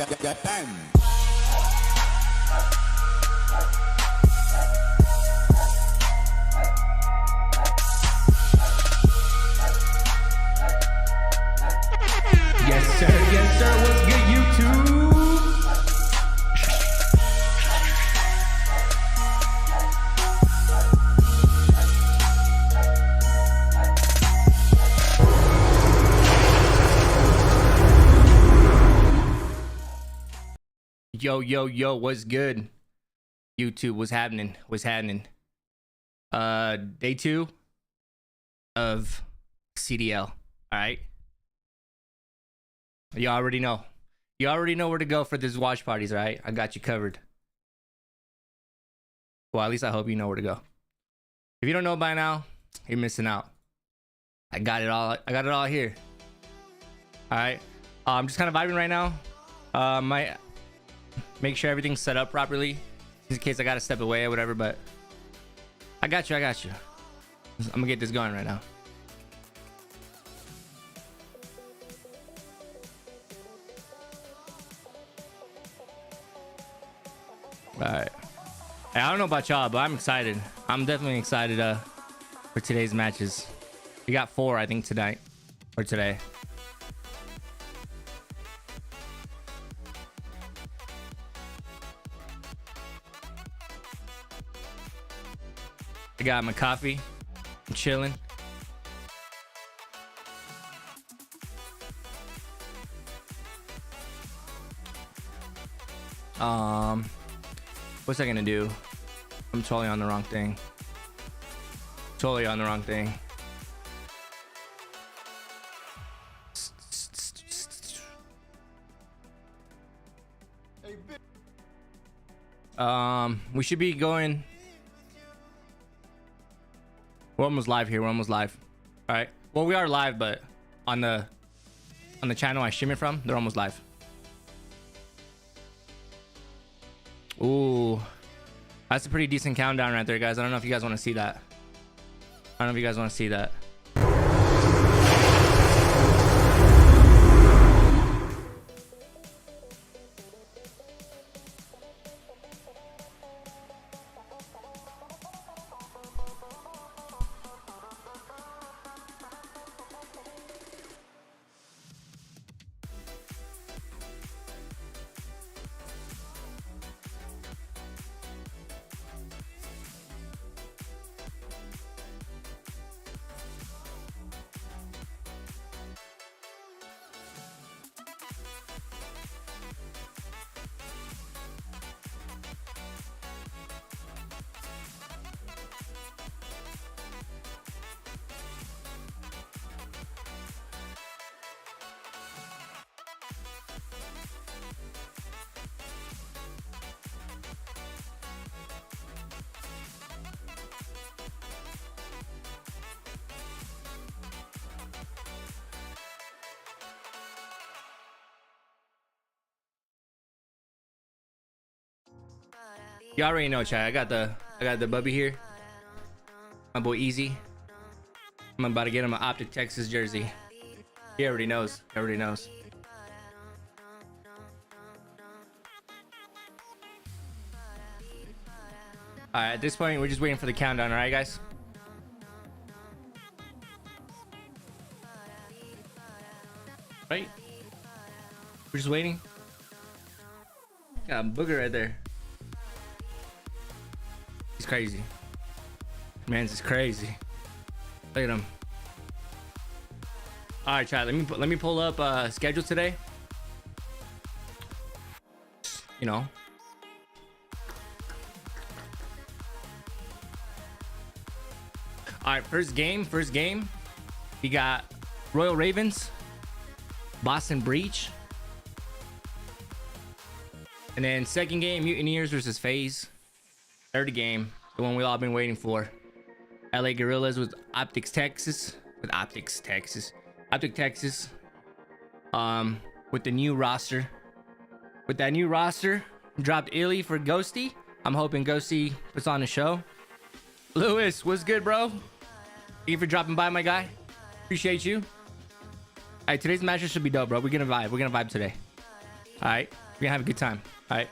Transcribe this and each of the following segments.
Japan. Yes sir, what's good YouTube? Yo, what's good YouTube? What's happening? Day 2 of CDL. All right, you already know where to go for these watch parties. All right, I got you covered. Well, at least I hope you know where to go. If you don't know by now, you're missing out. I got it all here. All right, I'm just kind of vibing right now. Might make sure everything's set up properly in case I gotta step away or whatever, but I got you. I'm gonna get this going right now. All right. Hey, I don't know about y'all, but I'm excited. I'm definitely excited for today's matches. We got 4, I think, tonight or today. I got my coffee. I'm chilling. What's I gonna do? I'm totally on the wrong thing. We should be going. We're almost live here. All right. Well, we are live, but on the channel I stream it from, they're almost live. Ooh, that's a pretty decent countdown right there, guys. I don't know if you guys want to see that. You already know, chat. I got the bubby here. My boy Easy. I'm about to get him an Optic Texas jersey. He already knows. Alright, at this point, we're just waiting for the countdown, alright, guys? Right? We're just waiting. Got a booger right there. He's crazy. Man's is crazy. Look at him. All right, chat. Let me pull up schedule today. You know. All right, first game. We got Royal Ravens, Boston Breach, and then second game Mutineers versus FaZe. Third game, the one we all been waiting for. LA Gorillas with Optic Texas. With the new roster. With that new roster, dropped Illy for Ghosty. I'm hoping Ghosty puts on a show. Lewis, what's good, bro? Thank you for dropping by, my guy. Appreciate you. All right, today's matches should be dope, bro. We're gonna vibe today. All right. We're gonna have a good time. All right.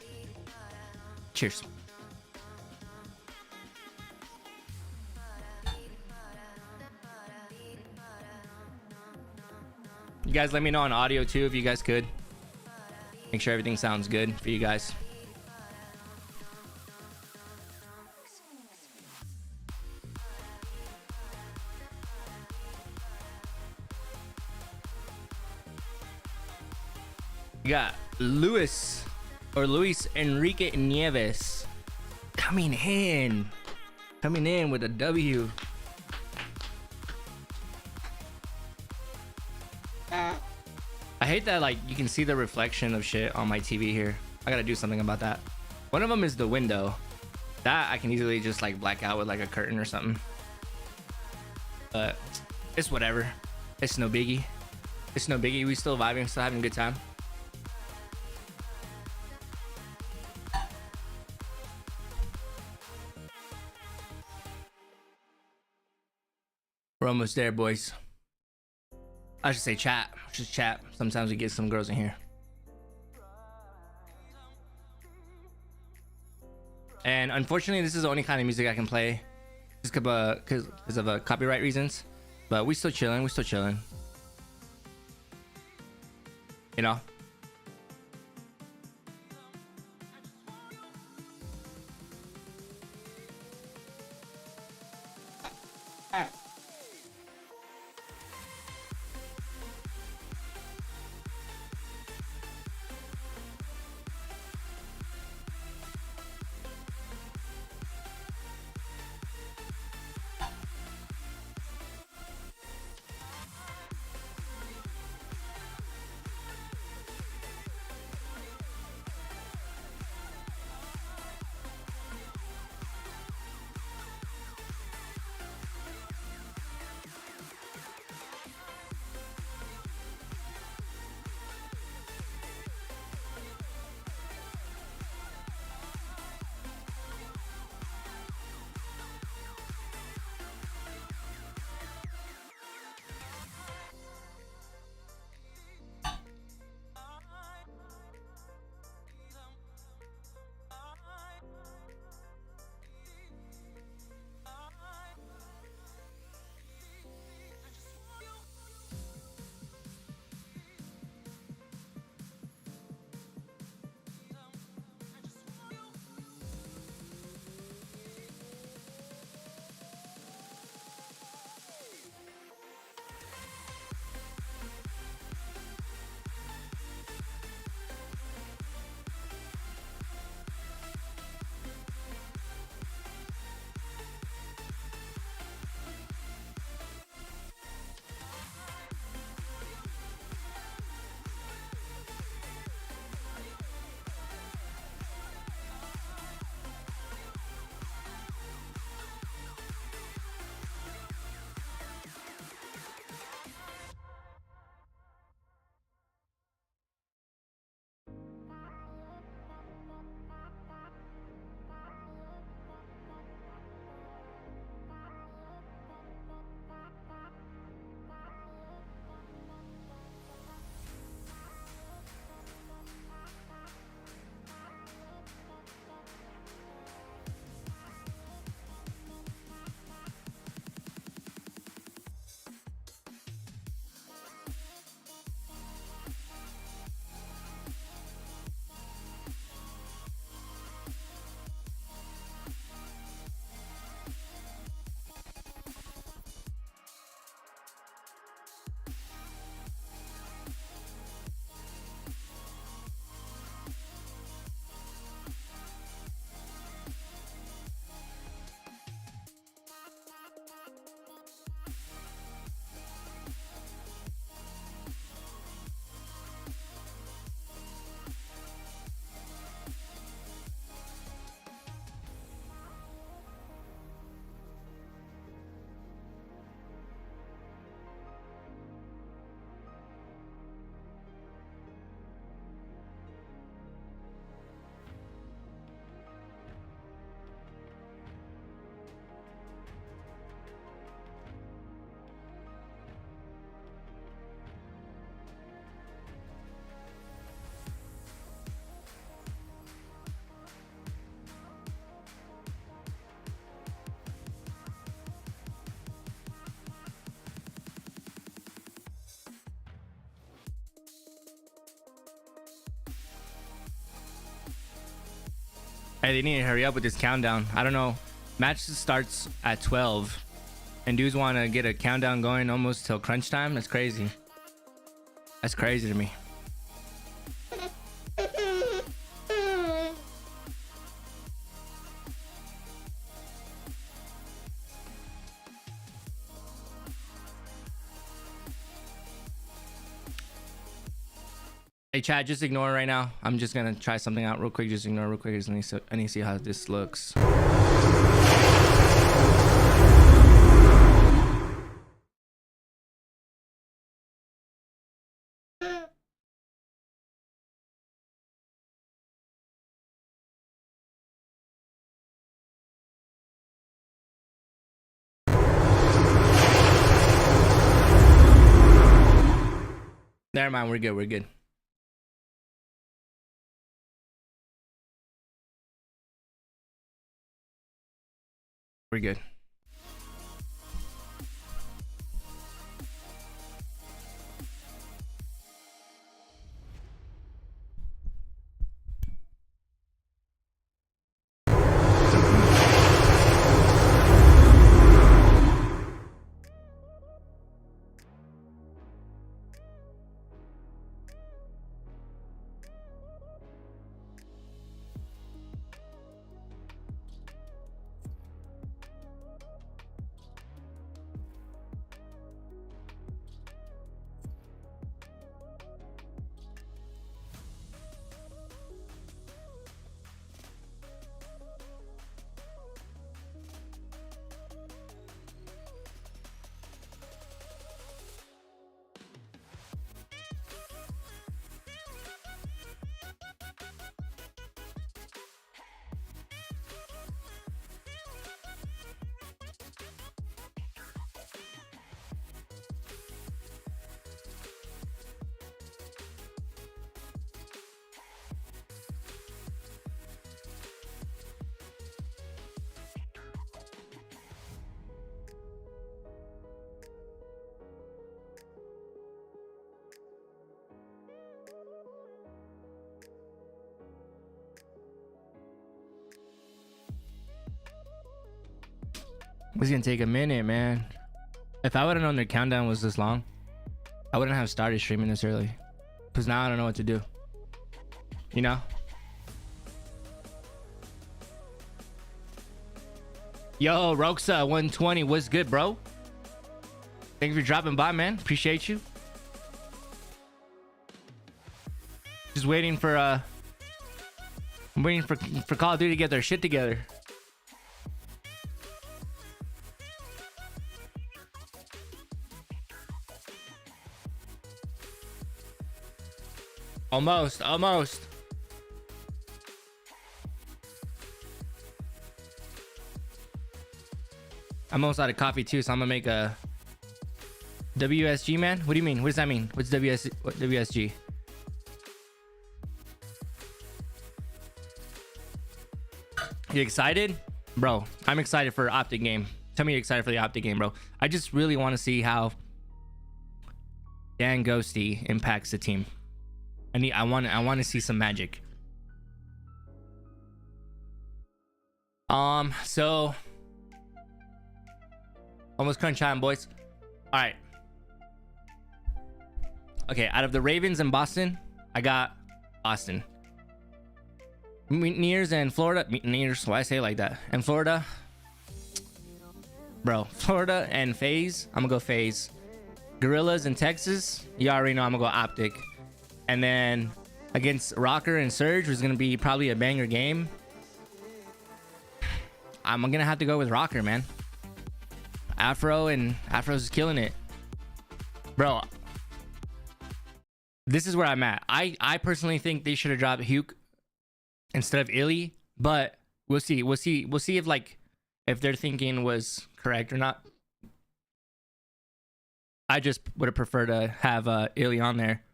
Cheers. You guys let me know on audio too if you guys could. Make sure everything sounds good for you guys. You got Luis Enrique Nieves coming in with a W. I hate that like you can see the reflection of shit on my TV here. I gotta do something about that. One of them is the window. That I can easily just like black out with like a curtain or something. But it's whatever. It's no biggie. It's no biggie. We still vibing, still having a good time. We're almost there, boys. I should say chat. Just chat. Sometimes we get some girls in here. And unfortunately, this is the only kind of music I can play just because of copyright reasons. But we still chilling. We still chilling. You know? Hey, they need to hurry up with this countdown. I don't know. Match starts at 12, and dudes want to get a countdown going almost till crunch time. That's crazy. That's crazy to me. Hey Chad, just ignore it right now. I'm just gonna try something out real quick. Just ignore it real quick. I need to see how this looks. Never mind, we're good. We're good. We're good. It's gonna take a minute, man. If I would have known their countdown was this long, I wouldn't have started streaming this early. Cause now I don't know what to do. You know? Yo, Roxa 120, what's good, bro? Thank you for dropping by, man. Appreciate you. Just waiting for I'm waiting for Call of Duty to get their shit together. Almost. I'm almost out of coffee too, so I'm gonna make a WSG, man. What do you mean? What does that mean? What's WSG? You excited? Bro, I'm excited for Optic game. Tell me you're excited for the Optic game, bro. I just really want to see how Dan Ghosty impacts the team. I want to see some magic. So almost crunch time, boys. All right. Okay, out of the Ravens and Boston, I got Boston. Nears and Florida. Nears, why I say it like that? And Florida. Bro, Florida and FaZe. I'm gonna go FaZe. Gorillas in Texas. You already know I'm gonna go Optic. And then against Rocker and Surge was gonna be probably a banger game. I'm gonna have to go with Rocker, man. Afro's killing it, bro. This is where I'm at. I personally think they should have dropped Huke instead of Illy, but we'll see if if their thinking was correct or not. I just would have preferred to have Illy on there,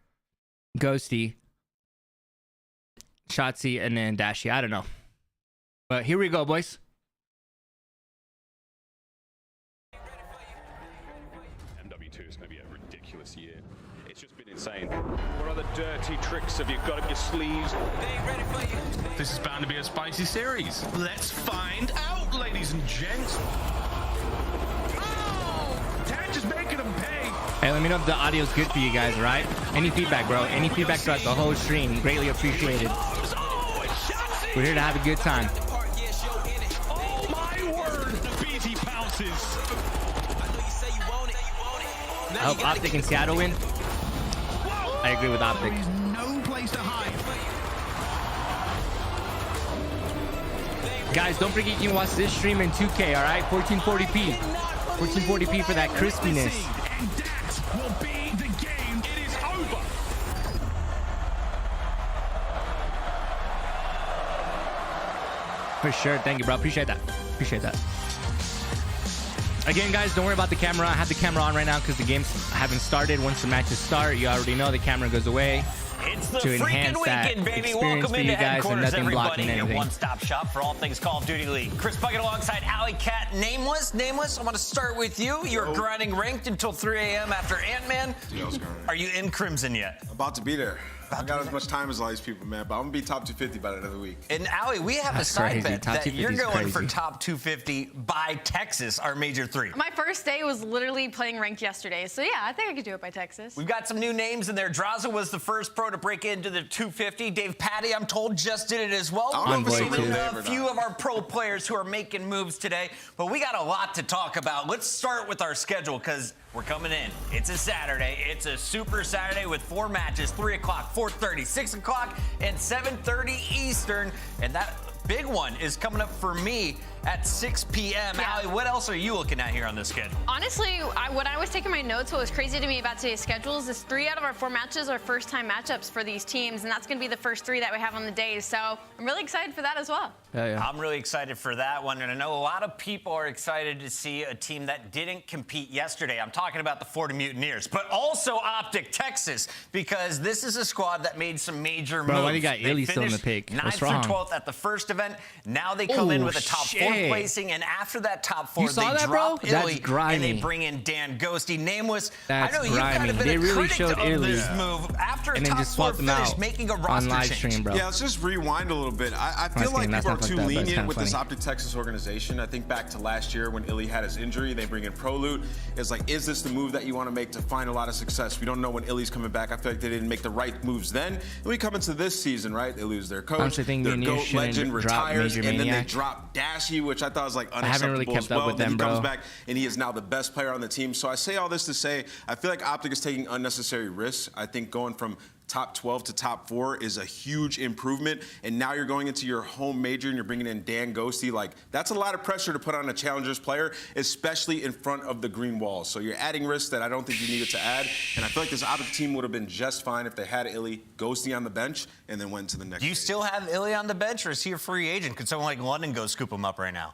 Ghosty, Shotzi, and then Dashy. I don't know, but here we go, boys. MW2 is going to be a ridiculous year. It's just been insane. What other dirty tricks have you got up your sleeves? They ain't ready for you. This is bound to be a spicy series. Let's find out, ladies and gents. Oh, Tad just making them pay. Hey, let me know if the audio's good for you guys, all right? Any feedback, bro? Any feedback throughout the whole stream? Greatly appreciated. We're here to have a good time. Oh my word, the BT pounces. I hope Optic and Seattle win. I agree with Optic. There is no place to hide. Guys, don't forget you can watch this stream in 2K, all right? 1440p. 1440p for that crispiness. And that will be the game. It is over. For sure. Thank you, bro. Appreciate that. Appreciate that. Again, guys, don't worry about the camera. I have the camera on right now because the games haven't started. Once the matches start, you already know the camera goes away. It's the to enhance freaking that weekend, baby. experience Welcome for into you guys and headquarters, nothing everybody. blocking Your anything. one-stop shop for all things Call of Duty League. Chris Bucket alongside Alley Cat. Nameless. I want to start with you. You're grinding ranked until 3 a.m. after Ant-Man. Are you in Crimson yet? About to be there. I got as much time as all these people, man, but I'm gonna be top 250 by the end of the week. And Allie, we have That's a side crazy. bet Top that 250 you're is going for crazy. top 250 by Texas, our major three. My first day was literally playing ranked yesterday, so yeah, I think I could do it by Texas. We've got some new names in there. Draza was the first pro to break into the 250. Dave Patty, I'm told, just did it as well. I don't know if it's Envoy, a real too. name A or few not. of our pro players who are making moves today, but we got a lot to talk about. Let's start with our schedule because we're coming in. It's a Saturday. It's a super Saturday with 4 matches, 3 o'clock, 4:30, 6 o'clock, and 7:30 Eastern. And that big one is coming up for me at 6 p.m. Yeah. Allie, what else are you looking at here on this schedule? Honestly, when I was taking my notes, what was crazy to me about today's schedules is 3 out of our 4 matches are first-time matchups for these teams, and that's going to be the first 3 that we have on the day. So I'm really excited for that as well. Yeah. I'm really excited for that one, and I know a lot of people are excited to see a team that didn't compete yesterday. I'm talking about the Florida Mutineers, but also Optic Texas, because this is a squad that made some major moves. Bro, why do you got They Illy still in the finished pick? What's 9th through wrong? 12th at the first event. Now they come in Oh, with a top 4 shit. placing, and after that top 4, You saw they that, bro? drop That's Illy, and they grimy. bring in Dan Ghosty. Nameless, That's I know you've kind grimy. of been They a really critic showed of Illy. this move after a And then top just 4 swapped them finish, out making a on roster live change. stream, bro. Yeah, let's just rewind a little bit. I feel just like kidding. That's people are not too fucked up, but it's lenient kinda with this funny. Optic Texas organization. I think back to last year when Illy had his injury, they bring in Prolute. It's like, is this the move that you want to make to find a lot of success? We don't know when Illy's coming back. I feel like they didn't make the right moves then. And we come into this season, right? They lose their coach. Honestly, I think their Mutineers GOAT shouldn't legend drop retires, Major and then they Maniac. drop Dashy, which I thought was like unacceptable haven't really kept as well. up with Then them, he comes bro. back, and he is now the best player on the team. So I say all this to say, I feel like Optic is taking unnecessary risks. I think going from top 12 to top 4 is a huge improvement. And now you're going into your home major and you're bringing in Dan Ghosty. Like, that's a lot of pressure to put on a Challengers player, especially in front of the green wall. So you're adding risks that I don't think you needed to add. And I feel like this Optic team would have been just fine if they had Illy, Ghosty on the bench, and then went to the next Do you phase. still have Illy on the bench, or is he a free agent? Could someone like London go scoop him up right now?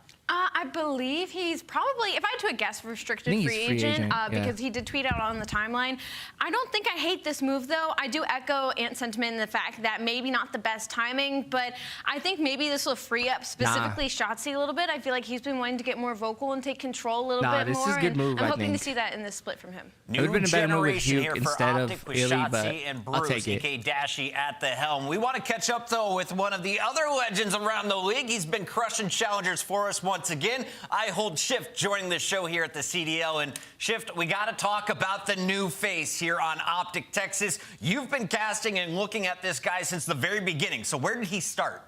I believe he's probably, if I had to guess, restricted I think free he's free agent, yeah. because he did tweet out on the timeline. I don't think I hate this move, though. I do echo Ant's sentiment in the fact that maybe not the best timing, but I think maybe this will free up specifically Shotzi a little bit. I feel like he's been wanting to get more vocal and take control a little bit this more. is a good and move, I'm I hoping think. to see that in this split from him. It would've been a better move with generation Huke here for instead of Optic with Illy, but Shotzi and I'll Bruce, take it. a.k.a. Dashy at the helm. We want to catch up, though, with one of the other legends around the league. He's been crushing challengers for us once again. I hold Shift joining the show here at the CDL. And Shift, we got to talk about the new face here on Optic Texas. You've been casting and looking at this guy since the very beginning. So where did he start?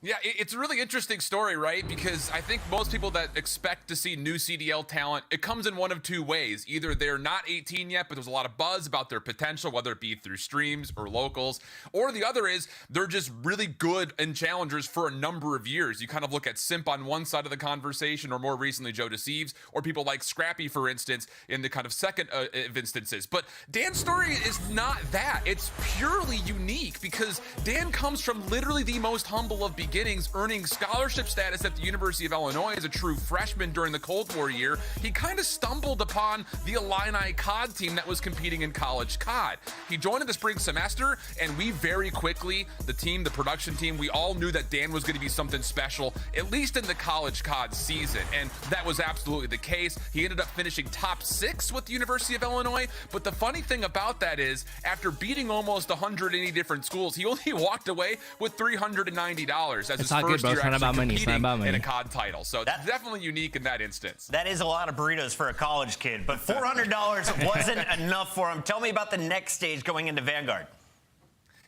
Yeah, it's a really interesting story, right? Because I think most people that expect to see new CDL talent, it comes in one of two ways. Either they're not 18 yet, but there's a lot of buzz about their potential, whether it be through streams or locals. Or the other is they're just really good in challengers for a number of years. You kind of look at Simp on one side of the conversation, or more recently Joe Deceives, or people like Scrappy, for instance, in the kind of second of instances. But Dan's story is not that. It's purely unique because Dan comes from literally the most humble of beginnings. beginnings, earning scholarship status at the University of Illinois as a true freshman during the Cold War year, he kind of stumbled upon the Illini COD team that was competing in college COD. He joined in the spring semester, and we very quickly, the team, the production team, we all knew that Dan was going to be something special, at least in the college COD season, and that was absolutely the case. He ended up finishing top 6 with the University of Illinois, but the funny thing about that is, after beating almost 180 different schools, he only walked away with $390 as his first year actually competing in a COD title. So that's definitely unique in that instance. That is a lot of burritos for a college kid, but $400 wasn't enough for him. Tell me about the next stage going into Vanguard.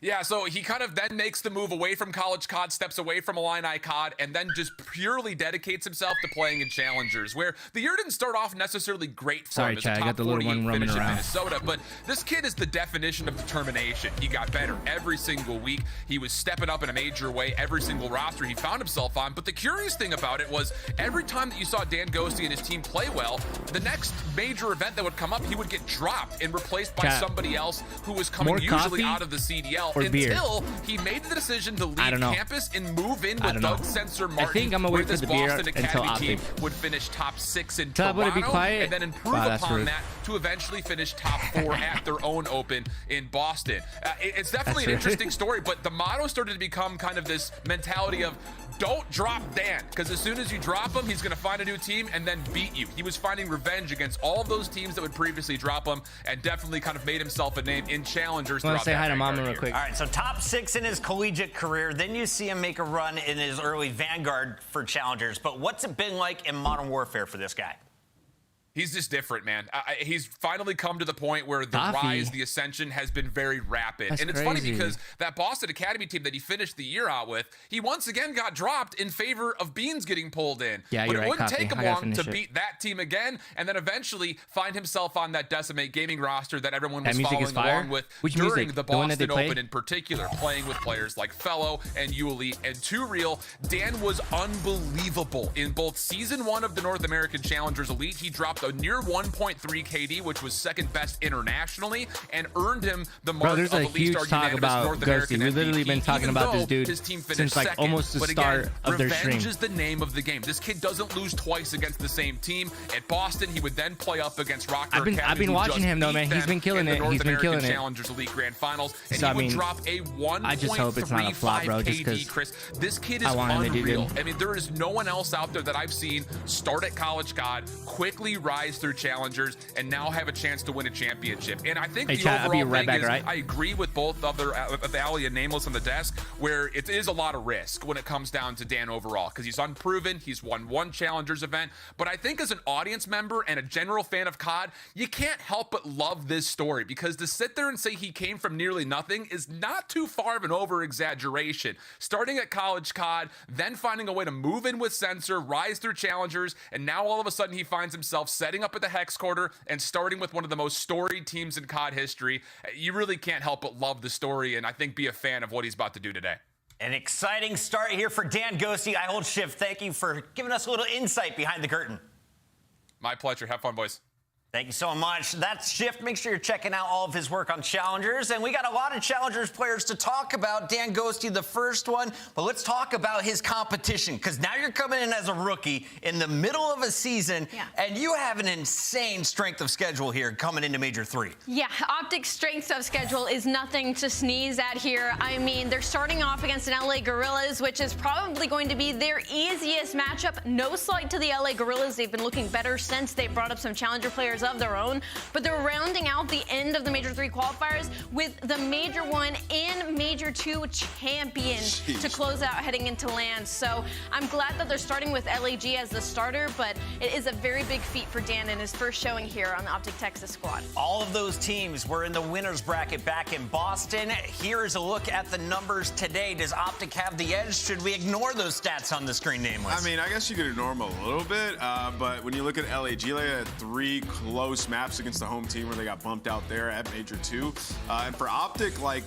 Yeah, so he kind of then makes the move away from college COD, steps away from Illini COD, and then just purely dedicates himself to playing in Challengers, where the year didn't start off necessarily great for him as a top 48 finish in Minnesota, but this kid is the definition of determination. He got better every single week. He was stepping up in a major way every single roster he found himself on, but the curious thing about it was every time that you saw Dan Ghosty and his team play well, the next major event that would come up, he would get dropped and replaced by somebody else who was coming usually out of the CDL. Until he made the decision to leave campus and move in with Doug Sensor Martin, where this Boston Academy team would finish top 6 in Toronto, and then improve upon that to eventually finish top 4 at their own Open in Boston. It's definitely an interesting story, but the motto started to become kind of this mentality of don't drop Dan, because as soon as you drop him, he's going to find a new team and then beat you. He was finding revenge against all of those teams that would previously drop him, and definitely kind of made himself a name in Challengers. I want to say hi to Mama real quick. All right, so top 6 in his collegiate career. Then you see him make a run in his early Vanguard for Challengers. But what's it been like in Modern Warfare for this guy? He's just different, man. He's finally come to the point where the rise, the ascension has been very rapid. And it's funny because that Boston Academy team that he finished the year out with, he once again got dropped in favor of Beans getting pulled in. Yeah, but it wouldn't take him long to beat that team again and then eventually find himself on that Decimate Gaming roster that everyone was following along with during the Boston Open in particular, playing with players like Fellow and Yuli and Too Real. Dan was unbelievable in both Season 1 of the North American Challengers Elite. He dropped a near 1.3 KD, which was second best internationally, and earned him the mark of at least our unanimous North American MVP. We've literally been talking about this dude his team since like almost the start of their stream. Revenge is the name of the game. This kid doesn't lose twice against the same team. At Boston, he would then play up against Rocker Academy. I've been watching him though, man. He's been killing it. He's been killing it. Challengers Elite Grand Finals, and so, he would drop a 1.35 KD. Chris, this kid is unreal. I mean, there is no one else out there that I've seen start at College COD, quickly rise through Challengers, and now have a chance to win a championship. And I think the overall thing is, I agree with both other Ali and Nameless on the desk, where it is a lot of risk when it comes down to Dan overall, because he's unproven. He's won one Challengers event. But I think as an audience member and a general fan of COD, you can't help but love this story, because to sit there and say he came from nearly nothing is not too far of an over-exaggeration. Starting at College COD, then finding a way to move in with Sensor, rise through Challengers, and now all of a sudden he finds himself setting up at the Hex Quarter and starting with one of the most storied teams in COD history. You really can't help but love the story, and I think be a fan of what he's about to do today. An exciting start here for Dan Ghosty. I hold Shift. Thank you for giving us a little insight behind the curtain. My pleasure. Have fun, boys. Thank you so much. That's Shift. Make sure you're checking out all of his work on Challengers. And we got a lot of Challengers players to talk about. Dan Ghosty, the first one. But let's talk about his competition, because now you're coming in as a rookie in the middle of a season, and you have an insane strength of schedule here coming into Major 3. Yeah, Optic's strength of schedule is nothing to sneeze at here. I mean, they're starting off against an LA Gorillas, which is probably going to be their easiest matchup. No slight to the LA Gorillas. They've been looking better since they brought up some Challenger players of their own, but they're rounding out the end of the Major 3 qualifiers with the Major 1 and Major 2 champion to close out heading into LAN. So I'm glad that they're starting with LAG as the starter, but it is a very big feat for Dan in his first showing here on the Optic Texas squad. All of those teams were in the winner's bracket back in Boston. Here is a look at the numbers today. Does Optic have the edge? Should we ignore those stats on the screen, Nameless? I mean, I guess you could ignore them a little bit, but when you look at LAG, they had 3 close maps against the home team where they got bumped out there at Major 2. And for Optic, like,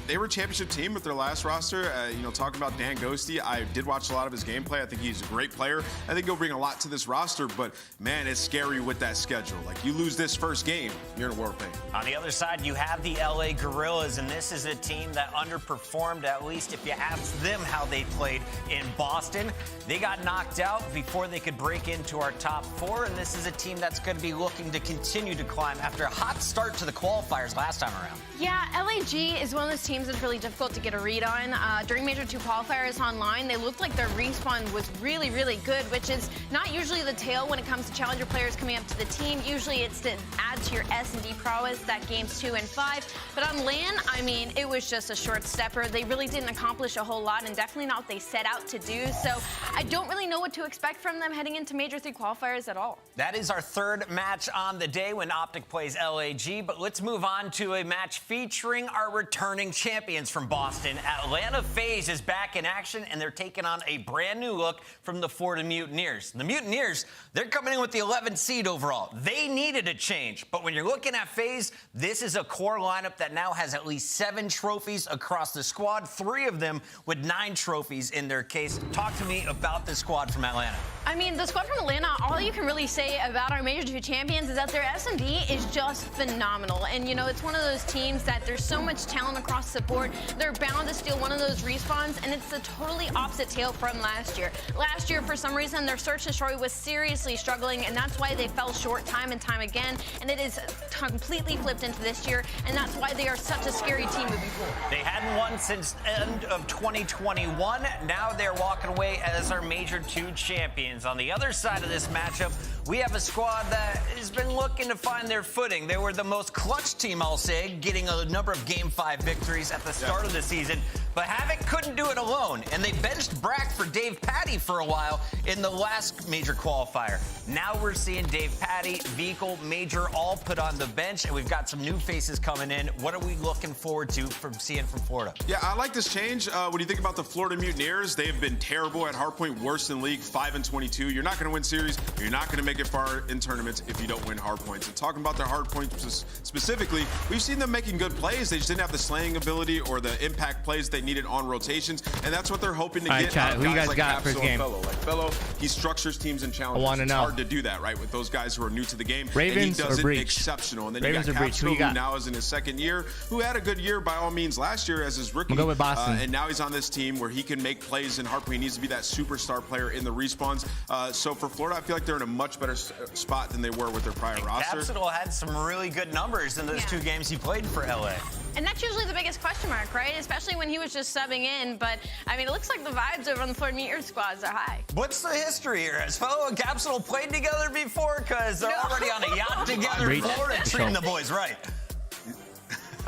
they were a championship team with their last roster. You know, talking about Dan Ghosty, I did watch a lot of his gameplay. I think he's a great player. I think he'll bring a lot to this roster, but man, it's scary with that schedule. Like, you lose this first game, you're in a world of pain. On the other side, you have the LA Gorillas, and this is a team that underperformed, at least if you ask them how they played in Boston. They got knocked out before they could break into our top 4, and this is a team that's going to be looking to continue to climb after a hot start to the qualifiers last time around. Yeah, LAG is one of those teams that's really difficult to get a read on. During Major 2 qualifiers online, they looked like their respawn was really, really good, which is not usually the tale when it comes to challenger players coming up to the team. Usually it's to add to your S&D prowess, that games 2 and 5. But on LAN, I mean, it was just a short stepper. They really didn't accomplish a whole lot, and definitely not what they set out to do. So I don't really know what to expect from them heading into Major 3 qualifiers at all. That is our third match on the day when Optic plays LAG, but let's move on to a match featuring our returning champions from Boston. Atlanta FaZe is back in action, and they're taking on a brand new look from the Florida Mutineers. The Mutineers, they're coming in with the 11th seed overall. They needed a change, but when you're looking at FaZe, this is a core lineup that now has at least 7 trophies across the squad, 3 of them with 9 trophies in their case. Talk to me about this squad from Atlanta. I mean, the squad from Atlanta, all you can really say about our Major 2 champions is that their S&D is just phenomenal. And, you know, it's one of those teams that there's so much talent across the board. They're bound to steal one of those respawns, and it's the totally opposite tale from last year. Last year, for some reason, their Search Destroy was seriously struggling, and that's why they fell short time and time again. And it is completely flipped into this year, and that's why they are such a scary team moving forward. They hadn't won since end of 2021. Now they're walking away as our Major 2 champions. On the other side of this matchup, we have a squad that has been looking to find their footing. They were the most clutch team, I'll say, getting a number of Game 5 victories at the start of the season. But Havoc couldn't do it alone, and they benched Brack for Dave Patty for a while in the last major qualifier. Now we're seeing Dave Patty, Vehicle, Major all put on the bench, and we've got some new faces coming in. What are we looking forward to from seeing from Florida? Yeah, I like this change. What do you think about the Florida Mutineers? They've been terrible at hardpoint, worse than league, 5-22. You're not going to win series. You're not going to make it far in tournaments if you don't win hardpoints. And talking about their hardpoints specifically, we've seen them making good plays. They just didn't have the slaying ability or the impact plays they needed on rotations, and that's what they're hoping to get. Chat, who you guys got for this game? Fellow. Like Fellow, he structures teams and challenges. I want to know. It's hard to do that, right, with those guys who are new to the game. Ravens and he does or it Breach? Exceptional. And then Ravens you or got Breach? Who Capsule, you got? who now is in his second year, who had a good year by all means last year as his rookie. We'll go with Boston. And now he's on this team where he can make plays in hardpoint. He needs to be that superstar player in the respawns. So for Florida, I feel like they're in a much better spot than they were with their prior roster. Capsule had some really good numbers in those 2 games he played for LA. And that's usually the biggest question mark, right? Especially when he was just subbing in. But, I mean, it looks like the vibes over on the Florida Meteor squads are high. What's the history here? Has Fellow and Capsule played together before? Because they're already on a yacht together. Breach. Florida treating the boys right.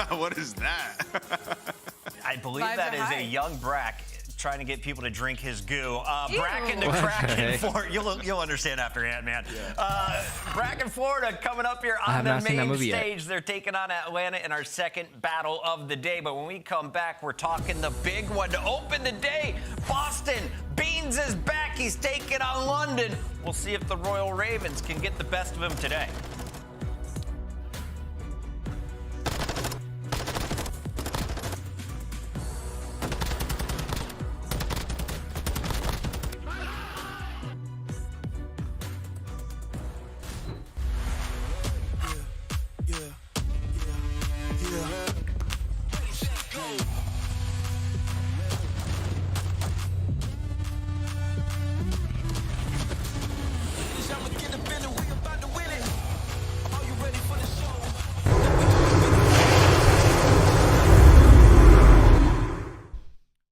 What is that? I believe Vibes that are is high. a young Brack trying to get people to drink his goo. Brack and the Kraken Florida. You'll understand after Ant-Man. Brack and Florida coming up here on the main stage. They're taking on Atlanta in our second battle of the day. But when we come back, we're talking the big one to open the day. Boston, Beans is back. He's taking on London. We'll see if the Royal Ravens can get the best of him today.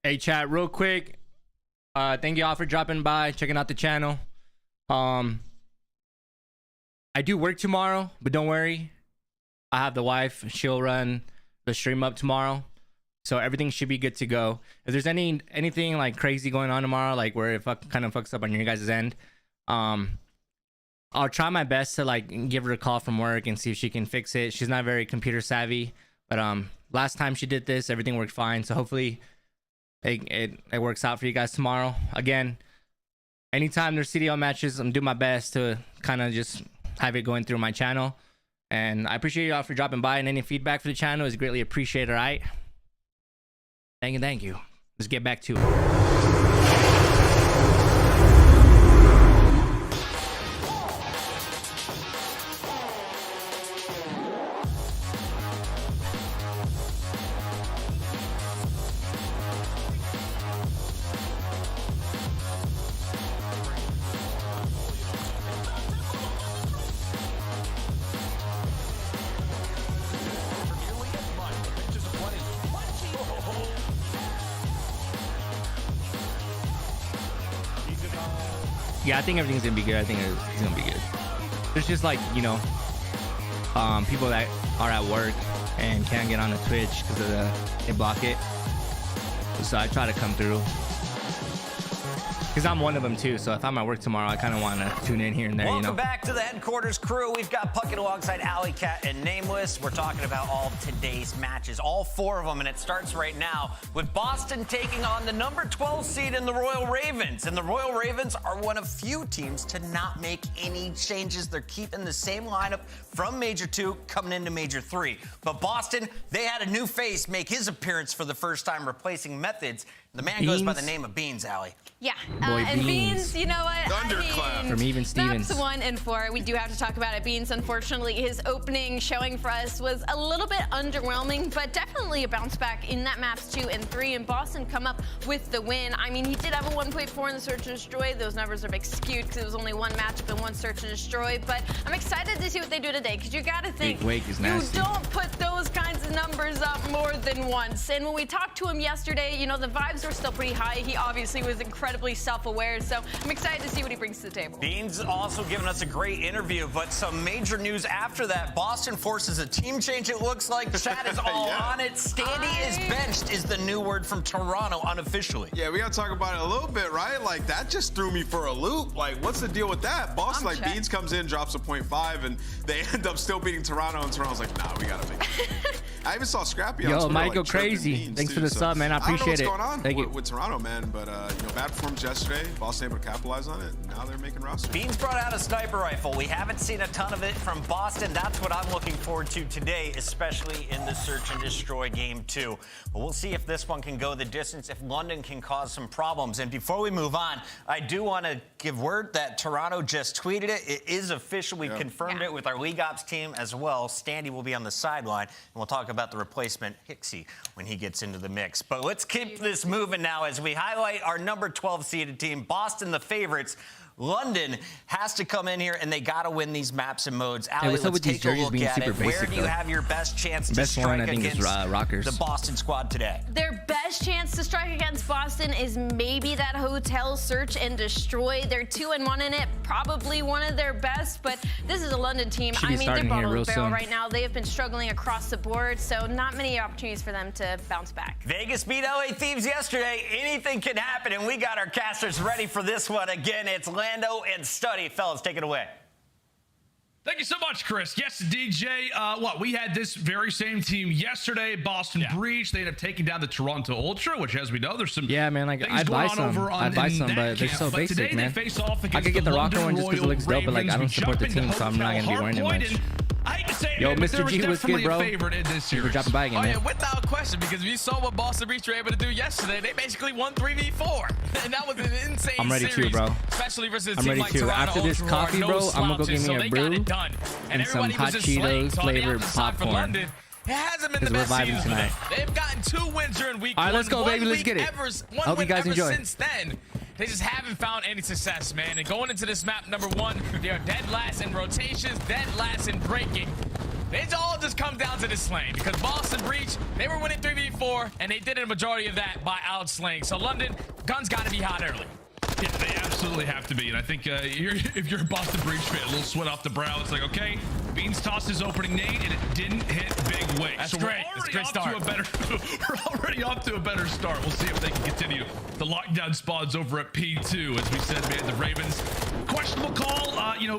Hey chat, real quick, thank you all for dropping by, checking out the channel. I do work tomorrow, but don't worry, I have the wife. She'll run the stream up tomorrow, so everything should be good to go. If there's anything like crazy going on tomorrow, like where it kind of fucks up on your guys' end, I'll try my best to like give her a call from work and see if she can fix it. She's not very computer savvy, but last time she did this, everything worked fine. So hopefully it works out for you guys tomorrow. Again, anytime there's CDL matches, I'm doing my best to kind of just have it going through my channel. And I appreciate y'all for dropping by, and any feedback for the channel is greatly appreciated. All right. Thank you. Let's get back to it. Yeah, I think everything's gonna be good. I think it's gonna be good. There's just like, you know, people that are at work and can't get on the Twitch because they block it. So I try to come through. Because I'm one of them too, so if I'm at work tomorrow, I kind of want to tune in here and there, Welcome you know. back to the headquarters crew. We've got Puckett alongside Alley Cat and Nameless. We're talking about all of today's matches, all 4 of them, and it starts right now with Boston taking on the number 12 seed in the Royal Ravens. And the Royal Ravens are one of few teams to not make any changes. They're keeping the same lineup from Major 2 coming into Major 3. But Boston, they had a new face make his appearance for the first time, replacing Methods. The man goes by the name of Beans, Alley. Yeah, Boy, and Beans. Beans, you know what? Thunderclap. From Even Stevens. Maps 1 and 4, we do have to talk about it. Beans, unfortunately, his opening showing for us was a little bit underwhelming, but definitely a bounce back in that maps 2 and 3, and Boston come up with the win. I mean, he did have a 1.4 in the search and destroy. Those numbers are a bit skewed because it was only 1 matchup and 1 search and destroy, but I'm excited to see what they do today, because you got to think, Big Wake is nasty. You don't put those kinds of numbers up more than once. And when we talked to him yesterday, you know, the vibes were still pretty high. He obviously was incredibly self-aware, so I'm excited to see what he brings to the table. Beans also giving us a great interview, but some major news after that. Boston forces a team change, it looks like. Chat is all on it. Standy is benched is the new word from Toronto unofficially. Yeah, we got to talk about it a little bit, right? Like, that just threw me for a loop. Like, what's the deal with that? Boston, like, checked. Beans comes in, drops a 0.5, and they end up still beating Toronto, and Toronto's like, nah, we got to make it. I even saw Scrappy on Yo, Twitter, Michael, like, chirping crazy. Beans, Thanks too, for the so sub, man. I appreciate I it. don't know what's Thank going you. on with Toronto, man, but, you know, bad performance yesterday. Boston able to capitalize on it, and now they're making roster. Beans brought out a sniper rifle. We haven't seen a ton of it from Boston. That's what I'm looking forward to today, especially in the search and destroy game 2. But we'll see if this one can go the distance, if London can cause some problems. And before we move on, I do want to give word that Toronto just tweeted it. It is official. We've confirmed it with our League Ops team as well. Standy will be on the sideline, and we'll talk about the replacement Hixie when he gets into the mix. But let's keep this moving now as we highlight our number 12 seeded team, Boston, the favorites. London has to come in here, and they got to win these maps and modes. Allie, what's up let's with these take a jerseys look being at super it. Where basic, do you though? have your best chance to Best one, strike I think, is against Rockers. the Boston squad today? Their best chance to strike against Boston is maybe that hotel search and destroy. They're 2-1 in it, probably one of their best, but this is a London team. Should be I mean, they're starting here bottom real of the barrel soon. right now. They have been struggling across the board, so not many opportunities for them to bounce back. Vegas beat LA Thieves yesterday. Anything can happen, and we got our casters ready for this one. Again, it's Lando and Studdy. Fellas, take it away. Thank you so much, Chris. Yes, DJ. We had this very same team yesterday. Boston Breach. They ended up taking down the Toronto Ultra, which, as we know, there's some man, like, things I'd going buy on some. over on I'd buy in some, that but they're camp. so basic, today man. They face off I against could get the London Rocker one just because it looks dope, but, like, Ravens. I don't We support the jump into team, so I'm not gonna be wearing it Hardpoint, much. and I hate to say it, Yo, man, but Mr. there was G, what's good, definitely bro? a favorite in this Thanks series. for dropping by again, Oh, yeah, man. without question, because we saw what Boston Breach were able to do yesterday. They basically won 3v4, and that was an insane I'm ready series, too, bro. Especially versus a I'm team ready like too. Toronto After this Ultra, who are coffee, no bro, I'm gonna go slouches, give so me a they got brew it done. and some everybody was hot just slaying. Cheetos So on the flavored opposite side for popcorn. London, it hasn't been the 'Cause we're best vibing season for them. tonight. They've gotten 2 wins during week All right, 1. let's go, baby. Let's get it. One Hope you win guys ever enjoy. since then. They just haven't found any success, man. And going into this map, number 1, they are dead last in rotations, dead last in breaking. It all just comes down to this lane because Boston Breach, they were winning 3v4, and they did a majority of that by outslaying. So London, guns got to be hot early. Yeah, they absolutely have to be. And I think if you're a Boston Breach fan, a little sweat off the brow. It's like, okay, Beans tossed his opening nade, and it didn't hit big Wake. That's so great. We're That's a great already we're already off to a better start. We'll see if they can continue the lockdown spots over at P2. As we said, man, the Ravens, questionable call.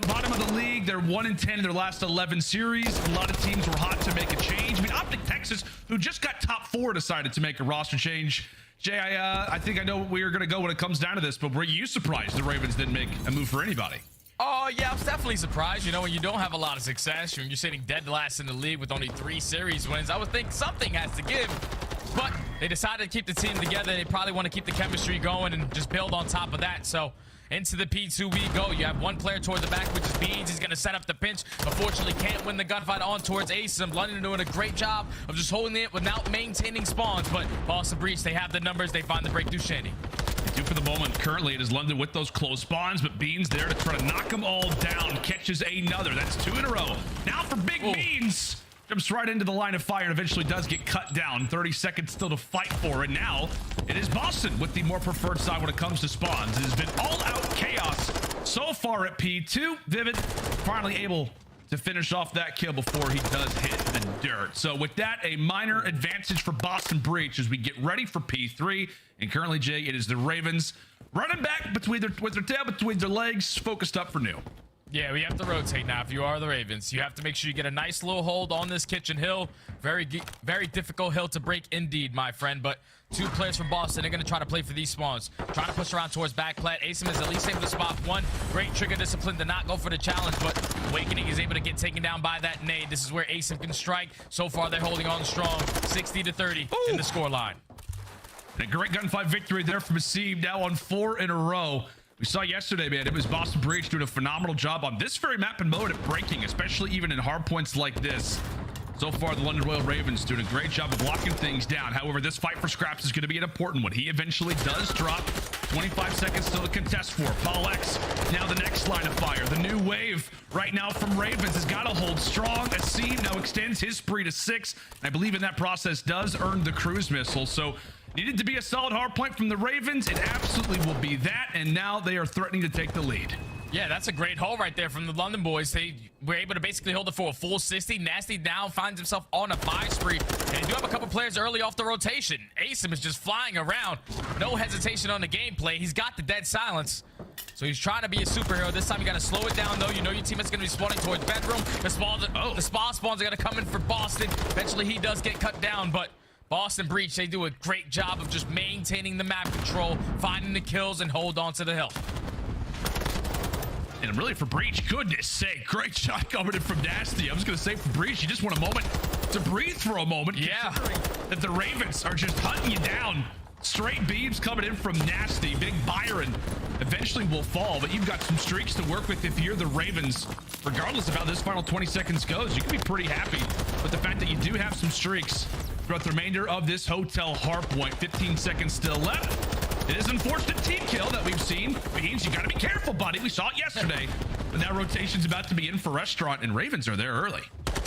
Bottom of the league. They're 1-10 in their last 11 series. A lot of teams were hot to make a change. I mean, Optic Texas, who just got top 4, decided to make a roster change. Jay, I think I know where you're going to go when it comes down to this, but were you surprised the Ravens didn't make a move for anybody? Oh, yeah, I was definitely surprised. You know, when you don't have a lot of success, when you're sitting dead last in the league with only 3 series wins, I would think something has to give. But they decided to keep the team together. They probably want to keep the chemistry going and just build on top of that. So into the P2 we go. You have one player towards the back, which is Beans. He's going to set up the pinch. Unfortunately, can't win the gunfight on towards Asim. London doing a great job of just holding it without maintaining spawns. But Boston Breach, they have the numbers. They find the breakthrough Shandy. For the moment, currently it is London with those close spawns, but Beans there to try to knock them all down. Catches another. That's 2 in a row. Now for Big Beans. Jumps right into the line of fire and eventually does get cut down. 30 seconds still to fight for. And now it is Boston with the more preferred side when it comes to spawns. It has been all-out chaos so far at P2. Vivid finally able to finish off that kill before he does hit the dirt. So with that, a minor advantage for Boston Breach as we get ready for P3. And currently, Jay, it is the Ravens running back with their tail between their legs, focused up for new. Yeah, we have to rotate now. If you are the Ravens, you have to make sure you get a nice little hold on this kitchen hill. Very difficult hill to break indeed, my friend. But 2 players from Boston are going to try to play for these spawns. Trying to push around towards back plat. Asim is at least able to spot one. Great trigger discipline to not go for the challenge, but Awakening is able to get taken down by that nade. This is where Asim can strike. So far, they're holding on strong. 60-30 in the scoreline. A great gunfight victory there from Asim, now on 4 in a row. We saw yesterday, man, it was Boston Breach doing a phenomenal job on this very map and mode at breaking, especially even in hard points like this. So far, the London Royal Ravens doing a great job of locking things down. However, this fight for scraps is going to be an important one. He eventually does drop. 25 seconds still to contest for. Paul X, now the next line of fire. The new wave right now from Ravens has got to hold strong. Asim now extends his spree to 6. And I believe in that process does earn the cruise missile. So needed to be a solid hard point from the Ravens. It absolutely will be that. And now they are threatening to take the lead. Yeah, that's a great haul right there from the London boys. They were able to basically hold it for a full 60. Nasty now finds himself on a 5 spree. And they do have a couple players early off the rotation. Asim is just flying around. No hesitation on the gameplay. He's got the dead silence. So he's trying to be a superhero. This time you got to slow it down, though. You know your teammate's going to be spawning towards bedroom. The spawn spawns are going to come in for Boston. Eventually he does get cut down, but Boston Breach, they do a great job of just maintaining the map control, finding the kills, and hold on to the hill. And really for Breach, goodness sake, great shot coming in from Nasty. I was going to say for Breach, you just want a moment to breathe for a moment. Yeah. That the Ravens are just hunting you down. Straight beams coming in from Nasty. Big Byron eventually will fall, but you've got some streaks to work with if you're the Ravens. Regardless of how this final 20 seconds goes, you can be pretty happy with the fact that you do have some streaks throughout the remainder of this hotel hardpoint. 15 seconds still left. It is an unfortunate team kill that we've seen. Means you got to be careful, buddy. We saw it yesterday. But now rotation's about to be in for Restaurant, and Ravens are there early.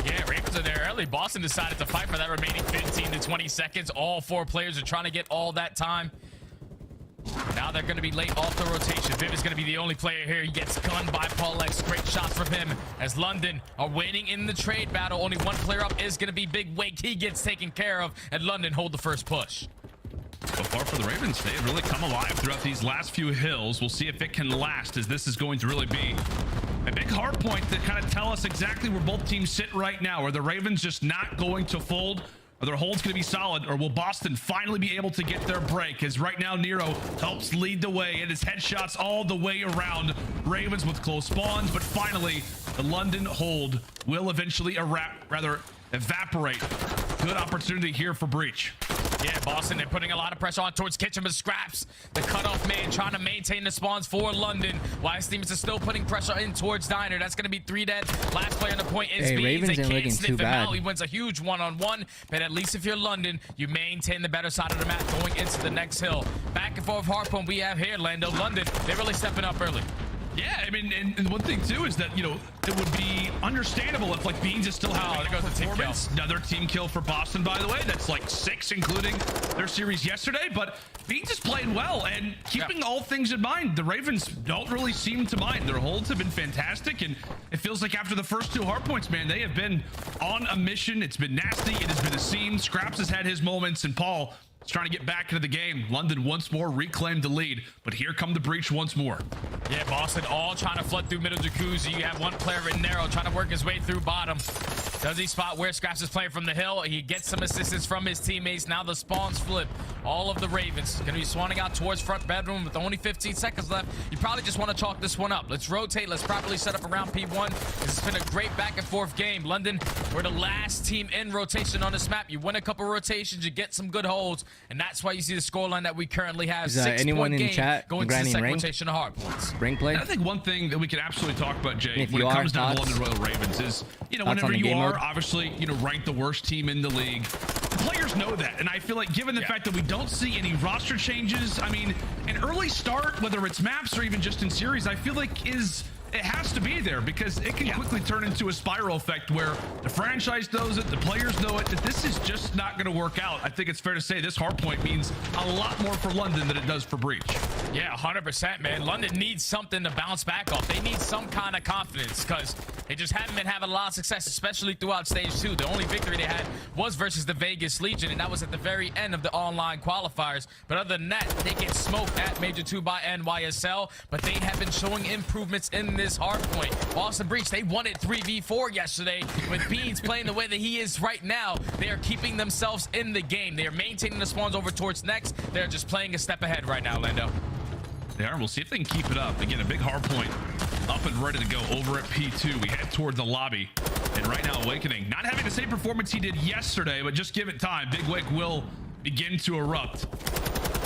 Yeah, Ravens are there early. Boston decided to fight for that remaining 15 to 20 seconds. All 4 players are trying to get all that time. Now they're going to be late off the rotation. Viv is going to be the only player here. He gets gunned by Paul X. Great shots from him as London are waiting in the trade battle. Only one player up is going to be Big Wake. He gets taken care of, and London hold the first push. So far for the Ravens, they have really come alive throughout these last few hills. We'll see if it can last, as this is going to really be a big hard point to kind of tell us exactly where both teams sit right now. Are the Ravens just not going to fold? Are their holds going to be solid, or will Boston finally be able to get their break? As right now, Nero helps lead the way, and his headshots all the way around. Ravens with close spawns, but finally, the London hold will eventually evaporate. Good opportunity here for Breach. Yeah, Boston, they're putting a lot of pressure on towards Kitchen, but Scraps, the cutoff man, trying to maintain the spawns for London. While Stevens is still putting pressure in towards Diner. That's going to be 3 dead. Last player on the point is Beans. Ravens They ain't can't looking sniff too him bad. out. He wins a huge one-on-one, but at least if you're London, you maintain the better side of the map going into the next hill. Back and forth hardpoint we have here, Lando. London, they're really stepping up early. Yeah, I mean, and one thing too is that, you know, it would be understandable if like Beans is still having there goes the team performance. Another team kill for Boston, by the way. That's like 6, including their series yesterday. But Beans is playing well, and keeping all things in mind, the Ravens don't really seem to mind. Their holds have been fantastic, and it feels like after the first 2 hardpoints, man, they have been on a mission. It's been nasty. It has been a scene. Scraps has had his moments, and Paul is trying to get back into the game. London once more reclaimed the lead, but here come the Breach once more. Yeah, Boston all trying to flood through middle jacuzzi. You have one player in narrow trying to work his way through bottom. Does he spot where Scraps is playing from the hill? He gets some assistance from his teammates. Now the spawns flip. All of the Ravens going to be swanning out towards front bedroom with only 15 seconds left. You probably just want to chalk this one up. Let's rotate. Let's properly set up around P1. This has been a great back and forth game. London, we're the last team in rotation on this map. You win a couple rotations, you get some good holds, and that's why you see the scoreline that we currently have. Is anyone in chat going to the second rank? rotation of hard points. Rank play? I think one thing that we can absolutely talk about, Jay, if when you it are, comes down to thoughts? the London Royal Ravens is, you know, Thoughts whenever on the you game are mode? obviously, you know, ranked the worst team in the league, the players know that. And I feel like given the fact that we don't see any roster changes, I mean, an early start, whether it's maps or even just in series, I feel like it has to be there because it can quickly turn into a spiral effect where the franchise knows it, the players know it, that this is just not going to work out. I think it's fair to say this hard point means a lot more for London than it does for Breach. Yeah, 100%, man. London needs something to bounce back off. They need some kind of confidence because they just haven't been having a lot of success, especially throughout stage 2. The only victory they had was versus the Vegas Legion, and that was at the very end of the online qualifiers. But other than that, they get smoked at Major 2 by NYSL, but they have been showing improvements in this hard point. Boston Breach, they won it 3v4 yesterday. With Beans playing the way that he is right now, they are keeping themselves in the game. They are maintaining the spawns over towards next. They're just playing a step ahead right now, Lando. They are. We'll see if they can keep it up. Again, a big hard point up and ready to go over at P2. We head toward the lobby. And right now, Awakening, not having the same performance he did yesterday, but just give it time. Big Wake will begin to erupt.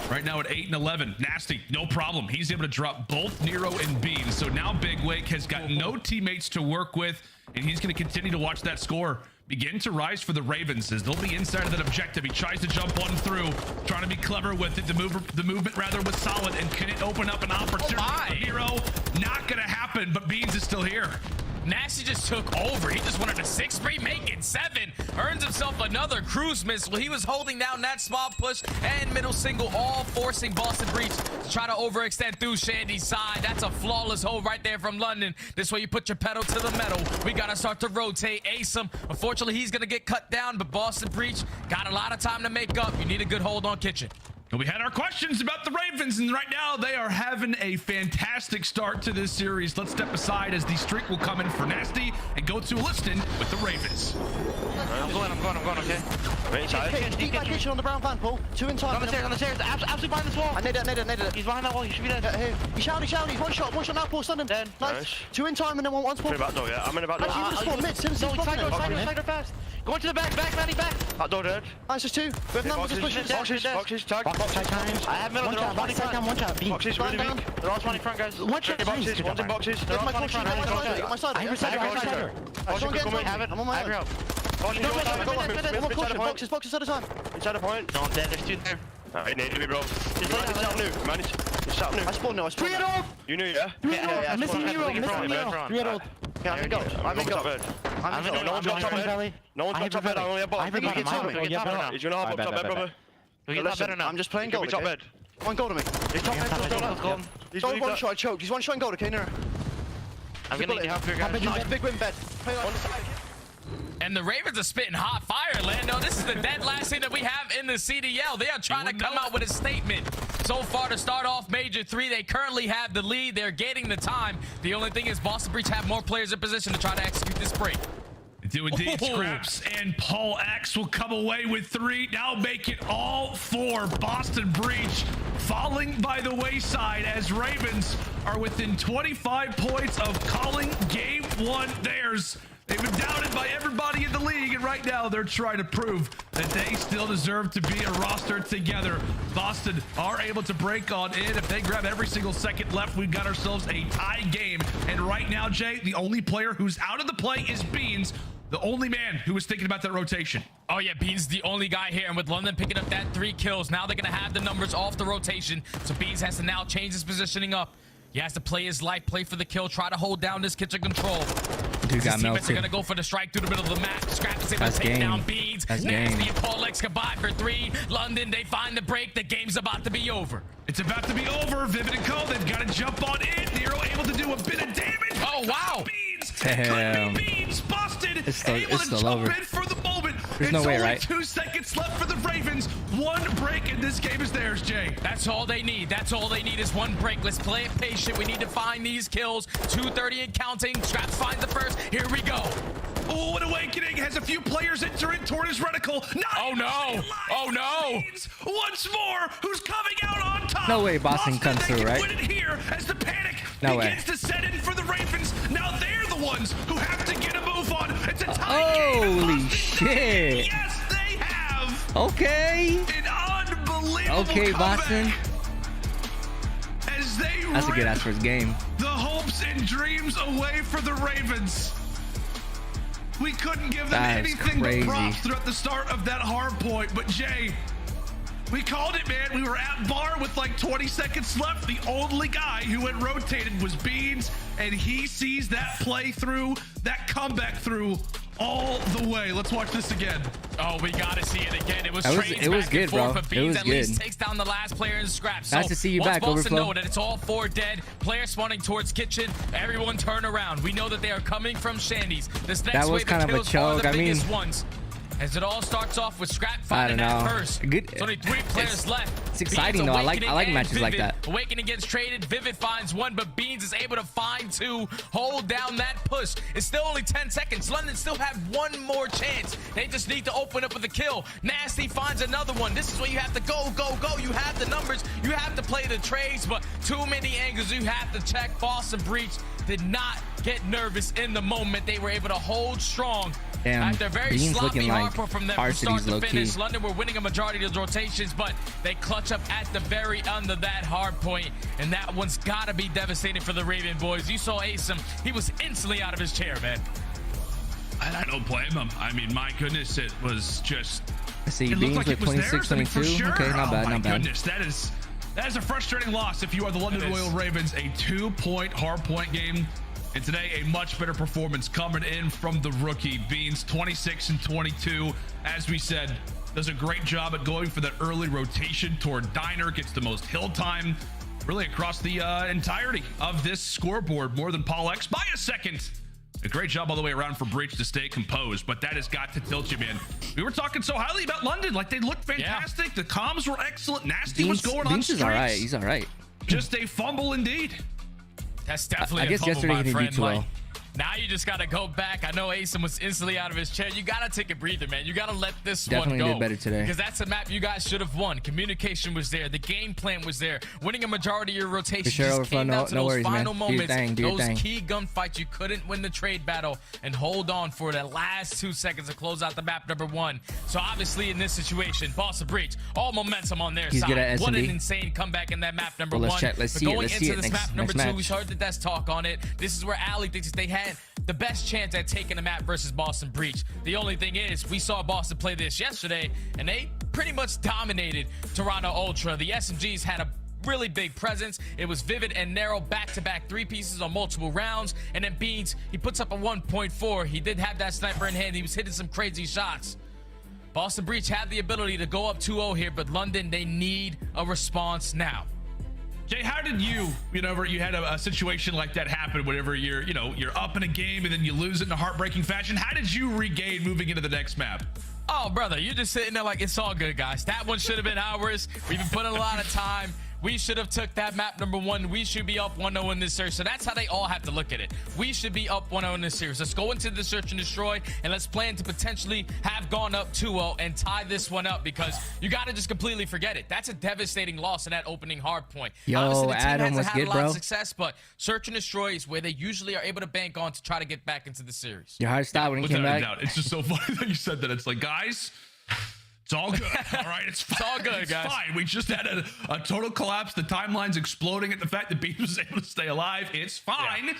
Right now at 8 and 11. Nasty, no problem. He's able to drop both Nero and Beans. So now Big Wake has got no teammates to work with, and he's going to continue to watch that score begin to rise for the Ravens as they'll be inside of that objective. He tries to jump on through, trying to be clever with it. The movement rather was solid, and can it open up an opportunity for Nero? Not going to happen, but Beans is still here. Nasty just took over. He just wanted a 6-3, make it 7. Earns himself another cruise missile. He was holding down that small push and middle single, all forcing Boston Breach to try to overextend through Shandy's side. That's a flawless hold right there from London. This way you put your pedal to the metal. We got to start to rotate. Ace him. Unfortunately, he's going to get cut down, but Boston Breach got a lot of time to make up. You need a good hold on Kitchen. And we had our questions about the Ravens, and right now they are having a fantastic start to this series. Let's step aside as the streak will come in for Nasty and go to Liston with the Ravens. I'm going, okay? Wait, keep my kitchen on the brown van, Paul. 2 in time. On the stairs, absolutely behind this wall. I need it. He's behind that wall, he should be there. Here. He's shouting, he's one shot now, Paul, stun him. Then, nice. 2 in time and then one spawn. Back door, yeah. I'm in the back door. Actually, mid, side door fast. Go into the back, Manny, back. That door dead. Nice, there's 2. We have numbers, just push it. Boxes, tag. Box times. I have middle, they're all 20 front. One shot, Boxes, really weak. They're all 20 front, guys. One shot, boxes, one's in boxes. They're all 20 front. My side. I'm on my own. Boxes at a time. Inside the point. No, I'm dead, there's 2 there. Alright, need to be bro. It's out new. I spawned now, 3 at all. You knew, yeah? I'm missing Nero. 3 at all. Yeah, I'm in go. No one's got top bed. No one's got top bed. I only have bottom. He's gonna hop up top bed, brother. Listen, I'm just playing gold. Top bed. One goal to me. He's top bed. He's one shot, I choked. He's one shot and gold, okay, Nero. I'm gonna need help here, guys. Nice, big win bed. Play on the side. And the Ravens are spitting hot fire, Lando. This is the dead last thing that we have in the CDL. They are trying to come out with a statement. So far to start off Major 3, they currently have the lead. They're getting the time. The only thing is Boston Breach have more players in position to try to execute this break. Do indeed. Scraps and Paul X will come away with 3. Now make it all 4. Boston Breach falling by the wayside as Ravens are within 25 points of calling game 1 theirs. They've been doubted by everybody in the league, and right now they're trying to prove that they still deserve to be a roster together. Boston are able to break on in. If they grab every single second left, we've got ourselves a tie game. And right now, Jay, the only player who's out of the play is Beans, the only man who was thinking about that rotation. Oh yeah, Beans the only guy here, and with London picking up that 3 kills, now they're gonna have the numbers off the rotation, so Beans has to now change his positioning up. He has to play his life, play for the kill, try to hold down this kitchen control. Dude got His teammates are melted. gonna go for the strike through the middle of the map. Scrap is able to take down Beans. Nasty and Paul X combined for 3. London, they find the break. The game's about to be over. It's about to be over. Vivid and Co, they've got to jump on in. Nero able to do a bit of damage. Oh, wow. Beans. Damn. Could be Beans. Boston It's still able to over. jump in for the moment. There's no way, only right? 2 seconds left for the Ravens. 1 break and this game is theirs, Jay. That's all they need. That's all they need is 1 break. Let's play it patient. We need to find these kills. 2:30 and counting. Scraps finds the first. Here we go. Oh, an Awakening has a few players entering toward his reticle. Oh no! Oh no! Once more, who's coming out on top? No way Boston comes through, right? Win it here as the panic No way. begins to set in for the Ravens. Now they're the ones who have to get a move on. It's a tie game. Holy shit. Yes, they have. Okay. An unbelievable Okay, comeback. Boston. As they That's a good ass first game. the hopes and dreams away for the Ravens. We couldn't give them That is anything crazy. but props throughout the start of that hard point. But Jay, we called it, man. We were at bar with like 20 seconds left. The only guy who had rotated was Beans, and he sees that play through, that comeback through all the way. Let's watch this again. Oh, we gotta see it again. It was It trades was back good, and forth, bro. but It Beans was at least good. takes down the last player in scraps. Nice to see you back, once Boston Overflow. know that it's all 4 dead, players spawning towards kitchen, everyone turn around. We know that they are coming from Shandy's. This next That was wave kind of of a kills are the choke. I mean- biggest ones. As it all starts off with Scrap I don't finding that know. first. Good. There's only 3 players left. It's exciting, Beans though. I like Awakening matches and like Vivid. that. Awakening gets traded. Vivid finds 1, but Beans is able to find 2. Hold down that push. It's still only 10 seconds. London still have 1 more chance. They just need to open up with a kill. Nasty finds another one. This is where you have to go, go, go. You have the numbers. You have to play the trades, but too many angles you have to check. Boston Breach did not get nervous in the moment. They were able to hold strong. Damn, After very Beans sloppy looking like hardcore from them from varsity's start to low-key. finish. London were winning a majority of the rotations, but they clutch up at the very end of that hard point, and that one's got to be devastating for the Raven boys. You saw Asim. He was instantly out of his chair, man. And I don't blame him. I mean, my goodness, it was just... I see It Beans looked like with it was 26, theirs. I mean, for 22. sure. Okay, not bad, oh, not my bad. goodness, that is a frustrating loss if you are the London It is. Royal Ravens. A 2-point hard point game. And today, a much better performance coming in from the rookie. Beans, 26 and 22. As we said, does a great job at going for that early rotation toward Diner. Gets the most hill time really across the entirety of this scoreboard. More than Paul X by a second. A great job all the way around for Breach to stay composed, but that has got to tilt you, man. We were talking so highly about London. Like, they looked fantastic. Yeah. The comms were excellent. Nasty was going on Beans is streaks. all right. He's all right. Just a fumble indeed. That's definitely I guess a fumble, yesterday my he didn't do friend. too well. Like, now you just got to go back. I know Asim was instantly out of his chair. You got to take a breather, man. You got to let this Definitely one go. did better today. Because that's a map you guys should have won. Communication was there. The game plan was there. Winning a majority of your rotation sure, just Overflow. came down to No those worries, man. final Do your moments. thing, do your those thing. key gunfights. You couldn't win the trade battle and hold on for the last 2 seconds to close out the map number 1. So obviously in this situation, Boston Breach, all momentum on their He's side. good at What an S&D. insane comeback in that map number Well, 1. let's But see it. going Let's see into it this next- map number next 2, match. we heard that that's talk on it. This is where Ali thinks that they had the best chance at taking the map versus Boston Breach. The only thing is, we saw Boston play this yesterday, and they pretty much dominated Toronto Ultra. The SMGs had a really big presence. It was Vivid and Narrow back-to-back 3 pieces on multiple rounds, and then Beans, he puts up a 1.4. He did have that sniper in hand. He was hitting some crazy shots. Boston Breach had the ability to go up 2-0 here, but London, they need a response now. Jay, how did you had a situation like that happen whenever you're up in a game and then you lose it in a heartbreaking fashion? How did you regain moving into the next map? Oh, brother, you're just sitting there like, it's all good, guys. That one should have been ours. We've been putting a lot of time. We should have took that map number 1. We should be up 1-0 in this series. So that's how they all have to look at it. We should be up 1-0 in this series. Let's go into the search and destroy, and let's plan to potentially have gone up 2-0 and tie this one up, because you got to just completely forget it. That's a devastating loss in that opening hard point. Yo, Obviously, the team Adam, hasn't what's had good, a lot bro? of success, but search and destroy is where they usually are able to bank on to try to get back into the series. Your heart stopped when he came Without a back. doubt. It's just so funny that you said that. It's like, guys, it's all good. All right, it's fine. It's all good, It's guys. fine. We just had a total collapse. The timeline's exploding at the fact that Beans was able to stay alive. It's fine. Yeah.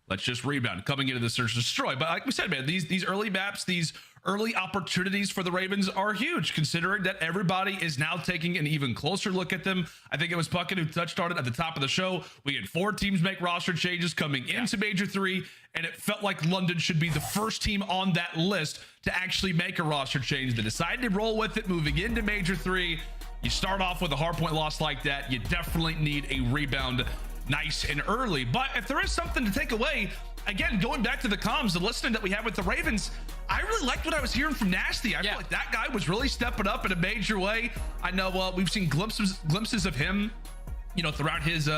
Let's just rebound coming into the search and destroy. But like we said, man, these early maps, these early opportunities for the Ravens are huge, considering that everybody is now taking an even closer look at them. I think it was Puckett who touched on it at the top of the show. We had 4 teams make roster changes coming into Major 3, and it felt like London should be the first team on that list to actually make a roster change. They decided to roll with it moving into Major 3. You start off with a hardpoint loss like that, you definitely need a rebound nice and early. But if there is something to take away, again, going back to the comms, the listening that we had with the Ravens, I really liked what I was hearing from Nasty. I feel like that guy was really stepping up in a major way. I know we've seen glimpses of him throughout his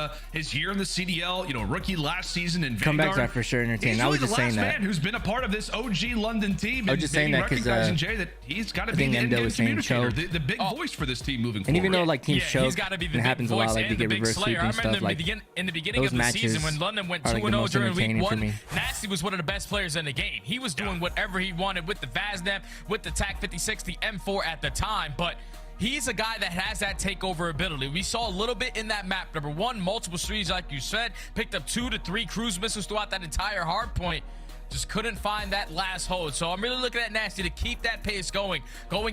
year in the CDL, rookie last season in Comebacks Vanguard. are for sure entertaining. He's I was really just the last saying that. man who's been a part of this OG London team. I was just saying that because recognizing Jay that he's got to be the end-game communicator, the big voice for this team moving forward. And even though like teams choke, he's got to be the it big happens a voice lot, like and you the get big reverse slayer. sweep I and remember stuff. in the beginning of the season when London went 2-0 during week 1, Nasty was one of the best players in the game. He was doing whatever he wanted with the Vaznev, with the TAC 56, the M4 at the time, but he's a guy that has that takeover ability. We saw a little bit in that map. Number 1, multiple streams, like you said, picked up 2 to 3 cruise missiles throughout that entire hard point. Just couldn't find that last hold. So I'm really looking at Nasty to keep that pace going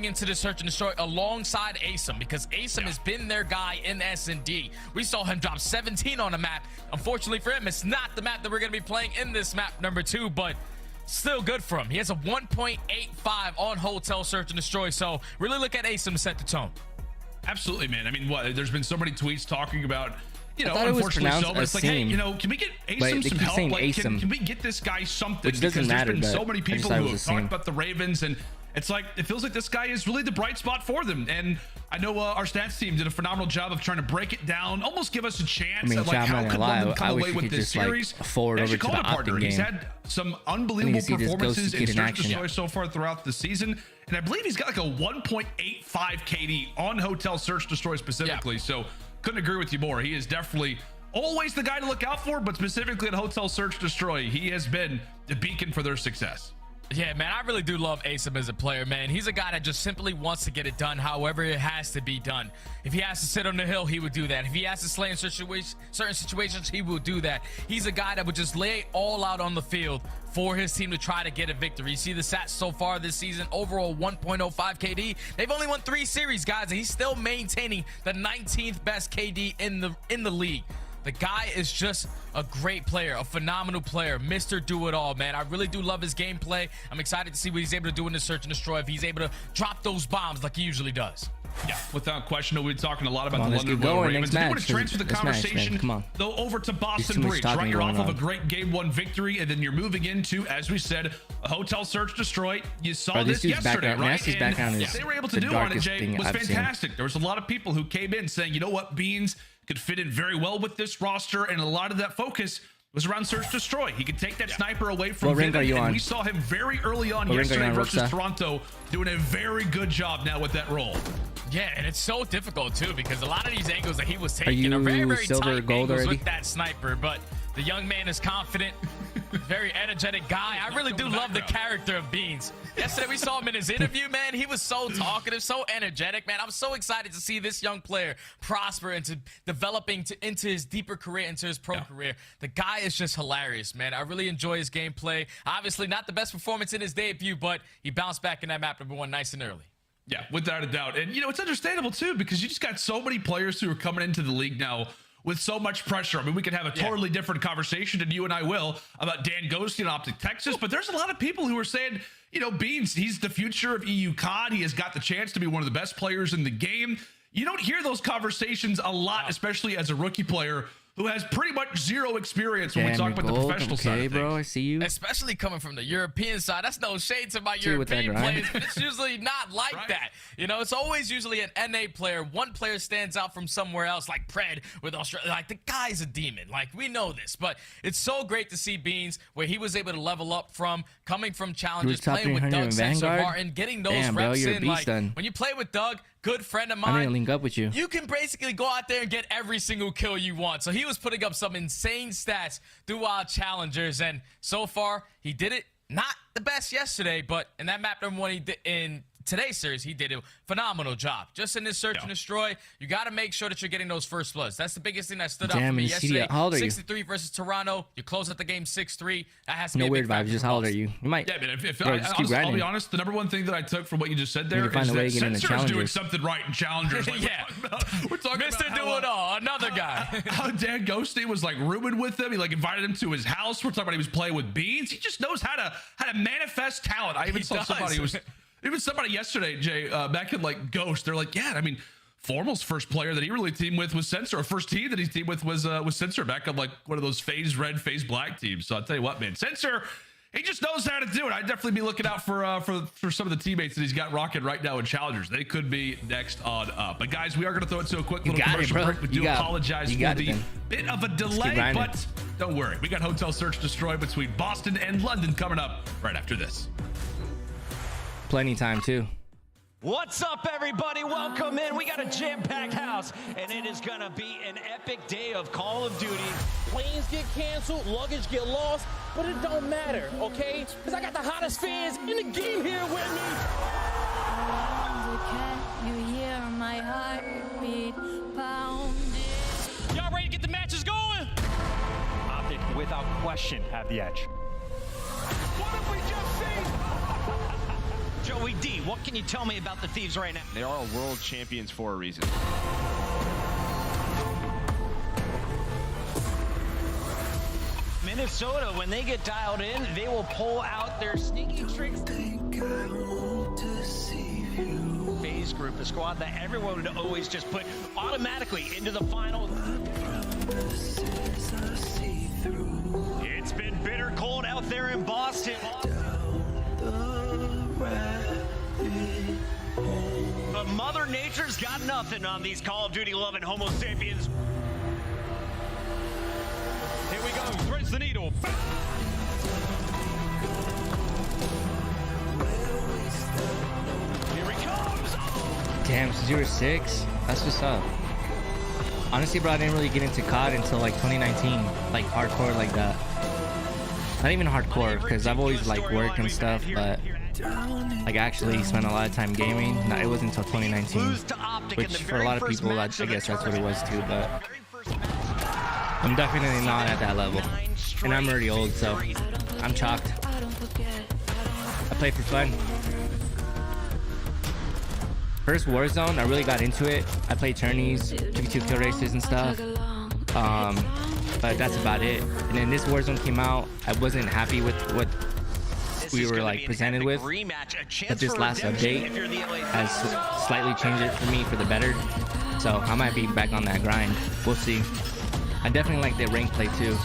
into the search and destroy alongside ASIM, because ASIM has been their guy in S&D. We saw him drop 17 on the map. Unfortunately for him, it's not the map that we're going to be playing in this map number 2, but still good for him. He has a 1.85 on Hotel Search and Destroy. So really look at ASIM to set the tone. Absolutely, man. I mean, there's been so many tweets talking about, unfortunately so, but it's like, hey, can we get ASIM some help? Like, can we get this guy something? Which doesn't matter, there's been so many people who have talked same. about the Ravens, and it's like, it feels like this guy is really the bright spot for them. And I know our stats team did a phenomenal job of trying to break it down, almost give us a chance at like how could London come away with this series. Forward over to the Optic game. He's had some unbelievable performances in Search and Destroy so far throughout the season. And I believe he's got like a 1.85 KD on Hotel Search Destroy specifically. Yeah. So couldn't agree with you more. He is definitely always the guy to look out for, but specifically at Hotel Search Destroy, he has been the beacon for their success. Yeah, man, I really do love ASIM as a player, man. He's a guy that just simply wants to get it done however it has to be done. If he has to sit on the hill, he would do that. If he has to slay in certain situations, he will do that. He's a guy that would just lay it all out on the field for his team to try to get a victory. You see the stats so far this season, overall 1.05 KD. They've only won 3 series, guys, and he's still maintaining the 19th best KD in the league. The guy is just a great player, a phenomenal player, Mr. Do-It-All, man. I really do love his gameplay. I'm excited to see what he's able to do in the Search and Destroy, if he's able to drop those bombs like he usually does. Yeah, without question. We've been talking a lot about the London Royal Ravens. I want to transfer the conversation, though, over to Boston Breach, right? You're off of a great Game 1 victory, and then you're moving into, as we said, a Hotel Search Destroy. You saw this yesterday, right? Nasty's background is they were able to do on it, Jay, was fantastic. There was a lot of people who came in saying, you know what, Beans could fit in very well with this roster, and a lot of that focus was around Search Destroy. He could take that sniper away from Vivid, and we saw him very early on yesterday versus Toronto doing a very good job now with that role. Yeah, and it's so difficult too, because a lot of these angles that he was taking are very, very tight angles with that sniper, but the young man is confident, very energetic guy. I really do love the character of Beans. Yesterday we saw him in his interview, man. He was so talkative, so energetic, man. I'm so excited to see this young player prosper into developing into his deeper career, into his pro career. The guy is just hilarious, man. I really enjoy his gameplay. Obviously not the best performance in his debut, but he bounced back in that map number 1 nice and early. Yeah, without a doubt. And, it's understandable, too, because you just got so many players who are coming into the league now with so much pressure. I mean, we could have a totally different conversation, and you and I will, about Dan Ghosty and Optic Texas, but there's a lot of people who are saying, Beans, he's the future of EU COD. He has got the chance to be one of the best players in the game. You don't hear those conversations a lot, especially as a rookie player who has pretty much zero experience when we talk about the professional side of things. Bro, I see you. Especially coming from the European side. That's no shade to my European players, but it's usually not like that. It's always usually an NA player. One player stands out from somewhere else, like Pred with Australia. Like, the guy's a demon. Like, we know this, but it's so great to see Beans, where he was able to level up from, coming from challenges, playing with Doug, Sensor, Martin, getting those reps in. Like, when you play with Doug, good friend of mine, I'm gonna link up with you. You can basically go out there and get every single kill you want. So he was putting up some insane stats throughout challengers, and so far he did it. Not the best yesterday, but in that map number 1 he did in today's series, he did a phenomenal job. Just in this Search and Destroy, you got to make sure that you're getting those first bloods. That's the biggest thing that stood out for me yesterday. How old are 63 versus Toronto. You close out the game 6-3. That has to be no a weird big vibes. Just how old are you? You might. Yeah, but I'll be honest. The number one thing that I took from what you just said there is that Sensor is doing something right in challengers. Like, we're talking Mr. about Do-It-All, another guy. How Dan Ghosty was like rooming with him. He like invited him to his house. We're talking about he was playing with Beans. He just knows how to manifest talent. I even saw somebody somebody yesterday, Jay, back in like Ghost. They're like, yeah, I mean, Formal's first player that he really teamed with was Sensor. Or first team that he teamed with was Sensor back on like one of those phase red, phase black teams. So I'll tell you what, man, Sensor, He just knows how to do it. I'd definitely be looking out for some of the teammates that he's got rocking right now in Challengers. They could be next on up. But guys, we are going to throw it to a quick little commercial break. We do apologize for the bit of a delay, but don't worry. We got Hotel Search Destroy between Boston and London coming up right after this. Plenty time too. What's up, everybody? Welcome in. We got a jam-packed house, and it is going to be an epic day of Call of Duty. Planes get canceled, luggage get lost, but it don't matter, okay? Because I got the hottest fans in the game here with me. Can you hear my heartbeat pounding? Y'all ready to get the matches going? Optic, without question, have the edge. What have we just seen? Joey D, what can you tell me about the Thieves right now? They are world champions for a reason. Minnesota, when they get dialed in, they will pull out their sneaky tricks. FaZe group, a squad that everyone would always just put automatically into the final. It's been bitter cold out there in Boston. But Mother Nature's got nothing on these Call of Duty loving Homo sapiens. Here we go, threads the needle. Here he comes. Damn, 0-6. That's what's up. Honestly, bro, I didn't really get into COD until like 2019, like hardcore like that. Not even hardcore, because I've always like worked and stuff, but like actually spent a lot of time gaming. No, it wasn't until 2019, which for a lot of people, I guess that's what it was too, but I'm definitely not at that level. And I'm already old, so I'm chalked. I play for fun. First Warzone, I really got into it. I played tourneys, 52 kill races and stuff. But that's about it. And then this Warzone came out. I wasn't happy with what we were like presented with, but this last update has slightly changed it for me for the better. So I might be back on that grind. We'll see. I definitely like the rank play too.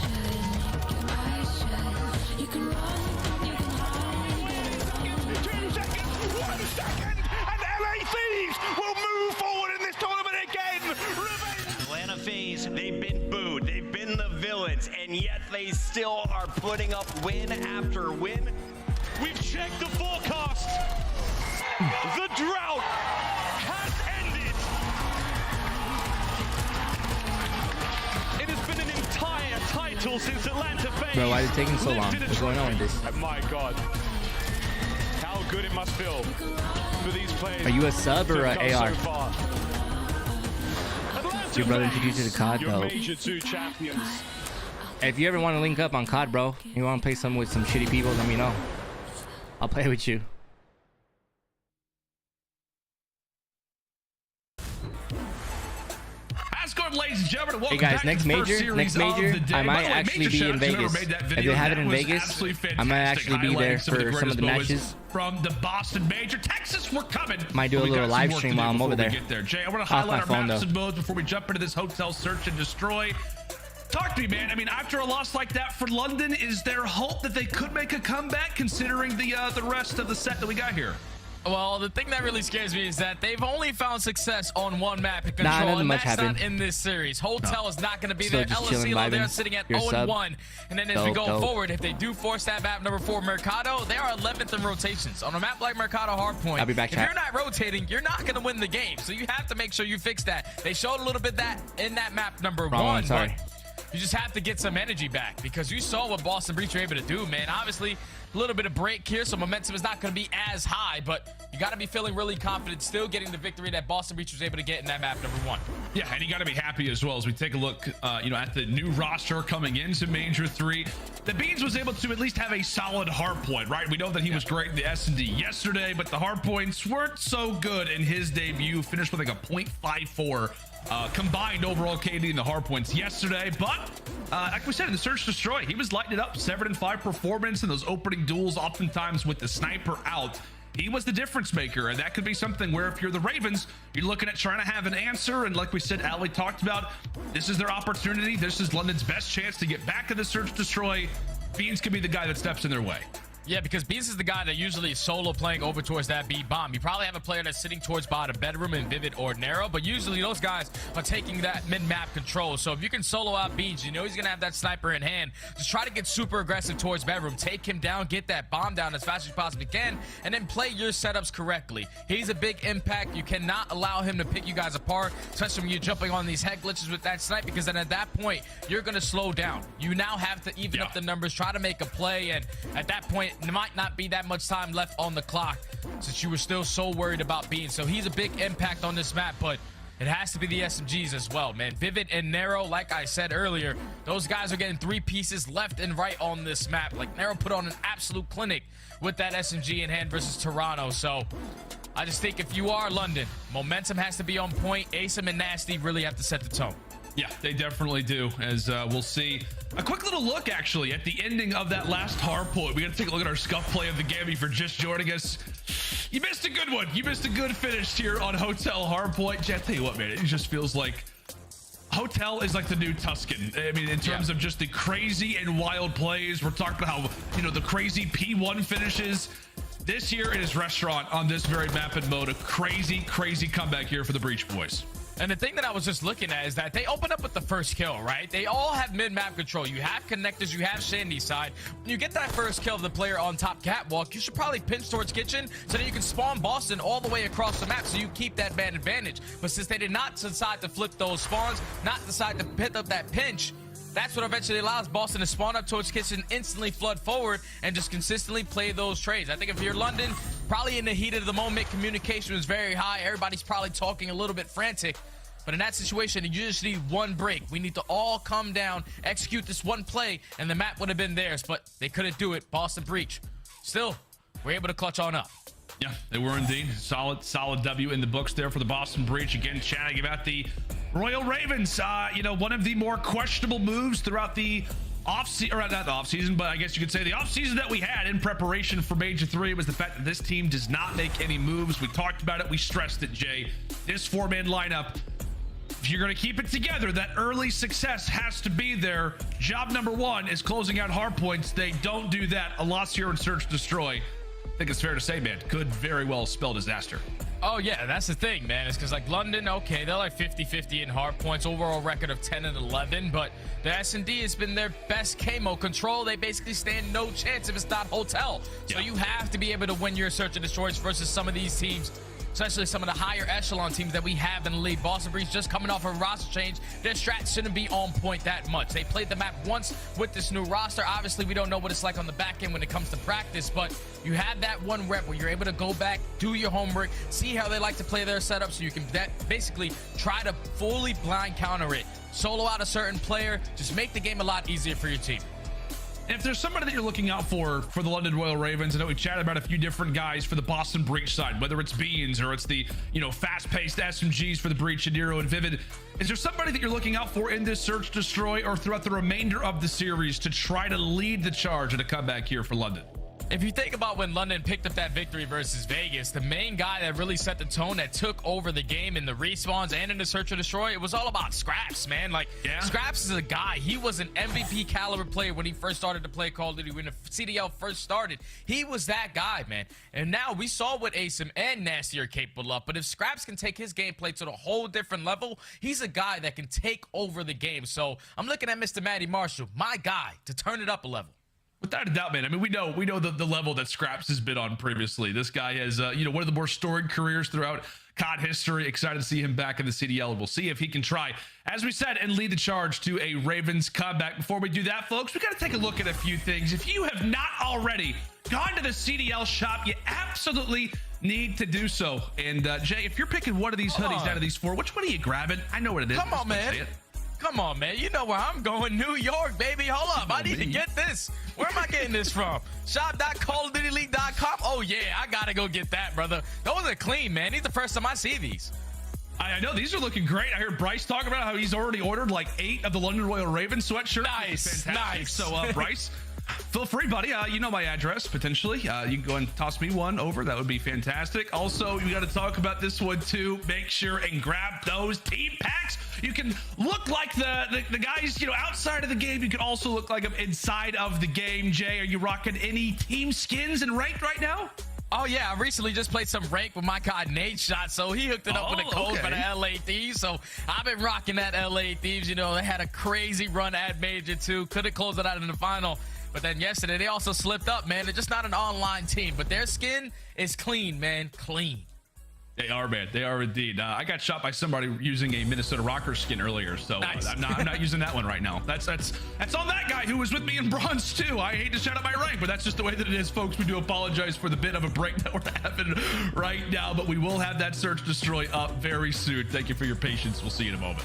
They've been booed, they've been the villains, and yet they still are putting up win after win. We've checked the forecast. The drought has ended. It has been an entire title since Atlanta FaZe. Bro, why is it taking so long? What's going on with this? Oh my God. How good it must feel for these players. Are you a sub or an AR? So Your brother introduced you to COD, though. major two champions. If you ever want to link up on COD, bro, you want to play some with some shitty people, let me know. I'll play with you. How's it going, ladies and gentlemen? Welcome Hey guys, back next to the first major, series of the day. I might By the way, actually major be in shout out to whoever Vegas. made that If video. they have it That in was Vegas, absolutely I might fantastic, actually be there highlighting some of the for some of the greatest matches. From the Boston Major. Texas, we're coming. Might do a We little got some live work stream to do while I'm over before we there. get there. Jay, I want to Off my highlight our phone, maps though. and modes before we jump into this Hotel Search and Destroy. Talk to me, man. I mean, after a loss like that for London, is there hope that they could make a comeback considering the rest of the set that we got here? Well, the thing that really scares me is that they've only found success on one map in control, nothing and much that's happened. not in this series. Hotel is not going to be Still there. just chilling, LSC, they're vibing. sitting at Your 0-1. And then as we go Dope. forward, if they do force that map number 4, Mercado, they are 11th in rotations. On a map like Mercado Hardpoint, I'll be back, if chat. you're not rotating, you're not going to win the game. So you have to make sure you fix that. They showed a little bit that in that map number Wrong 1. one, sorry. But you just have to get some energy back because you saw what Boston Breach were able to do, man. Obviously, a little bit of break here, so momentum is not going to be as high, but you got to be feeling really confident still getting the victory that Boston Breach was able to get in that map number 1. Yeah, and you got to be happy as well as we take a look, at the new roster coming into Major 3. The Beans was able to at least have a solid hard point, right? We know that he was great in the S&D yesterday, but the hard points weren't so good in his debut. Finished with like a 0.54 combined overall KD in the hard points yesterday, but like we said in the Search Destroy, he was lighting it up. 7-5 performance in those opening duels, oftentimes with the sniper out. He was the difference maker, and that could be something where if you're the Ravens, you're looking at trying to have an answer. And like we said, Ali talked about, this is their opportunity. This is London's best chance to get back to the Search Destroy. Beans could be the guy that steps in their way. Yeah, because Beans is the guy that usually is solo playing over towards that B bomb. You probably have a player that's sitting towards bottom bedroom in Vivid or Narrow, but usually those guys are taking that mid-map control. So if you can solo out Beans, you know he's going to have that sniper in hand. Just try to get super aggressive towards bedroom. Take him down, get that bomb down as fast as you possibly can, and then play your setups correctly. He's a big impact. You cannot allow him to pick you guys apart, especially when you're jumping on these head glitches with that snipe, because then at that point, you're going to slow down. You now have to even up the numbers, try to make a play, and at that point, there might not be that much time left on the clock since you were still so worried about Beans. So he's a big impact on this map, but it has to be the SMGs as well, man. Vivid and Narrow, like I said earlier, those guys are getting 3 pieces left and right on this map. Like, Narrow put on an absolute clinic with that SMG in hand versus Toronto. So I just think if you are London, momentum has to be on point. Asim and Nasty really have to set the tone. Yeah, they definitely do, as we'll see. A quick little look, actually, at the ending of that last hardpoint. We got to take a look at our scuff play of the game for just joining us. You missed a good one. You missed a good finish here on Hotel Hardpoint. I tell you what, man, it just feels like Hotel is like the new Tuscan. I mean, in terms of just the crazy and wild plays. We're talking about how, you know, the crazy P1 finishes. This here is Restaurant on this very map and mode. A crazy, crazy comeback here for the Breach boys. And the thing that I was just looking at is that they opened up with the first kill, right? They all have mid-map control. You have connectors, you have Shandy's side. When you get that first kill of the player on top catwalk, you should probably pinch towards kitchen so that you can spawn Boston all the way across the map so you keep that bad advantage. But since they did not decide to flip those spawns, not decide to pick up that pinch, that's what eventually allows Boston to spawn up towards kitchen, instantly flood forward, and just consistently play those trades. I think if you're London, probably in the heat of the moment, communication was very high. Everybody's probably talking a little bit frantic. But in that situation, you just need one break. We need to all come down, execute this one play, and the map would have been theirs. But they couldn't do it. Boston Breach. Still, we're able to clutch on up. Yeah, they were indeed. Solid W in the books there for the Boston Breach. Again, chatting about the Royal Ravens. You know, one of the more questionable moves throughout the off-season, or not the off-season, but I guess you could say the off-season that we had in preparation for Major 3 was the fact that this team does not make any moves. We talked about it. We stressed it, Jay. This 4-man lineup, if you're going to keep it together, that early success has to be there. Job number 1 is closing out hard points. They don't do that. A loss here in Search Destroy. I think it's fair to say, man, could very well spell disaster. Oh, yeah, that's the thing, man. It's because, like, London, okay, they're like 50-50 in hard points, overall record of 10-11, but the S&D has been their best KMO control. They basically stand no chance if it's not Hotel. So you have to be able to win your Search and Destroys versus some of these teams, especially some of the higher echelon teams that we have in the league. Boston Breach just coming off a roster change. Their strats shouldn't be on point that much. They played the map once with this new roster. Obviously, we don't know what it's like on the back end when it comes to practice, but you have that one rep where you're able to go back, do your homework, see how they like to play their setup, so you can basically try to fully blind counter it. Solo out a certain player, just make the game a lot easier for your team. And if there's somebody that you're looking out for the London Royal Ravens, I know we chatted about a few different guys for the Boston Breach side, whether it's Beans or it's the, you know, fast-paced SMGs for the Breach, Nero and Vivid. Is there somebody that you're looking out for in this Search Destroy or throughout the remainder of the series to try to lead the charge at a comeback here for London? If you think about when London picked up that victory versus Vegas, the main guy that really set the tone, that took over the game in the respawns and in the Search and Destroy, it was all about Scraps, man. Like, Scraps is a guy. He was an MVP caliber player when he first started to play Call of Duty, when the CDL first started. He was that guy, man. And now we saw what Asim and Nasty are capable of. But if Scraps can take his gameplay to a whole different level, he's a guy that can take over the game. So I'm looking at Mr. Matty Marshall, my guy, to turn it up a level. Without a doubt, man. I mean, we know the level that Scraps has been on previously. This guy has, you know, one of the more storied careers throughout COD history. Excited to see him back in the CDL. We'll see if he can try, as we said, and lead the charge to a Ravens comeback. Before we do that, folks, we got to take a look at a few things. If you have not already gone to the CDL shop, you absolutely need to do so. And Jay, if you're picking one of these hoodies out of these 4, which one are you grabbing? I know what it is. Come on, man. Come on, man. You know where I'm going. New York, baby. Hold up. I need to get this. Where am I getting this from? Shop.callofdutyleague.com. Oh, yeah. I got to go get that, brother. Those are clean, man. These are the first time I see these. I know. These are looking great. I heard Bryce talk about how he's already ordered like 8 of the London Royal Ravens sweatshirts. Nice. So, Bryce, Feel free, buddy. You know my address, potentially. You can go and toss me one over. That would be fantastic. Also, you got to talk about this one, too. Make sure and grab those team packs. You can look like the guys, you know, outside of the game. You can also look like them inside of the game. Jay, are you rocking any team skins and ranked right now? Oh, yeah. I recently just played some rank with my guy Nate Shot, so he hooked it up with a code for the LA Thieves. So I've been rocking that LA Thieves. You know, they had a crazy run at Major, too. Could have closed it out in the final. But then yesterday, they also slipped up, man. They're just not an online team. But their skin is clean, man. Clean. They are, man. They are indeed. I got shot by somebody using a Minnesota Rocker skin earlier, so nice. I'm not using that one right now. That's on that guy who was with me in bronze too. I hate to shout out my rank, but that's just the way that it is, folks. We do apologize for the bit of a break that we're having right now, but we will have that search destroy up very soon. Thank you for your patience. We'll see you in a moment.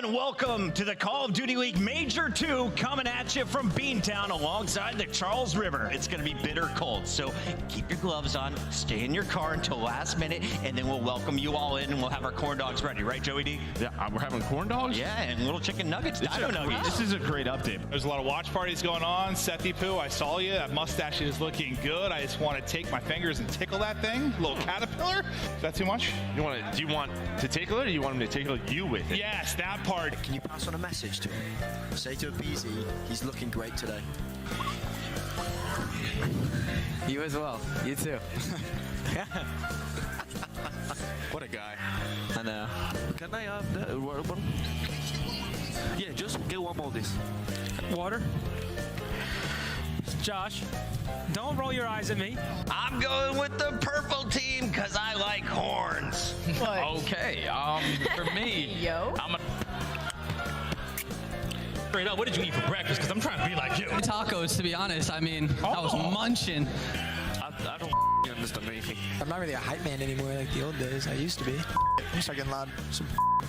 and welcome to the Call of Duty League Major 2 coming at you from Beantown alongside the Charles River. It's going to be bitter cold, so keep your gloves on, stay in your car until last minute, and then we'll welcome you all in and we'll have our corn dogs ready, right, Joey D? Yeah, we're having corn dogs? Yeah, and little chicken nuggets, dino nuggets. This is a great update. There's a lot of watch parties going on. Sethy Poo, I saw you. That mustache is looking good. I just want to take my fingers and tickle that thing. Little caterpillar. Is that too much? Do you want to tickle it, or you want him to tickle you with it? Yes, that part. Can you pass on a message to him? Say to Abizi, he's looking great today. You as well. You too. What a guy. I know. Can I have water? Yeah, just get one more of this. Water. Josh, don't roll your eyes at me. I'm going with the purple team because I like horns. Okay, for me, I'm Straight up, what did you eat for breakfast? Because I'm trying to be like you. Tacos, to be honest. I mean, I was munching. I don't understand anything. I'm not really a hype man anymore like the old days. I used to be. I'm start getting loud.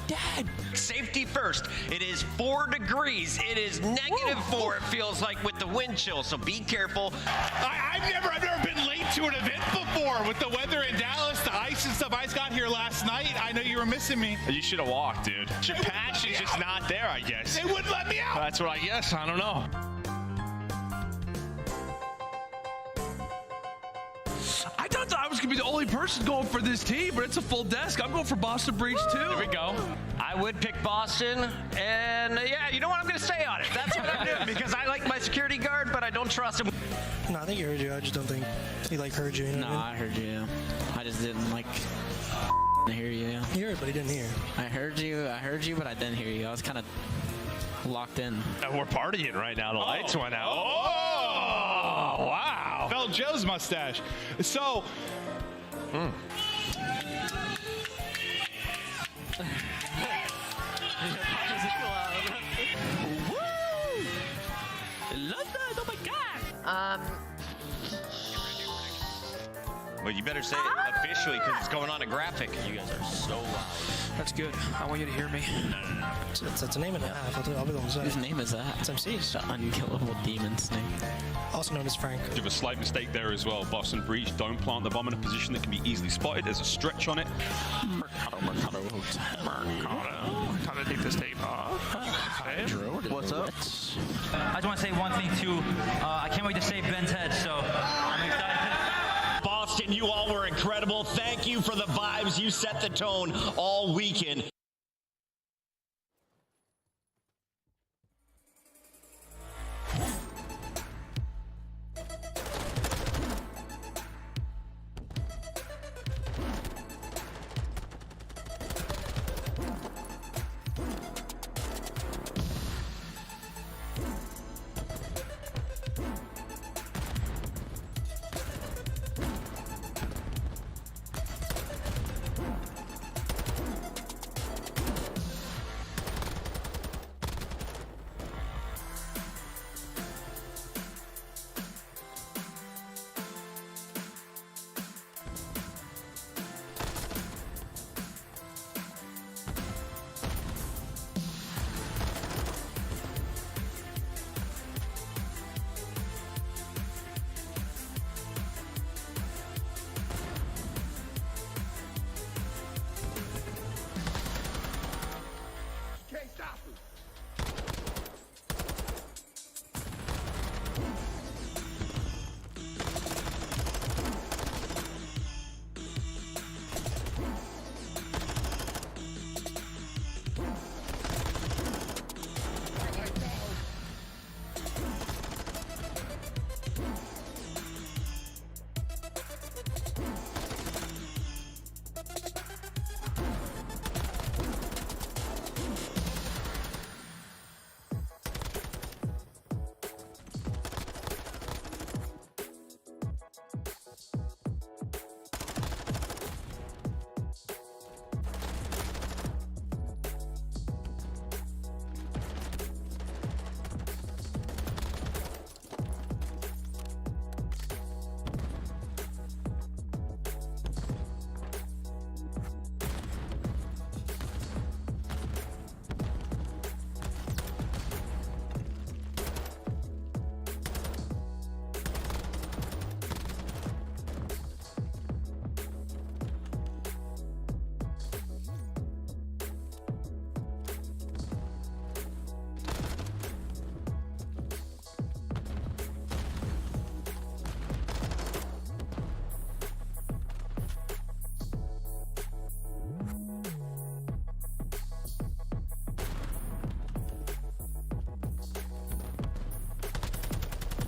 Dad! Safety first. It is 4 degrees. It is -4, it feels like, with the wind chill, so be careful. I've never been late to an event before with the weather in Dallas, the ice and stuff. I just got here last night. I know you were missing me. You should have walked, dude. Your passion's just not there, I guess. They wouldn't let me out. That's what I guess. I don't know. I thought I was going to be the only person going for this team, but it's a full desk. I'm going for Boston Breach, too. Here we go. I would pick Boston, and yeah, you know what? I'm going to stay on it. That's what I'm doing, because I like my security guard, but I don't trust him. No, I think he heard you. I just don't think he heard you. You know No, I heard you. I just didn't hear you. He heard, but he didn't hear. I heard you, but I didn't hear you. I was kind of locked in. We're partying right now. The lights went out. Oh, wow. Felt Joe's mustache. So. London, oh my God. Well, you better say it officially because it's going on a graphic. You guys are so loud. That's good. I want you to hear me. No. That's a name and a half. I'll be the one to say. Whose name is that? It's MC's. The unkillable demon's name. Also known as Frank. You have a slight mistake there as well. Boston Breach, don't plant the bomb in a position that can be easily spotted. There's a stretch on it. Mercado. Trying to take this tape off. What's up? I just want to say one thing too. I can't wait to save Ben's head, so I'm excited. Boston, you all were incredible. Thank you for the vibes. You set the tone all weekend.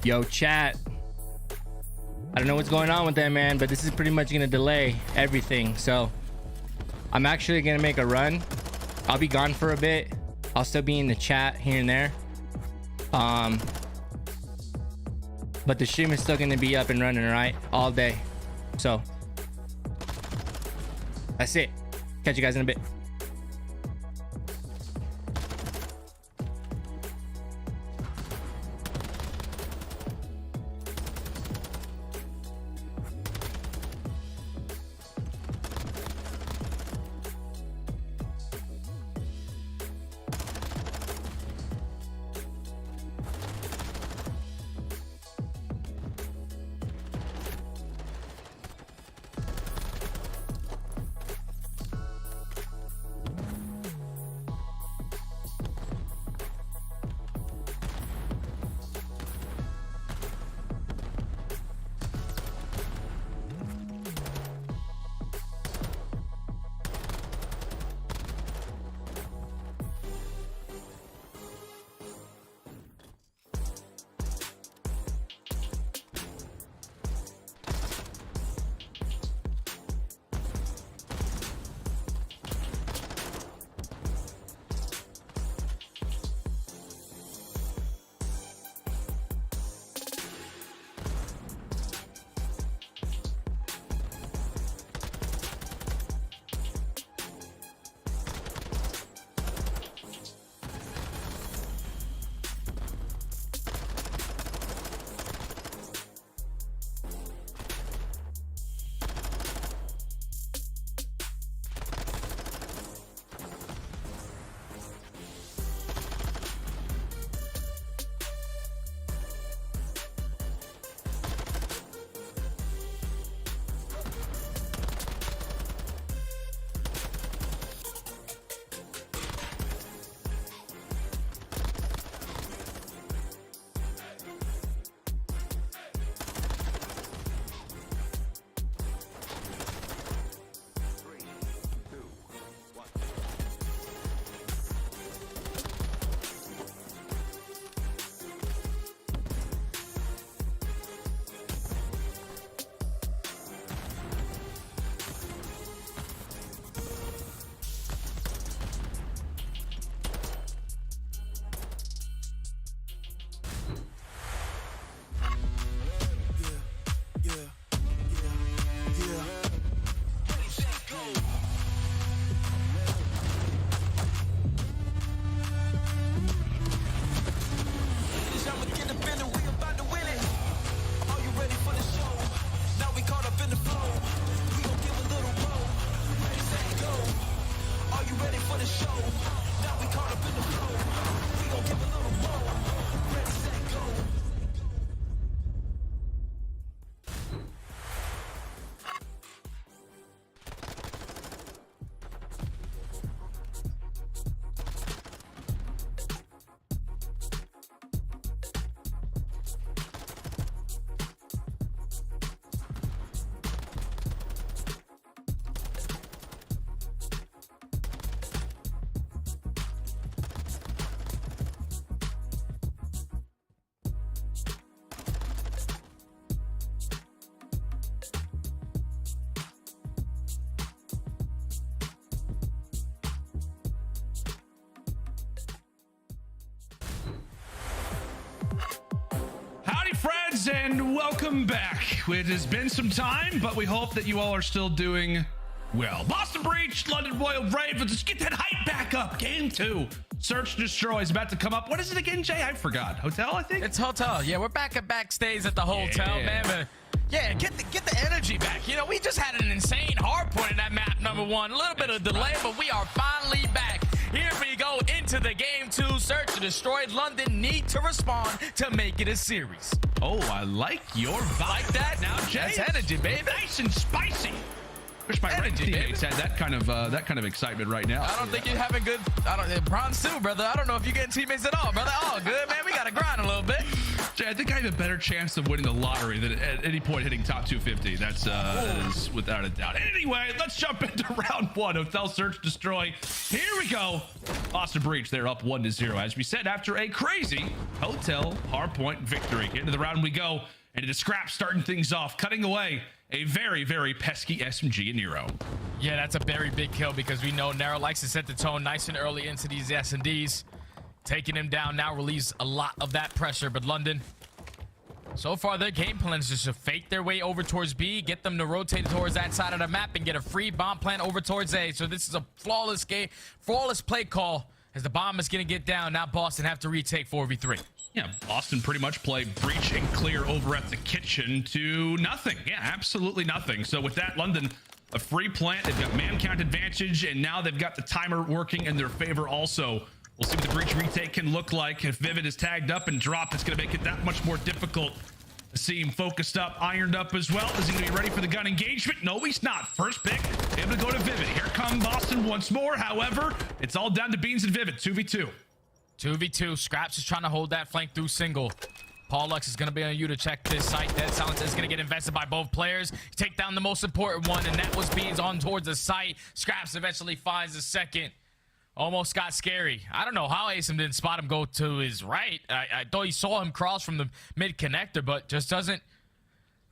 Yo, chat. I don't know what's going on with that, man, but this is pretty much gonna delay everything. So I'm actually gonna make a run. I'll be gone for a bit. I'll still be in the chat here and there. But the stream is still gonna be up and running, right? All day. So that's it. Catch you guys in a bit. Friends, and welcome back. It has been some time, but we hope that you all are still doing well. Boston Breach, London Royal Ravens. Let's get that hype back up. Game 2. Search Destroy is about to come up. What is it again, Jay? I forgot. Hotel, I think? It's Hotel. Yeah, we're back at backstage at the hotel, man. But yeah, get the energy back. You know, we just had an insane hard point in that map number 1. A little bit of delay, but we are finally back. Here we go into the game 2. Search and Destroy. London need to respond to make it a series. Oh, I like your vibe. Like that? Now, Jay. That's energy, baby. Nice and spicy. Wish my red teammates had that kind of excitement right now. I don't think you're having good. Bronze too, brother. I don't know if you're getting teammates at all, brother. All good, man. We gotta grind a little bit. Jay, I think I have a better chance of winning the lottery than at any point hitting top 250. That is without a doubt. Anyway, let's jump into round one. Hotel Search Destroy. Here we go. Boston Breach, they're up 1-0. As we said, after a crazy Hotel hardpoint victory. Into the round we go. And into Scrap starting things off, cutting away a very, very pesky SMG in Nero. Yeah, that's a very big kill because we know Nero likes to set the tone nice and early into these S&Ds. Taking him down now relieves a lot of that pressure, but London, so far their game plan is just to fake their way over towards B, get them to rotate towards that side of the map, and get a free bomb plant over towards A. So this is a flawless game, flawless play call as the bomb is going to get down. Now Boston have to retake 4v3. Yeah, Boston pretty much play breach and clear over at the kitchen to nothing. Yeah, absolutely nothing. So with that, London, a free plant. They've got man count advantage, and now they've got the timer working in their favor also. We'll see what the breach retake can look like. If Vivid is tagged up and dropped, it's going to make it that much more difficult to see him focused up, ironed up as well. Is he going to be ready for the gun engagement? No, he's not. First pick, able to go to Vivid. Here come Boston once more. However, it's all down to Beans and Vivid. 2v2. 2v2. Scraps is trying to hold that flank through single. Paulux is going to be on you to check this site. Dead Silence is going to get invested by both players. Take down the most important one, and that was Beans on towards the site. Scraps eventually finds the second. Almost got scary. I don't know how Asim didn't spot him go to his right. I thought he saw him cross from the mid connector, but just doesn't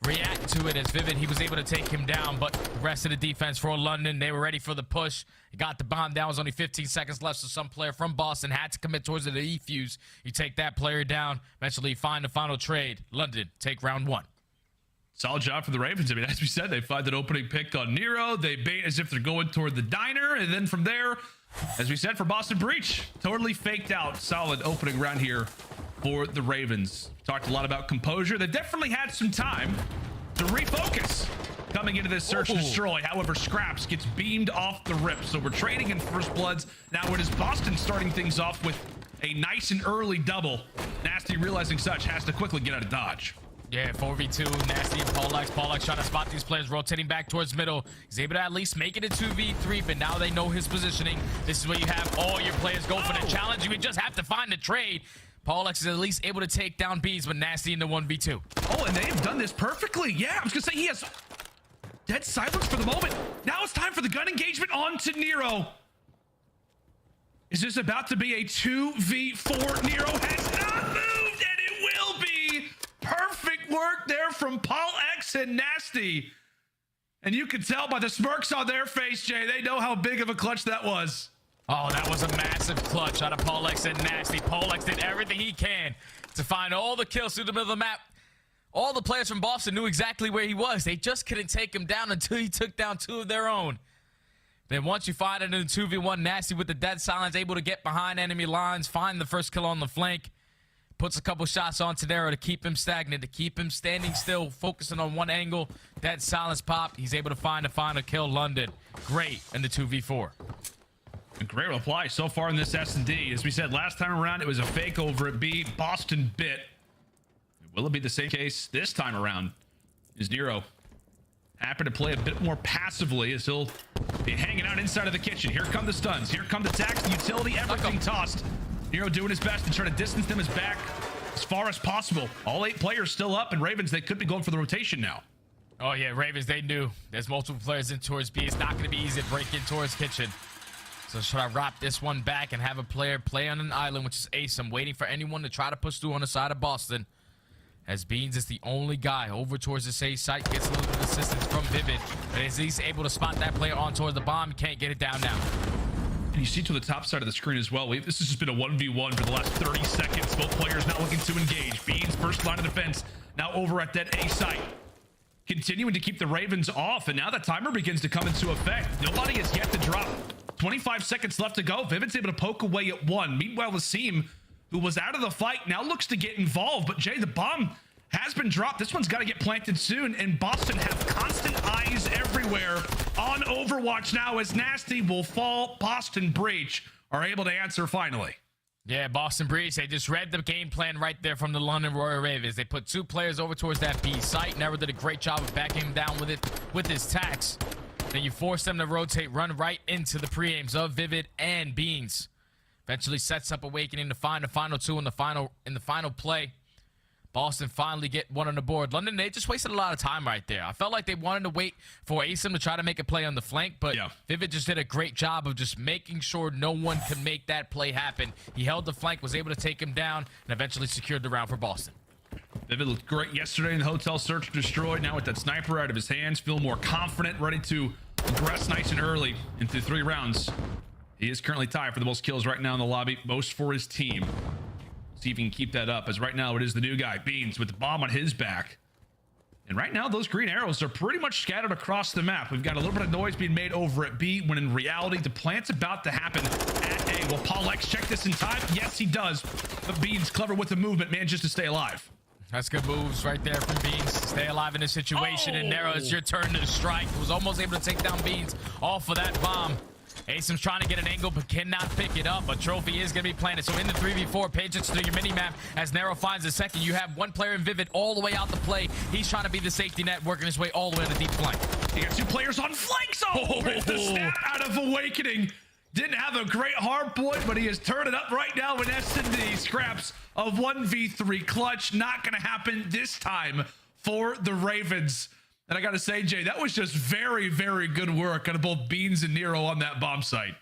react to it as Vivid. He was able to take him down, but the rest of the defense for London, they were ready for the push. He got the bomb down. It was only 15 seconds left, so some player from Boston had to commit towards the defuse. You take that player down, eventually find the final trade. London take round one. Solid job for the Ravens. I mean, as we said, they find that opening pick on Nero. They bait as if they're going toward the diner, and then from there, as we said, for Boston Breach, totally faked out. Solid opening round here for the Ravens. Talked a lot about composure. They definitely had some time to refocus coming into this search and destroy. However, Scraps gets beamed off the rip. So we're trading in first bloods. Now it is Boston starting things off with a nice and early double. Nasty, realizing such, has to quickly get out of dodge. Yeah, 4v2, Nasty and Paulux. Paulux trying to spot these players rotating back towards middle. He's able to at least make it a 2v3, but now they know his positioning. This is where you have all your players go for the challenge. You just have to find the trade. Paulux is at least able to take down Bees, but Nasty in the 1v2. Oh, and they've done this perfectly. Yeah, I was going to say he has dead silence for the moment. Now it's time for the gun engagement on to Nero. Is this about to be a 2v4? Nero has not moved, and it will be. Perfect work there from Paul X and Nasty. And you can tell by the smirks on their face, Jay, they know how big of a clutch that was. Oh, that was a massive clutch out of Paul X and Nasty. Paul X did everything he can to find all the kills through the middle of the map. All the players from Boston knew exactly where he was. They just couldn't take him down until he took down two of their own. Then once you find it in 2v1, Nasty with the dead silence, able to get behind enemy lines, find the first kill on the flank. Puts a couple shots on Nero to keep him stagnant, to keep him standing still, focusing on one angle. Dead silence pop. He's able to find a final kill. London, great in the 2v4. A great reply so far in this S&D. As we said last time around, it was a fake over at B. Boston bit. Will it be the same case this time around? Is Nero happy to play a bit more passively as he'll be hanging out inside of the kitchen? Here come the stuns. Here come the tax, the utility, everything tossed. Nero doing his best to try to distance them back as far as possible. All 8 players still up, and Ravens, they could be going for the rotation now. Oh, yeah, Ravens, they knew. There's multiple players in towards B. It's not going to be easy to break in towards kitchen. So should I wrap this one back and have a player play on an island, which is Asim, waiting for anyone to try to push through on the side of Boston. As Beans is the only guy over towards the safe site, gets a little bit of assistance from Vivid, but is he's able to spot that player on towards the bomb. Can't get it down now. And you see to the top side of the screen as well, this has just been a 1v1 for the last 30 seconds. Both players not looking to engage. Beans, first line of defense, now over at that A site. Continuing to keep the Ravens off, and now the timer begins to come into effect. Nobody has yet to drop. 25 seconds left to go. Vivid's able to poke away at one. Meanwhile, Asim, who was out of the fight, now looks to get involved. But Jay, the bomb has been dropped. This one's got to get planted soon, and Boston have constant eyes everywhere on Overwatch now as Nasty will fall. Boston Breach are able to answer finally. Yeah, Boston Breach, they just read the game plan right there from the London Royal Ravens. They put 2 players over towards that B site. Never did a great job of backing him down with his tax. Then you force them to rotate, run right into the pre-aims of Vivid and Beans. Eventually sets up Awakening to find the final 2 in the final play. Boston finally get one on the board. London, they just wasted a lot of time right there. I felt like they wanted to wait for Asim to try to make a play on the flank, but Vivid just did a great job of just making sure no one could make that play happen. He held the flank, was able to take him down, and eventually secured the round for Boston. Vivid looked great yesterday in the hotel search destroyed. Now with that sniper out of his hands, feel more confident, ready to aggress nice and early into 3 rounds. He is currently tied for the most kills right now in the lobby, most for his team. See if he can keep that up, as right now it is the new guy, Beans, with the bomb on his back. And right now, those green arrows are pretty much scattered across the map. We've got a little bit of noise being made over at B, when in reality, the plant's about to happen at A. Will Paul X check this in time? Yes, he does. But Beans, clever with the movement, manages to stay alive. That's good moves right there from Beans. Stay alive in this situation. And Nero, it's your turn to strike. Was almost able to take down Beans off of that bomb. Asim's trying to get an angle, but cannot pick it up. A trophy is going to be planted. So in the 3v4, page it to your mini-map. As Nero finds a second, you have one player in Vivid all the way out the play. He's trying to be the safety net, working his way all the way to the deep flank. You got 2 players on flanks. Rip the snap out of Awakening. Didn't have a great hard point, but he has turned it up right now with S&D. Scraps of 1v3 clutch. Not going to happen this time for the Ravens. And I got to say, Jay, that was just very, very good work out of both Beans and Nero on that bomb site.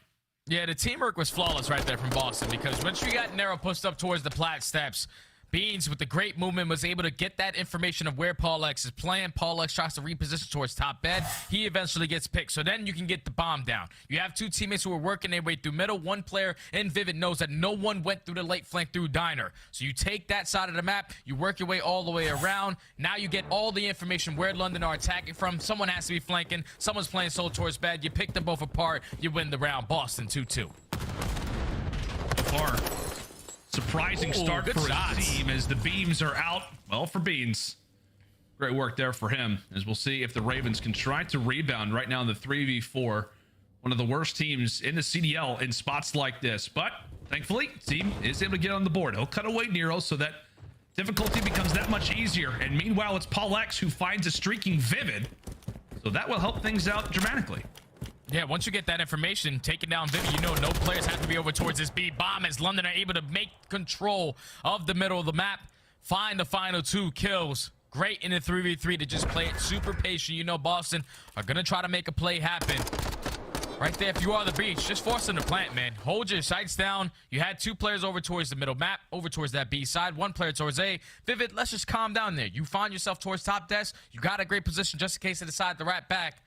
Yeah, the teamwork was flawless right there from Boston, because once you got Nero pushed up towards the plat steps, Beans, with the great movement, was able to get that information of where Paul X is playing. Paul X tries to reposition towards top bed. He eventually gets picked. So then you can get the bomb down. You have 2 teammates who are working their way through middle. One player in Vivid knows that no one went through the late flank through Diner. So you take that side of the map. You work your way all the way around. Now you get all the information where London are attacking from. Someone has to be flanking. Someone's playing solo towards bed. You pick them both apart. You win the round. Boston 2-2. Far. Surprising start for shots. his team as the beams are out. Well, for Beans. Great work there for him, as we'll see if the Ravens can try to rebound right now in the 3v4. One of the worst teams in the CDL in spots like this. But thankfully, team is able to get on the board. He'll cut away Nero so that difficulty becomes that much easier. And meanwhile, it's Paul X who finds a streaking Vivid. So that will help things out dramatically. Yeah, once you get that information, taking down Vivid, you know no players have to be over towards this B bomb, as London are able to make control of the middle of the map, find the final 2 kills. Great in the 3v3 to just play it super patient. You know Boston are going to try to make a play happen. Right there, if you are the Breach, just force them to plant, man. Hold your sights down. You had 2 players over towards the middle map, over towards that B side, 1 player towards A. Vivid, let's just calm down there. You find yourself towards top desk. You got a great position just in case they decide to wrap back.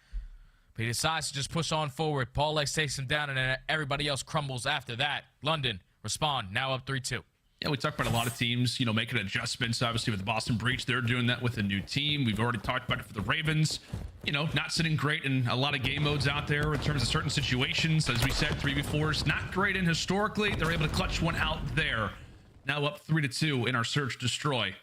But he decides to just push on forward. Paul X takes him down, and then everybody else crumbles after that. London respond, now up 3-2. Yeah, we talked about a lot of teams, you know, making adjustments. Obviously, with the Boston Breach, they're doing that with a new team. We've already talked about it for the Ravens. You know, not sitting great in a lot of game modes out there in terms of certain situations. As we said, 3v4s, not great in historically. They're able to clutch one out there. Now up 3-2 in our Search Destroy.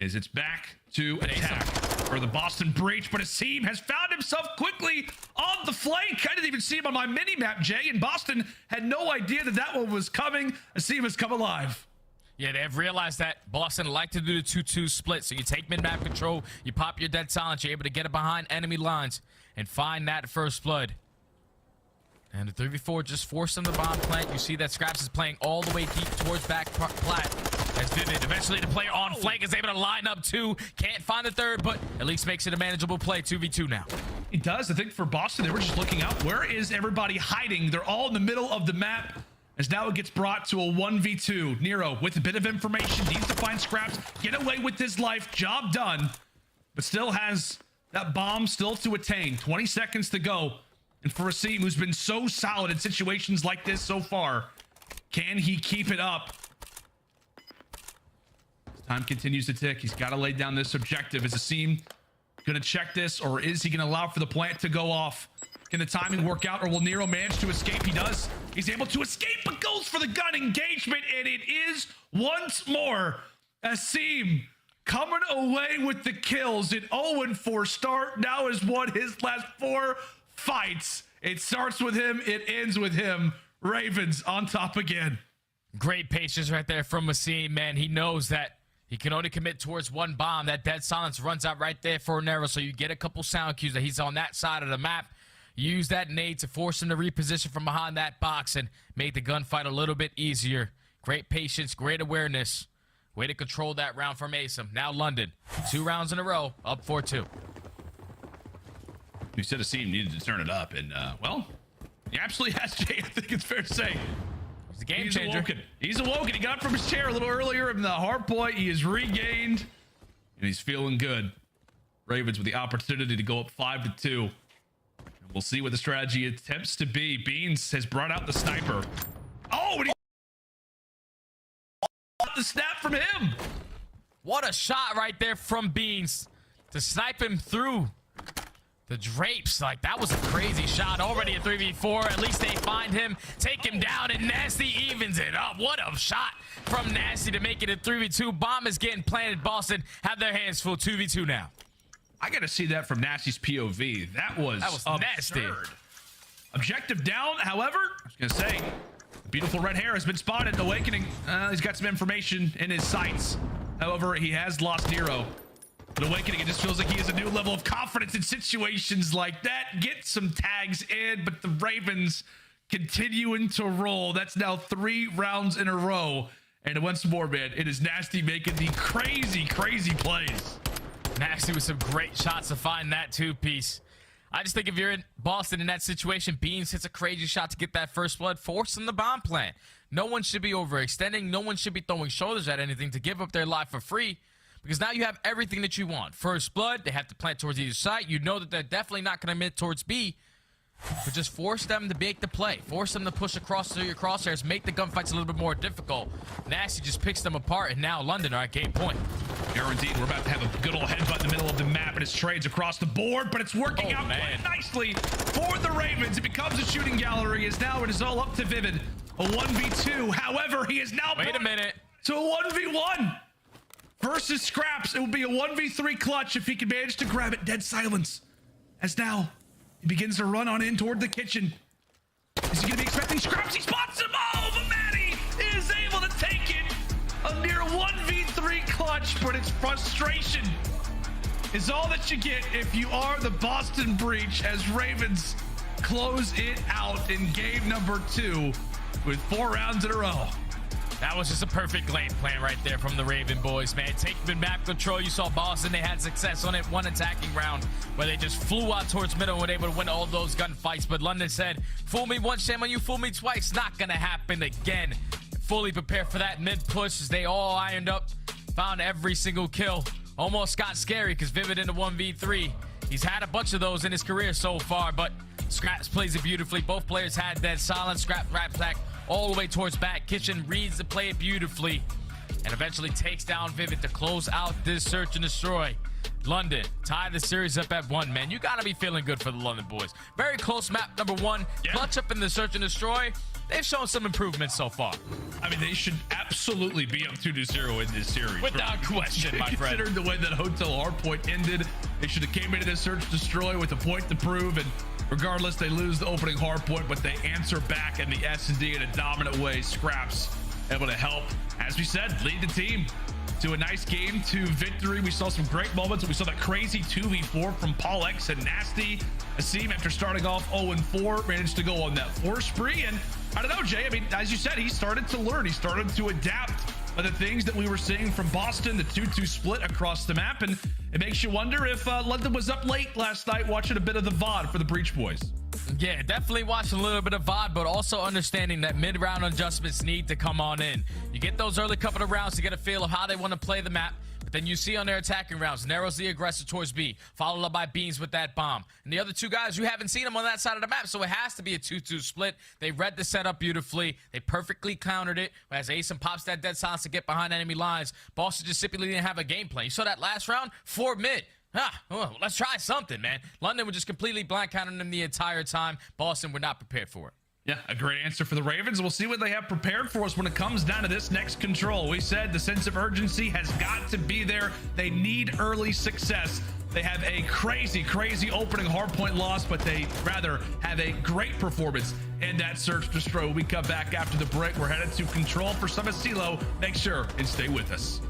As it's back to attack for the Boston Breach, but Asim has found himself quickly on the flank. I didn't even see him on my mini-map, Jay, and Boston had no idea that that one was coming. Asim has come alive. Yeah, they have realized that Boston like to do the 2-2 split, so you take mid-map control, you pop your dead silence, you're able to get it behind enemy lines and find that first blood. And the 3v4 just forced them to bomb plant. You see that Scraps is playing all the way deep towards back plat. As Vivid, eventually the player on flank is able to line up 2. Can't find the third, but at least makes it a manageable play. 2v2 now. It does. I think for Boston, they were just looking out. Where is everybody hiding? They're all in the middle of the map. As now it gets brought to a 1v2. Nero, with a bit of information, needs to find Scraps, get away with his life. Job done. But still has that bomb still to attain. 20 seconds to go. And for Asim, who's been so solid in situations like this so far, can he keep it up? As time continues to tick, he's got to lay down this objective. Is Asim going to check this, or is he going to allow for the plant to go off? Can the timing work out, or will Nero manage to escape? He does. He's able to escape, but goes for the gun engagement, and it is once more Asim coming away with the kills. An 0-4 start. Now has won his last 4 fights. It starts with him, it ends with him. Ravens on top again. Great patience right there from Asim, man. He knows that he can only commit towards 1 bomb. That dead silence runs out right there for Nero, so you get a couple sound cues that he's on that side of the map. Use that nade to force him to reposition from behind that box and make the gunfight a little bit easier. Great patience, great awareness. Way to control that round from Asim. Now London, 2 rounds in a row, up 4-2. You said Asim needed to turn it up, and well, he absolutely has, Jay. I think it's fair to say. He's a game changer. He's awoken. He got up from his chair a little earlier in the hard point. He is regained, and he's feeling good. Ravens with the opportunity to go up 5-2. And we'll see what the strategy attempts to be. Beans has brought out the sniper. Oh, and he the snap from him. What a shot right there from Beans to snipe him through the drapes. Like, that was a crazy shot. Already a 3v4. At least they find him, take him down, and Nasty evens it up. What a shot from Nasty to make it a 3v2. Bomb is getting planted. Boston have their hands full. 2v2 now. I got to see that from Nasty's POV. That was nasty. Objective down, however, I was going to say, beautiful red hair has been spotted. Awakening, he's got some information in his sights. However, he has lost Nero. But Awakening, it just feels like he has a new level of confidence in situations like that. Get some tags in, but the Ravens continuing to roll. That's now 3 rounds in a row. And once more, man, it is Nasty making the crazy, crazy plays. Nasty with some great shots to find that 2-piece. I just think if you're in Boston in that situation, Beans hits a crazy shot to get that first blood, forcing the bomb plant. No one should be overextending. No one should be throwing shoulders at anything to give up their life for free, because now you have everything that you want. First blood, they have to plant towards either side. You know that they're definitely not going to commit towards B, but just force them to make the play. Force them to push across through your crosshairs. Make the gunfights a little bit more difficult. Nasty just picks them apart, and now London are at game point. Guaranteed, we're about to have a good old headbutt in the middle of the map, and it's trades across the board, but it's working out quite nicely for the Ravens. It becomes a shooting gallery, as now it is all up to Vivid. A 1v2. However, he is now wait a minute to a 1v1 versus Scraps. It will be a 1v3 clutch if he can manage to grab it. Dead silence, as now he begins to run on in toward the kitchen. Is he going to be expecting Scraps? He spots him. Oh, but Maddie is able to take it. A near 1v3 clutch, but it's frustration is all that you get if you are the Boston Breach, as Ravens close it out in game number 2 with 4 rounds in a row. That was just a perfect game plan right there from the Raven boys, man. Taking map control. You saw Boston. They had success on it. One attacking round where they just flew out towards middle and were able to win all those gunfights. But London said, fool me once, shame on you. Fool me twice. Not going to happen again. Fully prepared for that mid push as they all ironed up. Found every single kill. Almost got scary because Vivid into 1v3. He's had a bunch of those in his career so far, but Scraps plays it beautifully. Both players had that silent Scrap right back all the way towards back. Kitchen reads the play beautifully and eventually takes down Vivid to close out this search and destroy. London tie the series up at 1, man. You got to be feeling good for the London boys. Very close map number 1. Clutch up in the search and destroy. They've shown some improvements so far. I mean, they should absolutely be up 2-0 in this series. Without question, my friend. Considering the way that Hotel Hardpoint ended, they should have came into this search destroy with a point to prove, and regardless, they lose the opening hardpoint, but they answer back in the S&D in a dominant way. Scraps able to help, as we said, lead the team to a nice game, to victory. We saw some great moments. We saw that crazy 2v4 from Paul X and Nasty. Asim, after starting off 0-4, managed to go on that 4 spree. And I don't know, Jay, I mean, as you said, he started to learn. He started to adapt the things that we were seeing from Boston, the 2-2 split across the map. And it makes you wonder if London was up late last night watching a bit of the VOD for the Breach boys. Yeah, definitely watching a little bit of VOD, but also understanding that mid-round adjustments need to come on in. You get those early couple of rounds to get a feel of how they want to play the map, but then you see on their attacking rounds, Narrow's the aggressor towards B, followed up by Beans with that bomb. And the other 2 guys, you haven't seen them on that side of the map, so it has to be a 2-2 split. They read the setup beautifully. They perfectly countered it. As Asim pops that dead silence to get behind enemy lines, Boston just simply didn't have a game plan. You saw that last round? 4 mid. Well, let's try something, man. London was just completely blank counting them the entire time. Boston were not prepared for it. Yeah, a great answer for the Ravens. We'll see what they have prepared for us when it comes down to this next control. We said the sense of urgency has got to be there. They need early success. They have a crazy, crazy opening hardpoint loss, but they rather have a great performance in that search destroy. We come back after the break. We're headed to control for some of CeeLo. Make sure and stay with us.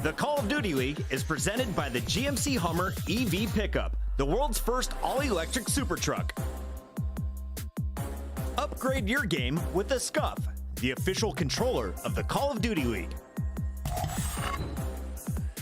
The Call of Duty League is presented by the GMC Hummer EV Pickup, the world's first all-electric super truck. Upgrade your game with the Scuff, the official controller of the Call of Duty League.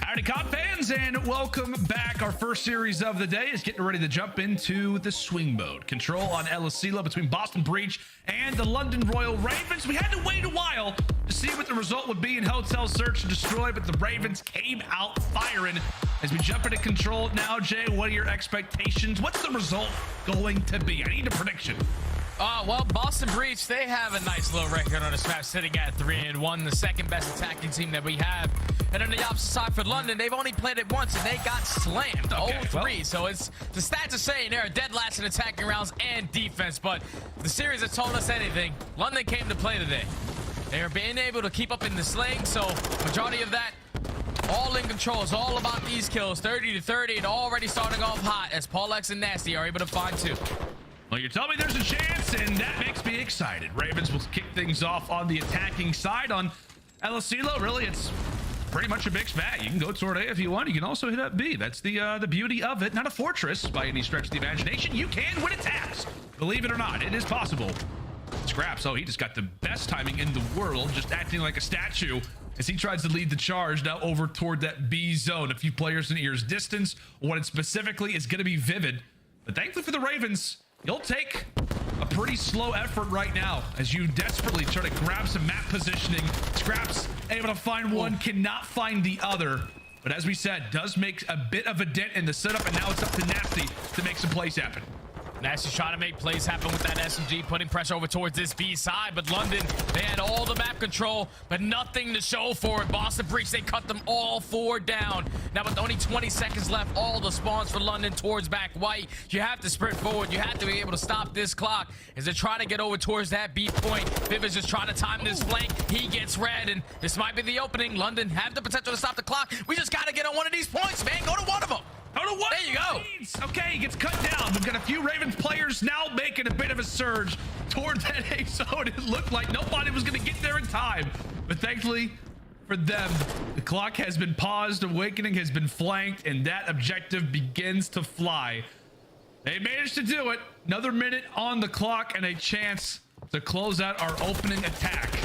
Howdy, COD fans, and welcome back. Our first series of the day is getting ready to jump into the swing mode. Control on El Asilo between Boston Breach and the London Royal Ravens. We had to wait a while to see what the result would be in Hotel Search and Destroy, but the Ravens came out firing. As we jump into control now, Jay, what are your expectations? What's the result going to be? I need a prediction. Well, Boston Breach, they have a nice little record on this map, sitting at 3-1, the second best attacking team that we have. And on the opposite side for London, they've only played it once, and they got slammed, 0-3. Well, so it's the stats are saying they're dead last in attacking rounds and defense, but the series has told us anything. London came to play today. They are being able to keep up in the sling, so majority of that all in control. It's all about these kills, 30-30, and already starting off hot as Paul X and Nasty are able to find two. Well, you're telling me there's a chance, and that makes me excited. Ravens will kick things off on the attacking side. On El Asilo, really, it's pretty much a mixed bag. You can go toward A if you want. You can also hit up B. That's the beauty of it. Not a fortress by any stretch of the imagination. You can win attacks. Believe it or not, it is possible. Scraps, oh, he just got the best timing in the world, just acting like a statue as he tries to lead the charge now over toward that B zone. A few players in ear's distance. What it specifically is going to be Vivid. But thankfully for the Ravens, you'll take a pretty slow effort right now as you desperately try to grab some map positioning. Scraps able to find one, cannot find the other. But as we said, does make a bit of a dent in the setup, and now it's up to Nasty to make some plays happen. Nasty's trying to make plays happen with that SMG, putting pressure over towards this B side, but London, they had all the map control, but nothing to show for it. Boston Breach, they cut them all four down. Now with only 20 seconds left, all the spawns for London towards back white. You have to sprint forward. You have to be able to stop this clock as they're trying to get over towards that B point. Vivid's just trying to time this flank. He gets red, and this might be the opening. London have the potential to stop the clock. We just got to get on one of these points, man. Go to one of them. Go to one. There you go. Okay, he gets cut down. We've got a few Ravens players now making a bit of a surge toward that A zone. It looked like nobody was going to get there in time. But thankfully for them, the clock has been paused, Awakening has been flanked, and that objective begins to fly. They managed to do it. Another minute on the clock and a chance to close out our opening attack.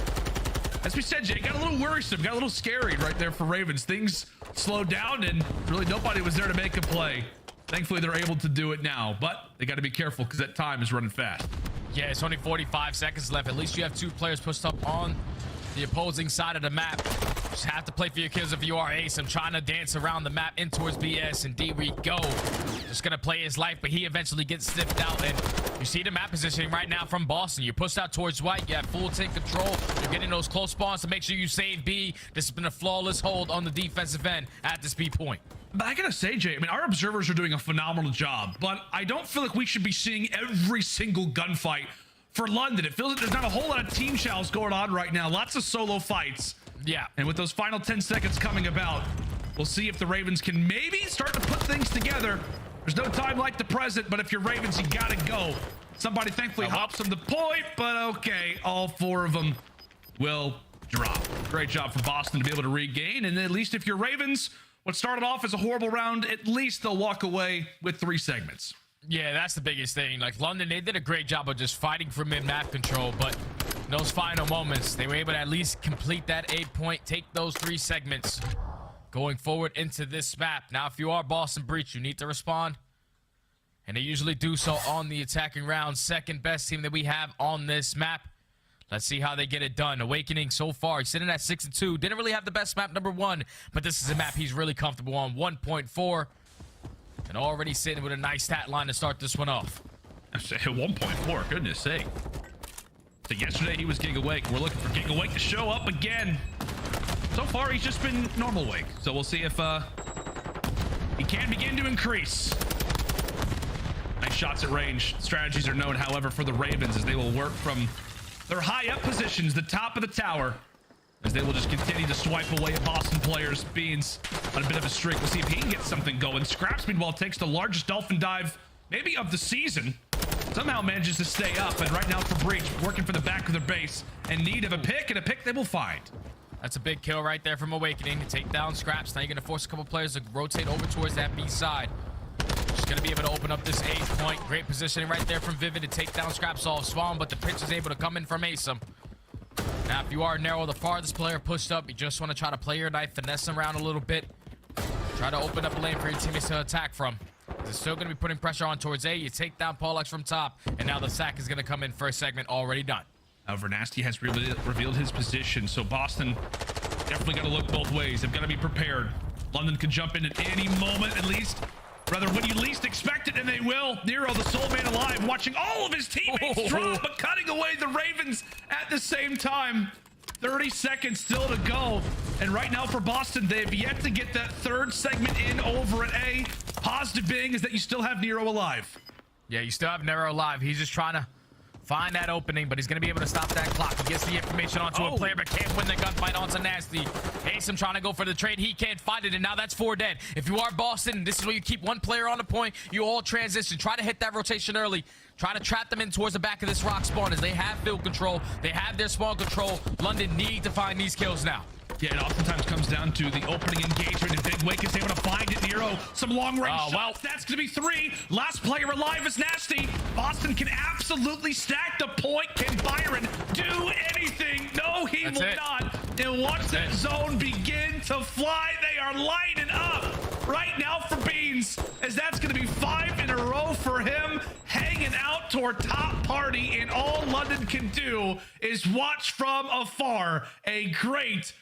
As we said, Jay, got a little worrisome, got a little scary right there for Ravens. Things slowed down and really nobody was there to make a play. Thankfully, they're able to do it now, but they got to be careful because that time is running fast. Yeah, it's only 45 seconds left. At least you have two players pushed up on the opposing side of the map. Just have to play for your kills if you are Ace. I'm trying to dance around the map in towards BS, and D we go. Just gonna play his life, but he eventually gets sniffed out, and you see the map positioning right now from Boston. You're pushed out towards white. You have full tank control. You're getting those close spawns to make sure you save B. This has been a flawless hold on the defensive end at this B point. But I gotta say, Jay, I mean, our observers are doing a phenomenal job, but I don't feel like we should be seeing every single gunfight for London. It feels like there's not a whole lot of team chows going on right now. Lots of solo fights. Yeah. And with those final 10 seconds coming about, we'll see if the Ravens can maybe start to put things together. There's no time like the present, but if you're Ravens, you gotta go. Somebody thankfully hops on the point, but okay, all four of them will drop. Great job for Boston to be able to regain, and at least if you're Ravens, what started off as a horrible round, at least they'll walk away with 3 segments. Yeah, that's the biggest thing. Like London, they did a great job of just fighting for mid-map control, but in those final moments, they were able to at least complete that 8 point, take those 3 segments going forward into this map. Now, if you are Boston Breach, you need to respond, and they usually do so on the attacking round. Second best team that we have on this map. Let's see how they get it done. Awakening so far, he's sitting at 6-2. Didn't really have the best map, number 1, but this is a map he's really comfortable on, 1.4. And already sitting with a nice stat line to start this one off. I say 1.4, goodness sake. So yesterday he was Gig Awake. We're looking for Gig Awake to show up again. So far he's just been normal Wake. So we'll see if he can begin to increase. Nice shots at range. Strategies are known, however, for the Ravens as they will work from their high up positions, the top of the tower, as they will just continue to swipe away at Boston players. Beans on a bit of a streak. We'll see if he can get something going. Scraps, meanwhile, takes the largest dolphin dive, maybe of the season. Somehow manages to stay up, and right now for Breach, working for the back of their base, in need of a pick, and a pick they will find. That's a big kill right there from Awakening to take down Scraps. Now you're going to force a couple players to rotate over towards that B side. Just going to be able to open up this A point. Great positioning right there from Vivid to take down Scraps off Spawn, but the pitch is able to come in from Asim. Now, if you are narrow, the farthest player pushed up, you just want to try to play your knife, finesse them around a little bit. Try to open up a lane for your teammates to attack from. They're still going to be putting pressure on towards A. You take down Pollux from top, and now the sack is going to come in first segment already done. However, Nasty has revealed his position, so Boston definitely got to look both ways. They've got to be prepared. London could jump in at any moment, at least. Rather, when you least expect it, and they will. Nero, the sole man alive, watching all of his teammates drop, but cutting away the Ravens at the same time. 30 seconds still to go. And right now for Boston, they've yet to get that third segment in over at A. Positive being is that you still have Nero alive. Yeah, you still have Nero alive. He's just trying to find that opening, but he's going to be able to stop that clock. He gets the information onto a player, but can't win the gunfight onto Nasty. Asim trying to go for the trade. He can't find it, and now that's 4 dead. If you are Boston, this is where you keep one player on the point. You all transition. Try to hit that rotation early. Try to trap them in towards the back of this rock spawn as they have field control. They have their spawn control. London need to find these kills now. Yeah, it oftentimes comes down to the opening engagement, and Big Wake is able to find it. Nero, some long-range shots. That's going to be 3. Last player alive is Nasty. Boston can absolutely stack the point. Can Byron do anything? No, he will not. And watch that zone begin to fly. They are lighting up right now for Beans, as that's going to be 5 in a row for him, hanging out toward top party, and all London can do is watch from afar. A great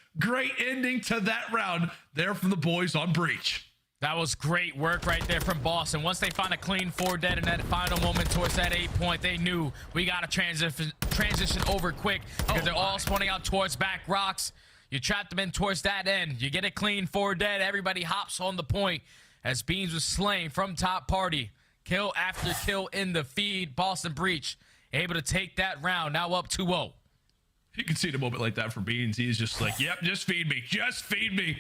ending to that round there from the boys on Breach. That was great work right there from Boston. Once they find a clean 4 dead in that final moment towards that 8 point, they knew we got to transition over quick because they're all spawning out towards back rocks. You trap them in towards that end. You get a clean 4 dead. Everybody hops on the point as Beans was slain from top party. Kill after kill in the feed. Boston Breach able to take that round. Now up 2-0. You can see in a moment like that for Beans. He's just like, yep, just feed me. Just feed me.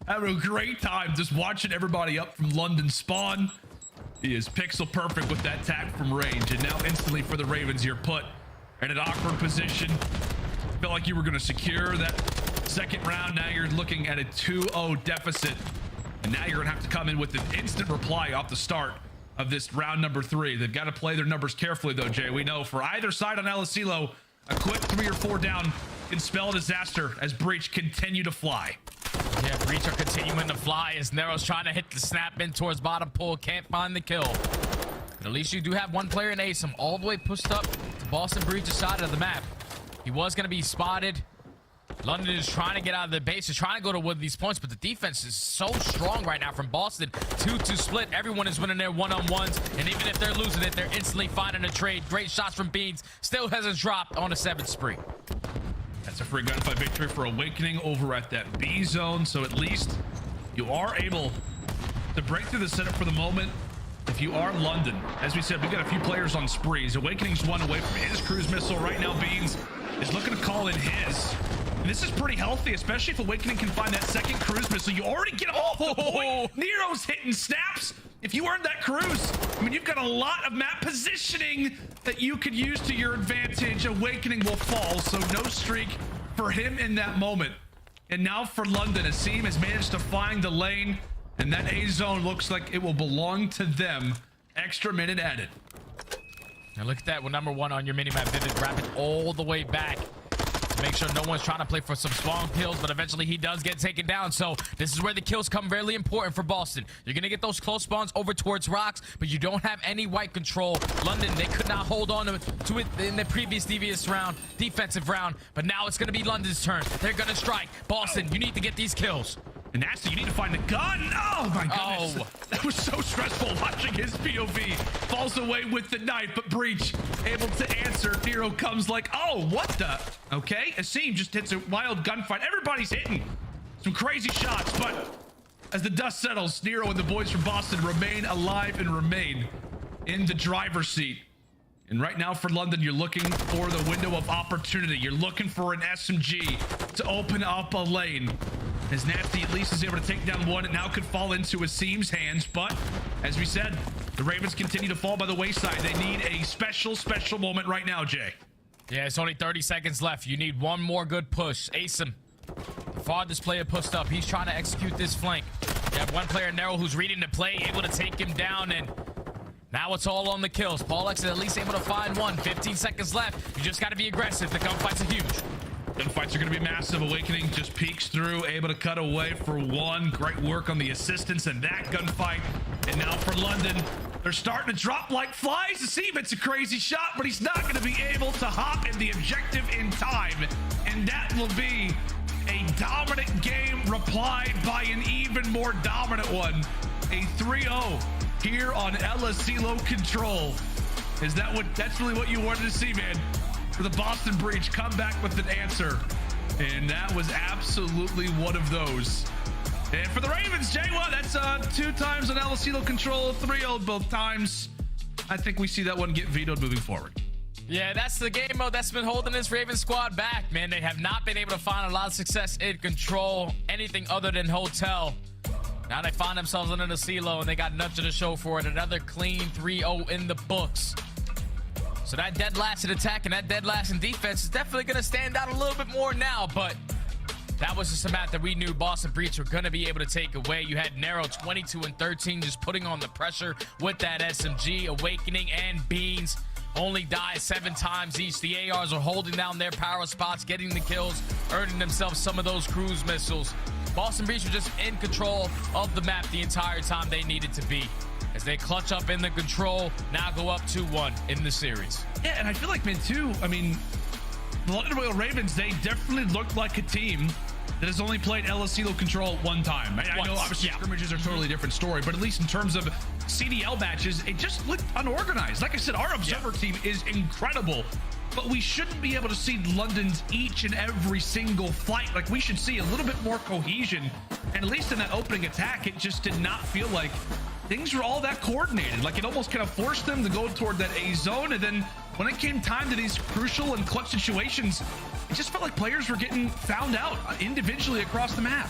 Having a great time just watching everybody up from London spawn. He is pixel perfect with that tack from range. And now instantly for the Ravens, you're put in an awkward position. Felt like you were going to secure that second round. Now you're looking at a 2-0 deficit. And now you're going to have to come in with an instant reply off the start of this round number 3. They've got to play their numbers carefully, though, Jay. We know for either side on El Asilo, a quick 3 or 4 down can spell a disaster as Breach continue to fly. Yeah, Breach are continuing to fly as Nero's trying to hit the snap in towards bottom pole. Can't find the kill. But at least you do have one player in Asim all the way pushed up to Boston Breach's side of the map. He was going to be spotted. London is trying to get out of the base. Is trying to go to one of these points, but the defense is so strong right now from Boston. 2-2 split. Everyone is winning their one-on-ones, and even if they're losing it, they're instantly finding a trade. Great shots from Beans. Still hasn't dropped on a 7th spree. That's a free gunfight victory for Awakening over at that B zone. So at least you are able to break through the setup for the moment. If you are London, as we said, we've got a few players on sprees. Awakening's one away from his cruise missile. Right now, Beans is looking to call in his. And this is pretty healthy, especially if Awakening can find that second cruise missile. You already get off the point. Nero's hitting snaps. If you earned that cruise, I mean, you've got a lot of map positioning that you could use to your advantage. Awakening will fall, so no streak for him in that moment. And now for London, Asim has managed to find the lane, and that A zone looks like it will belong to them. Extra minute added. Now look at that with number 1 on your minimap. Vivid wrap it all the way back. Make sure no one's trying to play for some spawn kills, but eventually he does get taken down. So this is where the kills come really important for Boston. You're going to get those close spawns over towards rocks, but you don't have any white control. London, they could not hold on to it in the previous defensive round, but now it's going to be London's turn. They're going to strike. Boston, you need to get these kills. And Nasty, you need to find the gun. Oh my goodness. Oh. That was so stressful watching his POV. Falls away with the knife, but Breach able to answer. Nero comes like, oh, what the? Okay, Asim just hits a wild gunfight. Everybody's hitting some crazy shots, but as the dust settles, Nero and the boys from Boston remain alive and remain in the driver's seat. And right now for London, you're looking for the window of opportunity. You're looking for an SMG to open up a lane. As Nasty at least is able to take down one, it now could fall into Asim's hands. But as we said, the Ravens continue to fall by the wayside. They need a special moment right now, Jay. Yeah, it's only 30 seconds left. You need one more good push. Asim, farthest player pushed up. He's trying to execute this flank. You have one player, Nero, who's reading the play, able to take him down, and now it's all on the kills. Paul X is at least able to find one. 15 seconds left. You just got to be aggressive. The gunfights are huge. Gunfights are going to be massive. Awakening just peeks through, able to cut away for one. Great work on the assistance and that gunfight. And now for London, they're starting to drop like flies. The Seaman's a crazy shot, but he's not going to be able to hop in the objective in time. And that will be a dominant game replied by an even more dominant one. A 3-0 here on LSCLO Control. That's really what you wanted to see, man? For the Boston Breach, come back with an answer. And that was absolutely one of those. And for the Ravens, Jay, well, that's 2 times on LSCLO Control, 3-0 both times. I think we see that one get vetoed moving forward. Yeah, that's the game mode that's been holding this Ravens squad back, man. They have not been able to find a lot of success in Control, anything other than Hotel. Now they find themselves under the CeeLo, and they got nothing to show for it. Another clean 3-0 in the books. So that dead last in attack and that dead last in defense is definitely going to stand out a little bit more now, but that was just a map that we knew Boston Breach were going to be able to take away. You had Nero 22 and 13 just putting on the pressure with that SMG. Awakening and Beans only die 7 times each. The ARs are holding down their power spots, getting the kills, earning themselves some of those cruise missiles. Boston Breach were just in control of the map the entire time they needed to be, as they clutch up in the Control, now go up 2-1 in the series. Yeah, and I feel like, man, too, I mean, the London Royal Ravens, they definitely looked like a team that has only played LSCLO Control one time. I know, obviously, scrimmages are a totally different story, but at least in terms of CDL matches, it just looked unorganized. Like I said, our Observer team is incredible, but we shouldn't be able to see London's each and every single fight. Like, we should see a little bit more cohesion, and at least in that opening attack, it just did not feel like things were all that coordinated. Like, it almost kind of forced them to go toward that A zone, and then when it came time to these crucial and clutch situations, it just felt like players were getting found out individually across the map.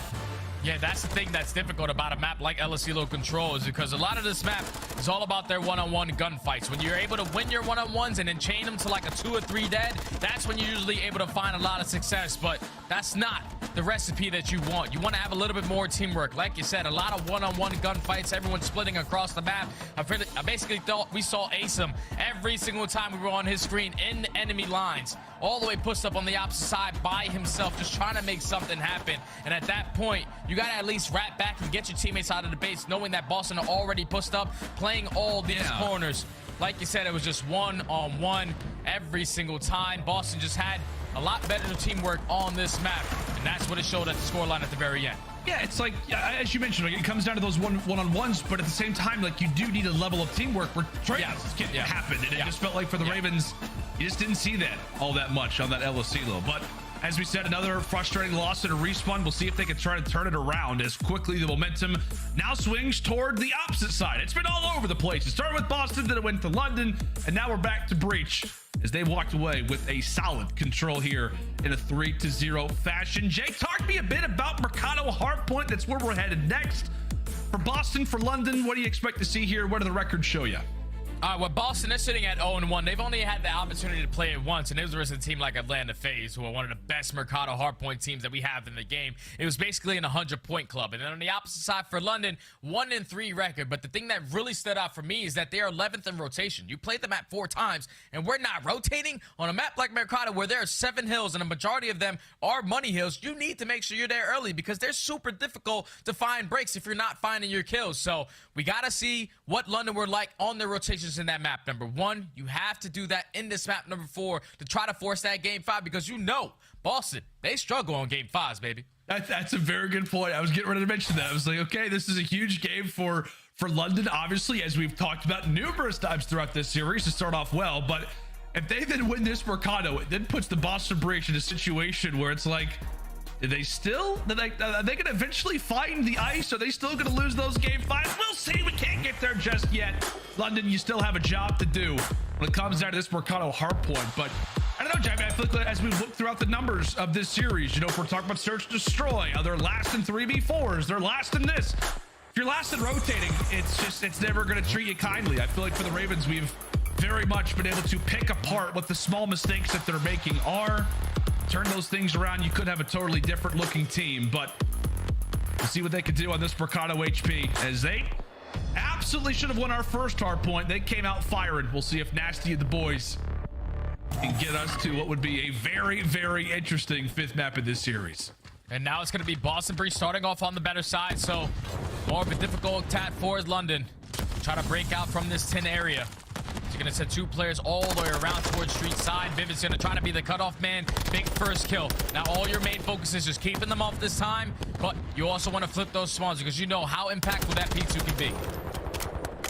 Yeah, that's the thing that's difficult about a map like LSCLO Control, is because a lot of this map is all about their one-on-one gunfights. When you're able to win your one-on-ones and then chain them to like a 2 or 3 dead, that's when you're usually able to find a lot of success, but that's not the recipe that you want. You want to have a little bit more teamwork. Like you said, a lot of one-on-one gunfights, everyone splitting across the map. I basically thought we saw Asum every single time we were on his screen in the enemy lines, all the way pushed up on the opposite side by himself, just trying to make something happen. And at that point, you got to at least wrap back and get your teammates out of the base, knowing that Boston are already pushed up, playing all these corners. Like you said, it was just one-on-one every single time. Boston just had a lot better teamwork on this map, and that's what it showed at the scoreline at the very end. Yeah, it's like, as you mentioned, like, it comes down to those one-on-ones, but at the same time, like, you do need a level of teamwork where trades can happen, and it just felt like for the Ravens, you just didn't see that all that much on that LSCLO. But as we said, another frustrating loss and a respawn. We'll see if they can try to turn it around as quickly the momentum now swings toward the opposite side. It's been all over the place. It started with Boston, then it went to London, and now we're back to Breach as they walked away with a solid Control here in a 3-0 fashion. Jay, talk to me a bit about Mercado Hardpoint. That's where we're headed next. For Boston, for London, what do you expect to see here? What do the records show you? Well, Boston is sitting at 0-1. They've only had the opportunity to play it once, and it was versus a team like Atlanta FaZe, who are one of the best Mercado Hardpoint teams that we have in the game. It was basically an 100-point club. And then on the opposite side for London, 1-3 record. But the thing that really stood out for me is that they are 11th in rotation. You played the map 4 times, and we're not rotating on a map like Mercado, where there are 7 hills, and a majority of them are money hills. You need to make sure you're there early, because they're super difficult to find breaks if you're not finding your kills. So we got to see what London were like on their rotations in that map. Number 1, you have to do that in this map. Number 4, to try to force that game 5, because you know Boston, they struggle on game 5s, baby. That's a very good point. I was getting ready to mention that. I was like, okay, this is a huge game for London, obviously, as we've talked about numerous times throughout this series, to start off well. But if they then win this Mercado, it then puts the Boston Breach in a situation where it's like, are they going to eventually find the ice? Are they still going to lose those game 5s? We'll see. We can't get there just yet. London, you still have a job to do when it comes down to this Mercado Hardpoint. But I don't know, Jamie, I feel like as we look throughout the numbers of this series, you know, if we're talking about Search and Destroy, they're last in 3v4s, they're last in this. If you're last in rotating, it's never going to treat you kindly. I feel like for the Ravens, we've very much been able to pick apart what the small mistakes that they're making are. turn those things around, you could have a totally different looking team. But we'll see what they can do on this Mercado HP, as they absolutely should have won our first hard point. They came out firing. We'll see if Nasty and the boys can get us to what would be a very, very interesting 5th map in this series. And now it's going to be Boston Breach starting off on the better side, so more of a difficult attack for London. Try to break out from this 10 area. He's going to send 2 players all the way around towards street side. Vivid's going to try to be the cutoff man. Big first kill. Now all your main focus is just keeping them off this time, but you also want to flip those spawns because you know how impactful that P2 can be.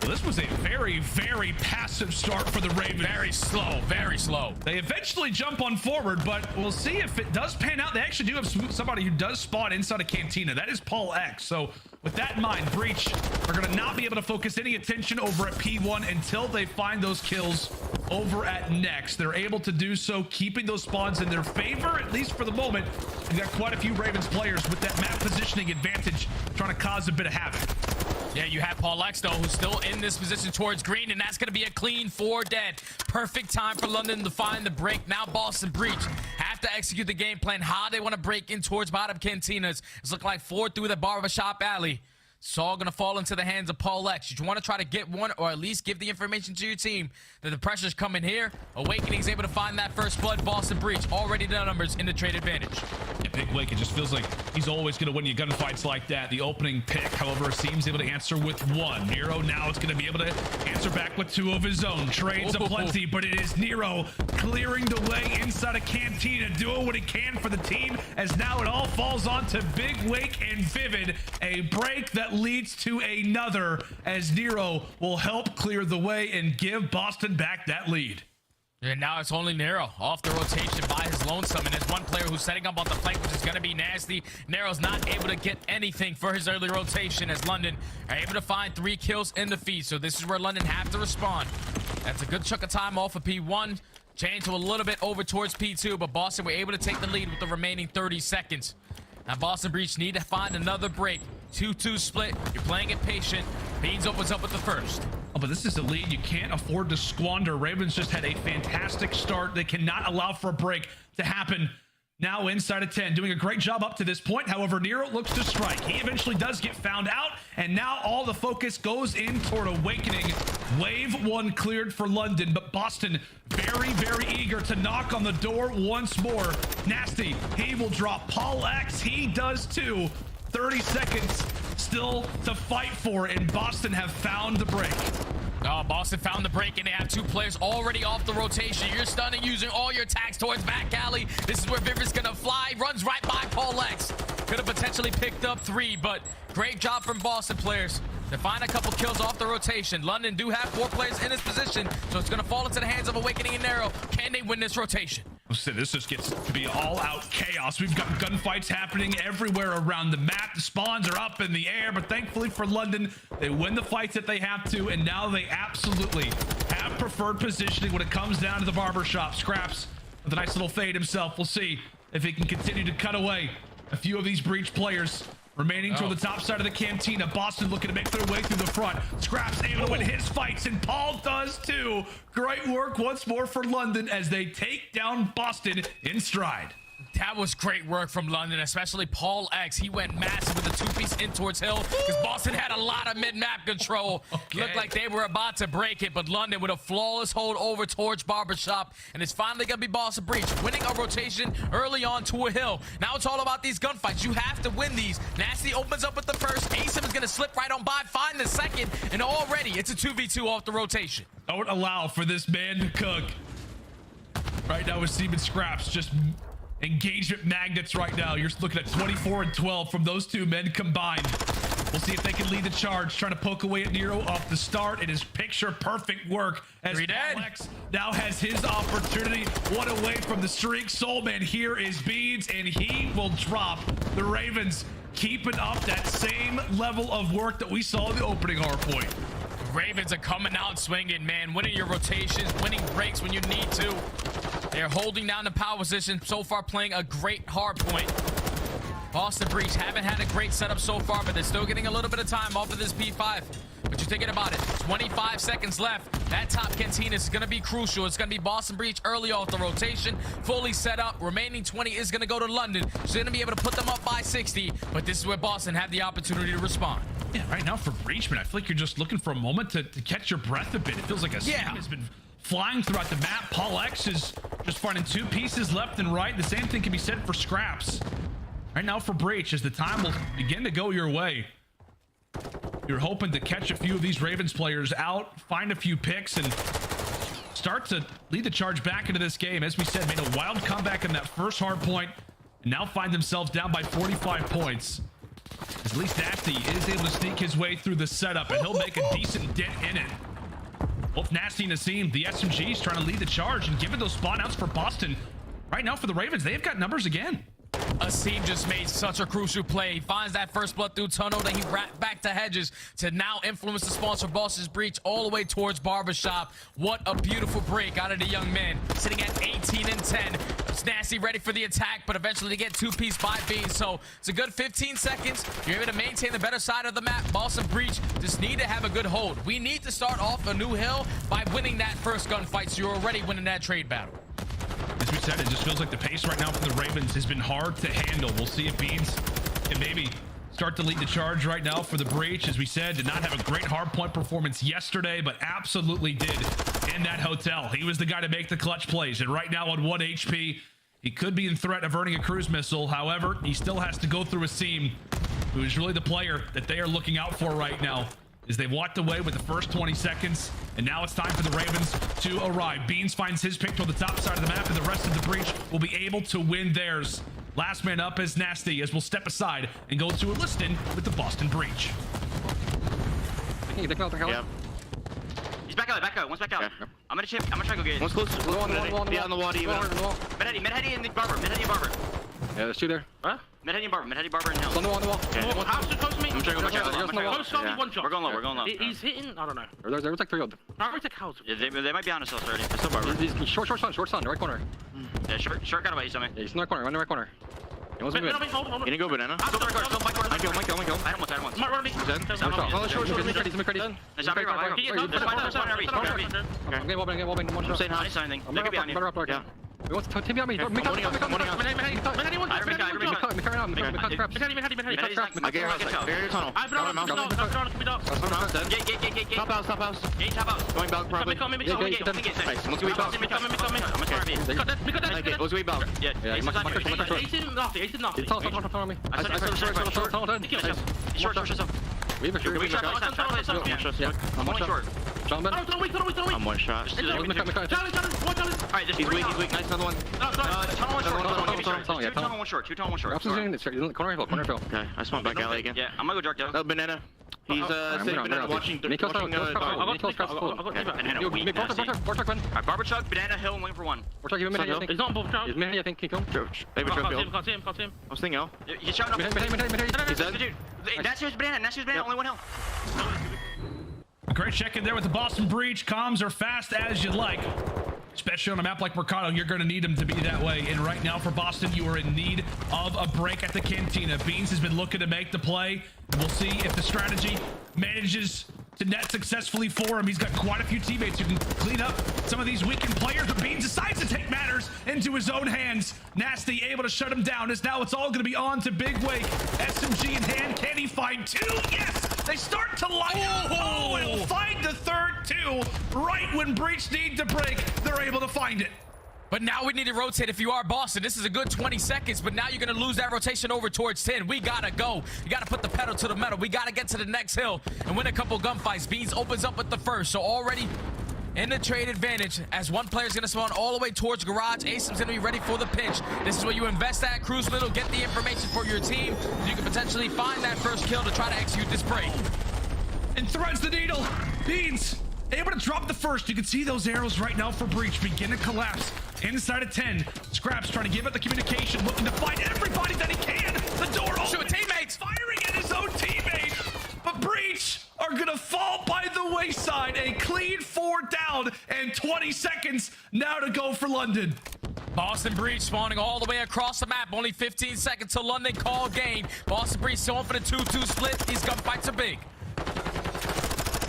Well, this was a very, very passive start for the Ravens. Very slow, very slow. They eventually jump on forward, but we'll see if it does pan out. They actually do have somebody who does spawn inside a cantina. That is Paul X. So with that in mind, Breach are going to not be able to focus any attention over at P1 until they find those kills over at Next. They're able to do so, keeping those spawns in their favor, at least for the moment. We've got quite a few Ravens players with that map positioning advantage trying to cause a bit of havoc. Yeah, you have Paul X, though, who's still in this position towards green, and that's going to be a clean 4 dead. Perfect time for London to find the break. Now Boston Breach have to execute the game plan, how they want to break in towards bottom cantinas. It's looking like 4 through the barbershop alley. It's all going to fall into the hands of Paul X. You want to try to get one, or at least give the information to your team that the pressure's coming here. Awakening's able to find that first blood. Boston Breach already the numbers in the trade advantage. Yeah, Big Wake, it just feels like he's always going to win you gunfights like that. The opening pick, however, seems able to answer with 1. Nero now is going to be able to answer back with 2 of his own. Trades aplenty, but it is Nero clearing the way inside a cantina, doing what he can for the team, as now it all falls onto Big Wake and Vivid. A break that leads to another, as Nero will help clear the way and give Boston back that lead. And now it's only Nero off the rotation by his lonesome, and there's one player who's setting up on the flank, which is going to be Nasty. Nero's not able to get anything for his early rotation, as London are able to find 3 kills in the feed. So this is where London have to respond. That's a good chunk of time off of P1. Change to a little bit over towards P2, but Boston were able to take the lead with the remaining 30 seconds. Now Boston Breach need to find another break. 2-2 split. You're playing it patient. Beans opens up with the first. Oh, but this is a lead you can't afford to squander. Ravens just had a fantastic start. They cannot allow for a break to happen. Now inside of 10, doing a great job up to this point. However, Nero looks to strike. He eventually does get found out, and now all the focus goes in toward Awakening. Wave 1 cleared for London, but Boston very, very eager to knock on the door once more. Nasty, he will drop Paul X. He does too. 30 seconds still to fight for, and Boston have found the break. Oh, Boston found the break, and they have 2 players already off the rotation. You're stunning, using all your attacks towards back alley. This is where Viver's gonna fly, runs right by Paul X. Could have potentially picked up 3, but great job from Boston players to find a couple kills off the rotation. London do have 4 players in this position, so it's gonna fall into the hands of Awakening and Nero. Can they win this rotation? So this just gets to be all-out chaos. We've got gunfights happening everywhere around the map. The spawns are up in the air, but thankfully for London, they win the fights that they have to, and now they absolutely have preferred positioning when it comes down to the barbershop. Scraps with a nice little fade himself. We'll see if he can continue to cut away a few of these Breach players. Remaining toward the top side of the cantina. Boston looking to make their way through the front. Scraps able to win his fights, and Paul does too. Great work once more for London as they take down Boston in stride. That was great work from London, especially Paul X. He went massive with the 2-piece in towards Hill because Boston had a lot of mid-map control. Looked like they were about to break it, but London with a flawless hold over towards Barbershop, and it's finally going to be Boston Breach winning a rotation early on to a Hill. Now it's all about these gunfights. You have to win these. Nasty opens up with the first. Asim is going to slip right on by, find the second, and already it's a 2v2 off the rotation. Don't allow for this man to cook. Right now with Steven Scraps, just engagement magnets right now. You're looking at 24 and 12 from those 2 men combined. We'll see if they can lead the charge, trying to poke away at Nero off the start. It is picture perfect work as Alex now has his opportunity. 1 away from the streak. Soulman, here is Beads, and he will drop. The Ravens keeping up that same level of work that we saw in the opening hard point. Ravens are coming out swinging, man. Winning your rotations, winning breaks when you need to. They're holding down the power position. So far, playing a great hard point. Boston Breach haven't had a great setup so far, but they're still getting a little bit of time off of this P5. But you're thinking about it, 25 seconds left. That top canteen is going to be crucial. It's going to be Boston Breach early off the rotation, fully set up. Remaining 20 is going to go to London. She's going to be able to put them up by 60, but this is where Boston have the opportunity to respond. Yeah, right now for Breach, man, I feel like you're just looking for a moment to catch your breath a bit. It feels like a steam has been flying throughout the map. Paul X is just finding 2 pieces left and right. The same thing can be said for Scraps. Right now for Breach, as the time will begin to go your way, you're hoping to catch a few of these Ravens players out, find a few picks, and start to lead the charge back into this game. As we said, made a wild comeback in that first hard point, and now find themselves down by 45 points. At least Nasty is able to sneak his way through the setup, and he'll make a decent dent in it. Both Nasty and Nassim, the SMGs, trying to lead the charge and give it those spawn outs for Boston. Right now for the Ravens, they've got numbers again. Asim just made such a crucial play. He finds that first blood through tunnel, then he wrapped back to Hedges to now influence the sponsor Boston's Breach all the way towards Barbershop. What a beautiful break out of the young man, sitting at 18 and 10. It's Nasty ready for the attack, but eventually to get 2-piece by Bean. So it's a good 15 seconds. You're able to maintain the better side of the map. Boston Breach just need to have a good hold. We need to start off a new hill by winning that first gunfight, so you're already winning that trade battle. As we said, it just feels like the pace right now for the Ravens has been hard to handle. We'll see if Beans can maybe start to lead the charge right now for the Breach. As we said, did not have a great hardpoint performance yesterday, but absolutely did in that hotel. He was the guy to make the clutch plays, and right now on 1 HP, he could be in threat of earning a cruise missile. However, he still has to go through Asim, who is really the player that they are looking out for right now, as they walked away with the first 20 seconds, and now it's time for the Ravens to arrive. Beans finds his pick on the top side of the map, and the rest of the Breach will be able to win theirs. Last man up is Nasty, as we'll step aside and go to a listen with the Boston Breach. Yeah. He's back out, one's back out. Yeah. I'm gonna try to go get it. One's close. Yeah, on the wall. Mid-heady and Barber. Yeah, there's 2 there. Huh? Mid-heady and Barber and Hill. On the wall. Yeah. House too close to me. I'm trying to go back out. Close shot, one shot. We're going low. He's hitting, I don't know. There's like 3 of them. Barber's like house. Yeah, they might be on us already. It's still Barber. He's short sun, right corner. Yeah, short got away, he's on me. Yeah, he's in the right corner. You didn't go banana? Still the right corner. I had him once. He's dead. He's ready. I'm getting wall bang. I'm saying hi, signing. They could be on you. Yeah. He wants to team behind me. I get your house. Barrier tunnel. Top house. Going back probably. Nice. Let's go eat back. Let's go eat back. Yeah. Short. We have a short. I'm one short. I'm one shot. Alright, he's weak. Nice, another one. Tunnel one short. Corner hill. Okay, I spawned back alley again. Yeah, I'm gonna go dark down. Banana. He's sitting banana watching. Alright, Barber Chuck, Banana Hill, I'm looking for one. We're talking about He's not both He's Manny, I think. Can't see him. I was thinking L. He's shouting up. He's dead. Dude, that's his Banana, only one hill. A great check in there with the Boston Breach. Comms are fast as you like. Especially on a map like Mercado, you're going to need them to be that way. And right now for Boston, you are in need of a break at the Cantina. Beans has been looking to make the play. We'll see if the strategy manages to net successfully for him. He's got quite a few teammates who can clean up some of these weakened players, but Beans decides to take matters into his own hands. Nasty able to shut him down, as now it's all going to be on to Big Wake. SMG in hand. Can he find 2? Yes! They start to line up. Oh, and he'll find the third 2 right when Breach need to break. They're able to find it. But now we need to rotate if you are Boston. This is a good 20 seconds, but now you're going to lose that rotation over towards 10. We got to go. You got to put the pedal to the metal. We got to get to the next hill and win a couple gunfights. Beans opens up with the first, so already in the trade advantage, as one player is going to spawn all the way towards garage. Asim's going to be ready for the pinch. This is where you invest that cruise little, get the information for your team, so you can potentially find that first kill to try to execute this break. And threads the needle. Beans able to drop the first. You can see those arrows right now for Breach begin to collapse inside of 10. Scraps trying to give it the communication, looking to find everybody that he can. The door open. Shoot, teammates firing at his own teammate. But Breach are gonna fall by the wayside. A clean 4 down and 20 seconds now to go for London. Boston Breach spawning all the way across the map. Only 15 seconds to London call game. Boston Breach going for the 2-2 split. These gunfights are big.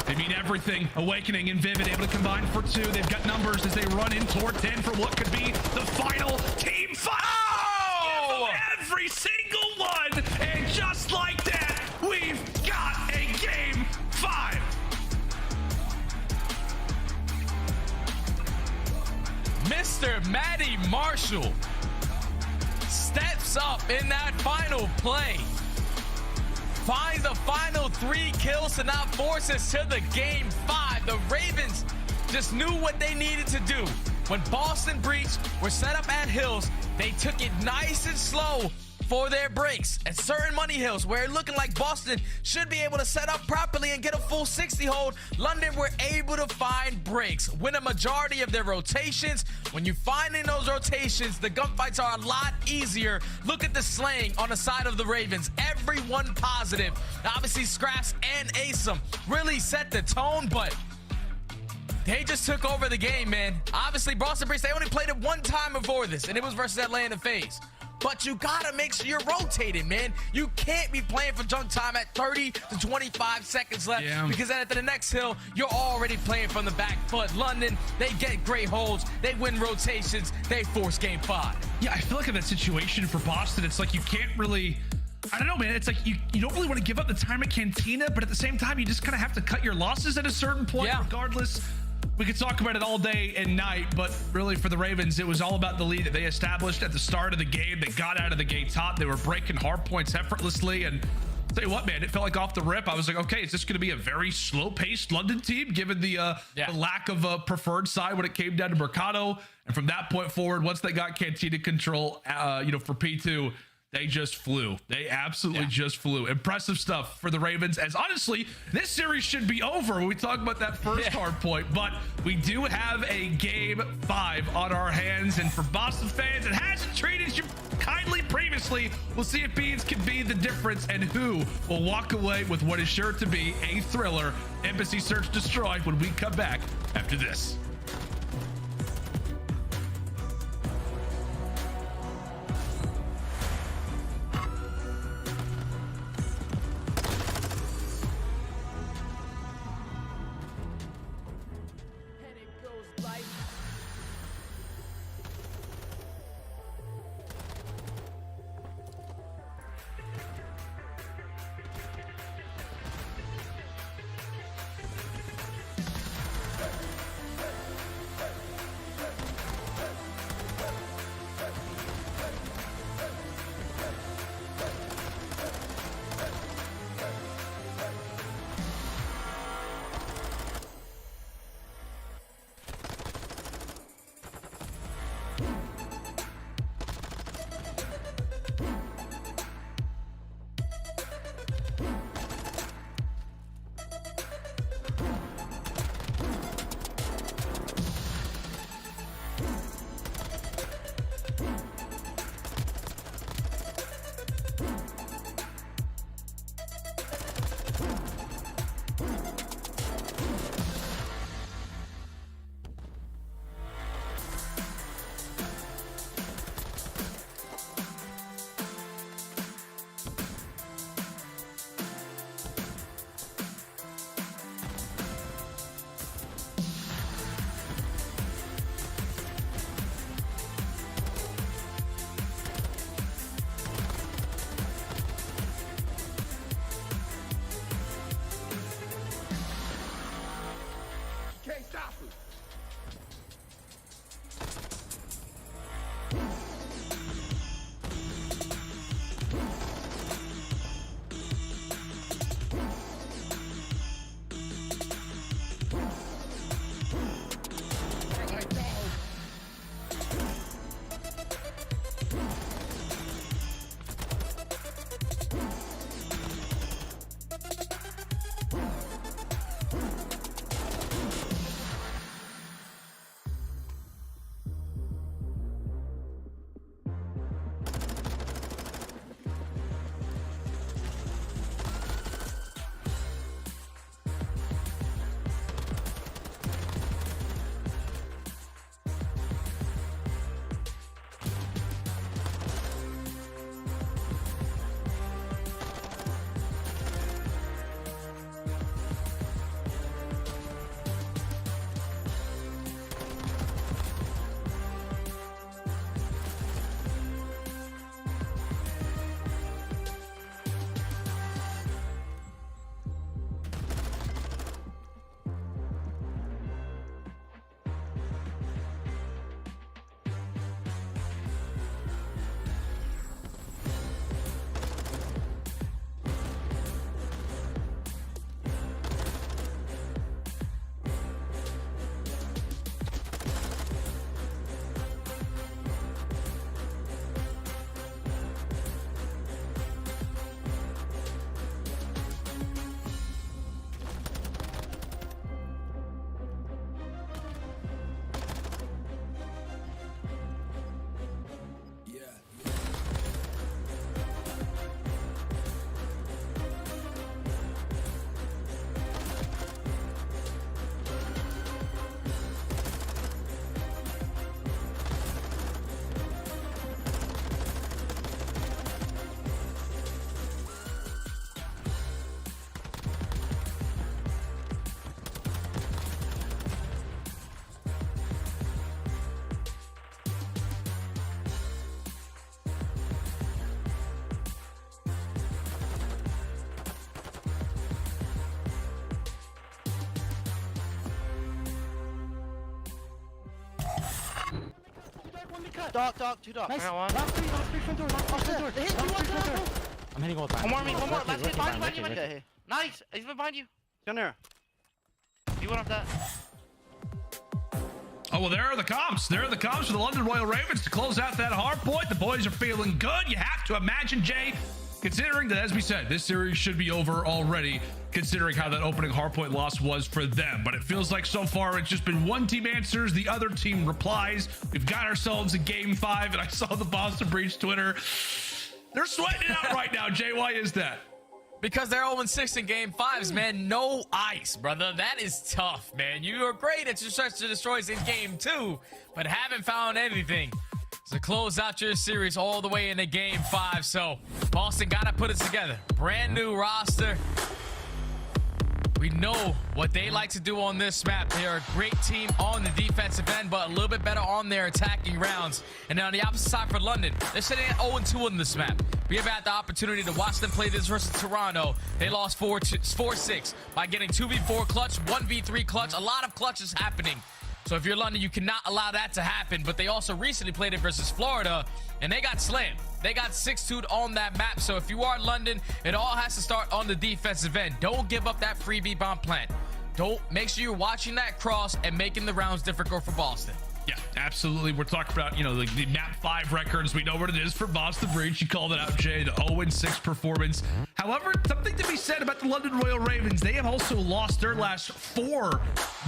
They mean everything. Awakening and Vivid able to combine for 2. They've got numbers as they run in toward 10 for what could be the final team fight. Oh! Every single one. And just like that, we've got a game 5. Mr. Matty Marshall steps up in that final play. Finds the final 3 kills to not force us to the game 5. The Ravens just knew what they needed to do. When Boston Breach were set up at hills, they took it nice and slow for their breaks. At certain money hills where it looking like Boston should be able to set up properly and get a full 60 hold, London were able to find breaks, win a majority of their rotations. When you find in those rotations, the gunfights are a lot easier. Look at the slaying on the side of the Ravens. Everyone positive. Obviously, Scraps and Asim really set the tone, but they just took over the game, man. Obviously, Boston Breach, they only played it one time before this, and it was versus Atlanta FaZe. But you gotta make sure you're rotating, man. You can't be playing for junk time at 30 to 25 seconds left, because then at the next hill, you're already playing from the back foot. London, they get great holds, they win rotations, they force game 5. Yeah, I feel like in that situation for Boston, it's like you can't really, I don't know, man. It's like you don't really want to give up the time at Cantina, but at the same time, you just kind of have to cut your losses at a certain point, regardless. We could talk about it all day and night, but really for the Ravens, it was all about the lead that they established at the start of the game. They got out of the gate top. They were breaking hard points effortlessly. And I'll tell you what, man, it felt like off the rip, I was like, okay, is this going to be a very slow-paced London team, given the lack of a preferred side when it came down to Mercado? And from that point forward, once they got Cantina control, for P2, they just flew. They absolutely just flew. Impressive stuff for the Ravens, as honestly, this series should be over when we talk about that first hard point, but we do have a game 5 on our hands, and for Boston fans, it hasn't treated you kindly previously. We'll see if Beans can be the difference and who will walk away with what is sure to be a thriller. Embassy Search Destroy when we come back after this. Dark, too dark. Nice. I got one. Last three front door. I'm hitting all the time. One more. Last hit. Behind you. Nice. He's been behind you. Down there. You went off that. Oh, well, there are the comps. There are the comps for the London Royal Ravens to close out that hard point. The boys are feeling good. You have to imagine, Jay, considering that, as we said, this series should be over already, considering how that opening hardpoint loss was for them. But it feels like so far it's just been one team answers, the other team replies. We've got ourselves a game 5, and I saw the Boston Breach Twitter. They're sweating it out right now, Jay. Why is that? Because they're 0-6 in game 5s, man. No ice, brother. That is tough, man. You are great at your search to destroys in game 2, but haven't found anything to close out your series all the way into game 5. So Boston got to put it together. Brand new roster. We know what they like to do on this map. They are a great team on the defensive end, but a little bit better on their attacking rounds. And then on the opposite side for London, they're sitting at 0-2 on this map. We have had the opportunity to watch them play this versus Toronto. They lost 4-6 by getting 2v4 clutch, 1v3 clutch. A lot of clutches happening. So if you're London, you cannot allow that to happen. But they also recently played it versus Florida, and they got slammed. They got 6-2'd on that map. So if you are London, it all has to start on the defensive end. Don't give up that freebie bomb plant. Make sure you're watching that cross and making the rounds difficult for Boston. Yeah, absolutely. We're talking about, the map 5 records. We know what it is for Boston Breach. You called it out, Jay, the 0-6 performance. However, something to be said about the London Royal Ravens. They have also lost their last 4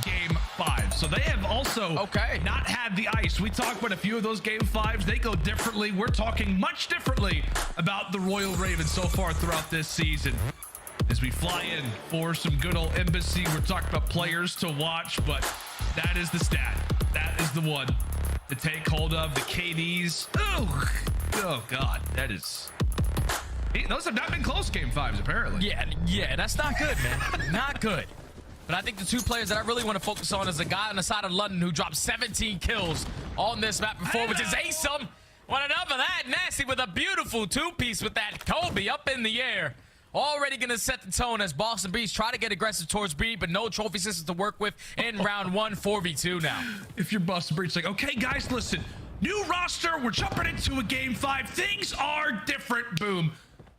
game 5. So they have also not had the ice. We talked about a few of those game 5s. They go differently. We're talking much differently about the Royal Ravens so far throughout this season. As we fly in for some good old embassy, we're talking about players to watch, but that is the stat. That is the one to take hold of. The KDs. Oh God, that is. Those have not been close game 5s, apparently. Yeah, that's not good, man. Not good. But I think the 2 players that I really want to focus on is the guy on the side of London who dropped 17 kills on this map before, which is Asom. What enough of that? Nasty with a beautiful 2-piece with that Kobe up in the air. Already going to set the tone as Boston Breach try to get aggressive towards B, but no trophy system to work with in round 1, 4v2 now. If you're Boston Breach, like, okay, guys, listen. New roster. We're jumping into a game 5. Things are different. Boom.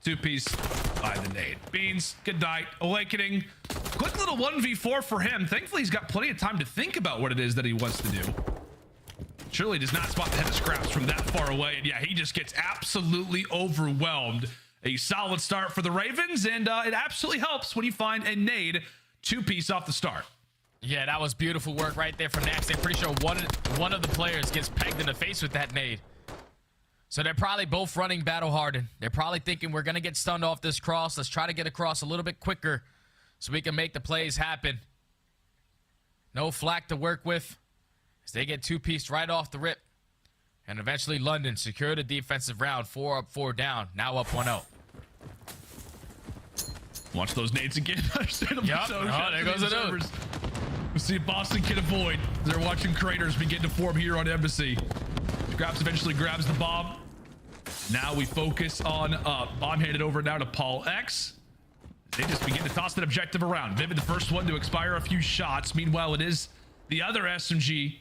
2-piece by the nade. Beans, good night. Awakening. Quick little 1v4 for him. Thankfully, he's got plenty of time to think about what it is that he wants to do. Surely does not spot the head of Scraps from that far away. And yeah, he just gets absolutely overwhelmed. A solid start for the Ravens, and it absolutely helps when you find a nade 2-piece off the start. Yeah, that was beautiful work right there from Nasty. I'm pretty sure one of the players gets pegged in the face with that nade. So they're probably both running battle hardened. They're probably thinking we're going to get stunned off this cross. Let's try to get across a little bit quicker so we can make the plays happen. No flak to work with as they get 2-pieced right off the rip. And eventually London secured a defensive round. 4 up, 4 down. Now up 1-0. Watch those nades again. Yep. Oh, there goes the numbers. We'll see if Boston can avoid. They're watching craters begin to form here on Embassy. Scraps eventually grabs the bomb. Now we focus on bomb handed over now to Paul X. They just begin to toss that objective around. Vivid, the first one to expire a few shots. Meanwhile, it is the other SMG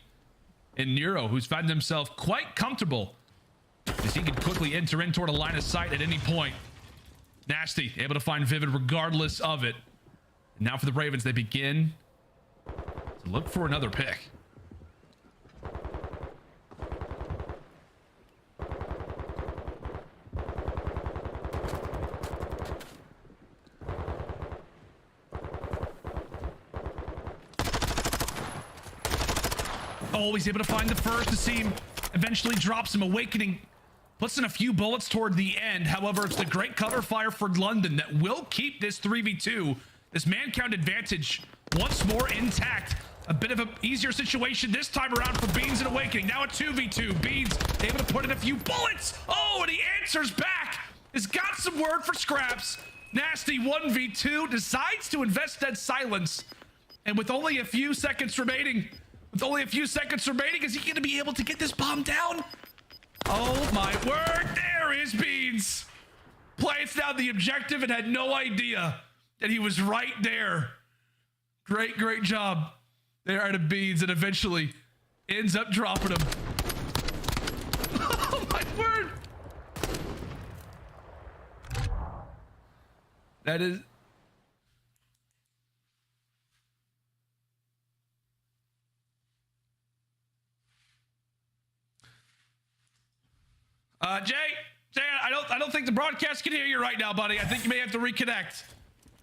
in Nero, who's found himself quite comfortable as he can quickly enter in toward a line of sight at any point. Nasty, able to find Vivid regardless of it. And now for the Ravens, they begin to look for another pick. Oh, he's able to find the first. The seam eventually drops him. Awakening puts in a few bullets toward the end. However, it's the great cover fire for London that will keep this 3v2, this man count advantage once more intact. A bit of an easier situation this time around for Beans and Awakening. Now a 2v2. Beans able to put in a few bullets. Oh, and he answers back. Has got some word for Scraps. Nasty 1v2 decides to invest that silence. And with only a few seconds remaining, is he going to be able to get this bomb down? Oh my word, there is Beans. Plants down the objective and had no idea that he was right there. Great job there out of Beans, and eventually ends up dropping him. That is... Jay, I don't think the broadcast can hear you right now, buddy. I think you may have to reconnect.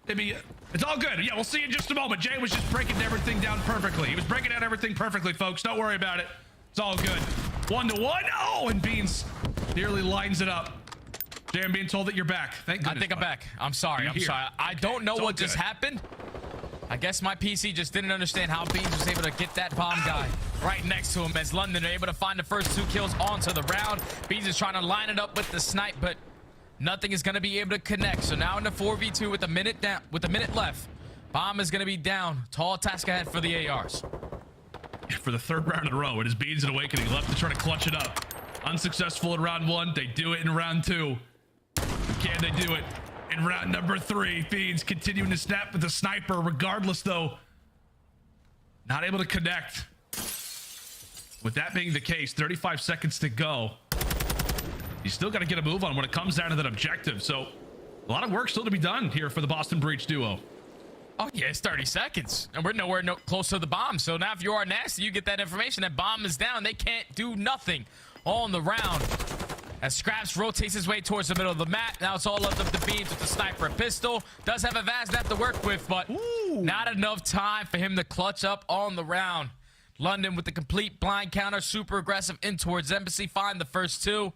Maybe it's all good. Yeah, we'll see you in just a moment. Jay was just breaking everything down perfectly. He was breaking down everything perfectly, folks. Don't worry about it. It's all good. 1-1. Oh, and Beans nearly lines it up. Jay, I'm being told that you're back. Thank goodness. I think I'm back. I'm sorry. I'm sorry. I don't know what just happened. I guess my PC just didn't understand how Beans was able to get that bomb guy right next to him as London are able to find the first 2 kills onto the round. Beans is trying to line it up with the snipe, but nothing is going to be able to connect. So now in the 4v2 with a minute left, bomb is going to be down. Tall task ahead for the ARs. For the 3rd round in a row, it is Beans and Awakening left to try to clutch it up. Unsuccessful in round 1. They do it in round 2. Can they do it in round number 3? Beans continuing to snap with the sniper. Regardless, though, not able to connect. With that being the case, 35 seconds to go. You still got to get a move on when it comes down to that objective. So a lot of work still to be done here for the Boston Breach duo. Oh, yeah, it's 30 seconds. And we're nowhere close to the bomb. So now if you are nasty, you get that information. That bomb is down. They can't do nothing on the round. As Scraps rotates his way towards the middle of the map. Now it's all left up to Beans with the sniper pistol. Does have a vast net to work with, but not enough time for him to clutch up on the round. London with the complete blind counter, super aggressive in towards Embassy, find the first 2.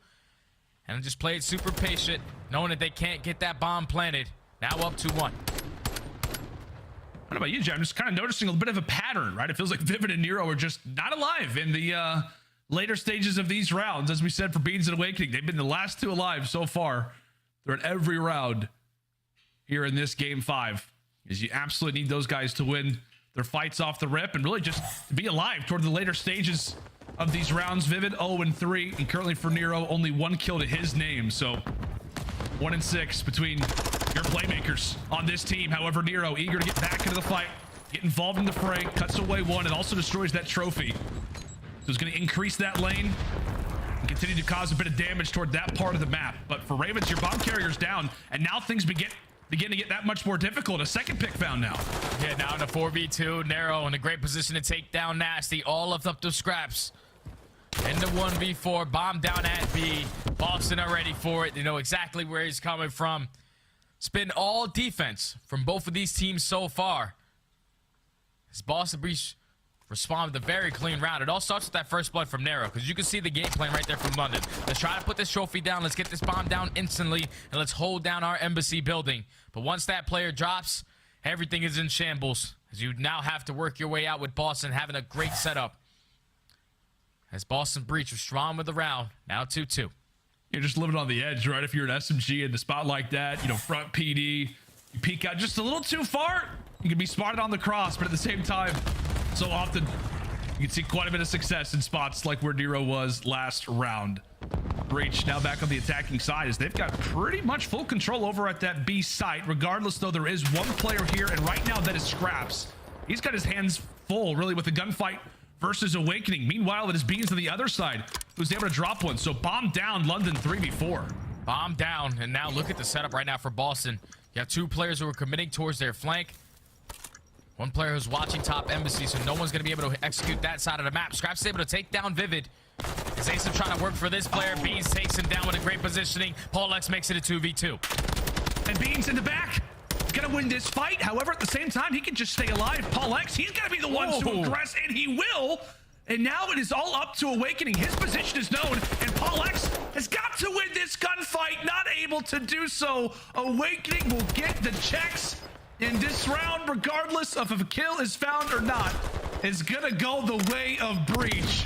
And just played super patient, knowing that they can't get that bomb planted. Now up 2-1. I don't know about you, Jay. I'm just kind of noticing a bit of a pattern, right? It feels like Vivid and Nero are just not alive in the later stages of these rounds. As we said for Beans and Awakening, they've been the last 2 alive so far. They're at every round here in this game 5. As you absolutely need those guys to win their fights off the rip and really just be alive toward the later stages of these rounds. Vivid 0-3, and currently for Nero only 1 kill to his name. So 1-6 between your playmakers on this team. However, Nero eager to get back into the fight, get involved in the fray, cuts away 1, and also destroys that trophy. So it's going to increase that lane and continue to cause a bit of damage toward that part of the map. But for Ravens, your bomb carrier's down, and now things begin to get that much more difficult. A second pick found now. Yeah, now in a 4v2, Narrow in a great position to take down Nasty. All left up to Scraps. In the 1v4, bomb down at B. Boston are ready for it. They know exactly where he's coming from. It's been all defense from both of these teams so far. As Boston Breach respond with a very clean round. It all starts with that first blood from Narrow, because you can see the game plan right there from London. Let's try to put this trophy down. Let's get this bomb down instantly, and let's hold down our embassy building. But once that player drops, everything is in shambles, as you now have to work your way out with Boston having a great setup. As Boston Breach was strong with the round, now 2-2. You're just living on the edge, right? If you're an SMG in the spot like that, you know, front PD, you peek out just a little too far, you can be spotted on the cross, but at the same time, so often you can see quite a bit of success in spots like where Nero was last round. Breach now back on the attacking side as they've got pretty much full control over at that B site. Regardless, though, there is one player here, and right now that is Scraps. He's got his hands full, really, with the gunfight versus Awakening. Meanwhile, it is Beans on the other side who's able to drop one. So bomb down, London 3v4. Bomb down, and now look at the setup right now for Boston. You have 2 players who are committing towards their flank. 1 player who's watching top embassy, so no one's going to be able to execute that side of the map. Scraps is able to take down Vivid. As Ace trying to work for this player. Beans takes him down with a great positioning. Paul X makes it a 2v2. And Beans in the back. Gonna win this fight. However, at the same time, he can just stay alive. Paul X, he's gonna be the one to aggress, and he will. And now it is all up to Awakening. His position is known, and Paul X has got to win this gunfight. Not able to do so. Awakening will get the checks in this round, regardless of if a kill is found or not. It's gonna go the way of Breach.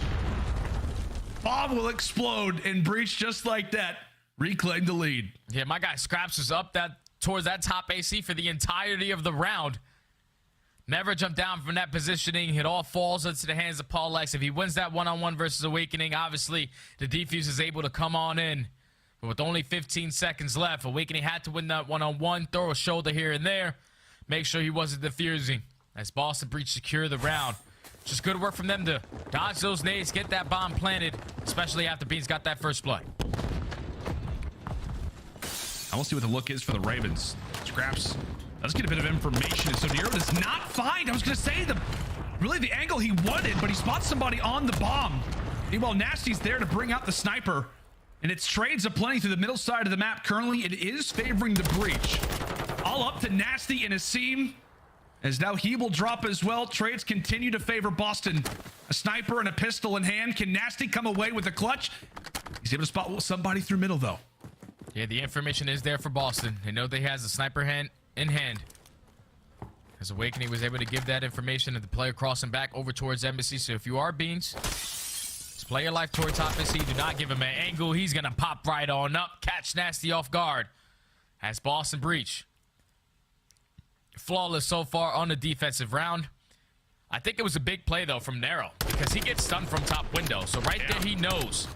Bomb will explode, and Breach, just like that, reclaimed the lead. Yeah, my guy Scraps was up towards that top AC for the entirety of the round. Never jumped down from that positioning. It all falls into the hands of Paul X. If he wins that one-on-one versus Awakening, obviously the defuse is able to come on in. But with only 15 seconds left, Awakening had to win that one-on-one, throw a shoulder here and there, make sure he wasn't defusing. As Boston Breach secure the round. Just good work from them to dodge those nades, get that bomb planted, especially after Beans got that first blood. I will see what the look is for the Ravens. Scraps does get a bit of information. So Nero does not find, I was going to say, really the angle he wanted, but he spots somebody on the bomb. Meanwhile, Nasty's there to bring out the sniper. And it's trades aplenty through the middle side of the map. Currently, it is favoring the breach. All up to Nasty and Asim, as now he will drop as well. Trades continue to favor Boston. A sniper and a pistol in hand. Can Nasty come away with a clutch? He's able to spot somebody through middle, though. Yeah, the information is there for Boston. They know they has a sniper in hand. As Awakening was able to give that information to the player crossing back over towards Embassy. So if you are Beans, just play your life towards Embassy. Do not give him an angle. He's going to pop right on up. Catch Nasty off guard. As Boston breach. Flawless so far on the defensive round. I think it was a big play, though, from Nero. Because he gets stunned from top window. So right there, he knows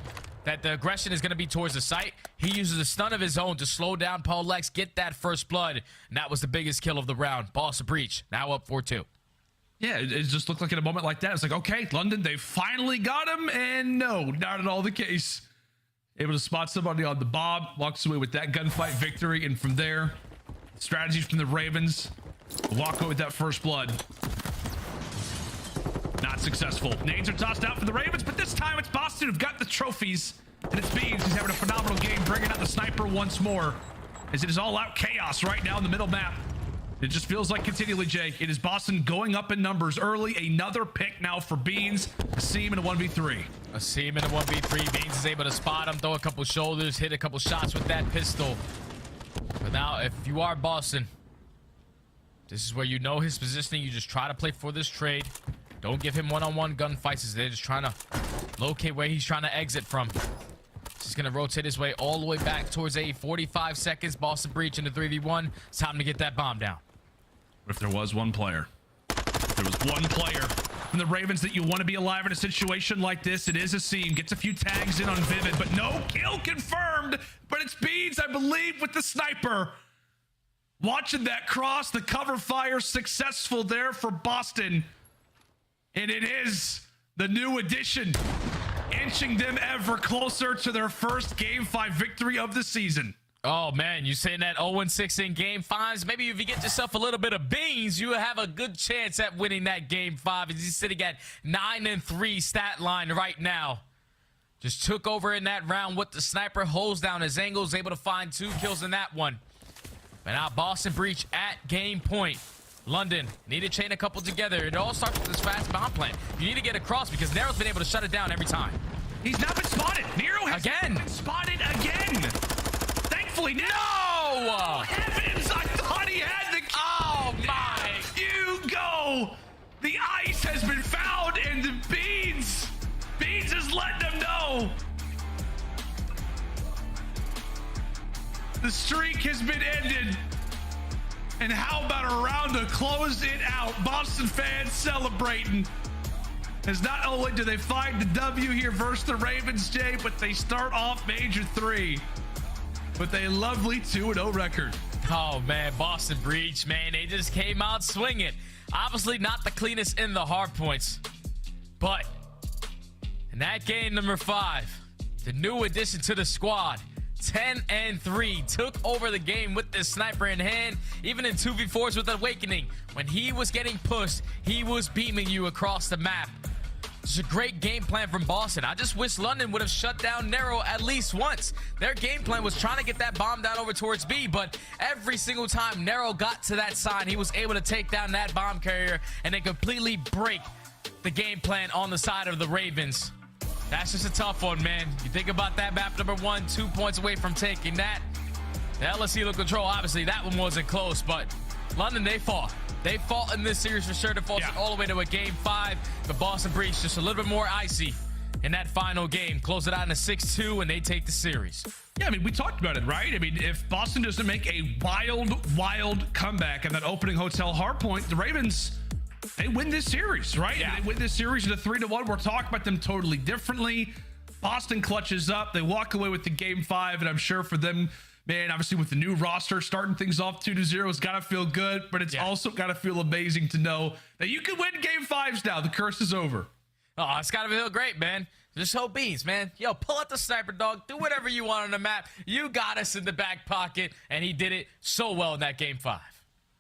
that the aggression is going to be towards the site. He uses a stun of his own to slow down Paul Lex, get that first blood, and that was the biggest kill of the round. Boston breach, now up 4-2. Yeah, it just looked like in a moment like that, it's like, okay, London, they finally got him, and no, not at all the case. Able to spot somebody on the bomb, walks away with that gunfight victory, and from there, strategies from the Ravens, walk away with that first blood. Not successful. Nades are tossed out for the Ravens, but this time it's Boston who've got the trophies. And it's Beans who's having a phenomenal game, bringing out the sniper once more. As it is all out chaos right now in the middle map. It just feels like continually, Jay. It is Boston going up in numbers early. Another pick now for Beans. Asim in a 1v3. Asim in a 1v3. Beans is able to spot him, throw a couple shoulders, hit a couple shots with that pistol. But now, if you are Boston, this is where you know his positioning. You just try to play for this trade. Don't give him one-on-one gunfights as they're just trying to locate where he's trying to exit from. He's going to rotate his way all the way back towards A. 45 seconds. Boston breach into 3v1. It's time to get that bomb down. If there was one player, there was one player from the Ravens that you want to be alive in a situation like this. It is Asim. Gets a few tags in on Vivid, but no kill confirmed. But it's Beans, I believe, with the sniper. Watching that cross, the cover fire successful there for Boston. And it is the new addition, inching them ever closer to their first Game 5 victory of the season. Oh, man, you saying that 0-6 in Game 5s? Maybe if you get yourself a little bit of Beans, you have a good chance at winning that Game 5. As he's sitting at 9-3 stat line right now. Just took over in that round with the sniper, holds down his angles, able to find 2 kills in that one. But now Boston breach at game point. London need to chain a couple together. It all starts with this fast bomb plan. You need to get across because Nero's been able to shut it down every time. He's not been spotted. Nero has been spotted again. Thankfully, no! Heavens, I thought he had the kill. Oh my! You go. The ice has been found, and the Beans is letting them know. The streak has been ended. And how about a round to close it out? Boston fans celebrating. As not only do they find the W here versus the Ravens, Jay, but they start off Major 3 with a lovely 2-0 record. Oh, man, Boston breach, man. They just came out swinging. Obviously not the cleanest in the hard points. But in that game number 5, the new addition to the squad, 10-3, took over the game with this sniper in hand. Even in 2v4s with Awakening, when he was getting pushed, he was beaming you across the map. It's a great game plan from Boston. I just wish London would have shut down Nero at least once. Their game plan was trying to get that bomb down over towards B, but every single time Nero got to that side, he was able to take down that bomb carrier and then completely break the game plan on the side of the Ravens. That's just a tough one, man. You think about that map number 1, 2 points away from taking that. The LSE control, obviously, that one wasn't close, but London, they fought. They fought in this series for sure to force it all the way to a game 5. But Boston breach just a little bit more icy in that final game. Close it out in a 6-2, and they take the series. Yeah, I mean, we talked about it, right? I mean, if Boston doesn't make a wild comeback in that opening hotel hardpoint, the Ravens, they win this series, right? Yeah. They win this series at a 3-1. We're talking about them totally differently. Boston clutches up. They walk away with the game 5, and I'm sure for them, man, obviously with the new roster, starting things off 2-0 has got to feel good, but it's also got to feel amazing to know that you can win game 5s now. The curse is over. Oh, it's got to feel great, man. Just hope Beans, man. Yo, pull out the sniper, dog. Do whatever you want on the map. You got us in the back pocket, and he did it so well in that game 5.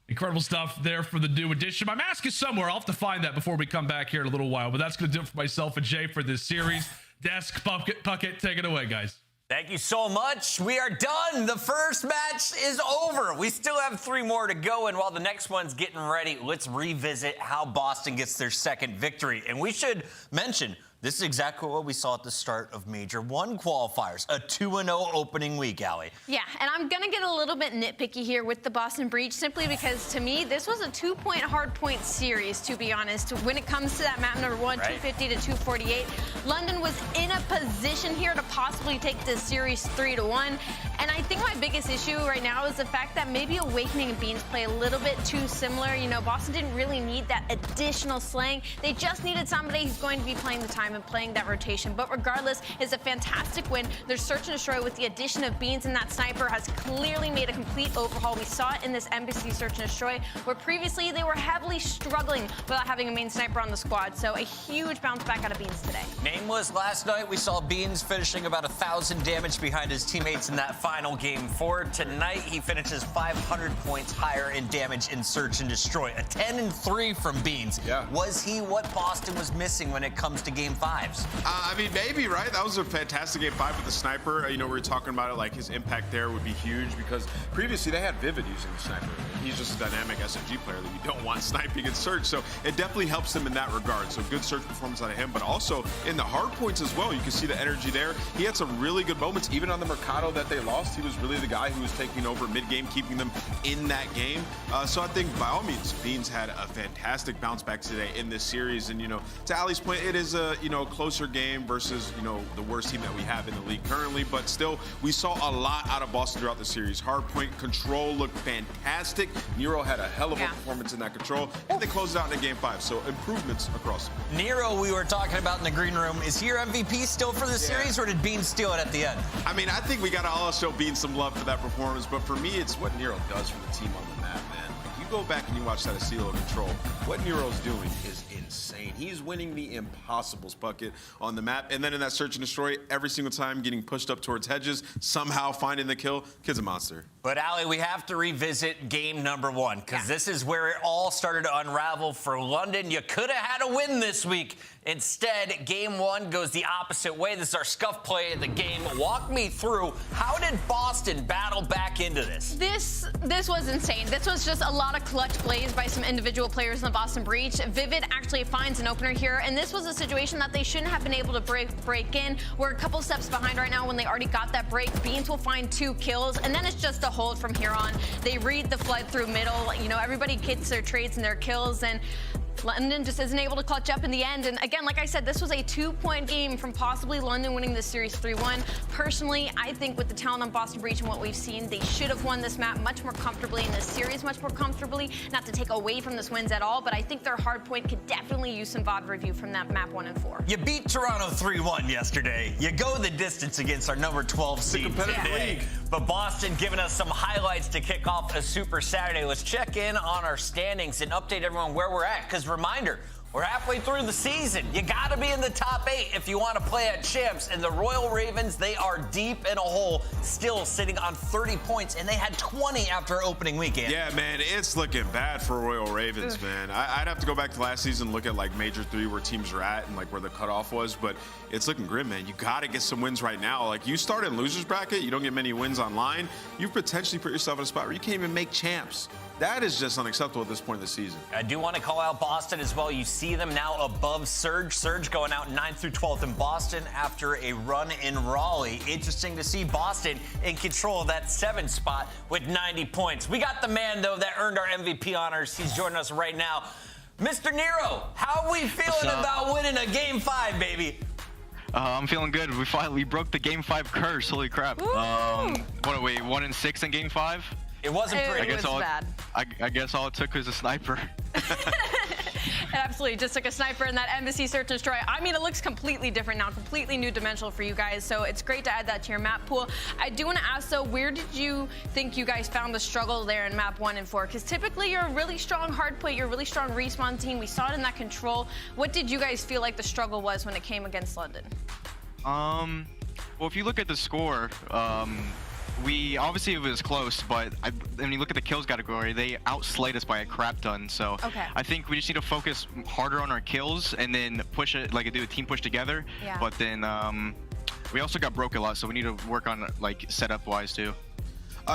Incredible stuff there for the new edition. My mask is somewhere. I'll have to find that before we come back here in a little while. But that's going to do it for myself and Jay for this series. Desk, Puckett, take it away, guys. Thank you so much. We are done. The first match is over. We still have 3 more to go, and while the next one's getting ready, let's revisit how Boston gets their second victory. And we should mention, this is exactly what we saw at the start of Major 1 qualifiers, a 2-0 opening week, Allie. Yeah, and I'm going to get a little bit nitpicky here with the Boston Breach, simply because, to me, this was a 2-point hardpoint series, to be honest. When it comes to that map number 1, right. 250 to 248, London was in a position here to possibly take this series 3-1. And I think my biggest issue right now is the fact that maybe Awakening and Beans play a little bit too similar. You know, Boston didn't really need that additional slaying. They just needed somebody who's going to be playing the time and playing that rotation. But regardless, it's a fantastic win. Their search and destroy with the addition of Beans and that sniper has clearly made a complete overhaul. We saw it in this Embassy search and destroy, where previously they were heavily struggling without having a main sniper on the squad. So a huge bounce back out of Beans today. Nameless, last night we saw Beans finishing about 1,000 damage behind his teammates in that final game 4. Tonight he finishes 500 points higher in damage in search and destroy. A 10-3 from Beans. Yeah. Was he what Boston was missing when it comes to game 5s? I mean, maybe, right? That was a fantastic game 5 with the sniper. You know, we were talking about it, like his impact there would be huge because previously they had Vivid using the sniper. He's just a dynamic SMG player that you don't want sniping in search. So it definitely helps them in that regard. So good search performance out of him, but also in the hard points as well. You can see the energy there. He had some really good moments. Even on the Mercado that they lost, he was really the guy who was taking over mid-game, keeping them in that game. So I think by all means, Beans had a fantastic bounce back today in this series. And, you know, to Ali's point, it is a, you know, closer game versus, you know, the worst team that we have in the league currently. But still, we saw a lot out of Boston throughout the series. Hardpoint control looked fantastic. Nero had a hell of a performance in that control. And they closed it out in game 5. So improvements across. Nero, we were talking about in the green room. Is he your MVP still for the series, or did Beans steal it at the end? I mean, I think we got to all show Beans some love for that performance. But for me, it's what Nero does for the team on the map, man. Like, you go back and you watch that Asilo control. What Nero's doing is insane. He's winning the impossibles bucket on the map. And then in that search and destroy, every single time getting pushed up towards hedges, somehow finding the kill. Kid's a monster. But, Allie, we have to revisit game number 1, because this is where it all started to unravel for London. You could have had a win this week. Instead, game 1 goes the opposite way. This is our scuff play of the game. Walk me through, how did Boston battle back into this? This was insane. This was just a lot of clutch plays by some individual players in the Boston Breach. Vivid actually finds an opener here, and this was a situation that they shouldn't have been able to break in. We're a couple steps behind right now when they already got that break. Beans will find 2 kills, and then it's just a hold from here on. They read the flood through middle. You know, everybody gets their trades and their kills, and London just isn't able to clutch up in the end. And again, like I said, this was a 2-point game from possibly London winning this series 3-1. Personally, I think with the talent on Boston Breach and what we've seen, they should have won this map much more comfortably in this series, much more comfortably. Not to take away from this wins at all, but I think their hard point could definitely use some VOD review from that map 1 and 4. You beat Toronto 3-1 yesterday. You go the distance against our number 12 seed today. But Boston giving us some highlights to kick off a Super Saturday. Let's check in on our standings and update everyone where we're at. Because reminder, we're halfway through the season. You got to be in the top 8 if you want to play at champs. And the Royal Ravens, they are deep in a hole, still sitting on 30 points, and they had 20 after opening weekend. Yeah, man, it's looking bad for Royal Ravens, man. I'd have to go back to last season, look at like Major 3 where teams are at and like where the cutoff was, but it's looking grim, man. You got to get some wins right now. Like, you start in losers bracket, you don't get many wins online, you've potentially put yourself in a spot where you can't even make champs. That is just unacceptable at this point in the season. I do want to call out Boston as well. You see them now above Surge. Surge going out 9th through 12th in Boston after a run in Raleigh. Interesting to see Boston in control of that 7th spot with 90 points. We got the man, though, that earned our MVP honors. He's joining us right now. Mr. Nero, how are we feeling about winning a Game 5, baby? I'm feeling good. We finally broke the Game 5 curse. Holy crap. What are we, 1-6 in Game 5? It wasn't pretty. It was bad. I guess all it took was a sniper. absolutely just took a sniper in that embassy search and destroy. I mean, it looks completely different now, completely new dimensional for you guys. So it's great to add that to your map pool. I do want to ask though, where did you think you guys found the struggle there in map 1 and 4? Because typically you're a really strong hardpoint, you're a really strong respawn team. We saw it in that control. What did you guys feel like the struggle was when it came against London? Well, if you look at the score, we obviously it was close, but when you look at the kills category, they outslayed us by a crap ton. So I think we just need to focus harder on our kills and then push it, like do a team push together. Yeah. But then we also got broke a lot, so we need to work on like setup wise too.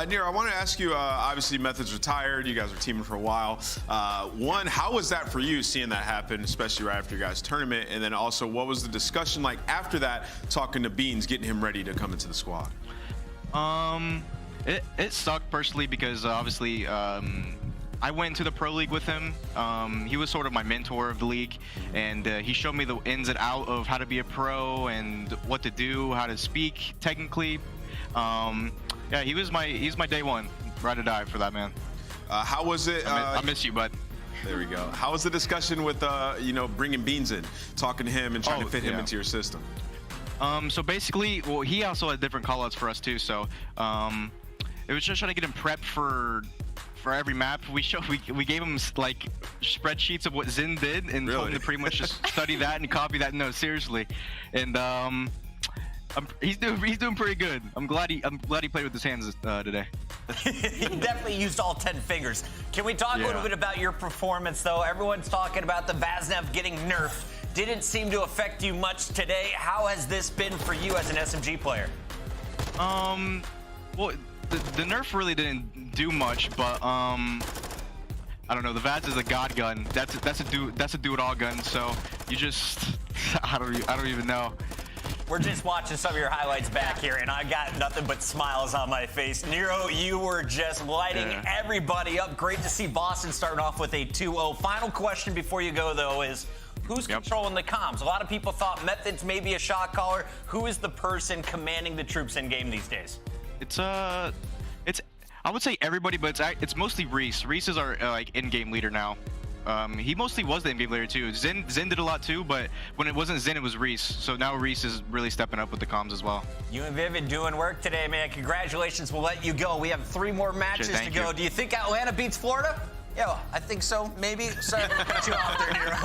Nir, I want to ask you, obviously Method's retired, you guys were teaming for a while. One, how was that for you seeing that happen, especially right after your guys' tournament? And then also, what was the discussion like after that, talking to Beans, getting him ready to come into the squad? It sucked personally because obviously I went to the pro league with him. He was sort of my mentor of the league, and he showed me the ins and outs of how to be a pro and what to do, how to speak technically. Yeah, he's my day one, ride or die for that, man. How was it? I miss you, bud. There we go. How was the discussion with bringing Beans in, talking to him and trying to fit him into your system? So basically, well, he also had different callouts for us too. So it was just trying to get him prepped for every map. We gave him like spreadsheets of what Zin did and told him to pretty much just study that and copy that. No, seriously, and he's doing pretty good. I'm glad he played with his hands today. He definitely used all 10 fingers. Can we talk a little bit about your performance though? Everyone's talking about the Vaznev getting nerfed. Didn't seem to affect you much today. How has this been for you as an SMG player? Well, the nerf really didn't do much, but I don't know. The Vaz is a god gun. That's a do it all gun. So you just I don't even know. We're just watching some of your highlights back here, and I got nothing but smiles on my face. Nero, you were just lighting everybody up. Great to see Boston starting off with a 2-0. Final question before you go, though, is who's controlling the comms? A lot of people thought Methods may be a shot caller. Who is the person commanding the troops in game these days? It's I would say everybody, but it's mostly Reese. Reese is our like in-game leader now. He mostly was the in-game leader too. Zin did a lot too, but when it wasn't Zin, it was Reese. So now Reese is really stepping up with the comms as well. You and Vivid doing work today, man. Congratulations. We'll let you go. We have 3 more matches to go. Do you think Atlanta beats Florida? Yeah, I think so, maybe. Sorry to cut you off there, Nero.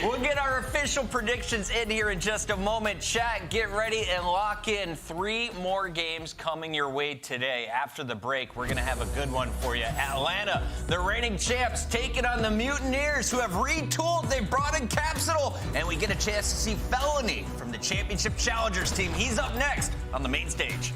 We'll get our official predictions in here in just a moment. Chat, get ready and lock in. 3 more games coming your way today. After the break, we're going to have a good one for you. Atlanta, the reigning champs, taking on the Mutineers, who have retooled. They brought in Capsule, and we get a chance to see Felony from the Championship Challengers team. He's up next on the main stage.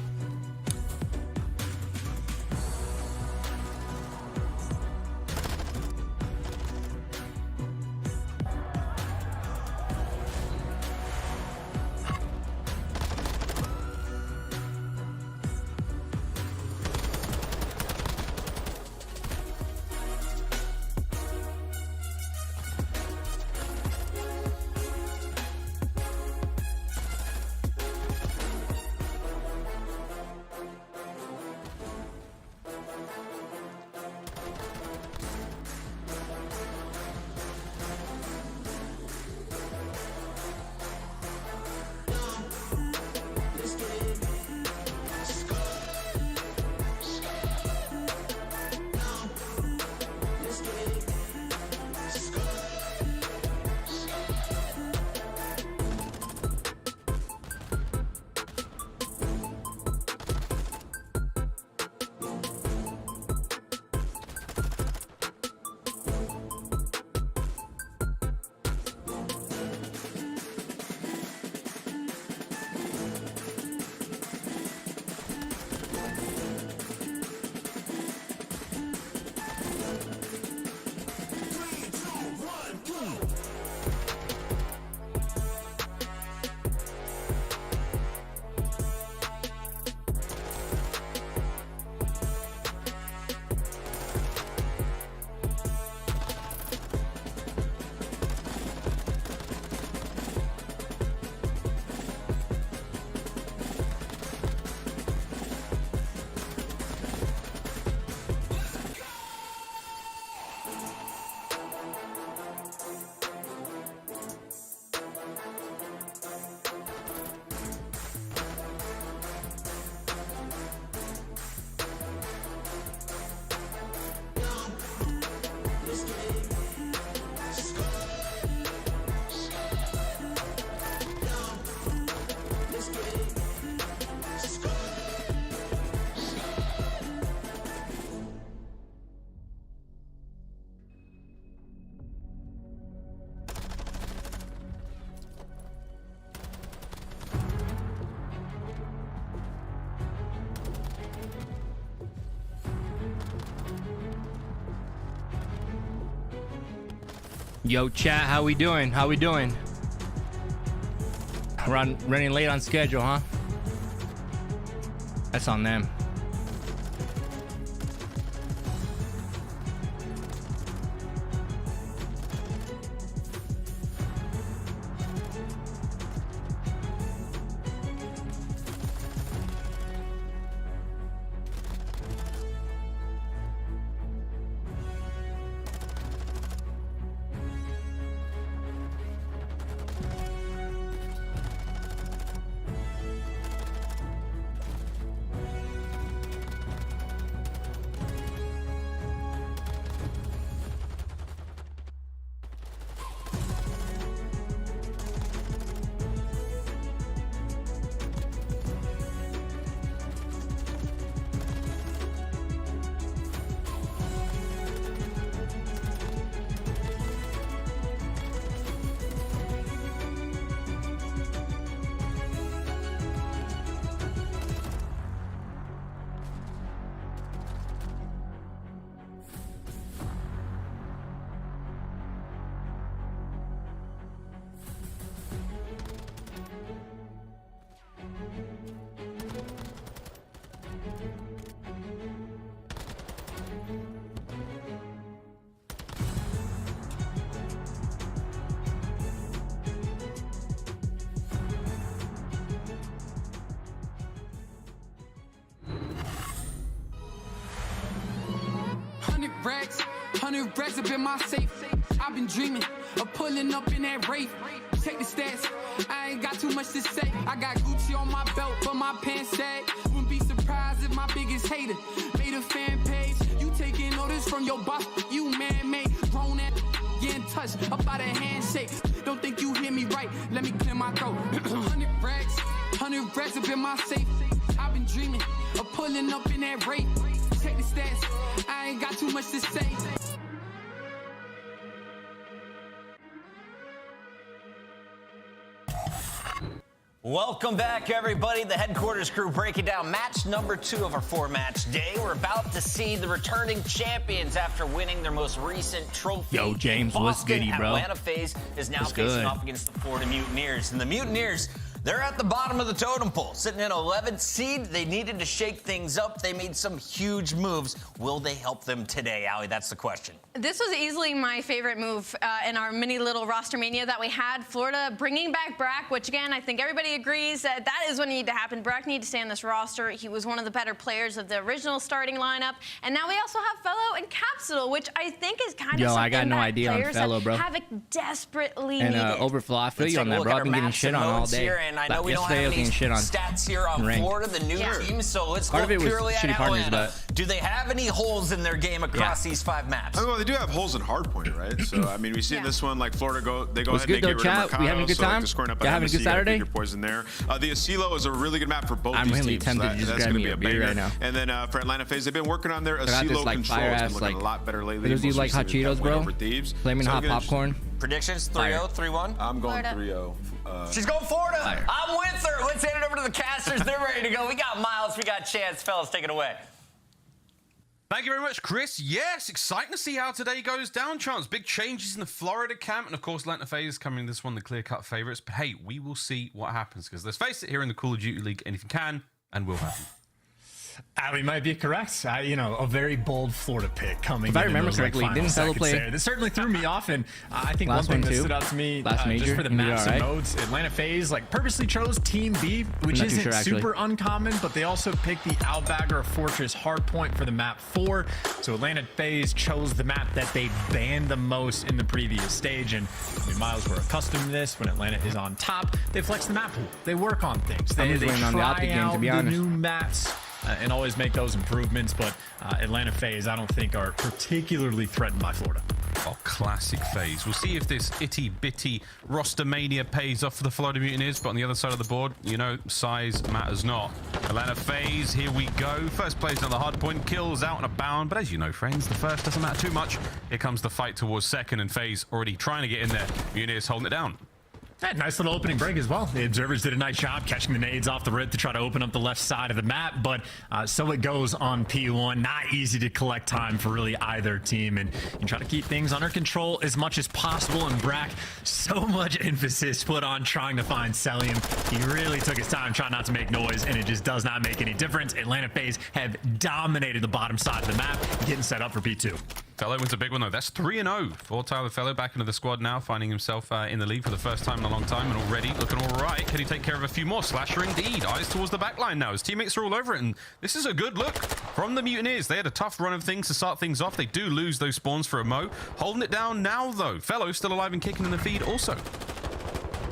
Yo, chat, how we doing? How we doing? Running late on schedule, huh? That's on them. Hundred racks up in my safe. I've been dreaming of pulling up in that Wraith. Check the stats, I ain't got too much to say. I got Gucci on my belt, but my pants sag. Wouldn't be surprised if my biggest hater made a fan page. You taking notice from your boss, you man-made. Grown at getting touched up by the handshake. Don't think you hear me right, let me clear my throat. 100 racks up in my safe. I've been dreaming of pulling up in that Wraith. Check the stats, I ain't got too much to say. Welcome back, everybody. The headquarters crew breaking down match number 2 of our 4-match day. We're about to see the returning champions after winning their most recent trophy. Yo, James, what's goody, bro? Atlanta FaZe is now facing off against the Florida Mutineers. And the Mutineers, they're at the bottom of the totem pole, sitting in 11th seed. They needed to shake things up. They made some huge moves. Will they help them today, Allie? That's the question. This was easily my favorite move in our mini little roster mania that we had. Florida bringing back Brack, which again, I think everybody agrees that that is what needed to happen. Brack needed to stay on this roster. He was one of the better players of the original starting lineup. And now we also have Fellow and Capsule, which I think is kind of something I got no idea on Fellow, bro. Havoc desperately and needed. Overflow, I feel you on that, bro. I've been getting shit on all day. And I know we don't have any stats here on Florida, the new team, so let's look purely at Atlanta. Do they have any holes in their game across these 5 maps? Well, they do have holes in hardpoint, right? So, I mean, we see in this one, like Florida they go ahead and get rid of Mercado. We having a good time? So, like, having a good Saturday? Your poison there. The Asilo is a really good map for both these teams. Tempted to just grab me a beer right now. And then for Atlanta FaZe, they've been working on their Asilo control. It's been looking a lot better lately. Does he like hot Cheetos, bro? Flaming hot popcorn? Predictions, 3-0, 3-1? I'm going 3-0. She's going Florida. I'm with her. Let's hand it over to the casters. They're ready to go. We got Miles. We got Chance. Fellas, take it away. Thank you very much, Chris. Yes, exciting to see how today goes down, Chance. Big changes in the Florida camp. And, of course, Atlanta FaZe coming in this one, the clear-cut favorites. But, hey, we will see what happens. Because let's face it, here in the Call of Duty League, anything can and will happen. Ali might be correct. A very bold Florida pick coming. If I remember correctly, didn't Fellow play? This certainly threw me off, and I think one thing that stood out to me just for the maps and modes, Atlanta FaZe purposely chose Team B, which isn't super uncommon, but they also picked the Outbagger Fortress hardpoint for the map 4. So Atlanta FaZe chose the map that they banned the most in the previous stage, and Miles, we're accustomed to this. When Atlanta is on top, they flex the map pool. They work on things. They try on the Optic game, to be honest. The new maps. And always make those improvements, but Atlanta FaZe, I don't think, are particularly threatened by Florida. Oh, classic FaZe. We'll see if this itty-bitty roster mania pays off for the Florida Mutineers, but on the other side of the board, size matters not. Atlanta FaZe, here we go. First plays on the hard point, kills out and a bound, but as you know, friends, the first doesn't matter too much. Here comes the fight towards second, and FaZe already trying to get in there. Mutineers holding it down. Nice little opening break as well. The observers did a nice job catching the nades off the rip to try to open up the left side of the map, but so it goes on P1. Not easy to collect time for really either team, and you try to keep things under control as much as possible. And Brack, so much emphasis put on trying to find Celium. He really took his time trying not to make noise, and it just does not make any difference. Atlanta FaZe have dominated the bottom side of the map, getting set up for P2. Fellow wins a big one, though. That's 3-0 for Tyler Fellow, back into the squad now, finding himself in the lead for the first time in a long time, and already looking all right. Can he take care of a few more? Slasher indeed. Eyes towards the back line now. His teammates are all over it, and this is a good look from the Mutineers. They had a tough run of things to start things off. They do lose those spawns for a Mo. Holding it down now, though. Fellow still alive and kicking in the feed also.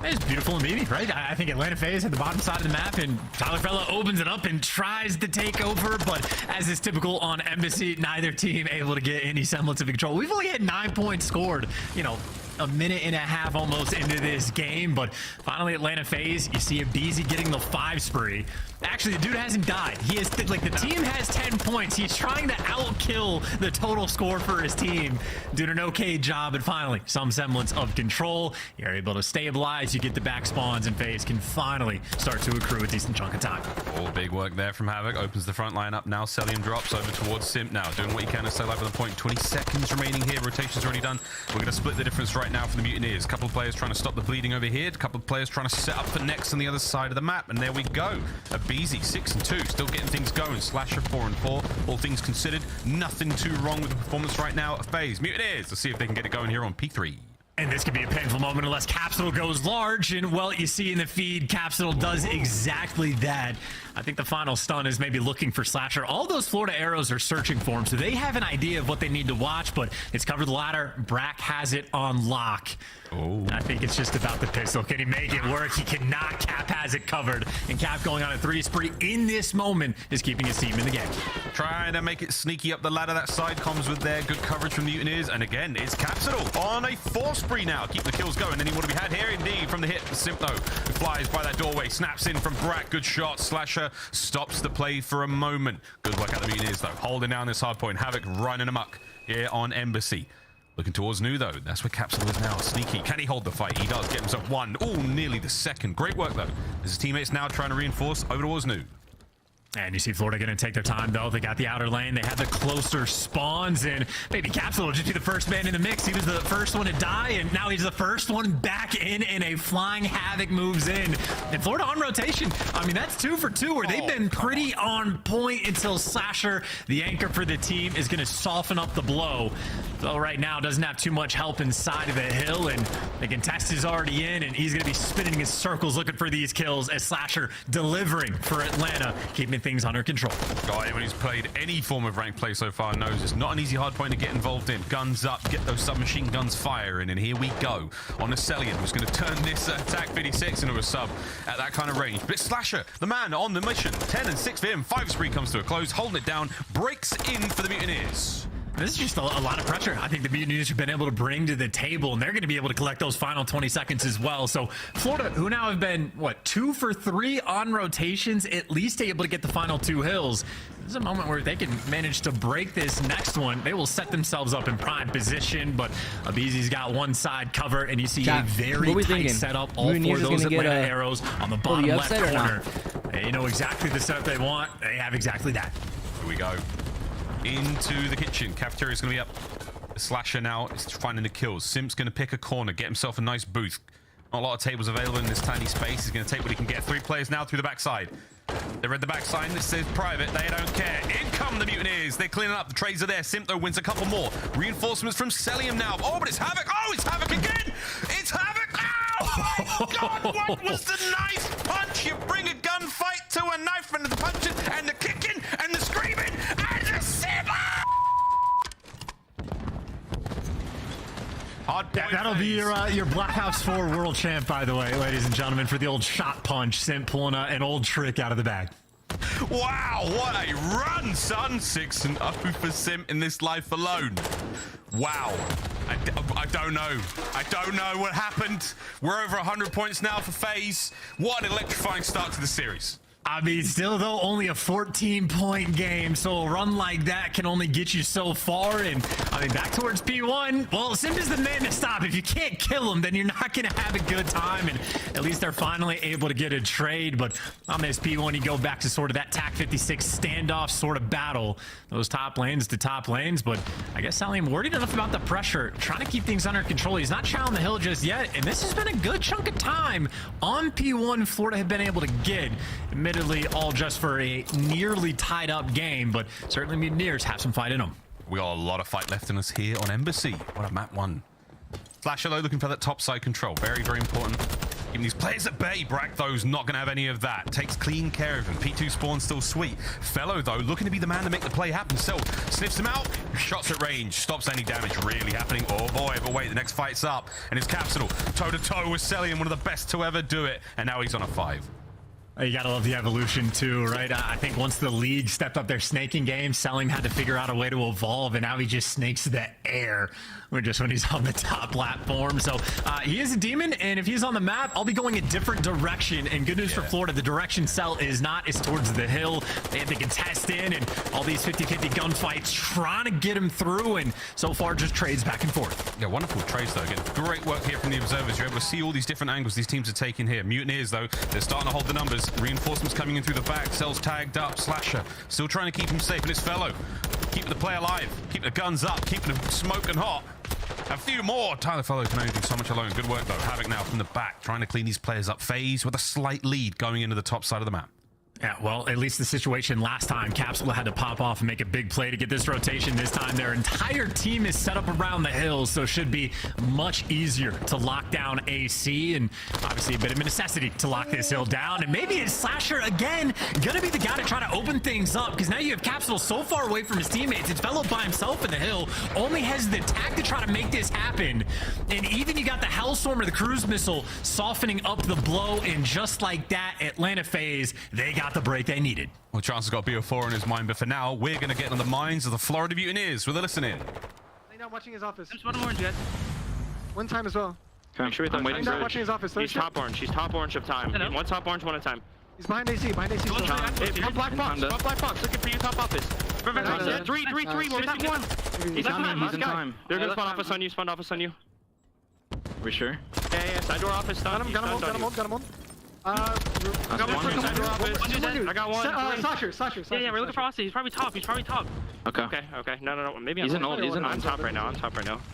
It's beautiful and meaty, right? I think Atlanta FaZe at the bottom side of the map, and Tyler Fellow opens it up and tries to take over, but as is typical on Embassy, neither team able to get any semblance of control. We've only had 9 points scored, you know, a minute and a half almost into this game, but finally Atlanta FaZe, you see Abizi getting the 5 spree. Actually, the dude hasn't died. He is like, the team has 10 points. He's trying to outkill the total score for his team. Doing an okay job, and finally some semblance of control. You're able to stabilize, you get the back spawns, and FaZe can finally start to accrue a decent chunk of time. All big work there from Havoc. Opens the front line up now. Celium drops over towards Simp now, doing what he can to stay alive with the point. 20 seconds remaining here. Rotation's already done. We're going to split the difference right now for the Mutineers. A couple of players trying to stop the bleeding over here. A couple of players trying to set up for next on the other side of the map. And there we go. Abizi 6-2, still getting things going. Slasher 4-4. All things considered, nothing too wrong with the performance right now at FaZe. Mutineers, let's see if they can get it going here on P3. And this could be a painful moment unless Capsule goes large, and well, you see in the feed, Capsule does exactly that. I think the final stun is maybe looking for Slasher. All those Florida arrows are searching for him, so they have an idea of what they need to watch, but it's covered the ladder. Brack has it on lock. Oh. I think it's just about the pistol. Can he make it work? He cannot. Cap has it covered, and Cap going on a 3 spree in this moment is keeping his team in the game. Trying to make it sneaky up the ladder. That side comms with their good coverage from Mutineers, and again, it's Capsule on a 4 spree now. Keep the kills going. Any more to be had here? Indeed, from the hit. Simp, though, who flies by that doorway, snaps in from Brack. Good shot. Slasher stops the play for a moment. Good work out the Mutineers, though, holding down this hard point. Havoc running amok here on Embassy. Looking towards Nu, though. That's where Capsule is now. Sneaky. Can he hold the fight? He does. Get himself 1. Oh, nearly the 2nd. Great work, though. His teammates now trying to reinforce over towards Nu. And you see Florida going to take their time, though. They got the outer lane. They have the closer spawns, and maybe Capsule will just be the first man in the mix. He was the first one to die, and now he's the first one back in, and a flying Havoc moves in. And Florida on rotation. I mean, that's 2 for 2, where they've been pretty on point until Slasher, the anchor for the team, is going to soften up the blow. Though right now doesn't have too much help inside of the hill, and the contest is already in, and he's going to be spinning his circles looking for these kills as Slasher delivering for Atlanta, keeping things under control. Guy, when he's played any form of ranked play so far, knows it's not an easy hard point to get involved in. Guns up, get those submachine guns firing, and here we go on a Celium, who's going to turn this attack 56 into a sub at that kind of range. But it's Slasher, the man on the mission. 10 and 6 for him. 5 spree comes to a close, holding it down, breaks in for the Mutineers. This is just a lot of pressure I think the Mutineers have been able to bring to the table, and they're going to be able to collect those final 20 seconds as well. So Florida, who now have been, what, 2 for 3 on rotations, at least able to get the final 2 hills. This is a moment where they can manage to break this next one. They will set themselves up in prime position, but Abizi's got one side covered, and you see a very tight setup. All 4 of those Atlanta arrows on the bottom left corner. They know exactly the setup they want. They have exactly that. Here we go. Into the kitchen. Cafeteria's going to be up. The Slasher now is finding the kills. Simp's going to pick a corner, get himself a nice booth. Not a lot of tables available in this tiny space. He's going to take what he can get. 3 players now through the backside. They read the backside. This says private. They don't care. In come the Mutineers. They're cleaning up. The trades are there. Simp, though, wins a couple more. Reinforcements from Celium now. Oh, but it's Havoc. Oh, it's Havoc again. It's Havoc. Oh, my God. What was the knife punch? You bring a gunfight to a knife and the punches and the kicking and the screaming and the simp. That'll be your Black Ops 4 world champ, by the way, ladies and gentlemen, for the old shot punch. Simp pulling an old trick out of the bag. Wow, what a run, son. 6-0 for Simp in this life alone. Wow. I don't know. I don't know what happened. We're over 100 points now for FaZe. What an electrifying start to the series. I mean, still though, only a 14-point game, so a run like that can only get you so far. And I mean, back towards P1. Well, Sim is the man to stop. If you can't kill him, then you're not gonna have a good time. And at least they're finally able to get a trade. But on this P1, you go back to sort of that TAC 56 standoff sort of battle. Those top lanes to top lanes. But I guess Salim worried enough about the pressure, trying to keep things under control. He's not chowing the hill just yet. And this has been a good chunk of time on P1 Florida have been able to get. Admittedly, all just for a nearly tied up game, but certainly Mutineers have some fight in them. We got a lot of fight left in us here on Embassy. What a map one. Slasher though, looking for that top side control. Very, very important. Keeping these players at bay. Brack though's not going to have any of that. Takes clean care of him. P2 spawn still sweet. Fellow though, looking to be the man to make the play happen. So sniffs him out. Shots at range. Stops any damage really happening. Oh boy, but wait, the next fight's up. And it's Capsule toe to toe with Celium, one of the best to ever do it. And now he's on a 5. You gotta love the evolution too, right? I think once the league stepped up their snaking game, Selim had to figure out a way to evolve, and now he just snakes the air when he's on the top platform. So he is a demon, and if he's on the map, I'll be going a different direction. And good news for Florida, the direction Cell is not. It's towards the hill. They have to contest in, and all these 50-50 gunfights trying to get him through, and so far just trades back and forth. Yeah, wonderful trades though. Again, great work here from the observers. You're able to see all these different angles these teams are taking here. Mutineers though, they're starting to hold the numbers. Reinforcements coming in through the back. Cell's tagged up. Slasher still trying to keep him safe, and his Fellow keeping the play alive, keeping the guns up, keeping them smoking hot. A few more. Tyler Fellow can only do so much alone. Good work though. Havoc now from the back, trying to clean these players up. FaZe with a slight lead going into the top side of the map. Yeah, well, at least the situation last time, Capsule had to pop off and make a big play to get this rotation. This time, their entire team is set up around the hills, so it should be much easier to lock down AC, and obviously a bit of a necessity to lock this hill down. And maybe it's Slasher again gonna be the guy to try to open things up, because now you have Capsule so far away from his teammates. It's Fellow by himself in the hill, only has the tag to try to make this happen. And even you got the Hellstorm or the cruise missile softening up the blow, and just like that, Atlanta FaZe, they got the break they needed. Well, Chance has got BO4 in his mind, but for now, we're going to get on the minds of the Florida Mutineers with a listen in. Lay down watching his office. Just one orange, guys. One time as well. Make sure I'm waiting. Down watching his office. He's top orange. He's top orange of time. One top orange, one at a time. He's behind AC. Behind AC. One black box. One black box. Looking for you, top office. Perfect. 3. We're missing one. He's in time. They're going to spawn office on you. Spawn office on you. We sure? Yeah. Side door office. Got him. Got him. I got one. Slasher. Yeah, we're looking for Aussie. He's probably top. Okay. No. Maybe he's in old. I'm top right now.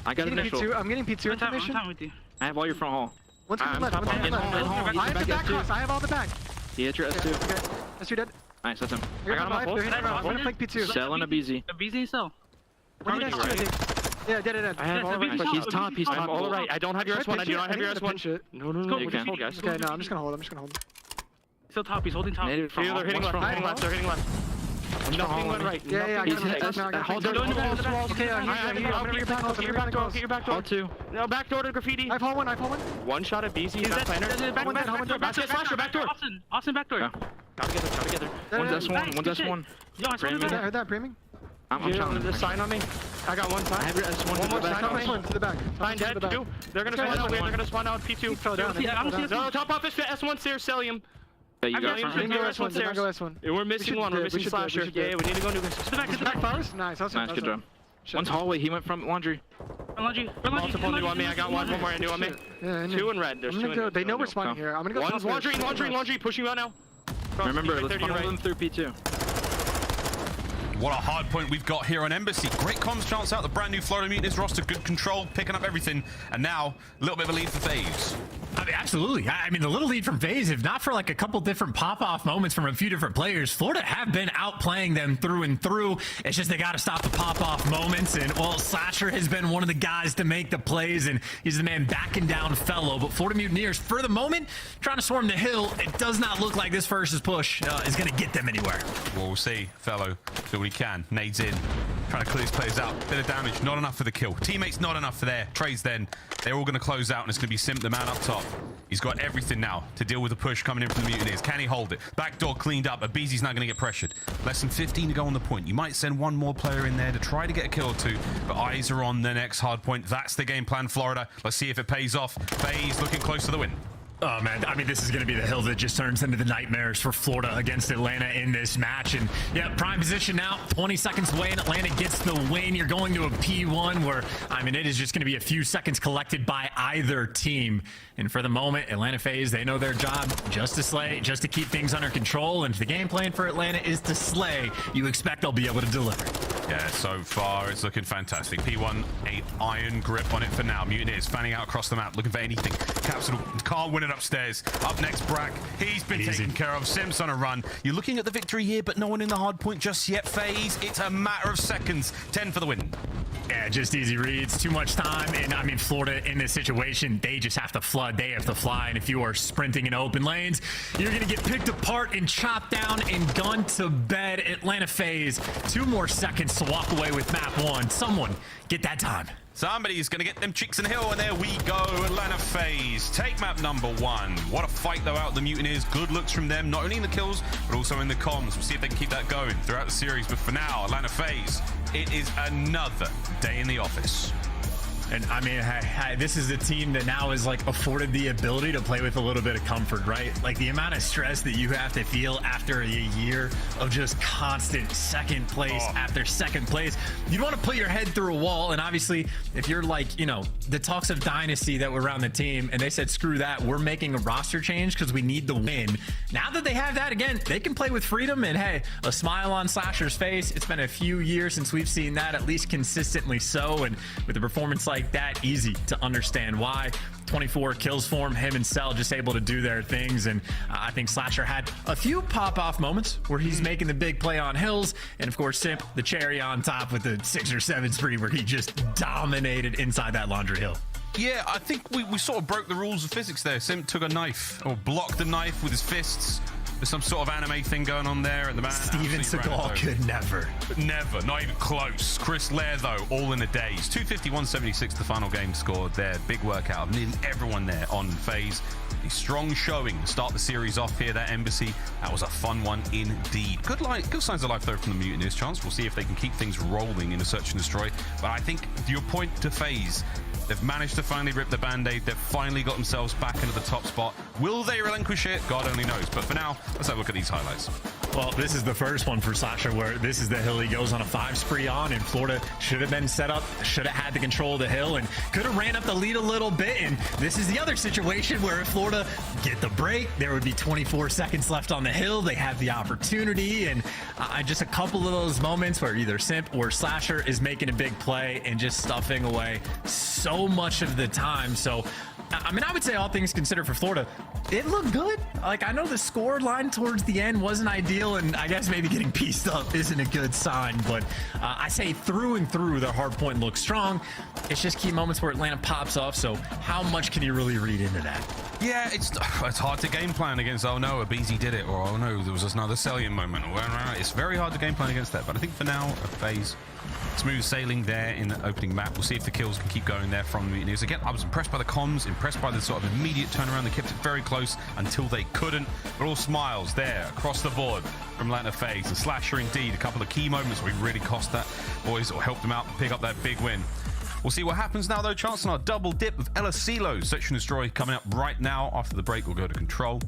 I got initial. I'm getting P2 information. I have all your front hall. One's coming left. I have the back cross. I have all the back. He hit your S2. Okay. S2 dead. Nice, that's him. I got him. They're hitting I'm gonna flank P2. Cell and a BZ. A BZ cell. One S2, I think. Yeah, dead. I have all right. He's top. I'm all right. I don't have your S1. I do not have your S1. No. You can. Okay, no, I'm just gonna hold. Still top. He's holding top. They're hitting left. They're hitting left. Nothing went right. Yeah. Hold on. Okay, get your back door. Hall 2. No, back door to graffiti. I have hall 1. One shot at BZ. He's not planner. Back door. Austin, back door. Gotta get there. One's S1. Yo, I heard that, Priming. I'm trying to sign on me. I got one sign. I have your S1 one more sign on me. To the back. Sign dead. Two. They're gonna spawn out. They're gonna spawn out P2. Fell down. No, top office. S1 stairs. Celium. Yeah, you got S1 stairs. We're missing one. We're missing Slasher. Yeah, we need to go to the back. Flowers? Nice, good job. One's hallway. He went from laundry. Multiple new on me. I got one more new on me. Two in red. There's two in red. They know we're spawning here. I'm gonna go. One's laundry. Pushing you out now. Remember, let's funnel them through P2. What a hard point we've got here on Embassy. Great comms chance out the brand new Florida Mutineers roster. Good control, picking up everything. And now, a little bit of a lead for FaZe. I mean, absolutely. I mean, the little lead from FaZe, if not for like a couple different pop-off moments from a few different players, Florida have been outplaying them through and through. It's just they got to stop the pop-off moments. And, well, Slasher has been one of the guys to make the plays, and he's the man backing down Fellow. But Florida Mutineers, for the moment, trying to swarm the hill. It does not look like this versus push is going to get them anywhere. Well, we'll see. Fellow do what he can. Nades in. Trying to clear these players out. Bit of damage. Not enough for the kill. Teammates not enough for their trades then. They're all going to close out, and it's going to be Simp, the man up top. He's got everything now to deal with the push coming in from the Mutineers. Can he hold it? Backdoor cleaned up. Abizi's not going to get pressured. Less than 15 to go on the point. You might send one more player in there to try to get a kill or two, but eyes are on the next hard point. That's the game plan, Florida. Let's see if it pays off. FaZe looking close to the win. Oh, man. I mean, this is going to be the hill that just turns into the nightmares for Florida against Atlanta in this match. And, yeah, prime position now. 20 seconds away, and Atlanta gets the win. You're going to a P1 where, I mean, it is just going to be a few seconds collected by either team. And for the moment, Atlanta FaZe, they know their job just to slay, just to keep things under control. And if the game plan for Atlanta is to slay, you expect they'll be able to deliver. Yeah, so far it's looking fantastic. P1, a iron grip on it for now. Mutineers fanning out across the map, looking for anything. Capsule can't win it upstairs. Up next, Brack. He's been taken care of. Sims on a run. You're looking at the victory here, but no one in the hard point just yet. FaZe, it's a matter of seconds. 10 for the win. Yeah, just easy reads, too much time. And I mean, Florida in this situation, they just have to flood. They have to fly. And if you are sprinting in open lanes, you're going to get picked apart and chopped down and gunned to bed. Atlanta FaZe, 2 more seconds to walk away with map 1. Someone get that time. Somebody's going to get them cheeks in the hill, and there we go. Atlanta FaZe take map number 1. What a fight, though, out the Mutineers. Good looks from them, not only in the kills, but also in the comms. We'll see if they can keep that going throughout the series. But for now, Atlanta FaZe, it is another day in the office. And I mean, this is a team that now is like afforded the ability to play with a little bit of comfort, right? Like the amount of stress that you have to feel after a year of just constant second place after second place. You want to put your head through a wall. And obviously, if you're like, you know, the talks of dynasty that were around the team and they said, screw that, we're making a roster change because we need the win. Now that they have that again, they can play with freedom. And hey, a smile on Slasher's face. It's been a few years since we've seen that, at least consistently so. And with a performance like that, easy to understand why. 24 kills for him and Cell just able to do their things. And I think Slasher had a few pop-off moments where he's making the big play on Hills. And of course, Simp, the cherry on top with the 6 or 7 spree where he just dominated inside that laundry hill. Yeah, I think we sort of broke the rules of physics there. Simp took a knife, or blocked the knife with his fists. There's some sort of anime thing going on there, and the man Steven Seagal could never. Never, not even close. Chris Lair, though, all in the days. 250-176, the final game scored there. Big workout of nearly everyone there on FaZe. A strong showing to start the series off here, that Embassy. That was a fun one indeed. Good signs of life, though, from the Mutineers. Chance, we'll see if they can keep things rolling in a search and destroy. But I think your point to FaZe, they've managed to finally rip the band-aid. They've finally got themselves back into the top spot. Will they relinquish it? God only knows. But for now, let's have a look at these highlights. Well, this is the first one for Slasher where this is the hill he goes on a 5 spree on, and Florida should have been set up, should have had the control of the hill, and could have ran up the lead a little bit. And this is the other situation where if Florida get the break, there would be 24 seconds left on the hill. They have the opportunity, and just a couple of those moments where either Simp or Slasher is making a big play and just stuffing away so much of the time. So I mean, I would say all things considered for Florida, it looked good. Like, I know the score line towards the end wasn't ideal, and I guess maybe getting pieced up isn't a good sign, but I say through and through, their hard point looks strong. It's just key moments where Atlanta pops off, so how much can you really read into that? Yeah, it's hard to game plan against, oh no, Abizi did it, or oh no, there was another Celian moment. It's very hard to game plan against that, but I think for now, a FaZe smooth sailing there in the opening map. We'll see if the kills can keep going there from the Mutineers. Again, I was impressed by the comms, impressed by the sort of immediate turnaround. They kept it very close until they couldn't. But all smiles there across the board from Atlanta FaZe. And Slasher, indeed, a couple of key moments where he really cost that boys or helped them out pick up that big win. We'll see what happens now, though. Chance on our double dip with Ella Silo. Search and Destroy coming up right now. After the break, we'll go to Control.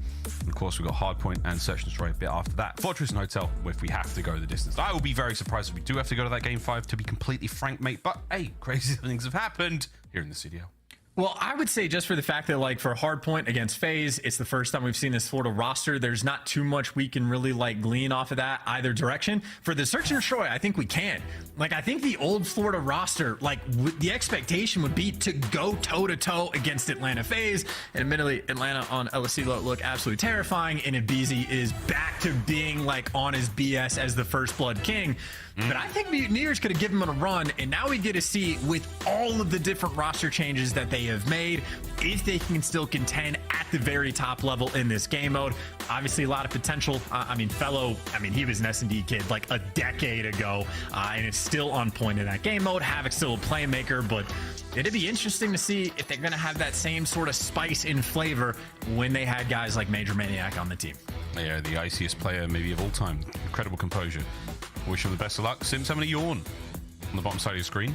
And of course, we've got Hardpoint and Search and Destroy a bit after that. Fortress and Hotel, if we have to go the distance. I will be very surprised if we do have to go to that Game 5, to be completely frank, mate. But, hey, crazy things have happened here in the CDL. Well, I would say just for the fact that, like, for Hardpoint against FaZe, it's the first time we've seen this Florida roster. There's not too much we can really, like, glean off of that either direction. For the Search and Destroy, I think we can. Like, I think the old Florida roster, like, the expectation would be to go toe-to-toe against Atlanta FaZe. And admittedly, Atlanta on El Asilo look absolutely terrifying, and Abizi is back to being, like, on his BS as the First Blood King. But I think Mutineers could have given him a run, and now we get to see, with all of the different roster changes that they have made, if they can still contend at the very top level in this game mode. Obviously, a lot of potential. He was an S&D kid like a decade ago, and it's still on point in that game mode. Havoc's still a playmaker, but it'd be interesting to see if they're going to have that same sort of spice and flavor when they had guys like Major Maniac on the team. Yeah, the iciest player maybe of all time. Incredible composure. Wish him the best of luck. Sims having a yawn on the bottom side of your screen.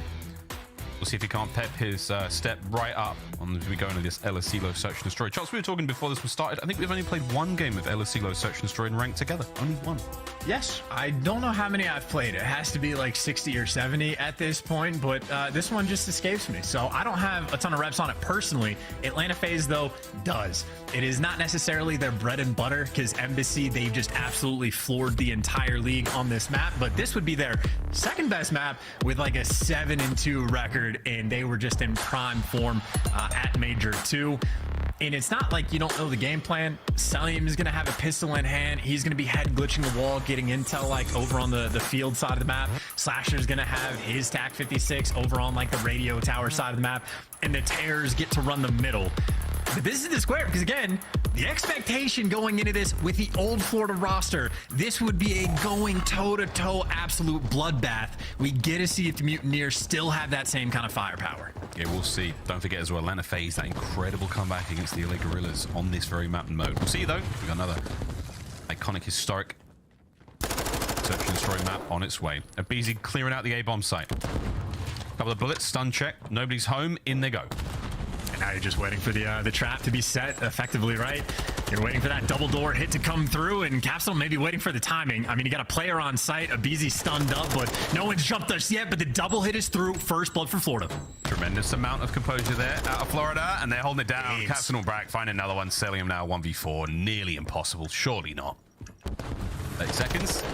We'll see if he can't pep his step right up as we go into this LSCLO Search and Destroy. Charles, we were talking before this was started. I think we've only played one game of LSCLO Search and Destroy and ranked together. Only one. Yes, I don't know how many I've played. It has to be like 60 or 70 at this point, but this one just escapes me. So I don't have a ton of reps on it personally. Atlanta FaZe, though, does. It is not necessarily their bread and butter because Embassy, they've just absolutely floored the entire league on this map, but this would be their second best map with like a 7-2 record, and they were just in prime form at Major 2. And it's not like you don't know the game plan. Selim is going to have a pistol in hand. He's going to be head glitching the wall, getting intel like over on the field side of the map. Slasher's going to have his TAC 56 over on like the radio tower side of the map. And the Tears get to run the middle. But this is the square because, again, the expectation going into this with the old Florida roster, this would be a going toe-to-toe absolute bloodbath. We get to see if the Mutineers still have that same kind of firepower. Yeah, we'll see. Don't forget as well, Atlanta FaZe, that incredible comeback against the LA Gorillas on this very map and mode. We'll see, though. We've got another iconic, historic Search and Destroy map on its way. Abizi clearing out the A-bomb site. Couple of bullets, stun check. Nobody's home. In they go. And now you're just waiting for the trap to be set effectively, right? You're waiting for that double door hit to come through, and Capsule may be waiting for the timing. I mean, you got a player on site, Abizi stunned up, but no one's jumped us yet, but the double hit is through. First blood for Florida. Tremendous amount of composure there out of Florida, and they're holding it down. Capsule and Brack find another one, selling him now 1v4. Nearly impossible. Surely not. 30 seconds.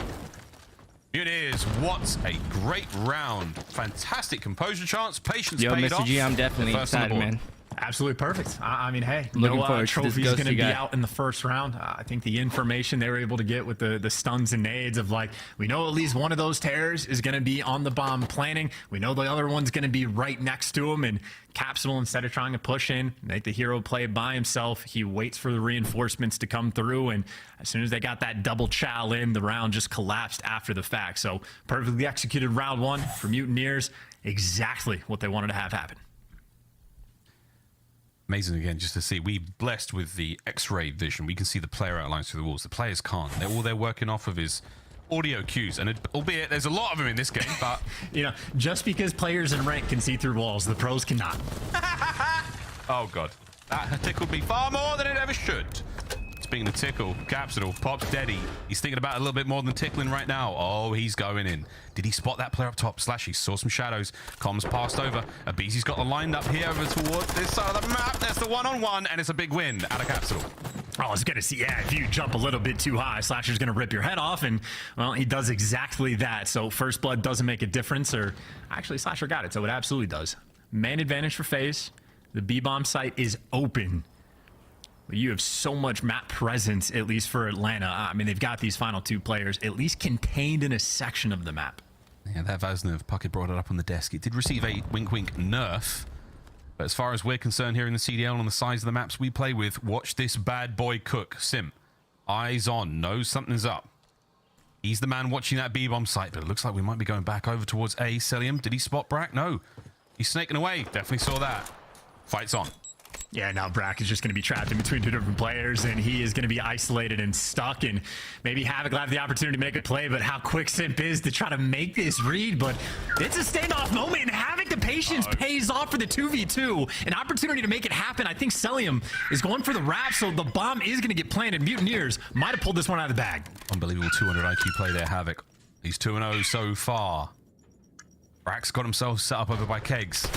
Mutineers, what a great round. Fantastic composure chance. Patience paid off. Mr. G, I'm definitely excited, man. Absolutely perfect. I mean, hey, looking no forward trophy's going to be out in the first round. I think the information they were able to get with the stuns and nades of like, we know at least one of those Terrors is going to be on the bomb planning. We know the other one's going to be right next to him. And Capsule, instead of trying to push in, make the hero play by himself, he waits for the reinforcements to come through. And as soon as they got that double chow in, the round just collapsed after the fact. So perfectly executed round one for Mutineers. Exactly what they wanted to have happen. Amazing again just to see. We blessed with the X-ray vision. We can see the player outlines through the walls. The players can't. All they're working off of is audio cues, and albeit there's a lot of them in this game, but you know, just because players in rank can see through walls, the pros cannot. Oh god, that tickled me far more than it ever should. Speaking of tickle, Capsule pops Deddy. He's thinking about it a little bit more than tickling right now. Oh, he's going in. Did he spot that player up top? Slash, he saw some shadows. Comms passed over. Abizi's got the lined up here over towards this side of the map. There's the one-on-one, and it's a big win out of Capsule. Oh, I was going to see, yeah, if you jump a little bit too high, Slasher's going to rip your head off, and, well, he does exactly that. So first blood doesn't make a difference, or actually Slasher got it, so it absolutely does. Man advantage for FaZe. The B-bomb site is open. You have so much map presence, at least for Atlanta. I mean, they've got these final two players at least contained in a section of the map. Yeah, that Vaznov, Puckett brought it up on the desk. It did receive a wink-wink nerf. But as far as we're concerned here in the CDL on the size of the maps we play with, watch this bad boy cook. Sim, eyes on, knows something's up. He's the man watching that B-bomb site, but it looks like we might be going back over towards A. Celium. Did he spot Brack? No. He's snaking away. Definitely saw that. Fight's on. Yeah, now Brack is just going to be trapped in between two different players, and he is going to be isolated and stuck, and maybe Havoc will have the opportunity to make a play, but how quick Simp is to try to make this read, but it's a standoff moment, and Havoc, the patience pays off for the 2v2, an opportunity to make it happen. I think Celium is going for the wrap, so the bomb is going to get planted. Mutineers might have pulled this one out of the bag. Unbelievable 200 IQ play there, Havoc. He's 2-0 so far. Brack's got himself set up over by Kegs.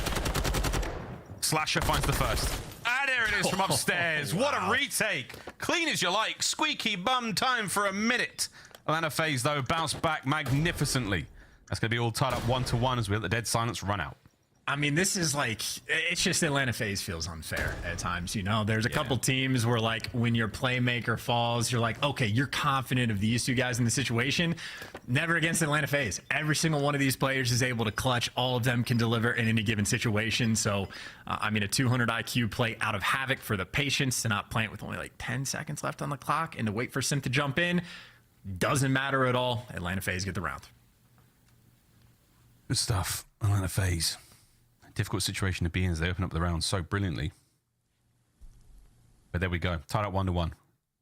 Slasher finds the first. Ah, there it is from upstairs. What a retake. Clean as you like. Squeaky bum time for a minute. Atlanta FaZe, though, bounced back magnificently. That's going to be all tied up 1-1 as we let the dead silence run out. I mean, this is like, it's just Atlanta FaZe feels unfair at times, you know? There's a couple teams where, like, when your playmaker falls, you're like, okay, you're confident of these two guys in the situation. Never against Atlanta FaZe. Every single one of these players is able to clutch. All of them can deliver in any given situation. So, I mean, a 200 IQ play out of Havoc for the patience to not play it with only like 10 seconds left on the clock and to wait for Sim to jump in. Doesn't matter at all. Atlanta FaZe get the round. Good stuff. Atlanta FaZe. Difficult situation to be in as they open up the round so brilliantly. But there we go. Tied up 1-1.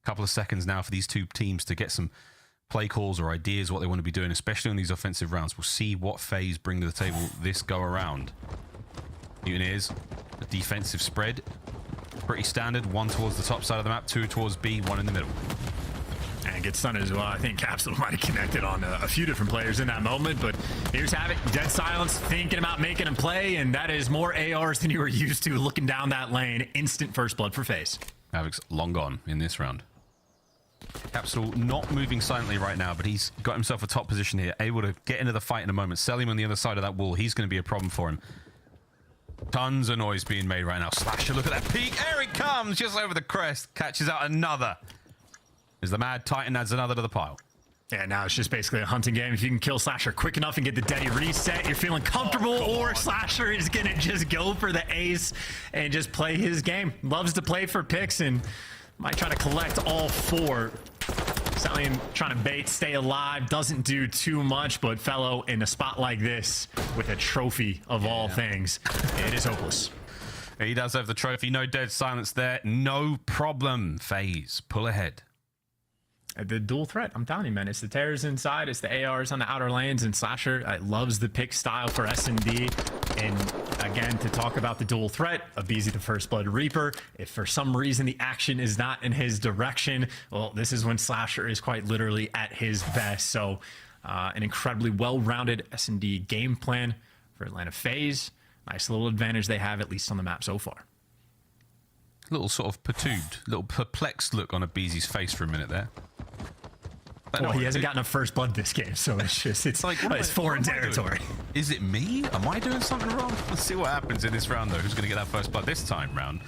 Couple of seconds now for these two teams to get some play calls or ideas what they want to be doing, especially on these offensive rounds. We'll see what FaZe bring to the table this go around. Mutineers, a defensive spread. Pretty standard. One towards the top side of the map, two towards B, one in the middle. And gets stunned as well. I think Capsule might have connected on a few different players in that moment, but here's Havoc. Dead silence, thinking about making him play, and that is more ARs than you were used to looking down that lane. Instant first blood for FaZe. Havoc's long gone in this round. Capsule not moving silently right now, but he's got himself a top position here, able to get into the fight in a moment. Selim on the other side of that wall, he's going to be a problem for him. Tons of noise being made right now. Slasher, look at that peek. Here he comes, just over the crest. Catches out another. As the Mad Titan adds another to the pile. Yeah, now it's just basically a hunting game. If you can kill Slasher quick enough and get the Daddy reset, you're feeling comfortable, or Slasher is going to just go for the ace and just play his game. Loves to play for picks and might try to collect all four. Stallion trying to bait, stay alive, doesn't do too much, but Fellow in a spot like this with a trophy of all things, it is hopeless. He does have the trophy. No dead silence there. No problem. FaZe pull ahead. The dual threat, I'm telling you, man. It's the terrors inside, it's the ARs on the outer lanes, and Slasher loves the pick style for S&D. And again, to talk about the dual threat, aBeZy the First Blood Reaper. If for some reason the action is not in his direction, well, this is when Slasher is quite literally at his best. So an incredibly well-rounded S&D game plan for Atlanta FaZe. Nice little advantage they have, at least on the map so far. Little sort of perturbed, little perplexed look on aBeZy's face for a minute there. Well, he hasn't gotten a first blood this game, so it's like it's foreign territory. Is it me? Am I doing something wrong? Let's see what happens in this round, though. Who's going to get that first blood this time round?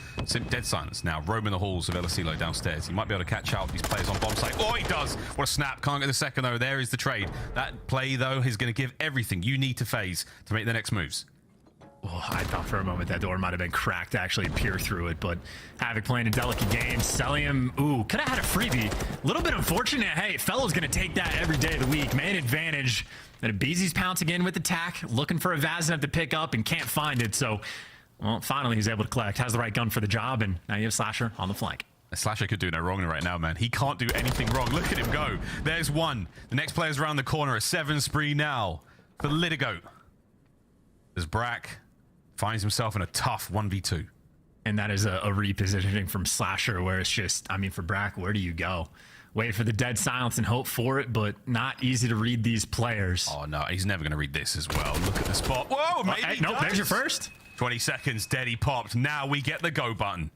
Dead silence now, roaming the halls of Elasilo downstairs. He might be able to catch out these players on bomb site. Oh, he does! What a snap. Can't get the second, though. There is the trade. That play, though, is going to give everything you need to FaZe to make the next moves. Oh, I thought for a moment that door might have been cracked to actually peer through it, but Havoc playing a delicate game. Celium, ooh, could have had a freebie. A little bit unfortunate. Hey, Fellow's going to take that every day of the week. Man advantage. And aBeZy's pouncing in with attack, looking for a Vaznev to pick up and can't find it. So, well, finally he's able to collect. Has the right gun for the job, and now you have Slasher on the flank. Slasher could do no wrong right now, man. He can't do anything wrong. Look at him go. There's one. The next player's around the corner. A 7 spree now for Litigo. There's Brack. Finds himself in a tough 1v2. And that is a repositioning from Slasher, where it's just, I mean, for Brack, where do you go? Wait for the dead silence and hope for it, but not easy to read these players. Oh, no, he's never going to read this as well. Look at the spot. Whoa, maybe hey, nope, there's your first. 20 seconds, dead, he popped. Now we get the go button.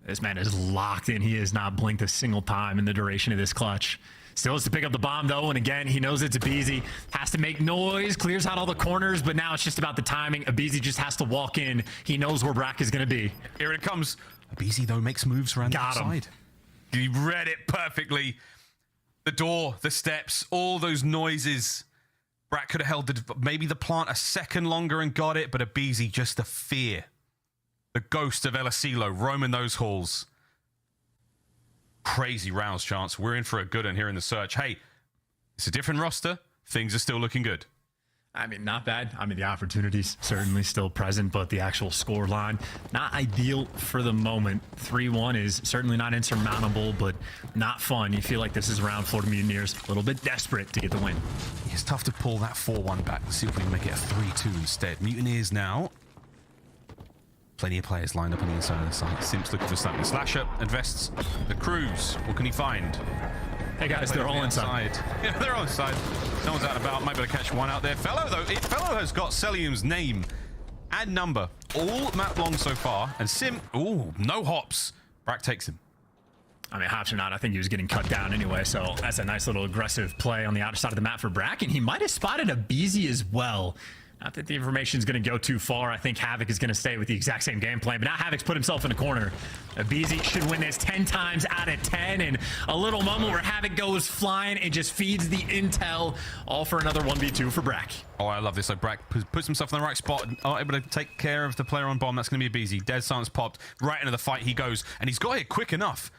This man is locked in. He has not blinked a single time in the duration of this clutch. Still has to pick up the bomb, though, and again, he knows it's aBeZy. Has to make noise, clears out all the corners, but now it's just about the timing. aBeZy just has to walk in. He knows where Brack is going to be. Here it comes. aBeZy, though, makes moves around the outside. He read it perfectly. The door, the steps, all those noises. Brack could have held maybe the plant a second longer and got it, but aBeZy, just the fear. The ghost of Elasilo roaming those halls. Crazy rounds, Chance. We're in for a good one here in the search. Hey, it's a different roster. Things are still looking good. I mean, not bad. I mean, the opportunity's certainly still present, but the actual score line, not ideal for the moment. 3-1 is certainly not insurmountable, but not fun. You feel like this is around Florida Mutineers, a little bit desperate to get the win. It's tough to pull that 4-1 back. Let's see if we can make it a 3-2 instead. Mutineers now. Plenty of players lined up on the inside of the site. Simps looking for something. Slasher invests the Cruise. What can he find? Hey guys, they're all inside. Yeah, they're all inside. No one's out and about. Might be able to catch one out there. Fellow, though, Fellow has got Celium's name and number all map long so far. And Sim, ooh, no hops. Brack takes him. I mean, hops or not, I think he was getting cut down anyway, so that's a nice little aggressive play on the outer side of the map for Brack, and he might have spotted aBeZy as well. Not that the information is going to go too far. I think Havoc is going to stay with the exact same game plan, but now Havoc's put himself in a corner. aBeZy should win this 10 times out of 10, and a little moment where Havoc goes flying and just feeds the intel, all for another 1v2 for Brack. Oh, I love this. So Brack puts himself in the right spot, able to take care of the player on bomb. That's going to be aBeZy. Dead silence popped. Right into the fight he goes, and he's got it quick enough.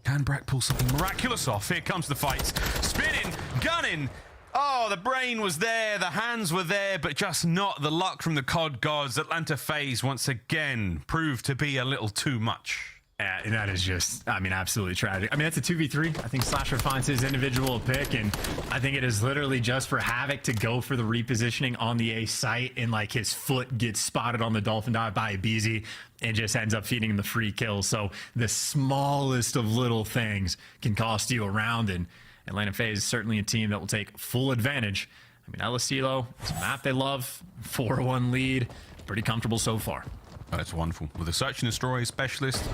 Can Brack pull something miraculous off? Here comes the fight. Spinning, gunning. Oh, the brain was there, the hands were there, but just not the luck from the COD gods. Atlanta FaZe once again proved to be a little too much. And that is just, I mean, absolutely tragic. I mean, that's a 2v3. I think Slasher finds his individual pick, and I think it is literally just for Havoc to go for the repositioning on the A site, and like his foot gets spotted on the Dolphin dive by Abizi and just ends up feeding him the free kill. So the smallest of little things can cost you a round, and Atlanta FaZe is certainly a team that will take full advantage. I mean, LSCLO, it's a map they love, 4-1 lead, pretty comfortable so far. Oh, that's wonderful. With a search and destroy specialist,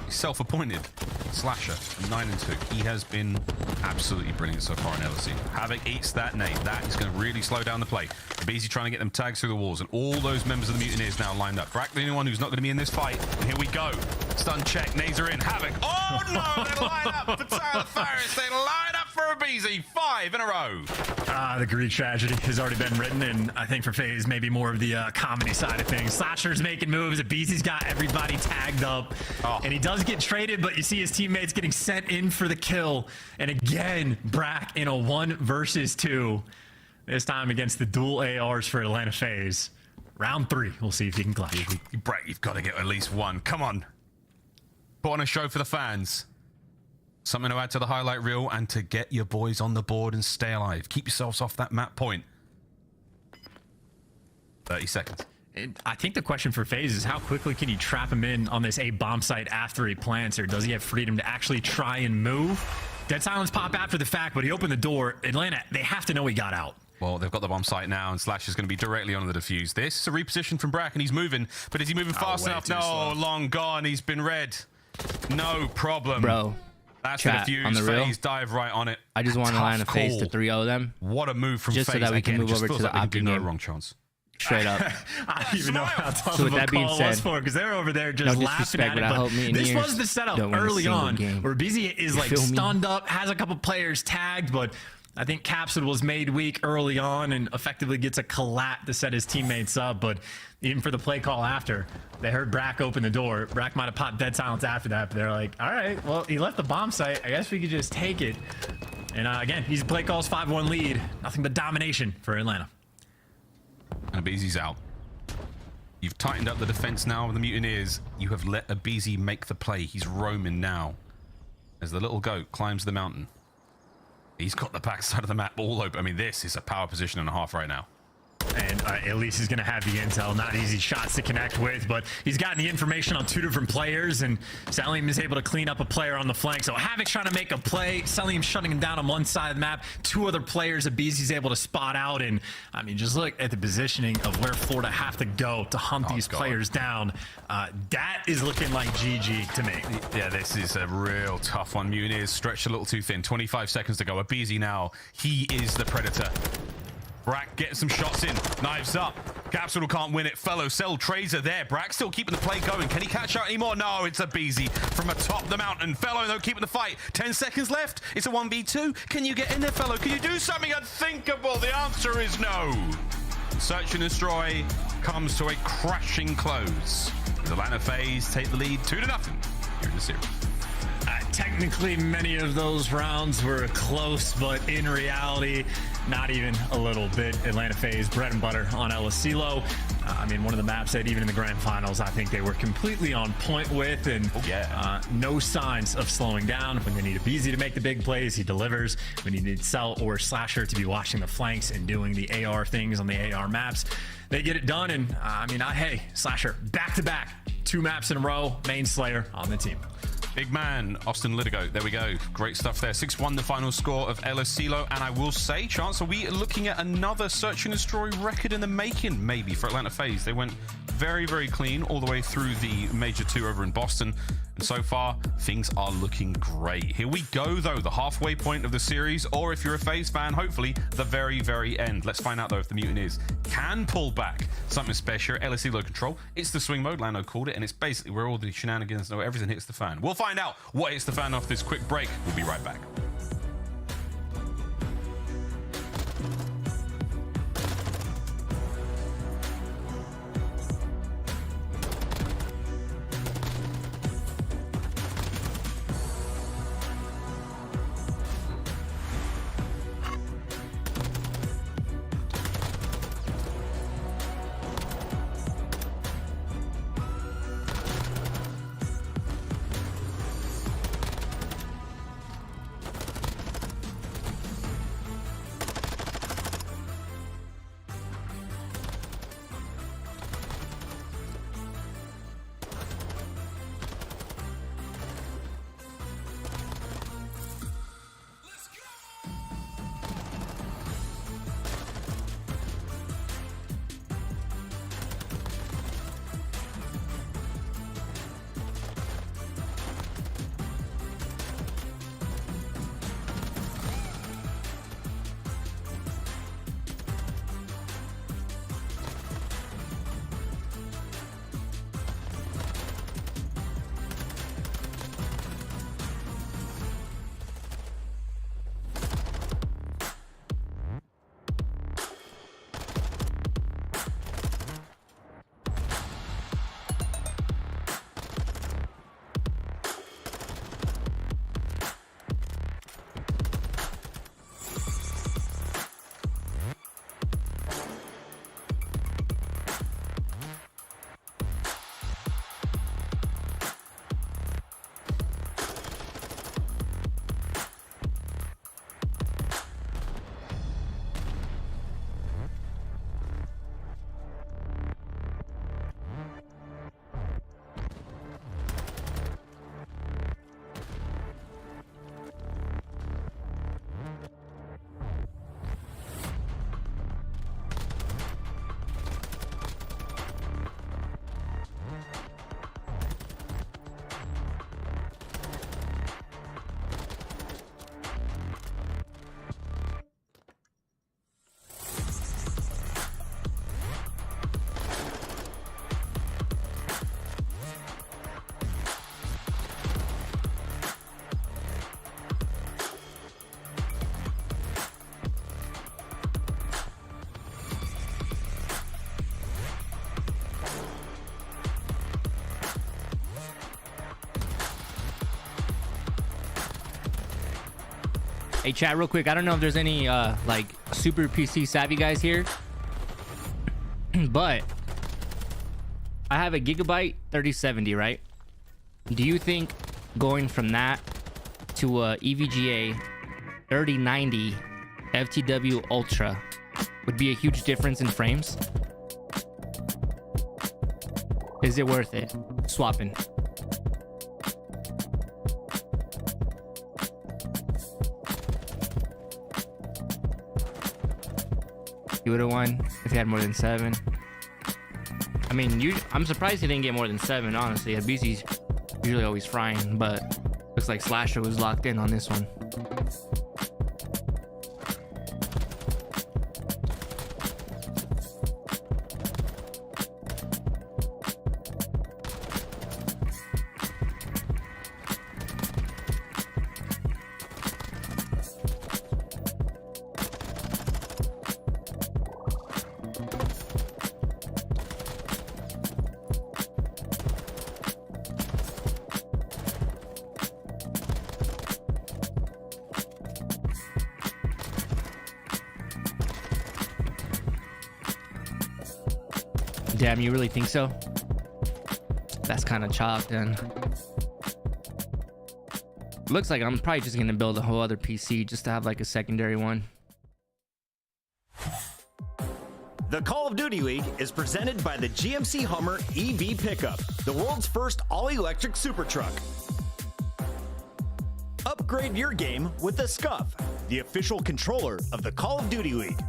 self-appointed Slasher, 9-2. He has been absolutely brilliant so far in LSC. Havoc eats that nade. That is going to really slow down the play. Abizi trying to get them tags through the walls, and all those members of the Mutineers now lined up. Brack, the only one who's not going to be in this fight. And here we go. Stun check. Nades are in. Havoc. Oh no! They line up for Tyler Ferris. They line up for Abizi. 5 in a row. The Greek tragedy has already been written, and I think for FaZe, maybe more of the comedy side of things. Slasher's making moves. Abizi's got everybody tagged up, and he does get traded, but you see his teammates getting sent in for the kill. And again, Brack in a 1 versus 2. This time against the dual ARs for Atlanta FaZe. Round 3. We'll see if he can clutch. Brack, you've got to get at least one. Come on. Put on a show for the fans. Something to add to the highlight reel and to get your boys on the board and stay alive. Keep yourselves off that map point. 30 seconds. I think the question for FaZe is how quickly can you trap him in on this A bomb site after he plants, or does he have freedom to actually try and move? Dead silence pop after the fact, but he opened the door. Atlanta, they have to know he got out. Well, they've got the bomb site now, and Slash is going to be directly on the defuse. This is a reposition from Brack, and he's moving. But is he moving fast enough? No, slow. Long gone. He's been red. No problem. Bro. That's the defuse. On the FaZe dive right on it. I just want to line a FaZe to 3-0 them. What a move from FaZe. Just so that we can move over to the Optic game. No wrong chance. Straight up. I don't even know how tough of a call it was for, because they're over there just laughing at it. But this was the setup early on where Abizi is like stunned up, has a couple players tagged, but I think Capsule was made weak early on and effectively gets a collat to set his teammates up. But even for the play call after, they heard Brack open the door. Brack might have popped dead silence after that, but they're like, all right, well, he left the bomb site. I guess we could just take it. And again, he's play calls 5-1 lead. Nothing but domination for Atlanta. And Abizi's out. You've tightened up the defense now with the Mutineers. You have let Abizi make the play. He's roaming now as the little goat climbs the mountain. He's got the backside of the map all open. I mean, this is a power position and a half right now. And at least he's going to have the intel. Not easy shots to connect with, but he's gotten the information on 2 different players, and Salim is able to clean up a player on the flank. So Havoc's trying to make a play. Salim shutting him down on one side of the map. 2 other players Abizi's able to spot out. And, I mean, just look at the positioning of where Florida have to go to hunt these players down. That is looking like GG to me. Yeah, this is a real tough one. Mutineers stretched a little too thin. 25 seconds to go. Abizi now, he is the predator. Brack getting some shots in. Knives up. Capsule can't win it. Fellow Cell Trazer there. Brack still keeping the play going. Can he catch out anymore? No, it's Abizi from atop the mountain. Fellow, though, keeping the fight. 10 seconds left. It's a 1v2. Can you get in there, Fellow? Can you do something unthinkable? The answer is no. Search and destroy comes to a crashing close. The Atlanta FaZe take the lead 2-0 here in the series. Technically, many of those rounds were close, but in reality, not even a little bit. Atlanta FaZe, bread and butter on LSCLO. I mean, one of the maps that even in the grand finals, I think they were completely on point with, and no signs of slowing down. When they need Abizi to make the big plays, he delivers. When you need Cell or Slasher to be watching the flanks and doing the AR things on the AR maps, they get it done. And I mean, hey, Slasher, back-to-back, 2 maps in a row, main Slayer on the team. Big man, Austin Lidigo. There we go. Great stuff there. 6-1 the final score of LSCLO. And I will say, Chance, are we looking at another Search and Destroy record in the making, maybe, for Atlanta FaZe? They went very, very clean all the way through the Major 2 over in Boston. And so far, things are looking great. Here we go, though, the halfway point of the series, or if you're a FaZe fan, hopefully, the very, very end. Let's find out, though, if the Mutineers can pull back something special. LSCLO control. It's the swing mode. Lando called it, and it's basically where all the shenanigans, everything hits the fan. We'll find out what hits the fan off this quick break. We'll be right back. Hey, chat, real quick. I don't know if there's any like super PC savvy guys here, but I have a Gigabyte 3070, right? Do you think going from that to a EVGA 3090 FTW Ultra would be a huge difference in frames? Is it worth it swapping? You would have won if you had more than 7. I mean, I'm surprised he didn't get more than 7, honestly. BC's usually always frying, but looks like Slasher was locked in on this one. Damn, you really think so? That's kind of chopped, then. Looks like I'm probably just gonna build a whole other PC just to have like a secondary one. The Call of Duty League is presented by the GMC Hummer EV Pickup, the world's first all-electric super truck. Upgrade your game with the Scuff, the official controller of the Call of Duty League.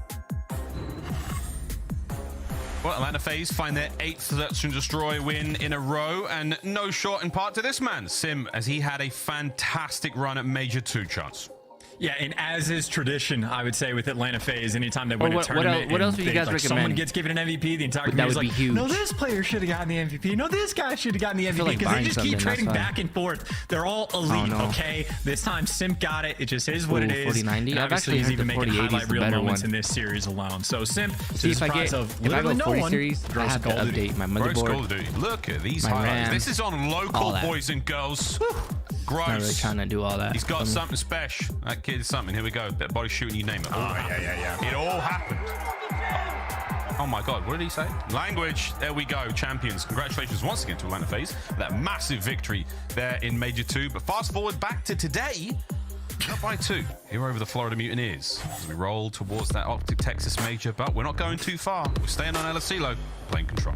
Well, Atlanta FaZe find their 8th Search and Destroy win in a row, and no short in part to this man, Sim, as he had a fantastic run at Major 2 chance. Yeah, and as is tradition, I would say with Atlanta FaZe, anytime they win a tournament, what else would you guys recommend? Someone gets given an MVP, the entire community is like, huge. No, this player should have gotten the MVP. No, this guy should have gotten the MVP, because they just keep trading back and forth. They're all elite, okay? This time, Simp got it. It just is what it is. 4090. And obviously, he's even making highlight reel moments in this series alone. So Simp, to the surprise of literally no one, I have to update my motherboard. Look at these highlights. This is on local, boys and girls. Gross. Not really trying to do all that. He's got something special. That kid is something. Here we go. Bit of body shooting, you name it. Yeah. It all happened. Oh my God, what did he say? Language. There we go. Champions. Congratulations once again to Atlanta FaZe. That massive victory there in Major 2. But fast forward back to today. Up by 2 here over the Florida Mutineers as we roll towards that Optic Texas Major. But we're not going too far. We're staying on LSCLO, playing control.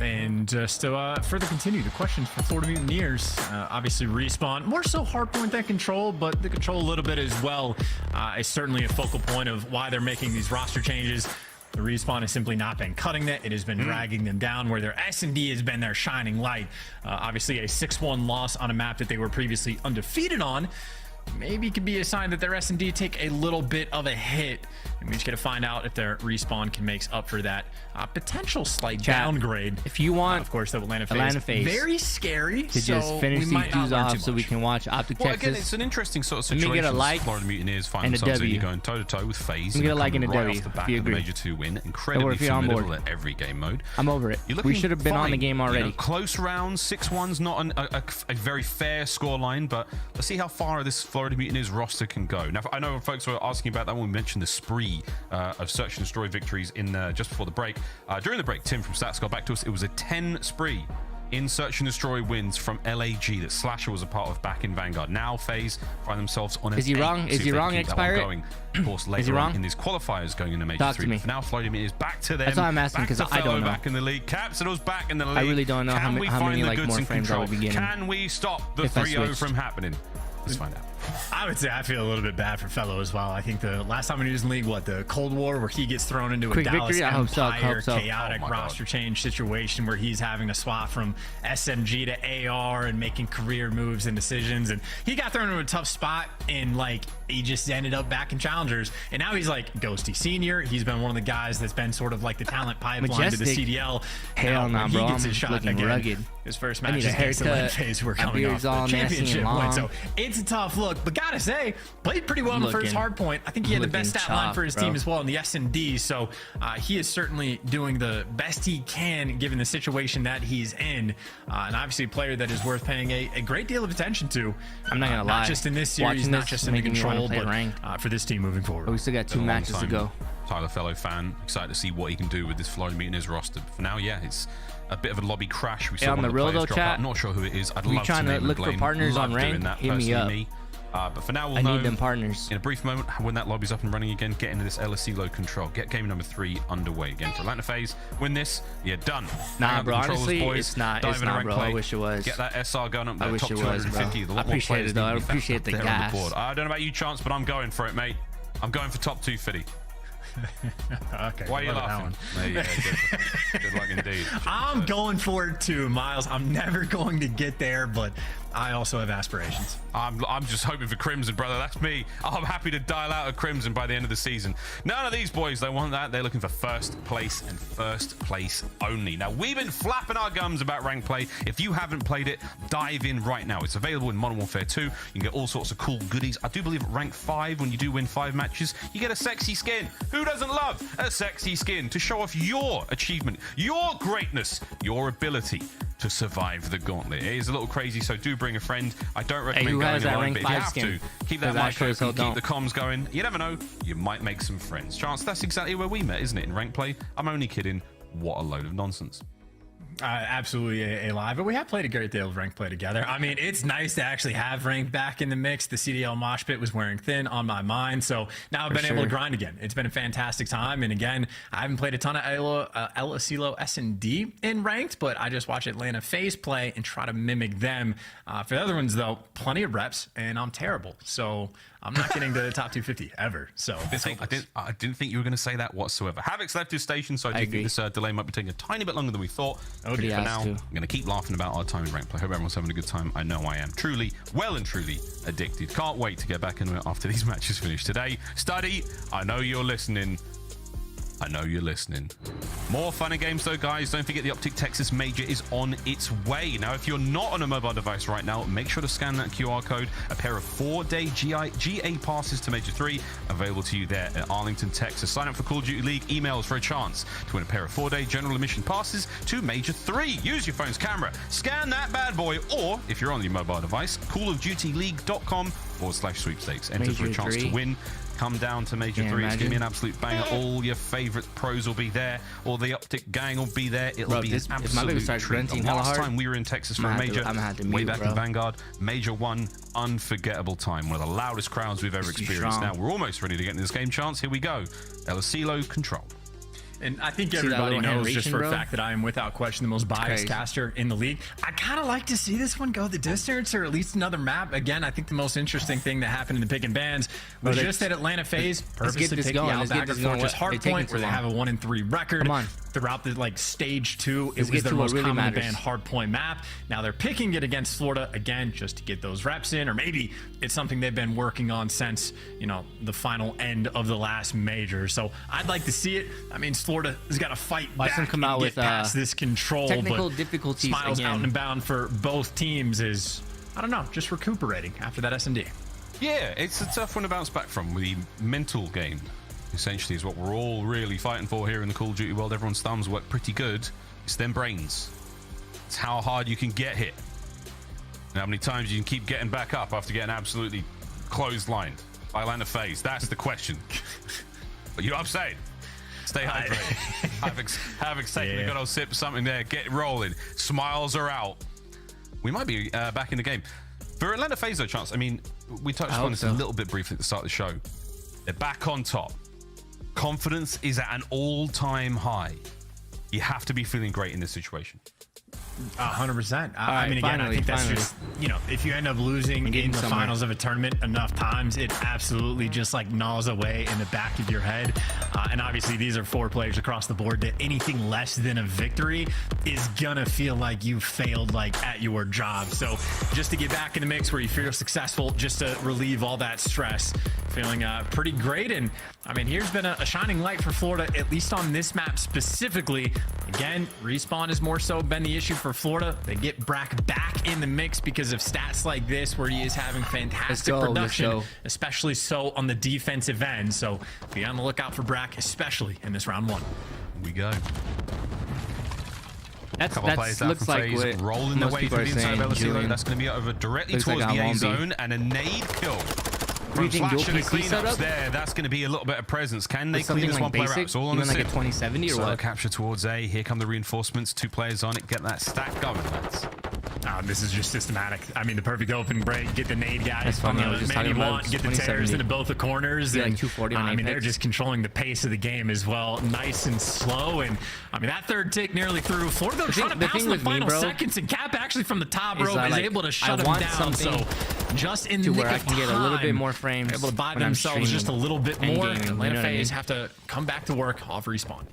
And just to further continue the questions for Florida Mutineers, obviously Respawn, more so hardpoint than control, but the control a little bit as well is certainly a focal point of why they're making these roster changes. The Respawn has simply not been cutting it. It has been dragging them down, where their S&D has been their shining light. Obviously a 6-1 loss on a map that they were previously undefeated on maybe could be a sign that their S&D take a little bit of a hit, and we just got to find out if their Respawn can make up for that potential slight downgrade. If you want, of course, the Atlanta FaZe, very scary to just finish these dudes off so we can watch Optic Texas. Again, it's an interesting sort of situation. Let me get a like Florida Mutineers find and themselves a W. in, going toe to toe with FaZe. Let me get a like and a W. Off the back of the Major 2 win, incredibly formidable at every game mode. I'm over it. We should have been on the game already. You know, close rounds, 6-1's not a very fair scoreline, but let's see how far this Florida Mutineers roster can go. Now, I know folks were asking about that when we mentioned the spree of Search and Destroy victories in just before the break. During the break, Tim from Stats got back to us. It was a 10 spree in Search and Destroy wins from LAG that Slasher was a part of back in Vanguard. Now FaZe find themselves on an 8. Is he wrong? Is he wrong, X-Pirate? Of course, later on in these qualifiers going into Major 3. Now Florida is back to them. That's all I'm asking, because I don't know. Back in the league. Capitals back in the league. I really don't know how many like more frames I would be getting. Can we stop the 3-0 from happening? Let's find out. I would say I feel a little bit bad for Fellow as well. I think the last time he was in the league, the Cold War, where he gets thrown into a Dallas Empire chaotic roster change situation where he's having to swap from SMG to AR and making career moves and decisions, and he got thrown into a tough spot, and he just ended up back in Challengers, and now he's like Ghosty Senior. He's been one of the guys that's been sort of like the talent pipeline to the CDL. Hell no, bro. He gets his shot again. Rugged. His first match against the FaZe, we're coming off the championship win, so it's a tough look. look, but gotta say, played pretty well in the first hard point. I think he had the best stat line for his team as well in the S&D. So he is certainly doing the best he can given the situation that he's in. And obviously a player that is worth paying a great deal of attention to. I'm not gonna lie. Not just in this series, not just in the control, but for this team moving forward. We still got 2 matches to go. Tyler, fellow fan, excited to see what he can do with this Florida Mutineers roster. For now, yeah, it's a bit of a lobby crash. We saw on one the of real players though, drop chat. out. I'm not sure who it is. I'd We love trying to to look for partners on rank. Hit me up. But for now, we'll I know need them partners. in a brief moment when that lobby's up and running again. Get into this LSC low control. Get game number 3 underway again for Atlanta FaZe. Win this, you're done. Nah, bro. Honestly, it's not. It's not, bro. I wish it was. Get that SR going up I there, wish top it was, 250. bro. I appreciate it though. I appreciate the gas. I don't know about you, Chance, but I'm going for it, mate. I'm going for top 250. Okay. Why are you laughing? Yeah, good luck indeed. I'm going for it too, Miles. I'm never going to get there, but I also have aspirations. I'm just hoping for Crimson, brother. That's me. I'm happy to dial out a Crimson by the end of the season. None of these boys, they want that. They're looking for first place and first place only. Now, we've been flapping our gums about rank play. If you haven't played it, dive in right now. It's available in Modern Warfare 2. You can get all sorts of cool goodies. I do believe at rank 5, when you do win 5 matches, you get a sexy skin. Who doesn't love a sexy skin to show off your achievement, your greatness, your ability to survive the gauntlet? It is a little crazy, so do bring a friend. I don't recommend going alone, but if you have to, keep that mic open, keep the comms going. You never know, you might make some friends. Chance, that's exactly where we met, isn't it? In rank play. I'm only kidding. What a load of nonsense. Absolutely a lie, but we have played a great deal of ranked play together. I mean, it's nice to actually have ranked back in the mix. The CDL mosh pit was wearing thin on my mind, so now I've been able to grind again. It's been a fantastic time, and again, I haven't played a ton of LSC S&D in ranked, but I just watch Atlanta FaZe play and try to mimic them. For the other ones, though, plenty of reps, and I'm terrible, so I'm not getting to the top 250 ever. So I didn't think you were going to say that whatsoever. Havoc's left his station, so I do think this delay might be taking a tiny bit longer than we thought. Okay, for now, I'm going to keep laughing about our time in rank play. Hope everyone's having a good time. I know I am. Truly, well and truly addicted. Can't wait to get back into it after these matches finish today. Study, I know you're listening. I know you're listening. More fun and games though, guys. Don't forget the Optic Texas Major is on its way. Now, if you're not on a mobile device right now, make sure to scan that QR code. A pair of 4-day GA passes to Major 3 available to you there at Arlington, Texas. Sign up for Call of Duty League emails for a chance to win a pair of 4-day general admission passes to Major 3. Use your phone's camera, scan that bad boy, or if you're on your mobile device, callofdutyleague.com/sweepstakes. Enter for a chance to win. Come down to Major 3. It's going to be an absolute banger. All your favorite pros will be there. All the Optic gang will be there. It'll be an absolute treat. The last time we were in Texas for a Major, way back in Vanguard, Major 1, unforgettable time. One of the loudest crowds we've ever experienced. Now, we're almost ready to get into this game. Chance, here we go. LSC low control. And I think everybody knows just for a fact that I am without question the most biased caster in the league. I kind of like to see this one go the distance or at least another map. Again, I think the most interesting thing that happened in the pick and bans was just that Atlanta FaZe purposely take the Outbacker Fortress hardpoint where they have a 1-3 record. Throughout the stage 2, it was their most commonly banned hardpoint map. Now they're picking it against Florida again just to get those reps in, or maybe it's something they've been working on since the final end of the last major. So I'd like to see it. I mean, Florida has got to fight back and get past this control. Technical but difficulties Smiles again. out and bound for both teams is, I don't know, just recuperating after that S&D. Yeah, it's a tough one to bounce back from. The mental game essentially is what we're all really fighting for here in the Call of Duty world. Everyone's thumbs work pretty good. It's them brains. It's how hard you can get hit. And how many times you can keep getting back up after getting absolutely clotheslined by Atlanta FaZe. That's the question. But you know what I'm saying? Stay hydrated. Havoc's taking a good old sip of something there. Get rolling. Smiles are out. We might be back in the game. For Atlanta FaZe, though, Chance, I mean, we touched on this a little bit briefly at the start of the show. They're back on top. Confidence is at an all-time high. You have to be feeling great in this situation. 100%. I mean, again, I think that's just, if you end up losing in the finals of a tournament enough times, it absolutely just gnaws away in the back of your head. And obviously, these are 4 players across the board that anything less than a victory is gonna feel like you failed at your job. So just to get back in the mix where you feel successful, just to relieve all that stress, feeling pretty great. And I mean, here's been a shining light for Florida, at least on this map specifically. Again, respawn has more so been the issue for Florida. They get Brack back in the mix because of stats like this, where he is having fantastic production, especially so on the defensive end. So be on the lookout for Brack, especially in this round 1. We go. That looks like what rolling the way through the inside of LSU. That's going to be over directly towards the A zone, and a nade kill from Flash and the cleanups there. That's going to be a little bit of presence. Can they clean this one player out? It's all on the like a 2070 or what? Capture towards A. Here come the reinforcements. 2 players on it. Get that stack going, lads. This is just systematic. I mean, the perfect open break, get the nade guys on the man you want, get the tears into both the corners. And, like 240 on I mean, they're just controlling the pace of the game as well, nice and slow. And I mean, that third tick nearly through. Florida trying to pass in the final seconds, and Cap actually from the top rope is able to shut him down. So just in the nick of time, get a little bit more frames, able to buy themselves just a little bit more. Atlanta FaZe have to come back to work off respawn.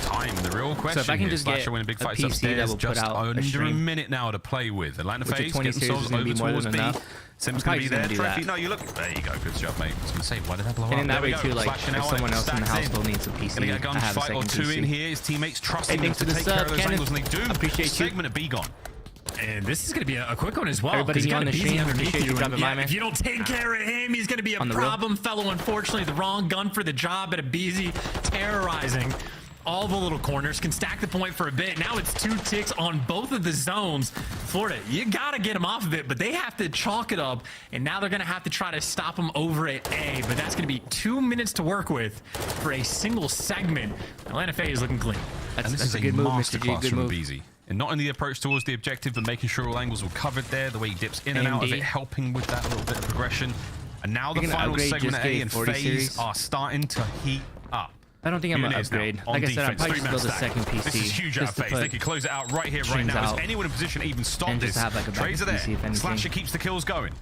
Time. The real question so if I can just Slasher winning big fights upstairs, just under a minute now to play with. Atlanta FaZe get themselves over towards B. Sim's going to be there. Trophy. No, you look. There you go. Good job, mate. I was going to say, why did that blow up? And in that way, too, like, if someone else in the household needs a PC, going to get a gunfight or 2 in here. His teammates trusting him to take care of those angles, and they do. Appreciate you. Segment of B gone. And this is going to be a quick one as well. Everybody on the stream, appreciate you dropping by, man. If you don't take care of him, he's going to be a problem fellow. Unfortunately, the wrong gun for the job at a BZ, terrorizing all the little corners, can stack the point for a bit. Now it's 2 ticks on both of the zones. Florida, you got to get him off of it, but they have to chalk it up, and now they're going to have to try to stop him over at A, but that's going to be 2 minutes to work with for a single segment. Atlanta FaZe is looking clean. That's a good move, Mr. G. Good move. BZ. And not only the approach towards the objective, but making sure all angles were covered there, the way he dips in and out of it, helping with that little bit of progression. And now the final segment of A and FaZe are starting to heat up. I don't think I'm going to upgrade. Like I said, I'm probably just build a second PC. This is huge out of FaZe. They could close it out right here, right now. Is anyone in position to even stop this? Trades are there. Slasher keeps the kills going.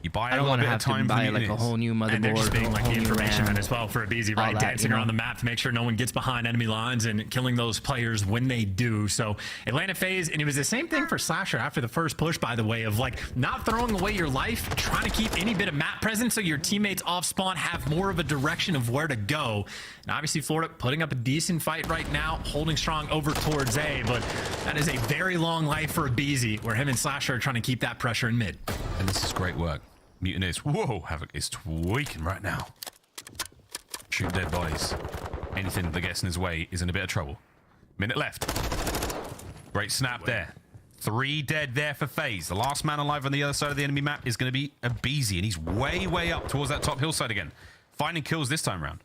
You buy a little bit of time buy like a whole new motherboard, and they're just being like the information RAM, as well for a BZ, right? Dancing around the map to make sure no one gets behind enemy lines and killing those players when they do. So Atlanta FaZe, and it was the same thing for Slasher after the first push, by the way, of like not throwing away your life, trying to keep any bit of map presence so your teammates off spawn have more of a direction of where to go. And obviously Florida putting up a decent fight right now, holding strong over towards A, but that is a very long life for a BZ, where him and Slasher are trying to keep that pressure in mid. And this is great work. Mutineers, whoa, Havoc is tweaking right now. Shoot dead bodies. Anything that gets in his way is in a bit of trouble. Minute left. Great snap there. 3 dead there for FaZe. The last man alive on the other side of the enemy map is going to be a BZ, and he's way, way up towards that top hillside again. Finding kills this time around.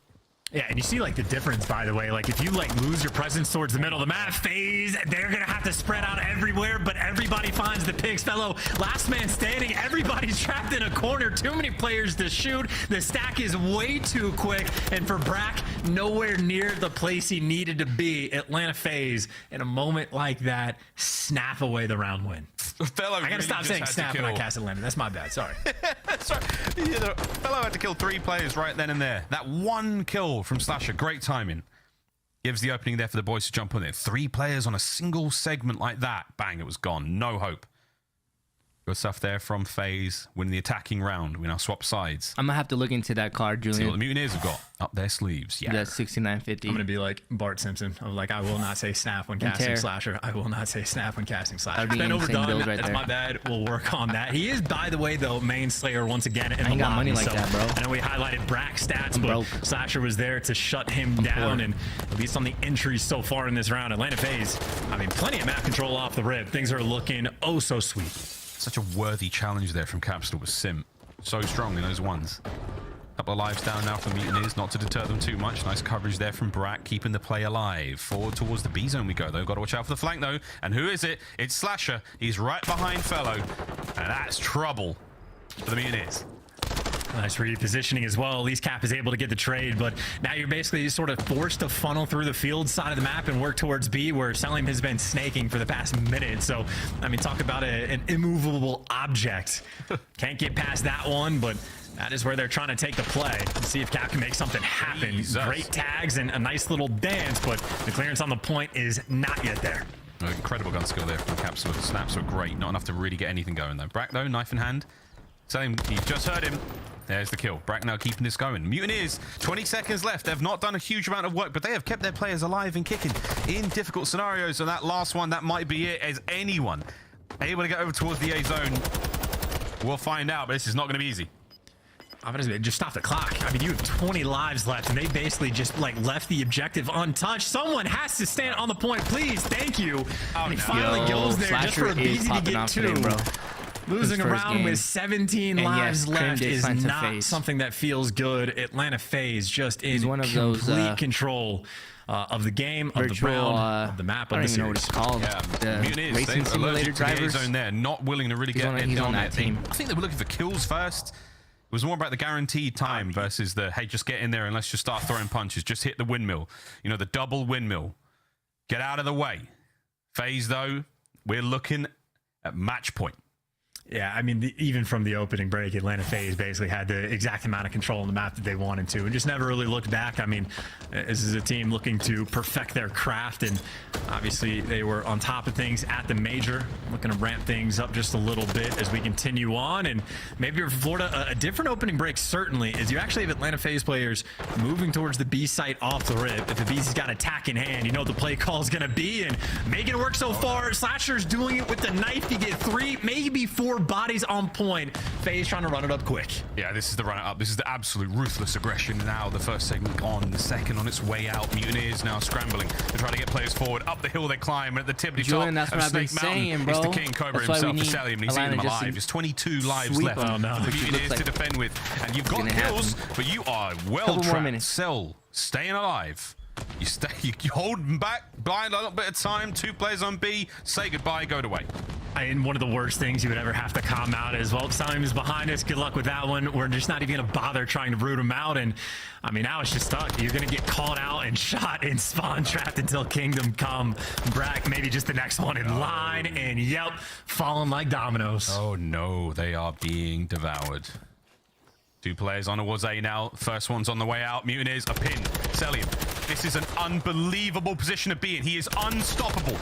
Yeah, and you see like the difference, by the way. Like if you like lose your presence towards the middle of the map, FaZe, they're gonna have to spread out everywhere, but everybody finds the picks. Fellow last man standing, everybody's trapped in a corner. Too many players to shoot. The stack is way too quick, and for Brack, nowhere near the place he needed to be. Atlanta FaZe, in a moment like that, snap away the round win. Fellow I gotta stop saying snap when I cast Atlanta. That's my bad. Sorry. Sorry. Yeah, Fellow had to kill 3 players right then and there. That one kill from Slasher, great timing. Gives the opening there for the boys to jump on it. 3 players on a single segment like that. Bang, it was gone. No hope. Good stuff there from FaZe. Winning the attacking round. We now swap sides. I'm going to have to look into that card, Julian. See what the Mutineers have got up their sleeves. Yeah. That's 6950. I'm going to be like Bart Simpson. I'm like, I will not say snap when casting Slasher. I will not say snap when casting Slasher. It's been overdone. That's my bad. We'll work on that. He is, by the way, though, main Slayer once again in the got money like that, bro. I know we highlighted Brack's stats, but Slasher was there to shut him down. And at least on the entries so far in this round, Atlanta FaZe, I mean, plenty of map control off the rip. Things are looking oh so sweet. Such a worthy challenge there from Capsule with Sim. So strong in those ones. Couple of lives down now for Mutineers, not to deter them too much. Nice coverage there from Brack, keeping the play alive. Forward towards the B zone we go, though. Got to watch out for the flank, though. And who is it? It's Slasher. He's right behind Fellow. And that's trouble for the Mutineers. Nice repositioning as well. At least Cap is able to get the trade, but now you're basically sort of forced to funnel through the field side of the map and work towards B, where Selim has been snaking for the past minute. So, I mean, talk about an immovable object. Can't get past that one, but that is where they're trying to take the play. Let's see if Cap can make something happen. Jesus. Great tags and a nice little dance, but the clearance on the point is not yet there. Incredible gun skill there from Capsule. The snaps were great. Not enough to really get anything going, though. Brack, though, knife in hand. Selim, you just heard him. There's the kill. Bracknell keeping this going. Mutineers, 20 seconds left. They've not done a huge amount of work, but they have kept their players alive and kicking in difficult scenarios. So that last one, that might be it. As anyone able to get over towards the A zone, we'll find out, but this is not going to be easy. I'm gonna just stop the clock. I mean, you have 20 lives left, and they basically just like left the objective untouched. Someone has to stand on the point, please. Thank you. And he finally goes there just for a BZ to get 2. Today, bro. Losing around with 17 lives left is not FaZe. something that feels good. Atlanta FaZe just in one of complete those, control of the game, of virtual, the round, of the map, I of don't the even know what series. it's called. Yeah, Mutineers, racing simulator drivers. Zone there, not willing to really get he's on that that team. I think they were looking for kills first. It was more about the guaranteed time versus the, hey, just get in there and let's just start throwing punches. Just hit the windmill. You know, the double windmill. Get out of the way. FaZe, though, we're looking at match point. Yeah, I mean, even from the opening break, Atlanta FaZe basically had the exact amount of control on the map that they wanted to and just never really looked back. I mean, this is a team looking to perfect their craft, and obviously they were on top of things at the major, looking to ramp things up just a little bit as we continue on. And maybe for Florida, a different opening break certainly is you actually have Atlanta FaZe players moving towards the B site off the rip. If the BZ's got attack in hand, you know what the play call is going to be, and making it work so far. Slasher's doing it with the knife. You get 3, maybe 4 bodies on point. FaZe trying to run it up quick. Yeah, this is the run it up. This is the absolute ruthless aggression now. The first segment gone, the second on its way out. Mutineers now scrambling to try to get players forward. Up the hill they climb, and at the tippity top That's of what I've been Snake Mountain, saying, bro. it's the King Cobra himself, Vesellium, and he's eating them alive. There's 22 lives left for Mutineers to defend with. And you've got kills, but you are well trapped. Cell staying alive. You stay, you hold them back, blind a little bit of time. 2 players on B, say goodbye, go away. And one of the worst things you would ever have to calm out is, well, Vesellium is behind us. Good luck with that one. We're just not even going to bother trying to root him out. And I mean, now it's just stuck. You're going to get called out and shot and spawn trapped until Kingdom come. Brack, maybe just the next one in line. And yep, falling like dominoes. Oh no, they are being devoured. 2 players on towards A now. First one's on the way out. Mutineers, a pin. Vesellium. This is an unbelievable position to be in. He is unstoppable.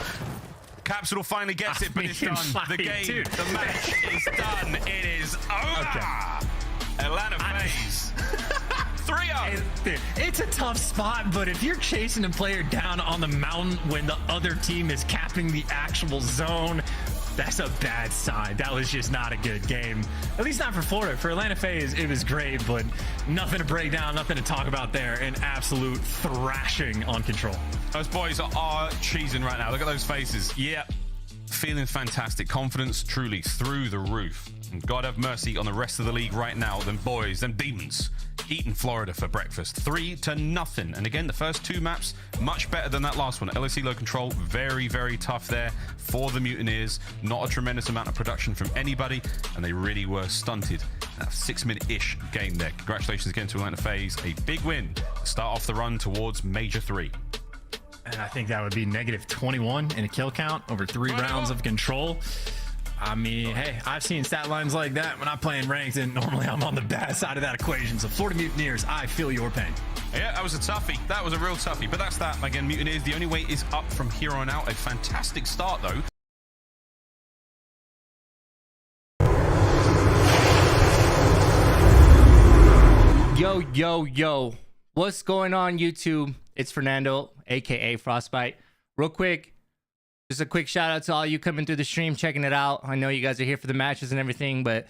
Capsule finally gets it, but it's done. The game, the match is done. It is over. Okay. Atlanta FaZe. 3-0. It's a tough spot, but if you're chasing a player down on the mountain when the other team is capping the actual zone, that's a bad sign. That was just not a good game. At least not for Florida. For Atlanta FaZe, it was great, but nothing to break down, nothing to talk about there. An absolute thrashing on control. Those boys are cheesing right now. Look at those faces. Yeah, feeling fantastic. Confidence truly through the roof. And God have mercy on the rest of the league right now. Them boys, them demons, eating Florida for breakfast. 3-0. And again, the first 2 maps, much better than that last one. LSE low control, very, very tough there for the Mutineers. Not a tremendous amount of production from anybody, and they really were stunted. A 6-minute-ish game there. Congratulations again to Atlanta FaZe. A big win to start off the run towards Major 3. And I think that would be negative 21 in a kill count over 3 rounds of control. I mean, hey, I've seen stat lines like that when I'm playing ranked, and normally I'm on the bad side of that equation. So Florida Mutineers, I feel your pain. Yeah, that was a toughie. That was a real toughie. But that's that. Again, Mutineers, the only way is up from here on out. A fantastic start, though. Yo. What's going on, YouTube? It's Fernando, aka Frostbite. Real quick, just a quick shout out to all you coming through the stream, checking it out. I know you guys are here for the matches and everything, but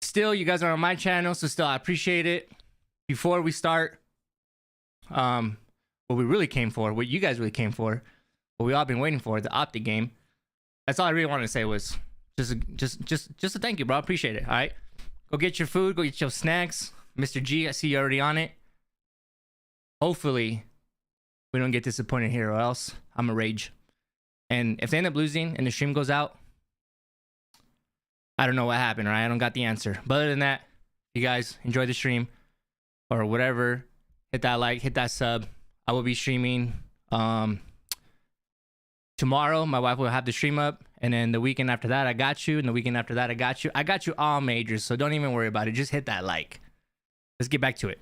still, you guys are on my channel, so still, I appreciate it. Before we start, what we really came for, what you guys really came for, what we all been waiting for, the Optic game. That's all I really wanted to say was just a thank you, bro. I appreciate it. All right, go get your food, go get your snacks. Mr. G, I see you already on it. Hopefully, we don't get disappointed here, or else I'm a rage. And if they end up losing and the stream goes out, I don't know what happened, right? I don't got the answer. But other than that, you guys enjoy the stream or whatever. Hit that like, hit that sub. I will be streaming tomorrow. My wife will have the stream up. And then the weekend after that, I got you. And the weekend after that, I got you. I got you all majors, so don't even worry about it. Just hit that like. Let's get back to it.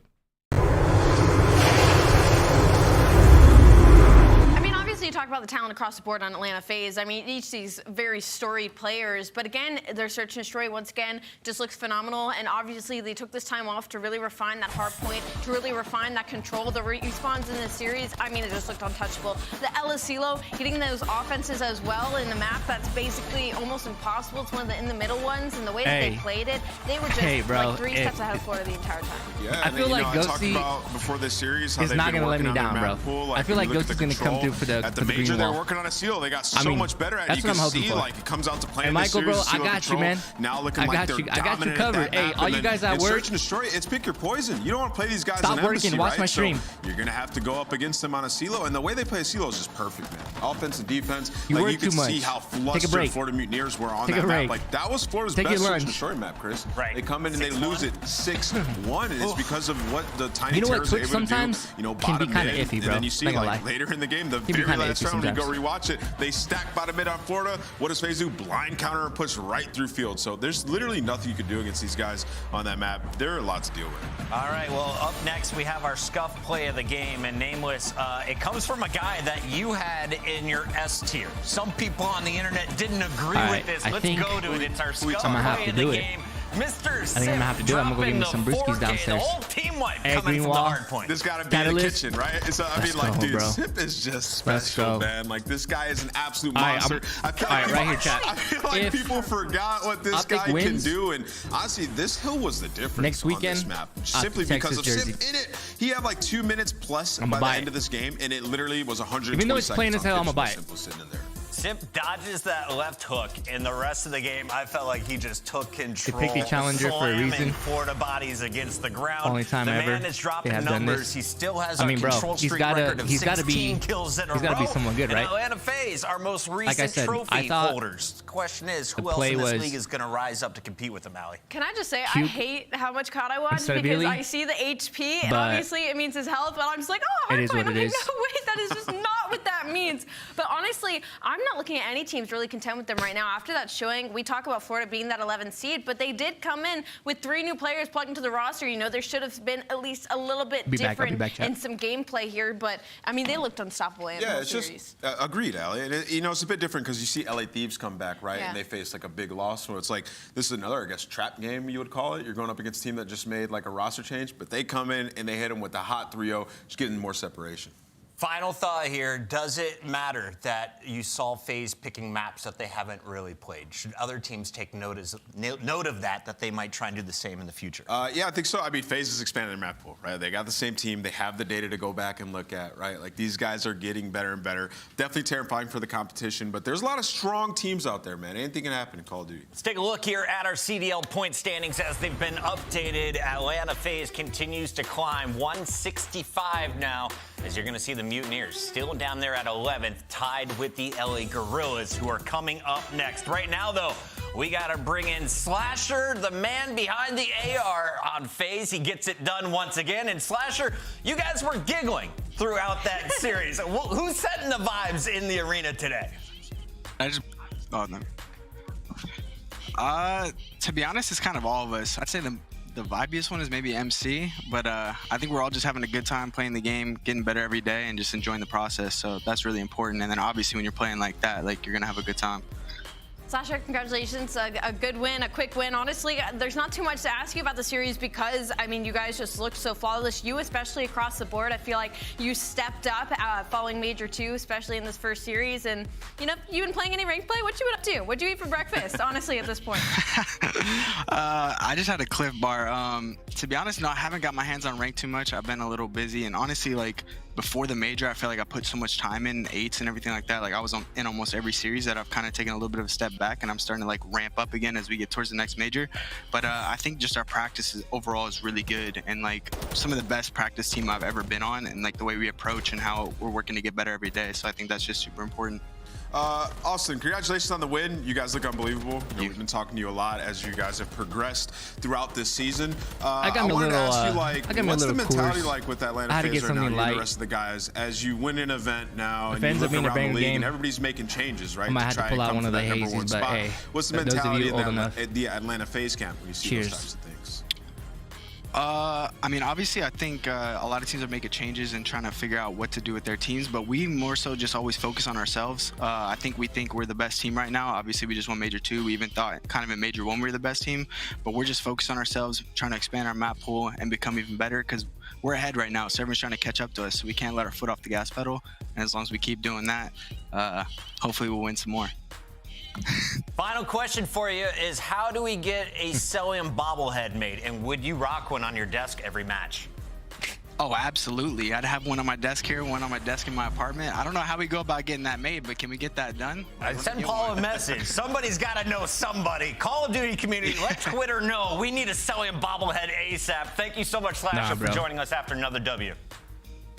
You talk about the talent across the board on Atlanta FaZe. I mean, each of these very storied players, but again, their search and destroy once again just looks phenomenal. And obviously, they took this time off to really refine that hard point, to really refine that control. The respawns in this series, I mean, it just looked untouchable. The Elisilo getting those offenses as well in the map that's basically almost impossible. It's one of the in the middle ones, and the way that they played it, they were just like 3 steps ahead of Florida the entire time. Yeah, I feel like I talked Ghosty about before this series how is they've not been gonna let working me on down, their bro. map pool. I feel like Ghosty's Ghosty's gonna come through for the at the green major. They're wall. working on a seal. They got so much better at it. That's You what can I'm hoping see for. like it comes out to play And in this Michael, bro, series. I got you, man. Now looking I like got they're you. I got you dominant at covered. that Hey, map. all And you then guys at in work, search and destroy, it's pick your poison. You don't want to play these guys stop in working. Embassy, Watch right? my stream. So you're gonna have to go up against them on a silo, and the way they play a silo is just perfect, man. Offense and defense. You like work you can too much. see how Take a flustered break. Florida Mutineers were on Take that a map. break. Like that was Florida's Take your best search lunch. and destroy map, Chris. Right. They come in and they lose it 6-1, and it's because of what the tiny You know what, Terrors are Twitch able to do. sometimes You know, can be bottom kinda mid, iffy, and bro. then you see Not gonna like lie. later in the game, the Can be very kinda last iffy round, when you go sometimes. rewatch it, they stack bottom mid on Florida. What does FaZe do? Blind counter and push right through field. So there's literally nothing you can do against these guys on that map. They're a lot to deal with. All right, well, up next we have our scuff play of the game, and Nameless, it comes from a guy that you had in your S tier. Some people on the internet didn't agree with this. Let's go to it. It's our scuff play of the game. Mr. I think I'm gonna have to do it. I'm gonna go get me some brewskis downstairs. The whole team wipe Hey, coming green from wall. the hard point. This got to be in the kitchen, right? So, I mean, like, dude, bro. Sip is just Let's special, go. man. Like, this guy is an absolute All right, monster. I feel like right here, chat. I feel like If people forgot what this Optic guy wins, can do, and honestly, this hill was the difference next weekend, on this map. Optic Simply because of Texas Sip jersey. in it. He had like 2 minutes plus by the end of this game, and it literally was 120 Even though it's plain as hell, I'm gonna buy it. Simple sitting in there. Sip dodges that left hook, and the rest of the game, I felt like he just took control. They picked the challenger for a slamming reason. Florida bodies against the ground. Only time the ever man is they dropping have done numbers. this. He still has I a mean, bro, control he's streak gotta- record of he's gotta 16 be- kills in a row. he's gotta be someone good, and right? Atlanta FaZe, our most recent I said, trophy I thought holders. The question is, who the else play in this was league is going to rise up to compete with them, Allie? Can I just say, I Cute. hate how much COD I watch Instead of because Billy, I see the HP, and but obviously it means his health, but I'm just like, oh, it is hardpoint. what I'm it like, is. no, wait, that is just not what that means. But honestly, I'm not looking at any teams really content with them right now. After that showing, we talk about Florida being that 11th seed, but they did come in with 3 new players plugged into the roster. You know, there should have been at least a little bit different in some gameplay here, but I mean, they looked unstoppable in the whole series. Just agreed, Allie. And you know, it's a bit different because you see LA Thieves come back, right? Yeah. And they face like a big loss. So it's like this is another, I guess, trap game you would call it. You're going up against a team that just made like a roster change, but they come in and they hit them with the hot 3-0, just getting more separation. Final thought here, does it matter that you saw FaZe picking maps that they haven't really played? Should other teams take note of that they might try and do the same in the future? Yeah, I think so. I mean, FaZe has expanded their map pool, right? They got the same team. They have the data to go back and look at, right? Like, these guys are getting better and better. Definitely terrifying for the competition, but there's a lot of strong teams out there, man. Anything can happen in Call of Duty. Let's take a look here at our CDL point standings as they've been updated. Atlanta FaZe continues to climb, 165 now, as you're going to see the Mutineers still down there at 11th, tied with the LA Gorillas, who are coming up next. Right now, though, we got to bring in Slasher, the man behind the AR on FaZe. He gets it done once again. And Slasher, you guys were giggling throughout that series. Who's setting the vibes in the arena today? To be honest, it's kind of all of us. I'd say the vibiest one is maybe MC, but I think we're all just having a good time playing the game, getting better every day, and just enjoying the process. So that's really important. And then obviously when you're playing like that, like, you're gonna have a good time. Sasha, congratulations. A good win, a quick win. Honestly, there's not too much to ask you about the series because, I mean, you guys just looked so flawless. You, especially across the board, I feel like you stepped up following Major 2, especially in this first series. And, you know, you been playing any ranked play? What you been up to? What'd you eat for breakfast, honestly, at this point? I just had a Cliff Bar. To be honest, no, I haven't got my hands on rank too much. I've been a little busy, and honestly, like, before the major, I feel like I put so much time in 8s and everything like that. Like, I was in almost every series that I've kind of taken a little bit of a step back, and I'm starting to like ramp up again as we get towards the next major. But I think just our practice overall is really good, and like some of the best practice team I've ever been on, and like the way we approach and how we're working to get better every day. So I think that's just super important. Austin, congratulations on the win. You guys look unbelievable. You know, we've been talking to you a lot as you guys have progressed throughout this season. I wanted to ask you, like, what's the mentality like with Atlanta FaZe right now, you and the rest of the guys, as you win an event now and you look around the league and everybody's making changes, right? I might have to pull out one of the hazies, but hey, what's the mentality at the Atlanta FaZe camp when you see those types of things? I mean, obviously, I think a lot of teams are making changes and trying to figure out what to do with their teams, but we more so just always focus on ourselves. I think we're the best team right now. Obviously, we just won Major 2. We even thought kind of in Major 1 we were the best team, but we're just focused on ourselves, trying to expand our map pool and become even better because we're ahead right now. So everyone's trying to catch up to us, so we can't let our foot off the gas pedal. And as long as we keep doing that, hopefully we'll win some more. Final question for you is, how do we get a Celium bobblehead made, and would you rock one on your desk every match? Oh, absolutely. I'd have one on my desk here, one on my desk in my apartment. I don't know how we go about getting that made, but can we get that done? Send Paul a message. Somebody's got to know somebody. Call of Duty community, let Twitter know. We need a Celium bobblehead ASAP. Thank you so much, Slasher, for joining us after another W.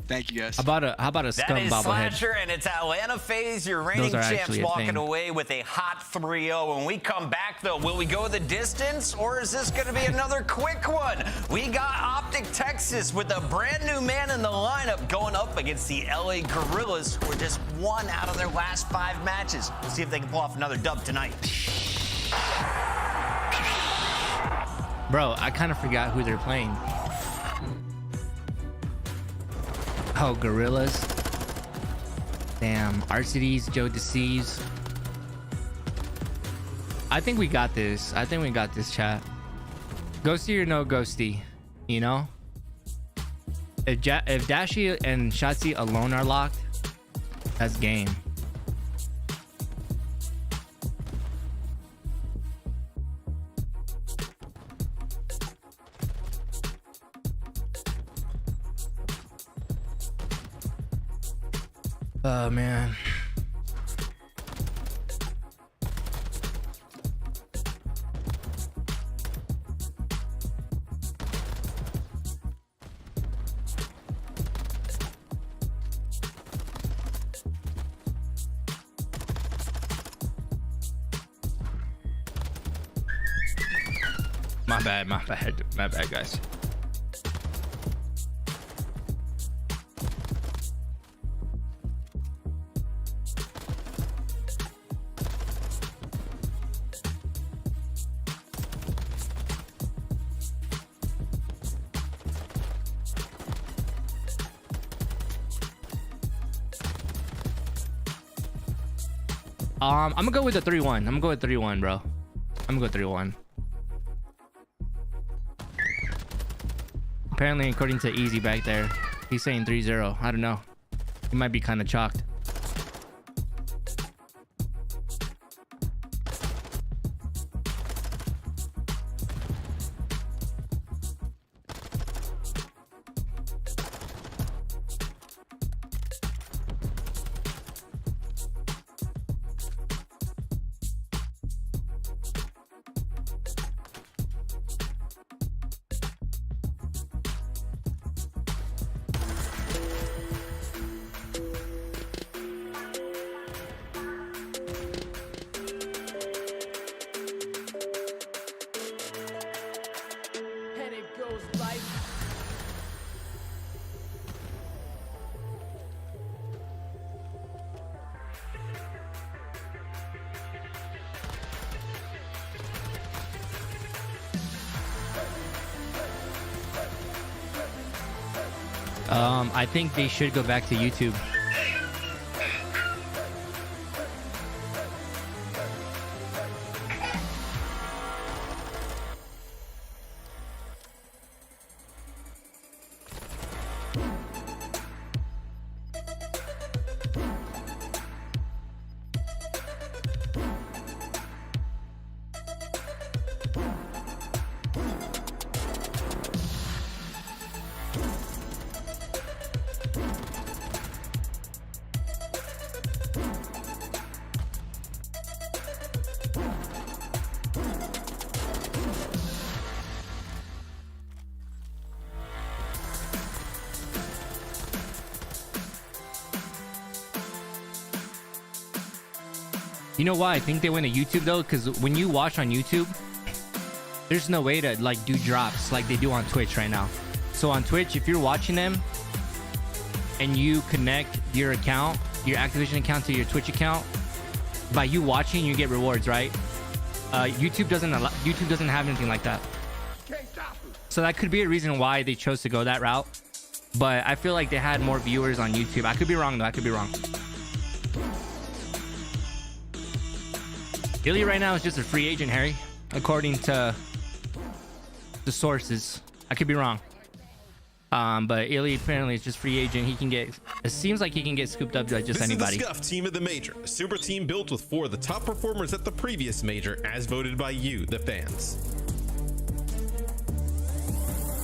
Thank you, guys. How about a scum bobblehead? That is Slasher, and it's Atlanta FaZe, your reigning champs, walking away with a hot 3-0. When we come back, though, will we go the distance, or is this going to be another quick one? We got Optic Texas with a brand new man in the lineup going up against the LA Gorillas, who are just 1 out of their last 5 matches. We'll see if they can pull off another dub tonight. Bro, I kind of forgot who they're playing. Oh, Gorillas. Damn. RCDs, Joe Deceives. I think we got this. I think we got this, chat. Ghosty or no ghosty? You know? If Dashi and Shotzi alone are locked, that's game. Oh, man. My bad, guys. I'm gonna go with a 3-1. I'm gonna go with 3-1, bro. I'm gonna go 3-1. Apparently, according to Easy back there, he's saying 3-0. I don't know. He might be kind of chalked. I think they should go back to YouTube. You know why I think they went to YouTube though? Because when you watch on YouTube, there's no way to like do drops like they do on Twitch right now. So on Twitch, if you're watching them and you connect your account, your Activision account to your Twitch account, by you watching, you get rewards, right? YouTube doesn't have anything like that. So that could be a reason why they chose to go that route. But I feel like they had more viewers on YouTube. I could be wrong, though. I could be wrong. Illy right now is just a free agent, Harry, according to the sources. I could be wrong. But Illy apparently is just free agent. He can get, it seems like he can get scooped up by just anybody. This is the Scuff team of the major, a super team built with 4 of the top performers at the previous major, as voted by you, the fans.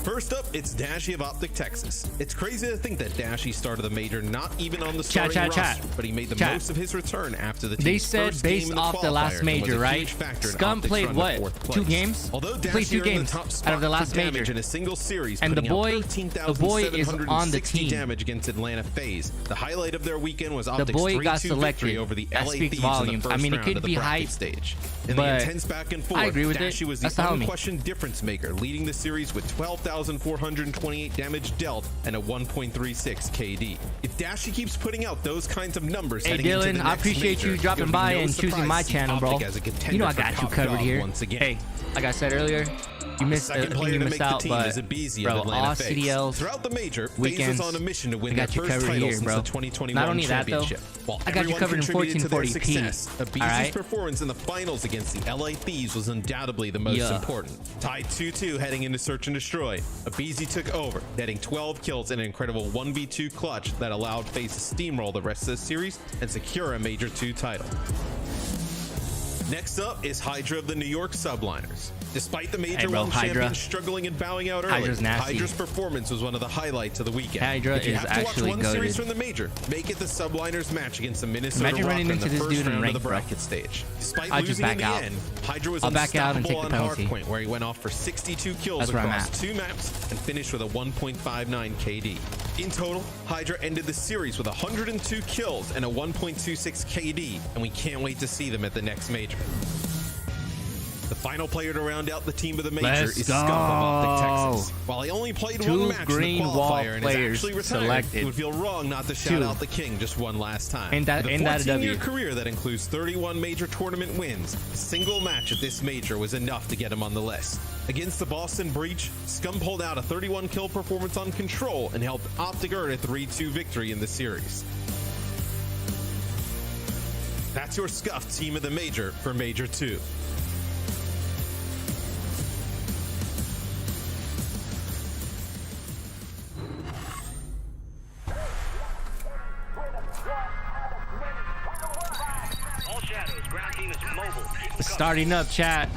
First up, it's Dashy of Optic, Texas. It's crazy to think that Dashy started the major not even on the starting roster, but he made the most of his return after the team's They said first based game in the off the last major, right? Scum played what? 2 games? Although He played 2 games out of the last major. In a single series, and the boy is on the team. Damage against Atlanta FaZe. The highlight of their weekend was Optic's the boy got 3-2 selected. victory over the That LA speaks Thieves in the volumes. first I mean, it round could of the be bracket hype stage. In but the intense back and forth, I agree with Dashy it. was That's the the homie. unquestioned difference maker, leading the series with 12,428 damage dealt and a 1.36 KD. If Dashy keeps putting out those kinds of numbers, Hey heading into Dylan, the I next appreciate major, you it's dropping gonna be by no and choosing surprise my to see channel, bro. Optic as a contender You know I for got you top covered dog here. once again. Hey, like I said earlier, you missed, Second player you to missed make the out, team but is Abizi bro, of Atlanta all FaZe. CDLs, Throughout the major, FaZe weekends, was on a mission to win I their got you first covered title here, since bro. the 2021 Not only that, though, championship. While I got you everyone covered in contributed to their 1440p. success, Abizi's Alright? performance in the finals against the LA Thieves was undoubtedly the most Yeah. important. Tied 2-2 heading into Search and Destroy, Abizi took over, netting 12 kills in an incredible 1v2 clutch that allowed FaZe to steamroll the rest of the series and secure a Major 2 title. Next up is Hydra of the New York Subliners. Despite the Major 1 champions struggling and bowing out early, Hydra's nasty. Hydra's performance was one of the highlights of the weekend. Hydra if you is have to watch actually one series goated. from the Major, make it the Subliners match against the Minnesota Imagine Rock running in into the this first dude in round of rank, the bro. bracket stage. Despite I'll just losing in back the out. end, Hydra was I'll back out and unstoppable take the on penalty. Hardpoint, where he went off for 62 kills That's where I'm across at. 2 maps and finished with a 1.59 KD. In total, Hydra ended the series with 102 kills and a 1.26 KD, and we can't wait to see them at the next Major. The final player to round out the team of the major Let's is go. Scum of Optic, Texas. While he only played 1 match in the green wall qualifier and is players actually retired, selected. it would feel wrong not to shout 2. out the king just one last time. Ain't that- With ain't a that a 14-year W? career that includes 31 major tournament wins, a single match at this major was enough to get him on the list. Against the Boston Breach, Scum pulled out a 31-kill performance on Control and helped Optic earn a 3-2 victory in the series. That's your Scuff team of the major for Major 2. Starting up, chat.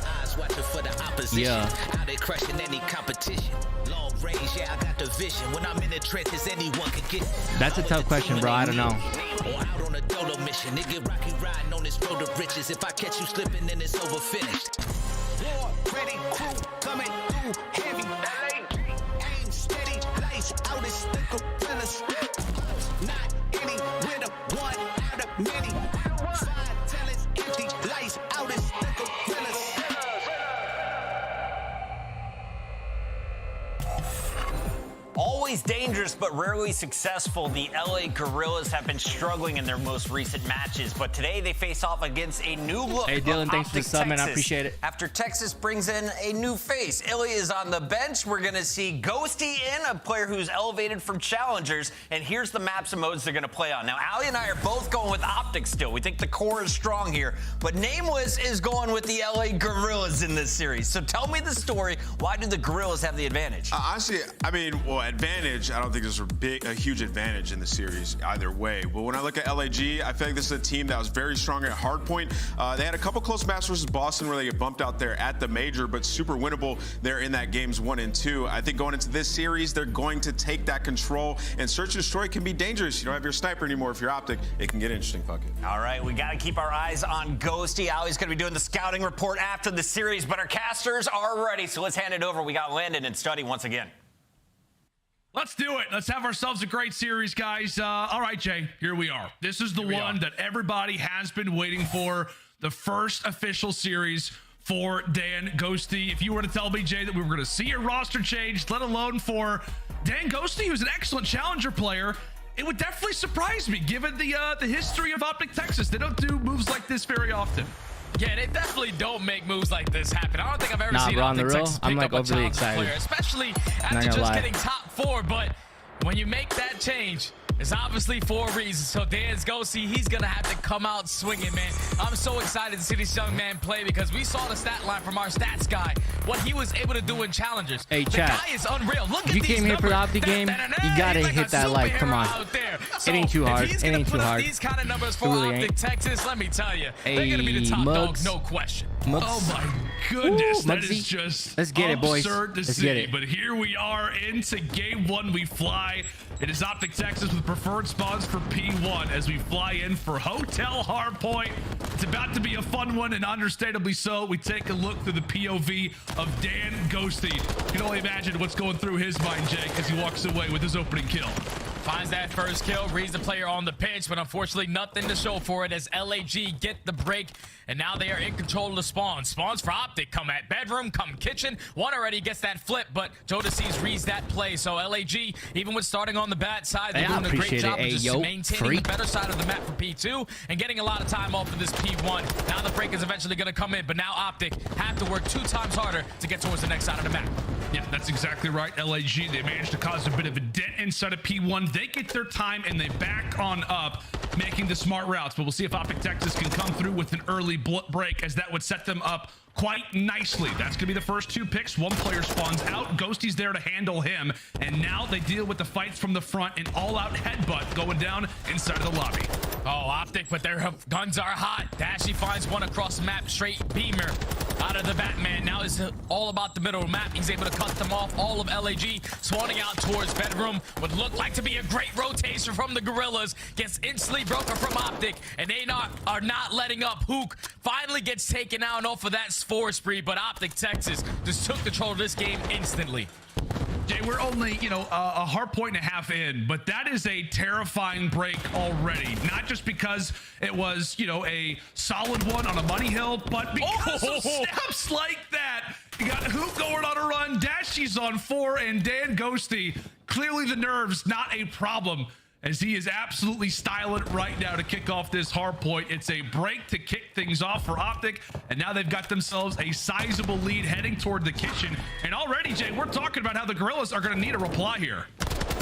Eyes watching for the opposition. Yeah. How they crushing any competition. Long range, yeah, I got the vision. When I'm in the trenches, anyone can get. That's a tough question, bro. I don't know. Or out on a dolo mission. Nigga rocky riding on this road to riches. If I catch you slipping, then it's over finished. War ready, crew coming through heavy. Aim steady, lights out as the gorillas. Not any winner, one out of many. 5 talents empty, lights out as the gorillas. Always dangerous but rarely successful, the LA Guerrillas have been struggling in their most recent matches, but today they face off against a new look. Hey, Dylan, of thanks for the Optic, sub, man. I Texas. appreciate it. After Texas brings in a new face, Illy is on the bench. We're going to see Ghosty in, a player who's elevated from challengers, and here's the maps and modes they're going to play on. Now, Ali and I are both going with Optic still. We think the core is strong here, but Nameless is going with the LA Guerrillas in this series. So tell me the story. Why do the Guerrillas have the advantage? Honestly, I mean, well, advantage, I don't think there's a huge advantage in the series either way. But when I look at LAG, I feel like this is a team that was very strong at hardpoint. They had a couple close matches versus Boston where they get bumped out there at the major, but super winnable there in that games 1 and 2. I think going into this series, they're going to take that control, and Search and Destroy can be dangerous. You don't have your sniper anymore. If you're Optic, it can get interesting, fuck it. All right, we got to keep our eyes on Ghosty. Ali's going to be doing the scouting report after the series, but our casters are ready, so let's hand it over. We got Landon and Study once again. Let's do it. Let's have ourselves a great series, guys. All right, Jay, here we are. This is the one that everybody has been waiting for, the first official series for Dan Ghosty. If you were to tell me, Jay, that we were going to see a roster change, let alone for Dan Ghosty, who's an excellent challenger player, it would definitely surprise me, given the history of Optic Texas. They don't do moves like this very often. Yeah, they definitely don't make moves like this happen. I don't think I've ever seen on the Optic real, Texas I'm pick like up a overly Challenger excited. player, especially Not after gonna just lie. getting top 4. But when you make that change, it's obviously for a reason. So Dan's Ghosty, he's going to have to come out swinging, man. I'm so excited to see this young man play because we saw the stat line from our stats guy, what he was able to do in challengers. Hey, the chat. guy is unreal. Look If at you these came here for the numbers. Optic game, you gotta He's hit that like. Come on. out there. It ain't too hard. If he's It gonna ain't put too up hard. these kind of numbers for It really Optic ain't. Texas, let me tell you, they're going to be the top Mugs. dog, no question. Mugs. Oh my goodness, Ooh, that Mugsy. is just Let's get it, boys. absurd to Let's see. get it. But here we are into game 1. We fly. It is Optic Texas with preferred spawns for P1 as we fly in for Hotel Hardpoint. It's about to be a fun one, and understandably so. We take a look through the POV of Dan Ghosty. You can only imagine what's going through his mind, Jake, as he walks away with his opening kill. Finds that first kill, reads the player on the pitch, but unfortunately nothing to show for it as LAG get the break, and now they are in control of the spawn. Spawns for Optic come at bedroom, come kitchen. One already gets that flip, but Jodeci's reads that play. So LAG, even with starting on the bad side, they're Hey, I doing a great appreciate job it. of just Ayo, maintaining freak. the better side of the map for P2 and getting a lot of time off of this P1. Now the break is eventually going to come in, but now Optic have to work 2 times harder to get towards the next side of the map. Yeah, that's exactly right. LAG, they managed to cause a bit of a dent inside of P1. They get their time and they back on up, making the smart routes. But we'll see if Optic Texas can come through with an early break, as that would set them up quite nicely. That's going to be the first 2 picks. One player spawns out. Ghosty's there to handle him. And now they deal with the fights from the front. An all-out headbutt going down inside of the lobby. Oh, Optic, but their guns are hot. Dashy finds one across the map, straight beamer out of the Batman. Now it's all about the middle map. He's able to cut them off. All of LAG spawning out towards bedroom. Would look like to be a great rotation from the Gorillas. Gets instantly broken from Optic, and they are not letting up. Hook finally gets taken out off of that 4 spree, but Optic Texas just took control of this game instantly. Jay, we're only, a hard point and a half in, but that is a terrifying break already. Not just because it was, a solid one on a money hill, but because of steps like that. You got Hoop going on a run, Dashy's on 4, and Dan Ghosty, clearly the nerves, not a problem, as he is absolutely styling right now to kick off this hard point. It's a break to kick things off for Optic, and now they've got themselves a sizable lead heading toward the kitchen. And already, Jay, we're talking about how the Gorillas are going to need a reply here.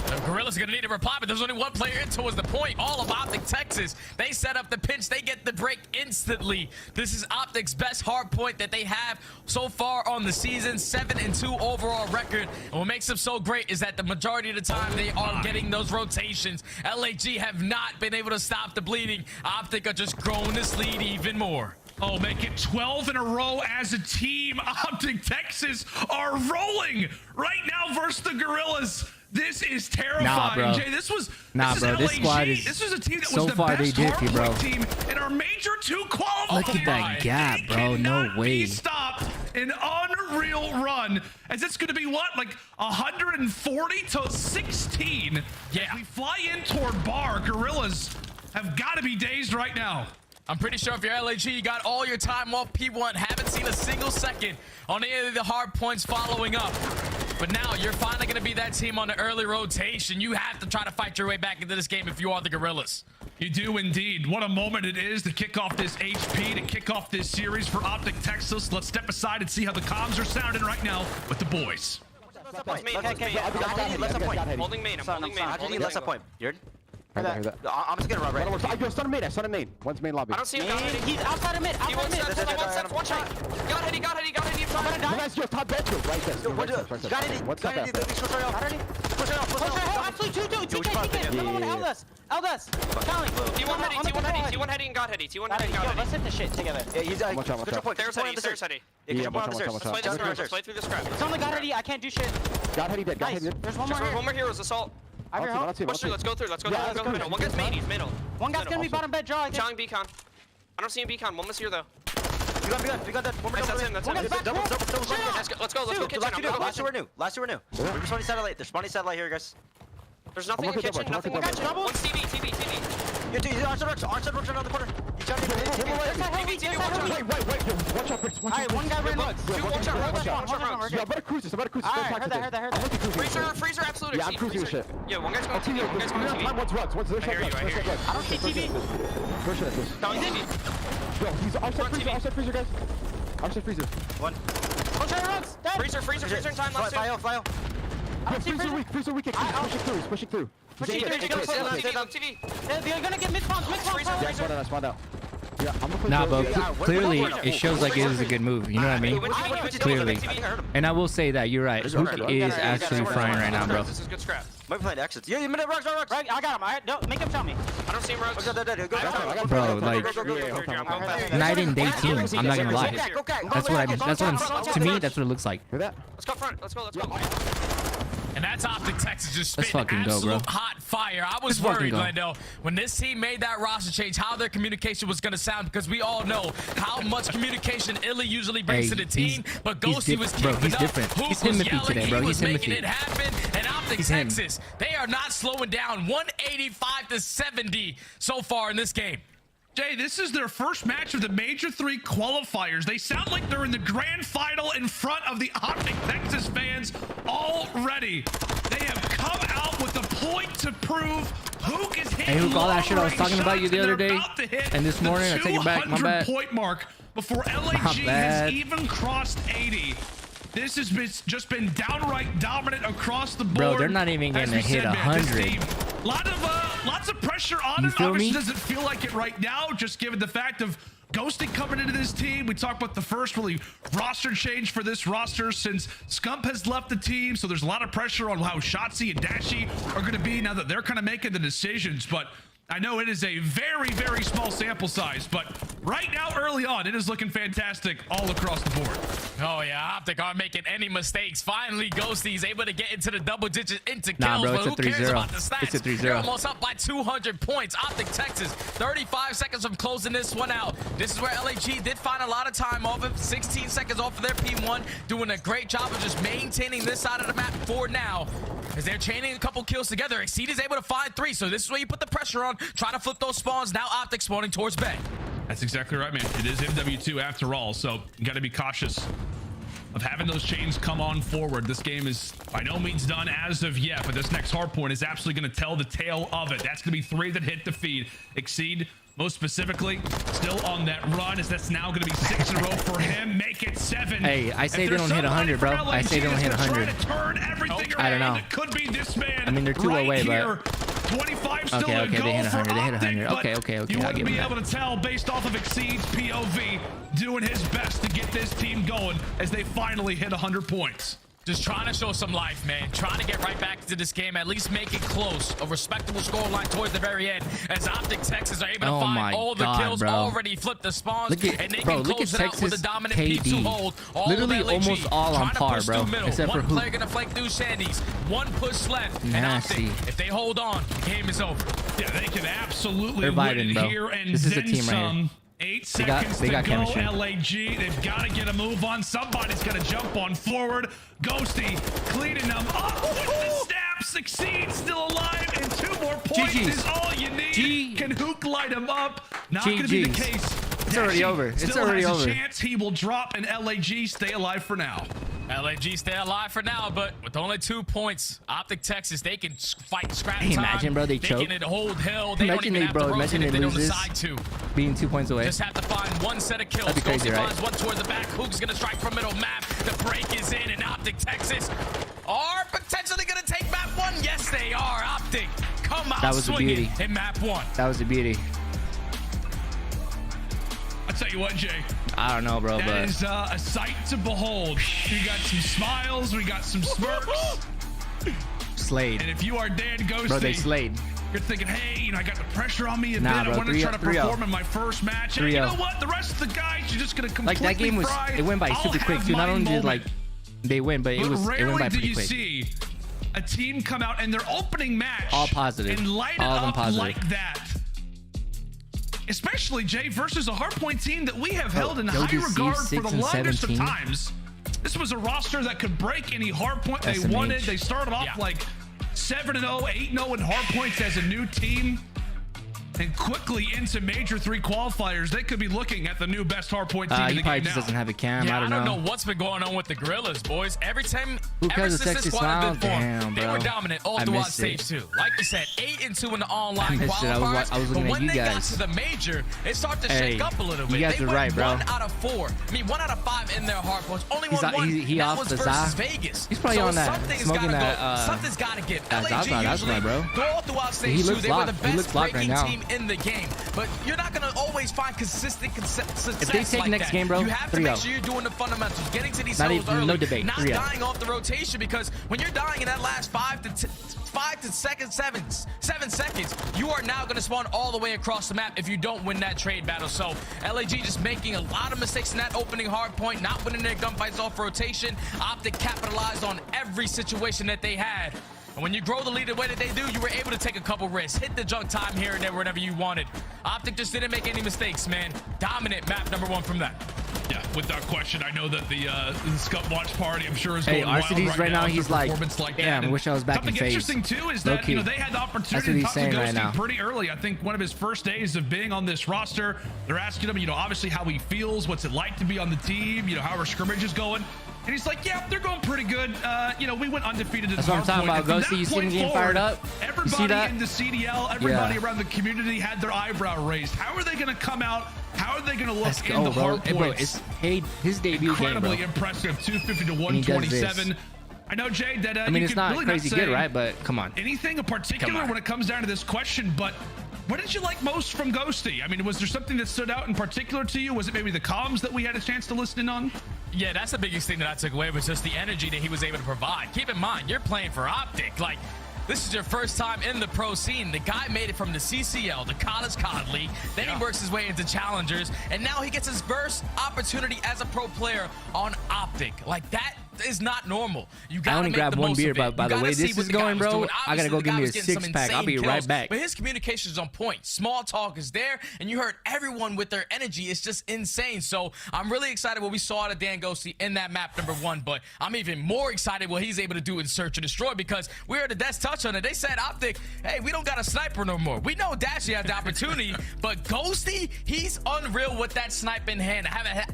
The Gorillas are going to need a reply, but there's only one player in towards the point. All of Optic Texas. They set up the pinch. They get the break instantly. This is Optic's best hard point that they have so far on the season. 7-2 overall record. And what makes them so great is that the majority of the time they are getting those rotations. LAG have not been able to stop the bleeding. Optic are just growing this lead even more. Oh, make it 12 in a row as a team. Optic Texas are rolling right now versus the Gorillas. This is terrifying, bro. Jay. This was bro. LAG. This squad is This was a team that so was the far best they did you, bro. hardpoint team in our major 2 qualifiers. Look at that gap, bro. No way. Stop an unreal run, as it's going to be what, like 140 to 16. Yeah. As we fly in toward bar, Gorillas have got to be dazed right now. I'm pretty sure if you're LAG, you got all your time off P1. Haven't seen a single second on any of the hard points following up. But now you're finally going to be that team on the early rotation. You have to try to fight your way back into this game if you are the Gorillas. You do indeed. What a moment it is to kick off this HP, to kick off this series for Optic Texas. Let's step aside and see how the comms are sounding right now with the boys. Holding main. I'm holding main. Holding left point. You're I'm just gonna run right. You're stun main. I stun main. One's main lobby. I don't see him. He's outside of mid. He one step. One shot. Got it. You guys, your top bedroom. Right there. Got it. One step Got it. back. Push her off. Absolutely, two. TK. Eldas. T1 heading. Got heady. Yo, let's hit this shit together. Yeah, he's Watch out. Stairs heady. Yeah, jump on the stairs. Let's play through the scrap. It's only got ready. I can't do shit. Got heady dead. Got Nice. heady dead. There's one more here. One more heroes assault. I have your help. Push through. Let's go through. Let's go middle. One guy's main. He's middle. One guy's gonna be bottom bed draw. Challenging beacon. I don't see a beacon. One was here though. We got that. One more. That's him. Double. Let's go. Kitchen. Last two are new. We're spawning satellite. There's spawning satellite here, guys. There's nothing in kitchen. Nothing in kitchen. One TV. Arson works around the corner. Watch out, Bricks. Alright, one guy ran up. Watch out. Yeah, I'm about to cruise this. Alright, heard that. Freezer, absolutely. Yeah, I'm cruising this shit. Yeah, one guy's going TV. One guy's going TV. One's rugs. One's their shot. I don't see TV. Where's shit? Down TV. Yo, he's offside freezer, guys. Offside freezer. One. Freezer in time. Left File. I don't see Freezer weak. He's pushing through. TV. They're gonna get mid-pump. Yeah, spawned out. Yeah, I'm gonna nah, but clearly it shows like it was a good move. You know what I mean? Clearly. And I will say that you're right. Hook is actually frying right now, bro. This is good scrap. Might play exits. Yeah, you minute rugs. Right, I got him. Alright, no, make him tell me. I don't see him, Rugs. Bro, like night and day teams. I'm not gonna lie. To me, that's what it looks like. Let's go front. Let's go. And that's Optic Texas just Let's spitting fucking go, bro. absolute hot fire. I was worried, Glendale, when this team made that roster change, how their communication was going to sound, because we all know how much communication Illy usually brings to the team. But Ghosty was keeping he's up. different. Hoop He's was Timothy yelling. today, bro. He He's was making Timothy. it happen. And Optic Texas, they are not slowing down. 185-70 so far in this game. Jay, this is their first match of the Major 3 qualifiers. They sound like they're in the grand final in front of the Optic Texas fans already. They have come out with a point to prove. Hook is hitting. Hey, Hook, all that shit I was talking about you the other day and this morning, I take it back. My bad. 200-point mark before LAG has even crossed 80. This has just been downright dominant across the board. Bro, they're not even gonna hit 100. Lots of pressure on it. Obviously doesn't feel like it right now, just given the fact of Ghosting coming into this team. We talked about the first really roster change for this roster since Scump has left the team. So there's a lot of pressure on how Shotzi and Dashi are going to be now that they're kind of making the decisions. But I know it is a very, very small sample size, but right now, early on, it is looking fantastic all across the board. Oh, yeah. Optic aren't making any mistakes. Finally, Ghosty's able to get into the double digits, into kills. Nah, bro, but who cares about the stats? It's a 3-0. They're almost up by 200 points. Optic Texas, 35 seconds from closing this one out. This is where LAG did find a lot of time off of 16 seconds off of their P1, doing a great job of just maintaining this side of the map for now. As they're chaining a couple kills together, Exceed is able to find 3. So this is where you put the pressure on, trying to flip those spawns. Now Optic spawning towards Bay. That's exactly right, man. It is MW2 after all, so you got to be cautious of having those chains come on forward. This game is by no means done as of yet, but this next hard point is absolutely going to tell the tale of it. That's going to be 3 that hit the feed. Exceed, most specifically, still on that run, as that's now going to be 6 in a row for him. Make it 7. Hey, I say they don't hit 100, bro. I say they don't hit 100. I don't know. It could be this man. I mean, they're 2 away, but 25 still okay, to go they hit 100. for They hit Optic, 100. Okay. You I'll wouldn't give be him able to tell based off of Exceed's POV doing his best to get this team going as they finally hit 100 points. Just trying to show some life, man. Trying to get right back into this game, at least make it close. A respectable scoreline towards the very end, as Optic Texas are able to find all the kills, already flip the spawns, and they can close it out with a dominant P2 hold. All literally of LAG, almost all on par, bro. Except for one player gonna flank through Shandy's. One push left, and Optic, if they hold on, the game is over. Yeah, they can absolutely They're win vibing, it bro. here and This is a then team right some. here. 8 seconds to go, chemistry. LAG. They've got to get a move on. Somebody's got to jump on forward. Ghosty cleaning them up with the snap. Succeed, still alive, and 2 more points is all you need. Can Hook light him up? Not going to be the case. It's already over. It's already has over. A chance he will drop, and LAG stay alive for now. LAG stay alive for now, but with only 2 points, Optic Texas, they can fight scrap time. Hey, imagine, bro, they choke. They can hold hill. They don't even have to rotate if they don't decide to. Being 2 points away. Just have to find one set of kills. That'd be crazy, right? Finds one towards the back. Hook's gonna strike from middle map. The break is in, and Optic Texas are potentially gonna take map 1. Yes, they are. Optic come out swinging in map 1. That was a beauty. I'll tell you what, Jay. I don't know, bro, that but is a sight to behold. We got some smiles, we got some smirks. Slayed. And if you are Dan Ghosty, bro, they slayed. You're thinking, hey, I got the pressure on me a bit. Bro, I want to try to perform in my first match. And you know what? The rest of the guys, you're just gonna completely that game was. It went by super quick too. Not only did they win, but it went by pretty quick. Rarely do you see a team come out in their opening match all positive and light it up like that. Especially, Jay, versus a hardpoint team that we have held in high regard for the longest of times. This was a roster that could break any hardpoint they wanted. They started off like 7-0, 8-0 in hardpoints as a new team. and quickly into Major 3 qualifiers, they could be looking at the new best hardpoint team in He the probably game just now. doesn't have a cam. Yeah, I don't know. what's been going on with the Gorillas, boys. Every time, Who ever cares the since sexy this squad has been smile? formed, Damn, they were bro. dominant all I throughout missed it. stage 2. Like you said, 8-2 in the online missed it. qualifiers. I was But looking at when you they got guys. to the major, it started to Hey, shake up a little bit. you guys They are went right, bro. 1 out of 4. I mean, 1 out of 5 in their hardpoints. Only He's won out- 1. he that off was the versus Za. Vegas. He's probably so on that, something's smoking gotta that, go. Something's got to give. that LAG Zaza, that's usually right, bro. go all throughout stage He 2. looks They were locked. the He best looks locked right breaking now. team in the game. But you're not going to always find consistent success If they take like next that. game, bro, you have to 3-0. make sure you're doing the fundamentals, getting to these Not zones even- early, no debate, not 3-0. dying off the rotation, because when you're dying in that last 5 to 7 seconds, you are now going to spawn all the way across the map if you don't win that trade battle. So LAG just making a lot of mistakes in that opening hard point, not winning their gunfights off rotation. Optic capitalized on every situation that they had. And when you grow the lead the way that they do, you were able to take a couple risks, hit the junk time here and there whenever you wanted. Optic just didn't make any mistakes, man. Dominant map number 1 from that. Yeah, without question. I know that the Scum Watch Party, I'm sure, is Hey, going wild RCD's right now, after he's like, performance like damn, that. I wish I was back in Something phase. interesting, too, is that, you know, they had the opportunity to he's talk to saying right Ghosty now. pretty early. I think one of his first days of being on this roster, they're asking him, you know, obviously how he feels, what's it like to be on the team, you know, how our scrimmage is going. And he's like, yeah, they're going pretty good. You know, we went undefeated at That's the what I'm talking hard about, point. And from Ghosty. You that see him point getting forward, fired up? You see everybody that? in the CDL, everybody Yeah. around the community had their eyebrow raised. How are they going to come out? How are they going to look Let's in go, the bro. hard Hey, bro, points? it's his debut game, bro. Incredibly impressive, 250 to And he does 127. this. I know, Jay, that I mean, you it's could not really crazy not say good, right? But come on. anything in particular when it comes down to this question, but what did you like most from Ghosty? I mean, was there something that stood out in particular to you? Was it maybe the comms that we had a chance to listen in on? Yeah, that's the biggest thing that I took away, was just the energy that he was able to provide. Keep in mind, you're playing for Optic. Like, this is your first time in the pro scene. The guy made it from the CCL, the College COD League. Then he works his way into Challengers, and now he gets his first opportunity as a pro player on Optic. Like, that is not normal. You gotta I only make grabbed the one most beer, of it. but by You the gotta way see this what is the guy going, was bro, doing. I gotta go Obviously, the give guy me a was getting some 6-pack. I'll be insane right kills, back. But his communication is on point. Small talk is there, and you heard everyone with their energy. It's just insane. So I'm really excited what we saw out of Dan Ghosty in that map number 1, but I'm even more excited what he's able to do in Search and Destroy, because we heard the Death touch on it. They said, Optic, hey, we don't got a sniper no more. We know Dashy has the opportunity, but Ghosty, he's unreal with that snipe in hand.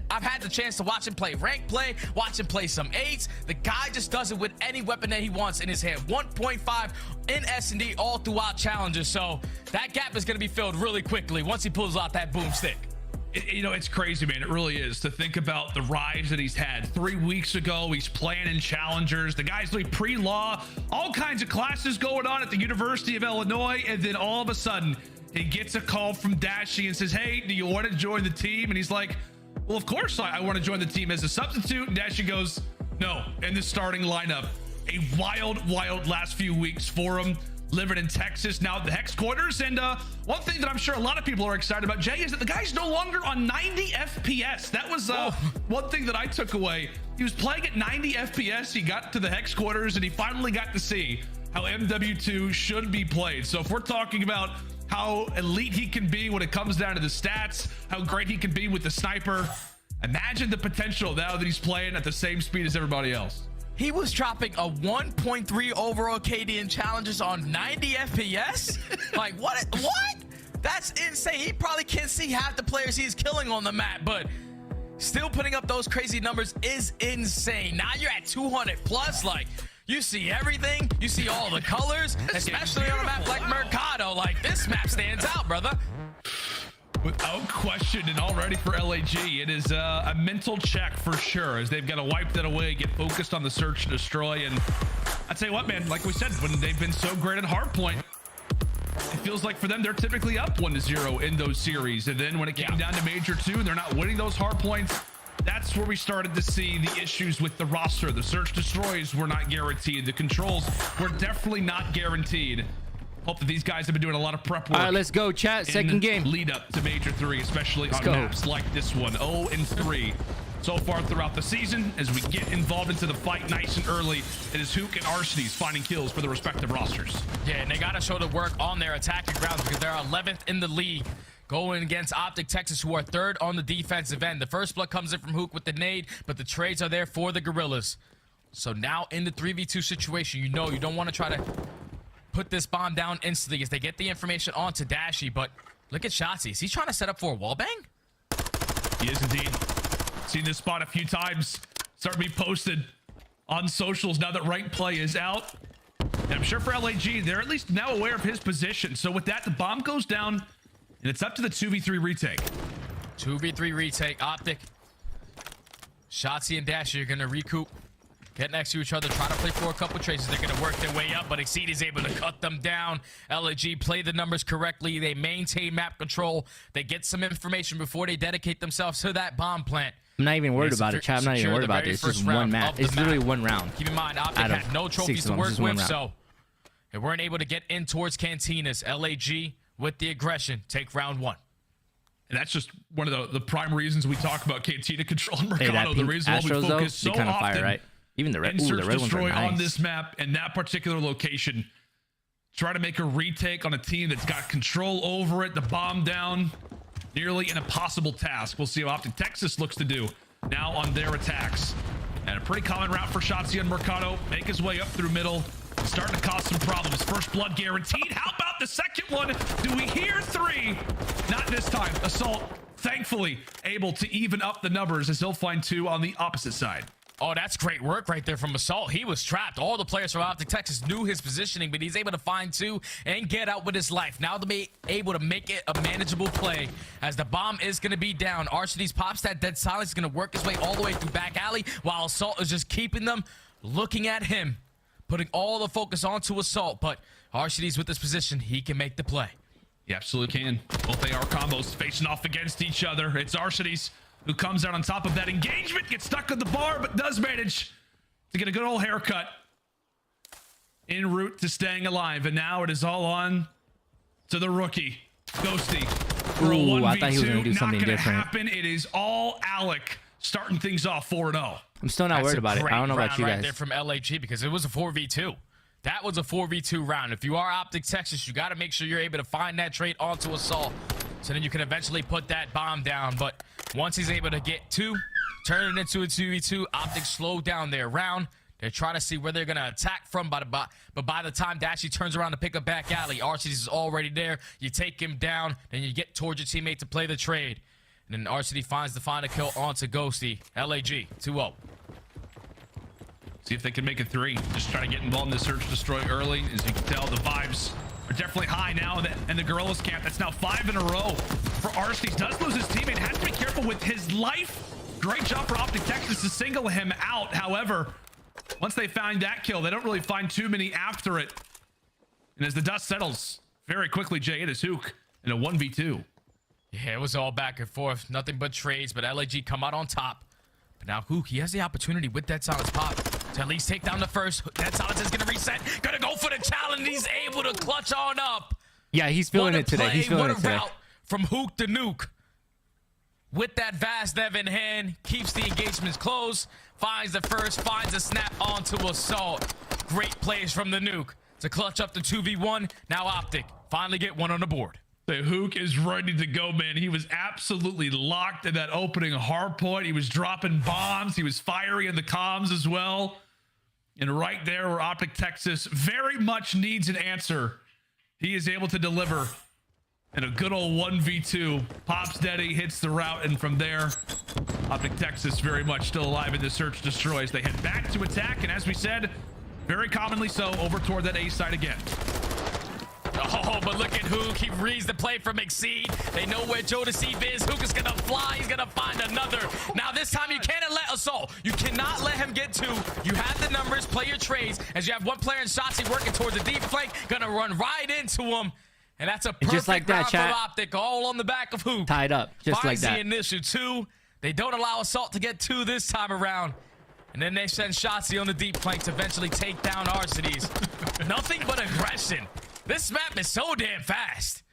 I've had the chance to watch him play rank play, watch him play some 8s. The guy just does it with any weapon that he wants in his hand. 1.5 in S&D all throughout challenges. So that gap is going to be filled really quickly once he pulls out that boomstick. You know, it's crazy, man. It really is, to think about the rise that he's had. 3 weeks ago, he's playing in Challengers. The guy's doing pre-law, all kinds of classes going on at the University of Illinois. And then all of a sudden, he gets a call from Dashy and says, hey, do you want to join the team? And he's like, well, of course I want to join the team as a substitute. And Dashy goes, no, in the starting lineup. A wild last few weeks for him. Living in Texas, now at the Hex quarters. And one thing that I'm sure a lot of people are excited about, Jay, is that the guy's no longer on 90 FPS. That was one thing that I took away. He was playing at 90 FPS. He got to the Hex quarters, and he finally got to see how MW2 should be played. So if we're talking about how elite he can be when it comes down to the stats, how great he can be with the sniper, imagine the potential now that he's playing at the same speed as everybody else. He was dropping a 1.3 overall KD in challenges on 90 FPS? Like, what? That's insane. He probably can't see half the players he's killing on the map, but still putting up those crazy numbers is insane. Now you're at 200 plus. Like, you see everything. You see all the colors, especially on a map like Mercado. Like, this map stands out, brother. Without question, and already for LAG, it is a mental check for sure, as they've got to wipe that away, get focused on the search and destroy. And I'd say what, man, like we said, when they've been so great at hardpoint, it feels like for them, they're typically up 1-0 in those series. And then when it came down to Major 2 and they're not winning those hardpoints, that's where we started to see the issues with the roster. The search destroys were not guaranteed. The controls were definitely not guaranteed. Hope that these guys have been doing a lot of prep work. All right, let's go, chat. Second game. Lead up to Major 3, especially on maps like this one. 0-3 so far throughout the season. As we get involved into the fight nice and early, it is Hook and Arcitys finding kills for the respective rosters. Yeah, and they got to show the work on their attacking grounds, because they're 11th in the league, going against Optic Texas, who are 3rd on the defensive end. The first blood comes in from Hook with the nade, but the trades are there for the Gorillas. So now in the 3v2 situation, you know you don't want to try to put this bomb down instantly as they get the information onto Dashy. But look at Shotzi. Is he trying to set up for a wall bang? He is indeed. Seen this spot a few times. Starting to be posted on socials now that rank play is out. And I'm sure for LAG, they're at least now aware of his position. So with that, the bomb goes down, and it's up to the 2v3 retake. 2v3 retake. Optic. Shotzi and Dashy are going to recoup. Get next to each other, try to play for a couple traces. They're going to work their way up, but Exceed is able to cut them down. LAG play the numbers correctly. They maintain map control. They get some information before they dedicate themselves to that bomb plant. I'm not even worried about it, Chad. I'm not even worried about this. It's just one map. It's literally one round. Keep in mind, Optic had no trophies to work with, so they weren't able to get in towards Cantinas. LAG with the aggression take round 1. And that's just one of the prime reasons we talk about Cantina control and Mercado. The reason why we focus so often fire, right? Even the red, search the red destroy ones are nice. On this map and that particular location. Try to make a retake on a team that's got control over it. The bomb down. Nearly an impossible task. We'll see what Optic Texas looks to do now on their attacks. And a pretty common route for Shotzi and Mercado. Make his way up through middle. Starting to cause some problems. First blood guaranteed. How about the second one? Do we hear 3? Not this time. Assault, thankfully, able to even up the numbers as he'll find 2 on the opposite side. Oh, that's great work right there from Assault. He was trapped. All the players from Optic Texas knew his positioning, but he's able to find 2 and get out with his life. Now to be able to make it a manageable play as the bomb is going to be down. Archdi's pops that dead silence is going to work his way all the way through back alley while Assault is just keeping them looking at him, putting all the focus onto Assault. But Archdi's with this position. He can make the play. He absolutely can. Both AR combos facing off against each other. It's Archdi's who comes out on top of that engagement, gets stuck on the bar, but does manage to get a good old haircut en route to staying alive. And now it is all on to the rookie, Ghosty. For a 1v2, I thought he was going to do something different. Happen. It is all Alec starting things off 4-0. I'm still not worried about it. I don't know about you guys. Right there from LAG because it was a 4v2. That was a 4v2 round. If you are Optic Texas, you got to make sure you're able to find that trade onto Assault. So then you can eventually put that bomb down. But once he's able to get 2, turn it into a 2v2, Optic slowed down their round. They're trying to see where they're going to attack from. But by the time Dashy turns around to pick up back alley, Archdi's is already there. You take him down, then you get towards your teammate to play the trade. And then Archdi finds the final kill onto Ghosty. LAG, 2-0. See if they can make it 3. Just trying to get involved in the search destroy early. As you can tell, the vibes are definitely high now in the Gorillas camp. That's now 5 in a row for Archdi's. Does lose his teammate. Has to be careful with his life. Great job for Optic Texas to single him out. However, once they find that kill, they don't really find too many after it. And as the dust settles very quickly, Jay, it is Hook in a 1v2. Yeah, it was all back and forth. Nothing but trades, but LAG come out on top. But now Hook, he has the opportunity with that silence pop to at least take down the first. That silence is going to reset. Going to go for the challenge. He's able to clutch on up. Yeah, he's feeling it today. He's feeling it today. What a route from Hook to Nuke. With that vast Nev in hand, keeps the engagements close, finds the first, finds a snap onto Assault. Great plays from the Nuke to clutch up the 2v1. Now Optic finally get one on the board. The Hook is ready to go, man. He was absolutely locked in that opening hard point. He was dropping bombs. He was fiery in the comms as well. And right there where Optic Texas very much needs an answer, he is able to deliver in a good old 1v2. Pops Daddy hits the route, and from there, Optic Texas very much still alive in the search destroys. They head back to attack, and as we said, very commonly so, over toward that A side again. Oh, but look at Hook. He reads the play from Exceed. They know where Jodeci is. Hook is going to fly. He's going to find another. Now, this time, you cannot let Assault. You cannot let him get 2. You have the numbers. Play your trades. As you have one player in Shotzi working towards the deep flank. Going to run right into him. And that's a perfect just like that, round chat. from Optic. All on the back of Hook. Tied up. Just Finds like that. the initial 2. They don't allow Assault to get 2 this time around. And then they send Shotzi on the deep flank to eventually take down Archdi's. Nothing but aggression. This map is so damn fast.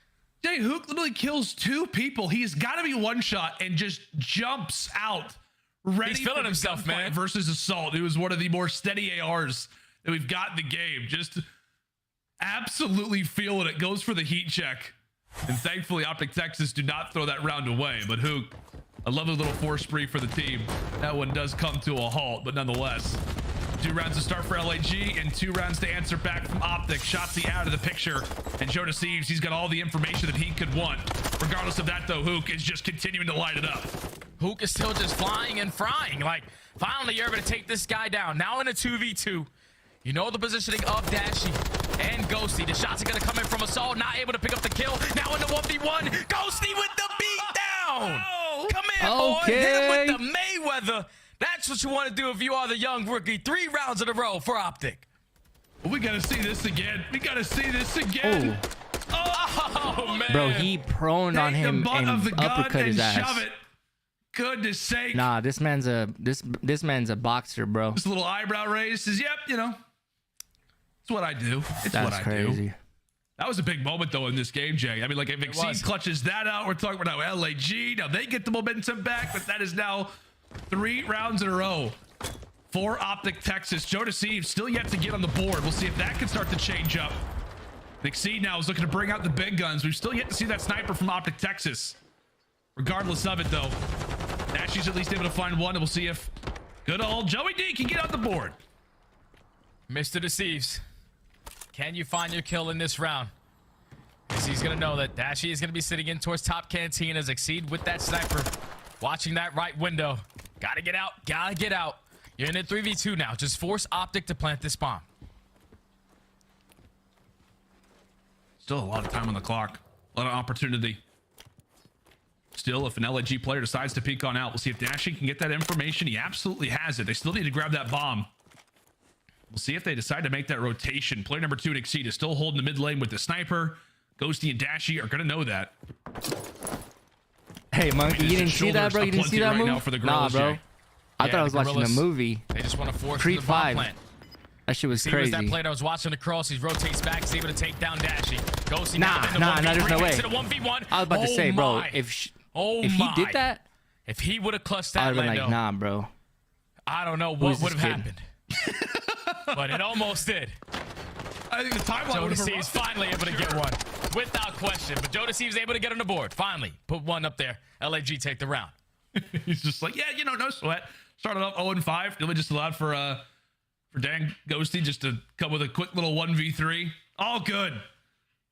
Jay, Hook literally kills 2 people. He's got to be one shot and just jumps out. Ready He's feeling himself, man. Versus Assault. It was one of the more steady ARs that we've got in the game. Just absolutely feeling it. Goes for the heat check. And thankfully, Optic Texas do not throw that round away. But Hook, a lovely little force spree for the team. That one does come to a halt, but nonetheless, 2 rounds to start for LAG and 2 rounds to answer back from Optic. Shotzzy out of the picture, and Joe Deceives, he's got all the information that he could want. Regardless of that, though, Hook is just continuing to light it up. Hook is still just flying and frying. Like, finally, you're able to take this guy down. Now in a 2v2. You know the positioning of Dashy and Ghosty. The shots are going to come in from Assault, not able to pick up the kill. Now in the 1v1, Ghosty with the beatdown. Come in, boy. Hit him with the Mayweather. That's what you want to do if you are the young rookie. 3 rounds in a row for Optic. We got to see this again. We got to see this again. Oh, man. Bro, he proned on him and uppercut his ass. Shove it. Goodness sake. Nah, this man's a boxer, bro. This little eyebrow raise says, yep, you know. It's what I do. It's That's what I crazy. do. That was a big moment, though, in this game, Jay. I mean, like, if Exceed clutches that out, we're talking about now LAG. Now they get the momentum back, but that is now 3 rounds in a row for Optic Texas. Joe Deceives still yet to get on the board. We'll see if that can start to change up. Exceed now is looking to bring out the big guns. We've still yet to see that sniper from Optic Texas. Regardless of it, though, Dashy's at least able to find one, and we'll see if good old Joey D can get on the board. Mr. Deceives, can you find your kill in this round? Because he's going to know that Dashy is going to be sitting in towards top canteen as Exceed with that sniper. Watching that right window. Got to get out. Got to get out. You're in a 3v2 now. Just force Optic to plant this bomb. Still a lot of time on the clock. A lot of opportunity. Still, if an LAG player decides to peek on out, we'll see if Dashy can get that information. He absolutely has it. They still need to grab that bomb. We'll see if they decide to make that rotation. Player number 2 in Exceed is still holding the mid lane with the sniper. Ghosty and Dashy are going to know that. Hey, Monkey, you didn't see that, bro? You didn't see that movie? Nah, bro. I thought I was watching a movie. They just want to force Creed the bomb 5. plant. That shit was See, crazy. that player that was watching the cross. He rotates back. He's able to take down Dashy. Ghosty Nah, there's no way. To the 1v1. I was about to say, bro, if he did that, if he would have clutched I that, would have been like, nah, bro. I don't know what would have happened. But it almost did. I think the timeline Joe would have Deceives finally able to get one. Without question. But Joe Deceives able to get on the board. Finally. Put one up there. LAG take the round. He's just like, yeah, you know, no sweat. Started off 0-5. Really just allowed for dang Ghosty just to come with a quick little 1v3. All good.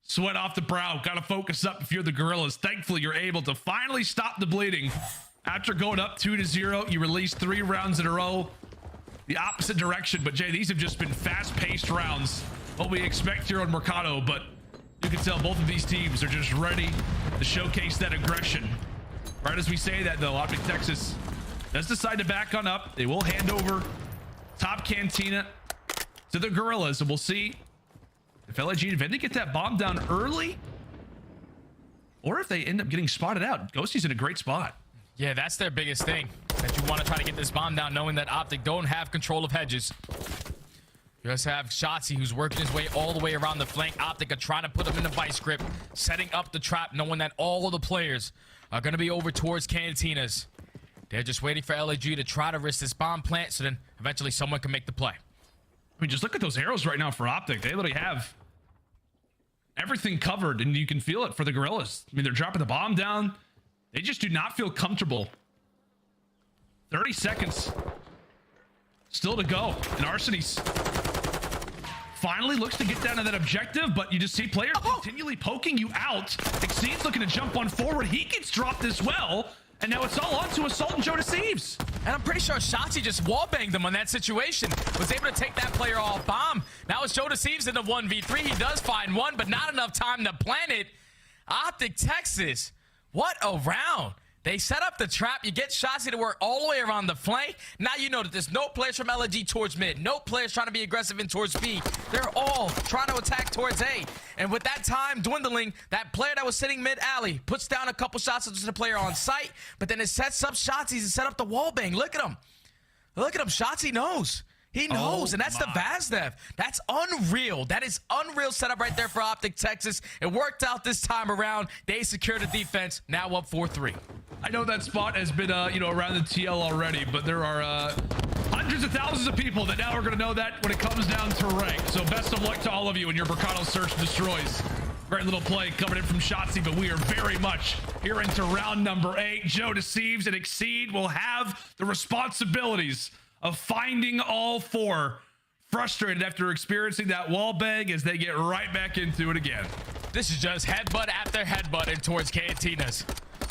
Sweat off the brow. Got to focus up if you're the Gorillas. Thankfully, you're able to finally stop the bleeding. After going up 2-0, you release 3 rounds in a row. The opposite direction. But, Jay, these have just been fast-paced rounds. What we expect here on Mercado. But you can tell both of these teams are just ready to showcase that aggression. Right as we say that, though, Optic Texas does decide to back on up. They will hand over top Cantina to the Gorillas, and we'll see if LAG defend to get that bomb down early, or if they end up getting spotted out. Ghosty's in a great spot. Yeah, that's their biggest thing. That you want to try to get this bomb down, knowing that Optic don't have control of hedges. You just have Shotzzy, who's working his way all the way around the flank. Optic are trying to put him in the vice grip, setting up the trap, knowing that all of the players are going to be over towards Cantinas. They're just waiting for LAG to try to risk this bomb plant, so then eventually someone can make the play. I mean, just look at those arrows right now for Optic. They literally have everything covered, and you can feel it for the Gorillas. I mean, they're dropping the bomb down. They just do not feel comfortable. 30 seconds still to go. And Arseny's finally looks to get down to that objective, but you just see players continually poking you out. Exceed's looking to jump on forward. He gets dropped as well. And now it's all on to Assault and Joe Deceives. And I'm pretty sure Shotzzy just wallbanged them on that situation. Was able to take that player off bomb. Now it's Joe Deceives in the 1v3. He does find one, but not enough time to plant it. Optic Texas. What a round. They set up the trap. You get Shotzzy to work all the way around the flank. Now you know that there's no players from LG towards mid. No players trying to be aggressive in towards B. They're all trying to attack towards A. And with that time dwindling, that player that was sitting mid alley puts down a couple shots to the player on site, but then it sets up Shotzzy to set up the wall bang. Look at him. Look at him. Shotzzy knows. He knows, and that's the Vaznev. That's unreal. That is unreal setup right there for Optic Texas. It worked out this time around. They secured the defense. Now up 4-3. I know that spot has been, around the TL already, but there are hundreds of thousands of people that now are going to know that when it comes down to rank. So best of luck to all of you in your Mercado Search Destroys. Great little play coming in from Shotzzy, but we are very much here into round number 8. Joe Deceives and Exceed will have the responsibilities of finding all four frustrated after experiencing that wall bang as they get right back into it again. This is just headbutt after headbutt in towards Cantinas.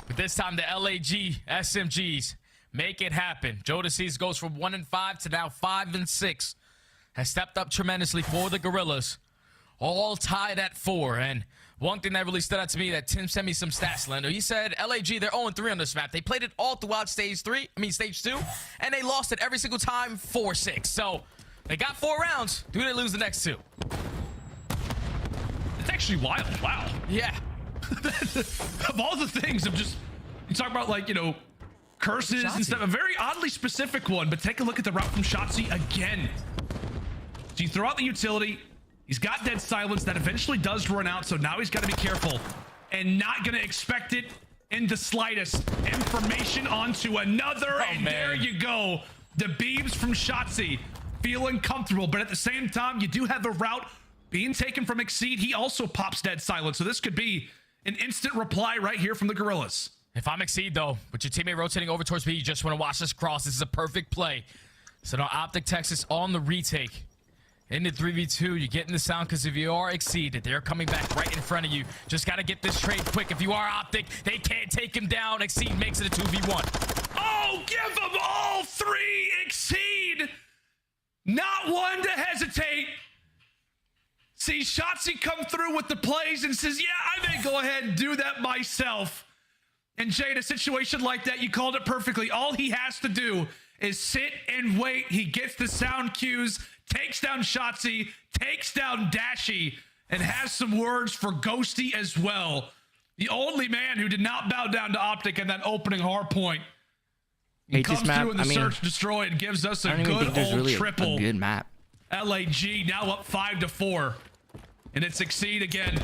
But this time the LAG SMGs make it happen. Jodeci goes from 1-5 to now 5-6. Has stepped up tremendously for the Gorillas. All tied at 4. And one thing that really stood out to me that Tim sent me some stats, Lando. He said LAG, they're 0-3 on this map. They played it all throughout stage 2, and they lost it every single time 4-6. So they got 4 rounds. Do they lose the next 2? It's actually wild. Wow. Yeah. Of all the things of just, you talk about like, you know, curses and stuff, a very oddly specific one, but take a look at the route from Shotzi again. So you throw out the utility. He's got dead silence that eventually does run out, so now he's got to be careful and not going to expect it in the slightest. Information onto another, and there you go. The beams from Shotzi feeling comfortable, but at the same time, you do have a route being taken from Exceed. He also pops dead silence, so this could be an instant reply right here from the Gorillas. If I'm Exceed, though, with your teammate rotating over towards me, you just want to watch this cross. This is a perfect play. So now Optic Texas on the retake. Into 3v2, you're getting the sound because if you are Exceed, they're coming back right in front of you. Just got to get this trade quick. If you are Optic, they can't take him down. Exceed makes it a 2v1. Oh, give them all 3, Exceed. Not one to hesitate. See Shotzi come through with the plays and says, yeah, I may go ahead and do that myself. And Jay, in a situation like that, you called it perfectly. All he has to do is sit and wait. He gets the sound cues, takes down Shotzi, takes down Dashy, and has some words for Ghosty as well. The only man who did not bow down to Optic in that opening hard point. He comes through in the search, destroy, and gives us a good old really triple. A good map. LAG now up 5-4. And it Succeed again,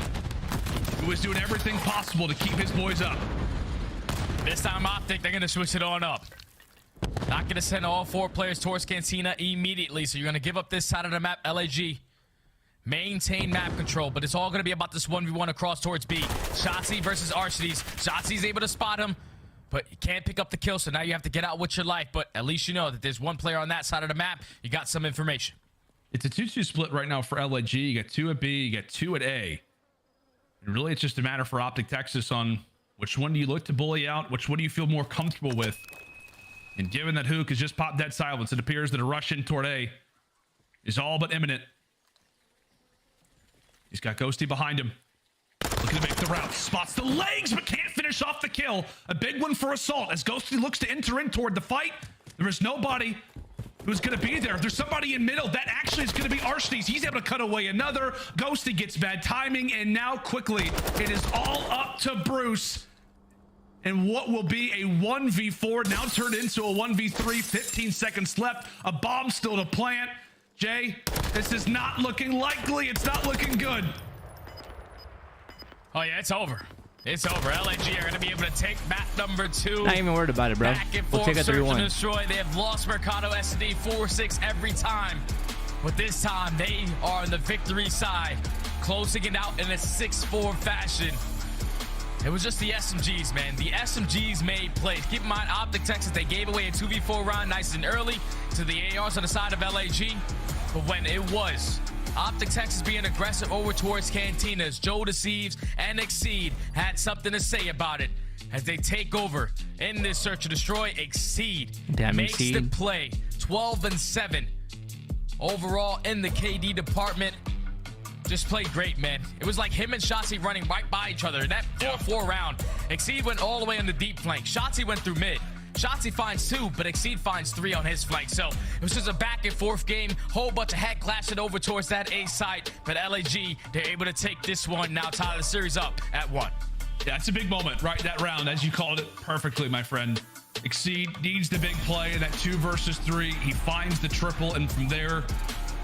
who is doing everything possible to keep his boys up. This time Optic, they're going to switch it on up. Not going to send all 4 players towards Cantina immediately, so you're going to give up this side of the map. LAG, maintain map control, but it's all going to be about this 1v1 across towards B. Shotzi versus Archdies. Shotzi's able to spot him, but you can't pick up the kill, so now you have to get out with your life. But at least you know that there's one player on that side of the map. You got some information. It's a 2-2 split right now for LAG. You got 2 at B, you got 2 at A. And really, it's just a matter for Optic Texas on which one do you look to bully out, which one do you feel more comfortable with. And given that Hook has just popped dead silence, it appears that a rush in toward A is all but imminent. He's got Ghosty behind him. Looking to make the route. Spots the legs, but can't finish off the kill. A big one for Assault. As Ghosty looks to enter in toward the fight, there is nobody who's going to be there. If there's somebody in middle, that actually is going to be Archdies. He's able to cut away another. Ghosty gets bad timing, and now quickly, it is all up to Bruce. And what will be a 1v4 now turned into a 1v3, 15 seconds left. A bomb still to plant. Jay, this is not looking likely. It's not looking good. Oh, yeah, it's over. It's over. LAG are going to be able to take map number 2. Not even worried about it, bro. Back and we'll forth, take a 3-1. destroy. They have lost Mercado SD 4-6 every time. But this time, they are on the victory side, closing it out in a 6-4 fashion. It was just the SMGs, man. The SMGs made plays. Keep in mind, Optic Texas, they gave away a 2v4 round nice and early to the ARs on the side of LAG. But when it was Optic Texas being aggressive over towards Cantinas, Joe Deceives and Exceed had something to say about it as they take over in this search to destroy. Exceed makes the play 12-7 overall in the KD department. Just played great, man. It was like him and Shotzi running right by each other. That 4-4 round, Exceed went all the way on the deep flank. Shotzi went through mid. Shotzi finds 2, but Exceed finds 3 on his flank. So it was just a back and forth game. Whole bunch of head clashing over towards that A site. But LAG, they're able to take this one now, tie the series up at 1. Yeah, it's a big moment, right? That round, as you called it perfectly, my friend. Exceed needs the big play in that 2 versus 3. He finds the triple, and from there,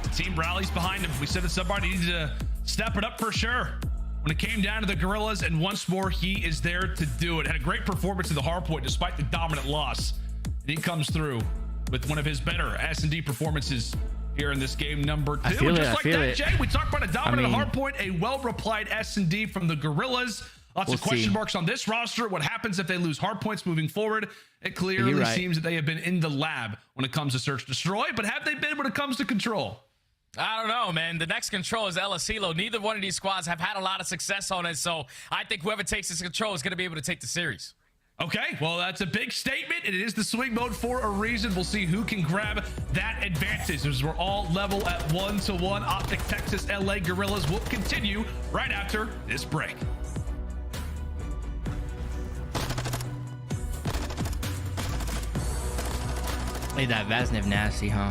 the team rallies behind him. We said that somebody needed to step it up for sure when it came down to the Gorillas, and once more, he is there to do it. Had a great performance in the hard point despite the dominant loss. And he comes through with one of his better S&D performances here in this game number 2. Just like that, Jay, we talked about a dominant hard point, a well-replied S&D from the Gorillas. Lots of question marks on this roster. What happens if they lose hard points moving forward? It clearly seems that they have been in the lab when it comes to search destroy, but have they been when it comes to control? I don't know, man. The next control is LSELO. Neither one of these squads have had a lot of success on it, so I think whoever takes this control is going to be able to take the series. Okay, well, that's a big statement. It is the swing mode for a reason. We'll see who can grab that advantage. As we're all level at 1-1. Optic, Texas, LA Gorillas will continue right after this break. Hey, that Vaznev nasty, huh?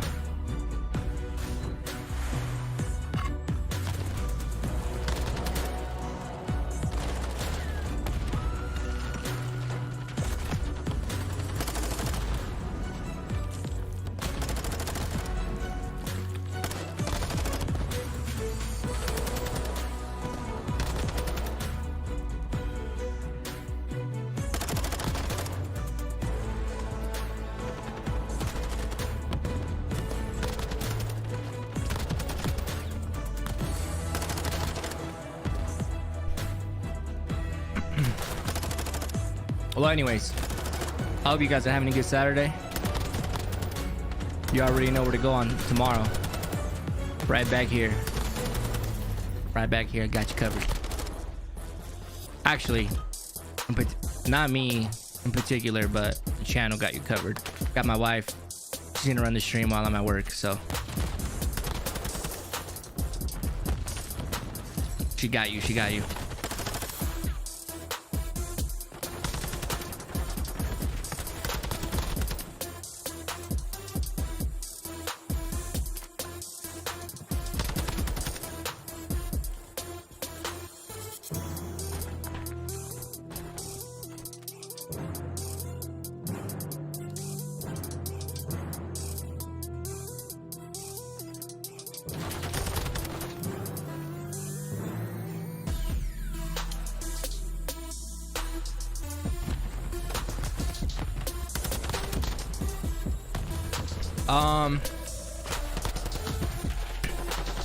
Well, anyways, I hope you guys are having a good Saturday. You already know where to go on tomorrow. Right back here. Right back here. I got you covered. Actually, not me in particular, but the channel got you covered. Got my wife. She's gonna run the stream while I'm at work, so she got you. She got you.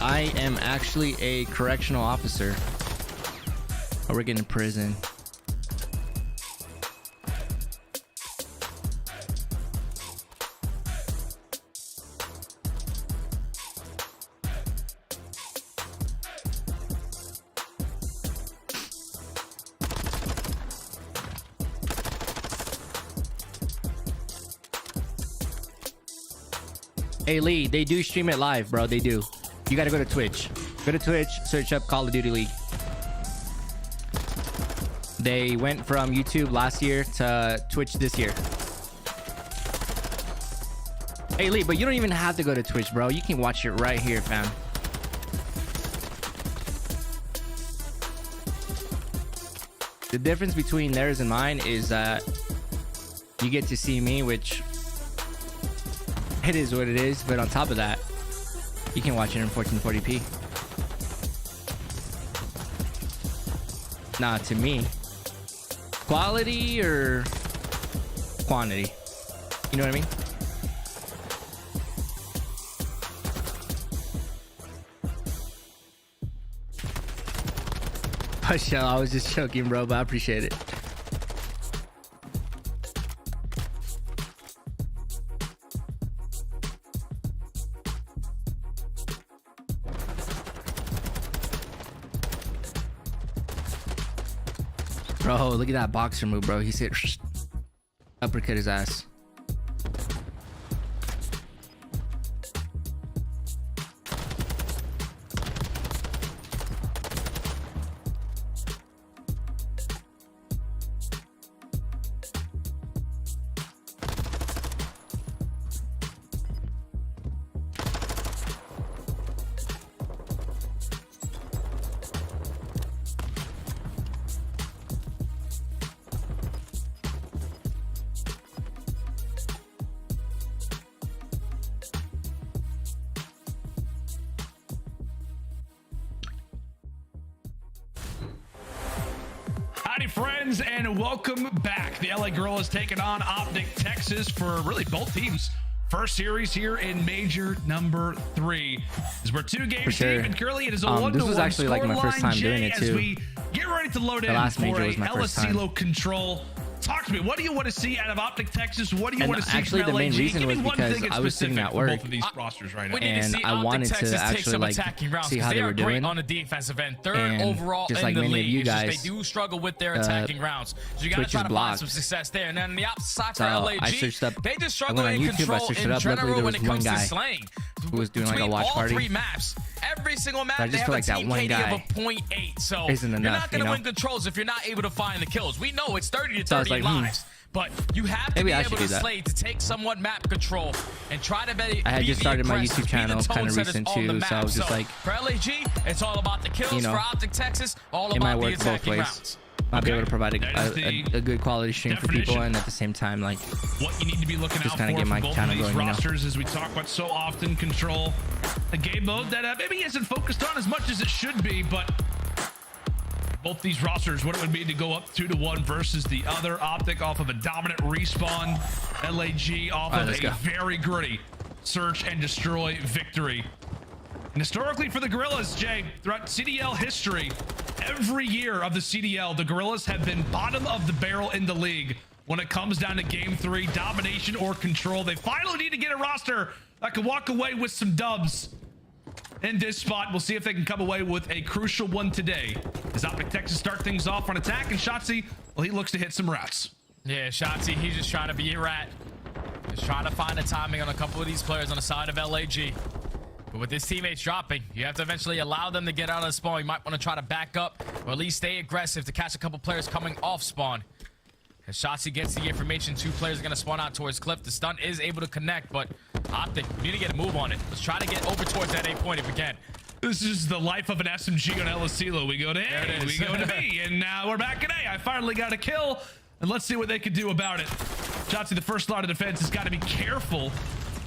I am actually a correctional officer. I work in a prison. Hey Lee, they do stream it live, bro. They do. You gotta go to Twitch. Go to Twitch, search up Call of Duty League. They went from YouTube last year to Twitch this year. Hey Lee, but you don't even have to go to Twitch, bro. You can watch it right here, fam. The difference between theirs and mine is that you get to see me, which it is what it is, but on top of that, you can watch it in 1440p. Nah, to me, quality or quantity? You know what I mean? Shell, I was just joking, bro, but I appreciate it. Bro, look at that boxer move, bro. He said uppercut his ass. Howdy, friends, and welcome back. The LA Gorillas taking on Optic, Texas for really both teams' First series here in major number 3. As we're 2 games sure. deep, and currently it is a 1-1 This was actually like my first time doing it as too. we get ready to load The in last for major a was my first time. LSCLO control. Talk to me. What do you want to see out of Optic Texas? What do you want to see actually, from the main LAG? reason Give me was one because thing in I was sitting specific at for work, both of these rosters right now. We need to and see I wanted Optic to Texas take actually some like attacking rounds, see how they they are were great doing on the defensive end. Third And overall just in like the many of league. you It's just guys, they do struggle with their attacking rounds. So you got to Twitch try is to blocked. find some success there. And then on the opposite side for So LAG, I searched up. they just I struggle went on in YouTube. I control searched in it up. Luckily, general there when was it one comes to guy slaying. who was doing like a Between watch all party. 3 maps, every single map I they just have feel a like that team one KD guy of a 0.8. So isn't you're enough, not going to you know? win controls if you're not able to find the kills. We know it's 30 to So I was 30 like, lives. But you have to maybe be I able should to do that. slay to take somewhat map control and try to be I had just the started my aggressors, YouTube be the channel, kind of tone recent setters on the too, map. so I was just like, for LAG, it's all about the kills. you know, For Optic Texas, all it about might the work both attacking ways. rounds. I'll be able to provide That is a good quality stream for people, and at the same time, like, what you need to be looking just out kind of for get my both of channel these going, you know? rosters, as we talk about so often, control a game mode that maybe isn't focused on as much as it should be, but both these rosters, what it would mean to go up 2-1 versus the other. Optic off of a dominant respawn, LAG off of a very gritty search and destroy victory. And historically for the Gorillas, Jay, throughout CDL history, every year of the CDL, the Gorillas have been bottom of the barrel in the league when it comes down to game 3, domination or control. They finally need to get a roster that can walk away with some dubs in this spot. We'll see if they can come away with a crucial one today. As Optic Texas start things off on attack, and Shotzi, well, he looks to hit some routes. Yeah, Shotzi, he's just trying to be a rat. Just trying to find the timing on a couple of these players on the side of LAG. But with his teammates dropping, you have to eventually allow them to get out of the spawn. You might want to try to back up or at least stay aggressive to catch a couple players coming off spawn. As Shotzi gets the information, 2 players are going to spawn out towards Cliff. The stun is able to connect, but Optic, we need to get a move on it. Let's try to get over towards that A point if we can. This is the life of an SMG on LSCLO. We go to A, we go to B, and now we're back at A. I finally got a kill, and let's see what they can do about it. Shotzi, the first line of defense, has got to be careful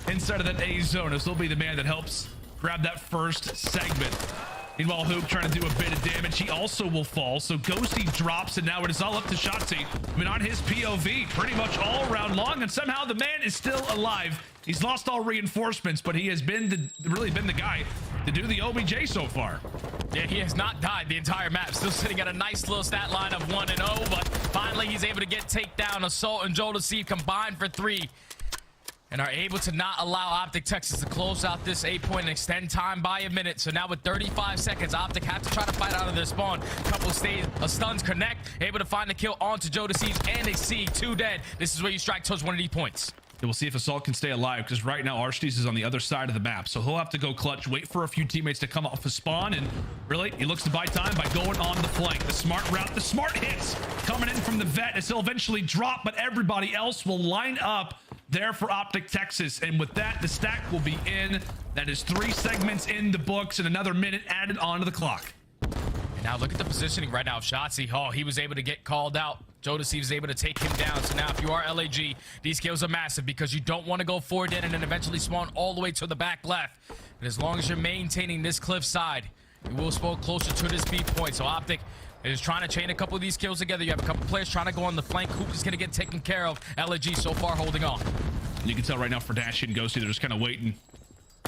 inside of that A zone, as he'll be the man that helps grab that first segment. Meanwhile, Hoop trying to do a bit of damage. He also will fall. So Ghosty drops, and now it is all up to Shotzi. I mean, on his POV, pretty much all round long, and somehow the man is still alive. He's lost all reinforcements, but he has been really been the guy to do the OBJ so far. Yeah, he has not died the entire map. Still sitting at a nice little stat line of 1-0, but finally he's able to get takedown. Assault and Joel Deceive combined for 3. And are able to not allow Optic Texas to close out this A point and extend time by a minute. So now with 35 seconds, Optic have to try to fight out of their spawn. Couple stuns connect, able to find the kill onto Joe Deceives, and they see 2 dead. This is where you strike towards one of these points. We'll see if Assault can stay alive, because right now Arshties is on the other side of the map. So he'll have to go clutch, wait for a few teammates to come off his spawn, and really, he looks to buy time by going on the flank. The smart route, the smart hits coming in from the vet, as he'll eventually drop, but everybody else will line up there for Optic Texas. And with that, the stack will be in. That is 3 segments in the books and another minute added onto the clock. And now look at the positioning right now of Shotzi. Oh, he was able to get called out. Joe Deceive is able to take him down. So now if you are LAG, these kills are massive, because you don't want to go forward in and then eventually spawn all the way to the back left. But as long as you're maintaining this cliff side, you will spawn closer to this B point. So Optic is trying to chain a couple of these kills together. You have a couple players trying to go on the flank. Hoop is going to get taken care of. LAG so far holding on. You can tell right now for Dashi and Ghosty, they're just kind of waiting.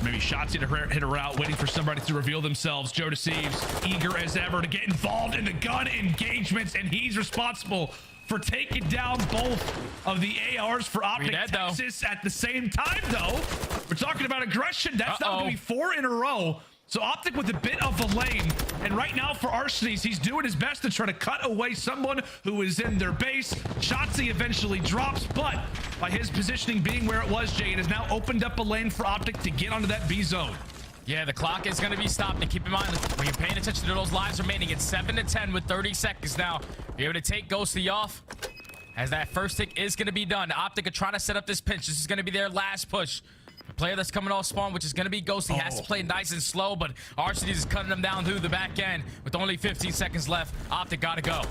Maybe Shotzi to hit a route, waiting for somebody to reveal themselves. Joe Deceives, eager as ever to get involved in the gun engagements, and he's responsible for taking down both of the ARs for Optic Texas at the same time, though. We're talking about aggression. That's not going to be 4 in a row. So Optic with a bit of a lane, and right now for Arshties, he's doing his best to try to cut away someone who is in their base. Shotzi eventually drops, but by his positioning being where it was, Jay, it has now opened up a lane for Optic to get onto that B zone. Yeah, the clock is going to be stopped, and keep in mind, when you're paying attention to those lives remaining, it's 7-10 with 30 seconds now. You're able to take Ghosty off, as that first tick is going to be done. Optic are trying to set up this pinch. This is going to be their last push. The player that's coming off spawn, which is going to be Ghosty, has to play nice and slow, but Arshties is cutting them down through the back end. With only 15 seconds left, Optic got to go.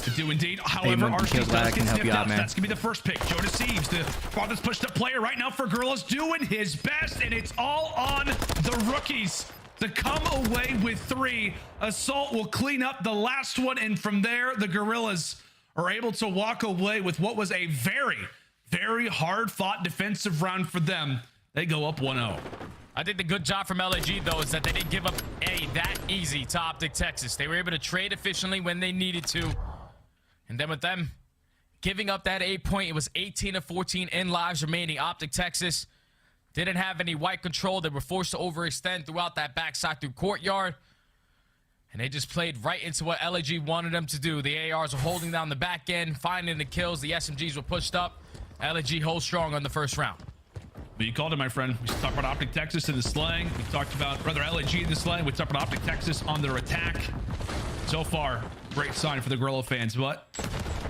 To do indeed. However, Arshties does get snipped out. That's going to be the first pick. Joe Deceives, the farthest pushed up player right now for Gorillas, doing his best, and it's all on the rookies to come away with 3. Assault will clean up the last one, and from there, the Gorillas are able to walk away with what was a very very hard-fought defensive round for them. They go up 1-0. I think the good job from LAG, though, is that they didn't give up A that easy to Optic Texas. They were able to trade efficiently when they needed to. And then with them giving up that 8 point, it was 18 of 14 in lives remaining. Optic Texas didn't have any white control. They were forced to overextend throughout that backside through courtyard. And they just played right into what LAG wanted them to do. The ARs were holding down the back end, finding the kills. The SMGs were pushed up. LAG holds strong on the first round. But you called it, my friend. We talked about Optic Texas in the slang. We talked about, rather, LAG in the slang. We talked about Optic Texas on their attack. So far, great sign for the Gorilla fans. But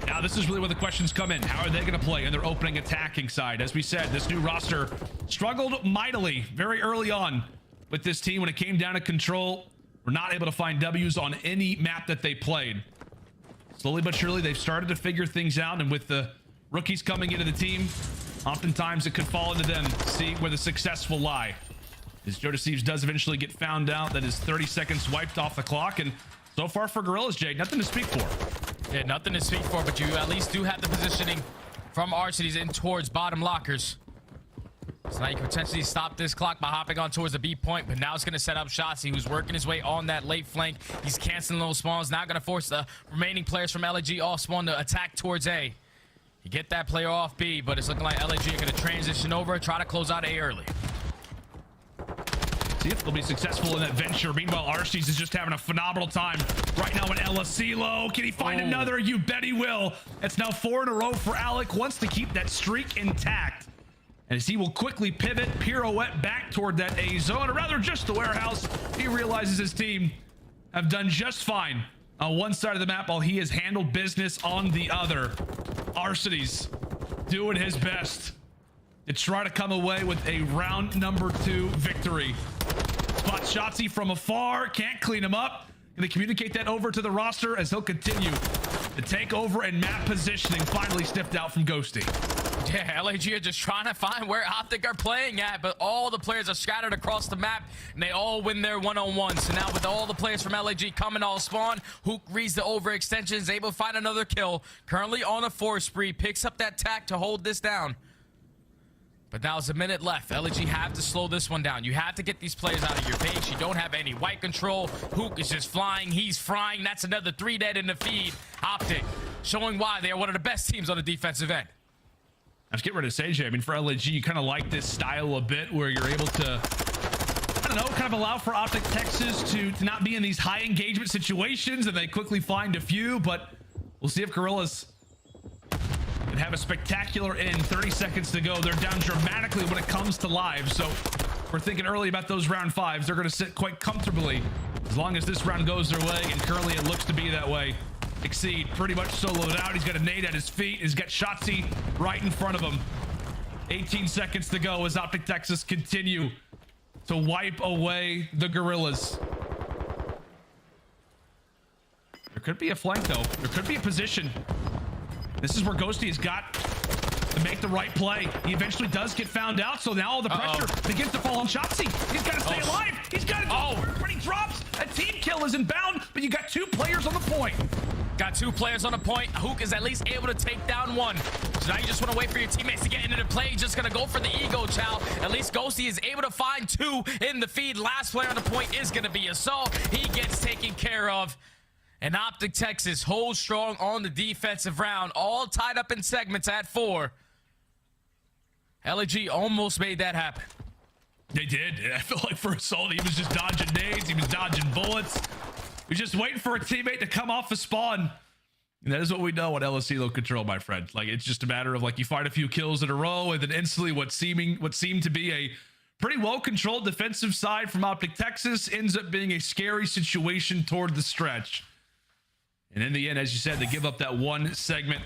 now this is really where the questions come in. How are they going to play in their opening attacking side? As we said, this new roster struggled mightily very early on with this team when it came down to control. We're not able to find W's on any map that they played. Slowly but surely, they've started to figure things out. And with the rookies coming into the team, oftentimes it could fall into them to see where the success will lie. As Joe Deceives does eventually get found out that his 30 seconds wiped off the clock. And so far for Gorillas, Jay, nothing to speak for. Yeah, nothing to speak for, but you at least do have the positioning from Arcities in towards bottom lockers. So now you can potentially stop this clock by hopping on towards the B point, but now it's going to set up Shotzi, who's working his way on that late flank. He's canceling those spawns. Now going to force the remaining players from LAG all spawn to attack towards A. You get that player off B, but it's looking like LAG are going to transition over, try to close out A early. See if they'll be successful in that venture. Meanwhile, Arcees is just having a phenomenal time right now in Elasilo. Can he find another? You bet he will. It's now 4 in a row for Alec. Wants to keep that streak intact. As he will quickly pivot, pirouette back toward that A zone, or rather just the warehouse. He realizes his team have done just fine on one side of the map while he has handled business on the other. Arcities doing his best to try to come away with a round number 2 victory. Spot Shotzi from afar, can't clean him up. Gonna communicate that over to the roster as he'll continue to take over and map positioning, finally sniffed out from Ghosty. Yeah, LAG are just trying to find where Optic are playing at, but all the players are scattered across the map, and they all win their one-on-one. So now with all the players from LAG coming all spawn, Hook reads the overextension, is able to find another kill. Currently on a 4 spree, picks up that tack to hold this down. But now it's a minute left. LAG have to slow this one down. You have to get these players out of your base. You don't have any white control. Hook is just flying. He's frying. That's another 3 dead in the feed. Optic showing why they are one of the best teams on the defensive end. I was getting ready to say, Jay, I mean, for LAG, you kind of like this style a bit where you're able to, I don't know, kind of allow for Optic Texas to not be in these high engagement situations, and they quickly find a few, but we'll see if Gorillas can have a spectacular end. 30 seconds to go. They're down dramatically when it comes to lives, so we're thinking early about those round 5s. They're going to sit quite comfortably as long as this round goes their way, and currently it looks to be that way. Exceed pretty much soloed out. He's got a nade at his feet. He's got Shotzi right in front of him. 18 seconds to go as Optic Texas continue to wipe away the Gorillas. There could be a flank though. There could be a position. This is where Ghosty has got to make the right play. He eventually does get found out, so now all the pressure begins to fall on Shotzi. He's got to stay alive. He's got to go first when he drops. A team kill is inbound, but you got 2 players on the point. Got 2 players on the point. Hook is at least able to take down 1. So now you just want to wait for your teammates to get into the play. Just going to go for the ego chow. At least Ghosty is able to find 2 in the feed. Last player on the point is going to be Assault. He gets taken care of. And Optic Texas holds strong on the defensive round. All tied up in segments at 4. LAG almost made that happen. They did. I feel like for Assault, he was just dodging nades. He was dodging bullets. He was just waiting for a teammate to come off the spawn. And that is what we know on Elasilo control, my friend. Like, it's just a matter of, like, you find a few kills in a row, and then instantly what seemed to be a pretty well-controlled defensive side from Optic Texas ends up being a scary situation toward the stretch. And in the end, as you said, they give up that 1 segment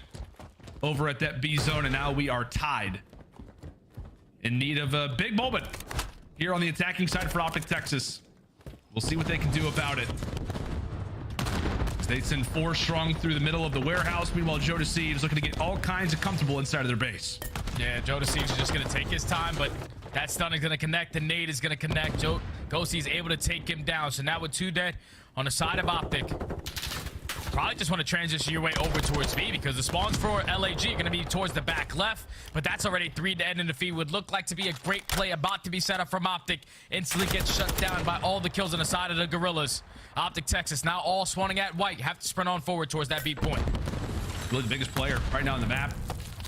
over at that B zone, and now we are tied. In need of a big moment here on the attacking side for Optic Texas. We'll see what they can do about it. They send 4 strong through the middle of the warehouse. Meanwhile, Joe Deceives looking to get all kinds of comfortable inside of their base. Yeah, Joe Deceives is just going to take his time, but that stun is going to connect. The nade is going to connect. Ghosty is able to take him down. So now with 2 dead on the side of Optic. Probably just want to transition your way over towards B because the spawns for LAG are going to be towards the back left, but that's already 3 dead in the feed. Would look like to be a great play about to be set up from Optic. Instantly gets shut down by all the kills on the side of the Gorillas. Optic Texas now all spawning at white. Have to sprint on forward towards that B point. Really the biggest player right now on the map.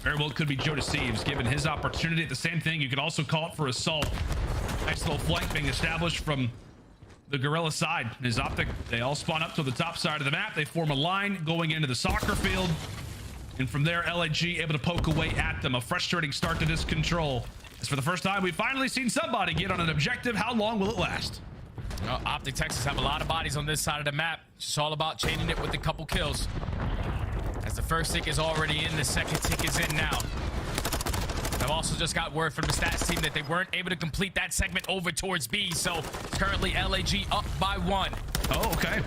Very well could be Joe Deceives, given his opportunity. The same thing, you could also call it for Assault. Nice little flank being established from the Gorilla side. His Optic, they all spawn up to the top side of the map. They form a line going into the soccer field. And from there, LAG able to poke away at them. A frustrating start to this control. As for the first time, we've finally seen somebody get on an objective. How long will it last? Optic Texas have a lot of bodies on this side of the map. It's just all about chaining it with a couple kills. As the first tick is already in, the second tick is in now. I've also just got word from the stats team that they weren't able to complete that segment over towards B, so currently LAG up by 1. Oh, okay.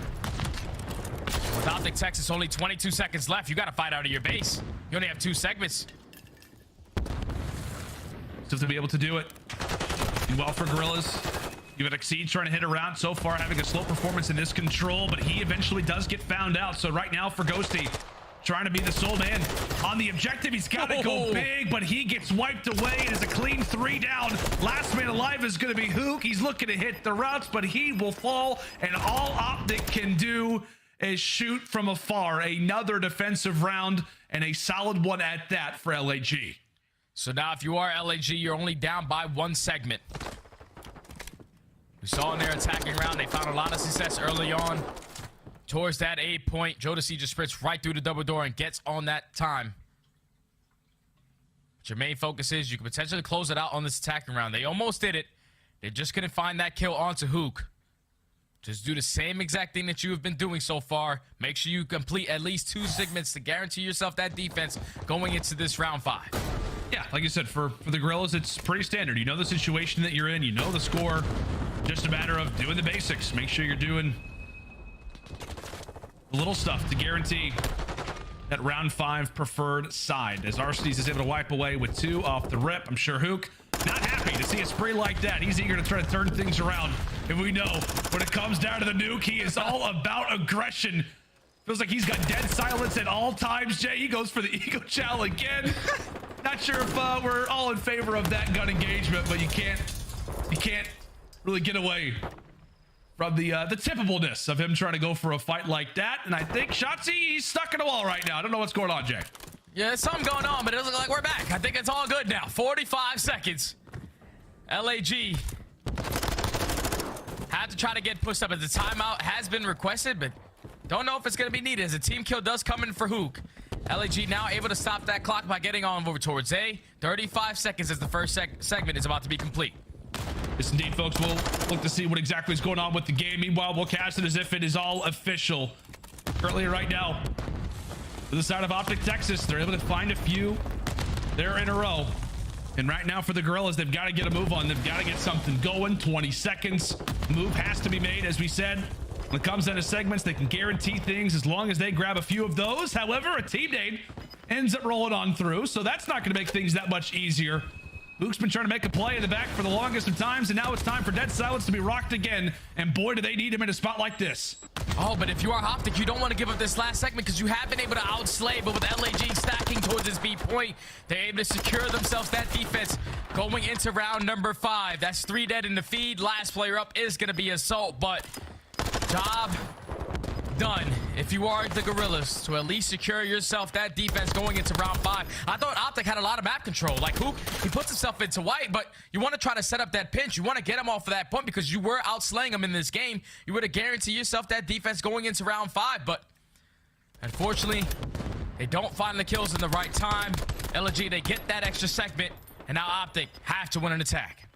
With Optic Texas, only 22 seconds left. You got to fight out of your base. You only have 2 segments. Still to be able to do it. And well for Gorillas. You've got Exceed trying to hit around so far, having a slow performance in this control, but he eventually does get found out. So right now for Ghosty, trying to be the sole man on the objective. He's got to go big, but he gets wiped away. It is a clean 3 down. Last man alive is going to be Hook. He's looking to hit the routes, but he will fall, and all Optic can do is shoot from afar. Another defensive round, and a solid one at that for LAG. So now if you are LAG, you're only down by 1 segment. We saw in their attacking round, they found a lot of success early on. Towards that A point, Jodeci just sprints right through the double door and gets on that time. But your main focus is you can potentially close it out on this attacking round. They almost did it. They just couldn't find that kill onto Hook. Just do the same exact thing that you have been doing so far. Make sure you complete at least 2 segments to guarantee yourself that defense going into this round 5. Yeah, like you said, for the Gorillas, it's pretty standard. You know the situation that you're in. You know the score. Just a matter of doing the basics. Make sure you're doing the little stuff to guarantee that round 5 preferred side. As Arsenes is able to wipe away with 2 off the rip. I'm sure Hook not happy to see a spree like that. He's eager to try to turn things around. And we know when it comes down to the nuke, he is all about aggression. Feels like he's got dead silence at all times. Jay, he goes for the Eagle Chow again. Not sure if we're all in favor of that gun engagement, but you can't really get away from the typicalness of him trying to go for a fight like that. And I think Shotzi, he's stuck in a wall right now. I don't know what's going on, Jay. Yeah, there's something going on, but it doesn't look like we're back. I think it's all good now. 45 seconds. LAG had to try to get pushed up as the timeout has been requested, but don't know if it's going to be needed as a team kill does come in for Hook. LAG now able to stop that clock by getting on over towards A. 35 seconds as the first segment is about to be complete. Yes, indeed, folks. We'll look to see what exactly is going on with the game. Meanwhile, we'll cast it as if it is all official. Currently, right now, to the side of Optic Texas, they're able to find a few there in a row. And right now for the Gorillas, they've got to get a move on. They've got to get something going. 20 seconds. Move has to be made, as we said. When it comes down to segments, they can guarantee things as long as they grab a few of those. However, a team nade ends up rolling on through, so that's not going to make things that much easier. Luke's been trying to make a play in the back for the longest of times, and now it's time for Dead Silence to be rocked again. And boy, do they need him in a spot like this. Oh, but if you are Optic, you don't want to give up this last segment because you have been able to outslay, but with LAG stacking towards his B point, they're able to secure themselves that defense going into round number 5. That's 3 dead in the feed. Last player up is going to be Assault, but job done if you are the Gorillas to at least secure yourself that defense going into round 5. I thought Optic had a lot of map control. Like Hook, he puts himself into white, but you want to try to set up that pinch. You want to get him off of that point because you were outslaying him in this game. You would have guaranteed yourself that defense going into round 5, but unfortunately, they don't find the kills in the right time. LG, they get that extra segment, and now Optic have to win an attack.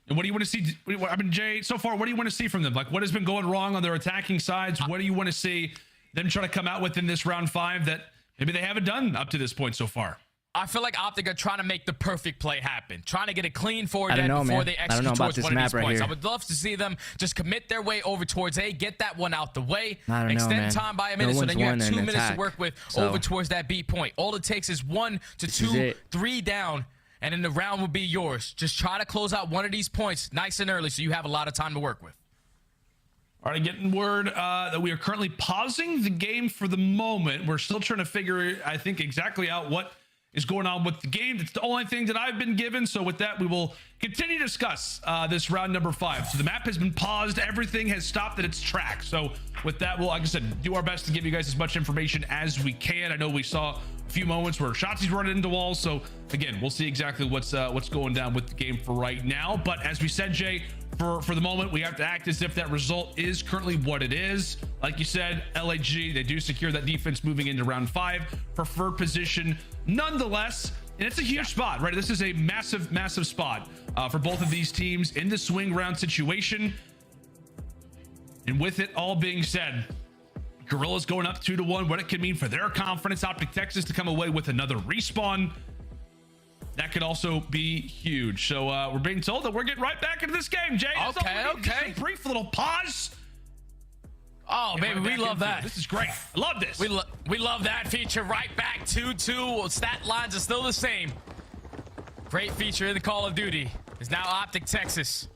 And what do you want to see? I mean, Jay, so far, what do you want to see from them? Like, what has been going wrong on their attacking sides? What do you want to see them try to come out with in this round 5 that maybe they haven't done up to this point so far? I feel like Optic are trying to make the perfect play happen, trying to get a clean forward end before they execute towards one of these points. I would love to see them just commit their way over towards A, get that one out the way, extend time by a minute, so then you have 2 minutes to work with over towards that B point. All it takes is 1 to 2, 3 down, and then the round will be yours. Just try to close out one of these points nice and early so you have a lot of time to work with. All right, getting word that we are currently pausing the game for the moment. We're still trying to figure, I think, exactly out what is going on with the game. That's the only thing that I've been given. So with that, we will continue to discuss this round number 5. So the map has been paused. Everything has stopped at its track. So with that, we'll, like I said, do our best to give you guys as much information as we can. I know we saw a few moments where Shotzi's running into walls. So again, we'll see exactly what's going down with the game for right now. But as we said, Jay, for the moment, we have to act as if that result is currently what it is. Like you said, LAG, they do secure that defense moving into round 5, preferred position nonetheless. And it's a huge spot, right? This is a massive, massive spot for both of these teams in the swing round situation. And with it all being said, Guerrillas going up 2-1, what it could mean for their confidence. Optic Texas to come away with another respawn. That could also be huge. So we're being told that we're getting right back into this game, Jay. Okay. Just a brief little pause. Oh, baby, we love that. This is great. I love this. We love that feature. Right back 2-2. Stat lines are still the same. Great feature in the Call of Duty is now Optic Texas.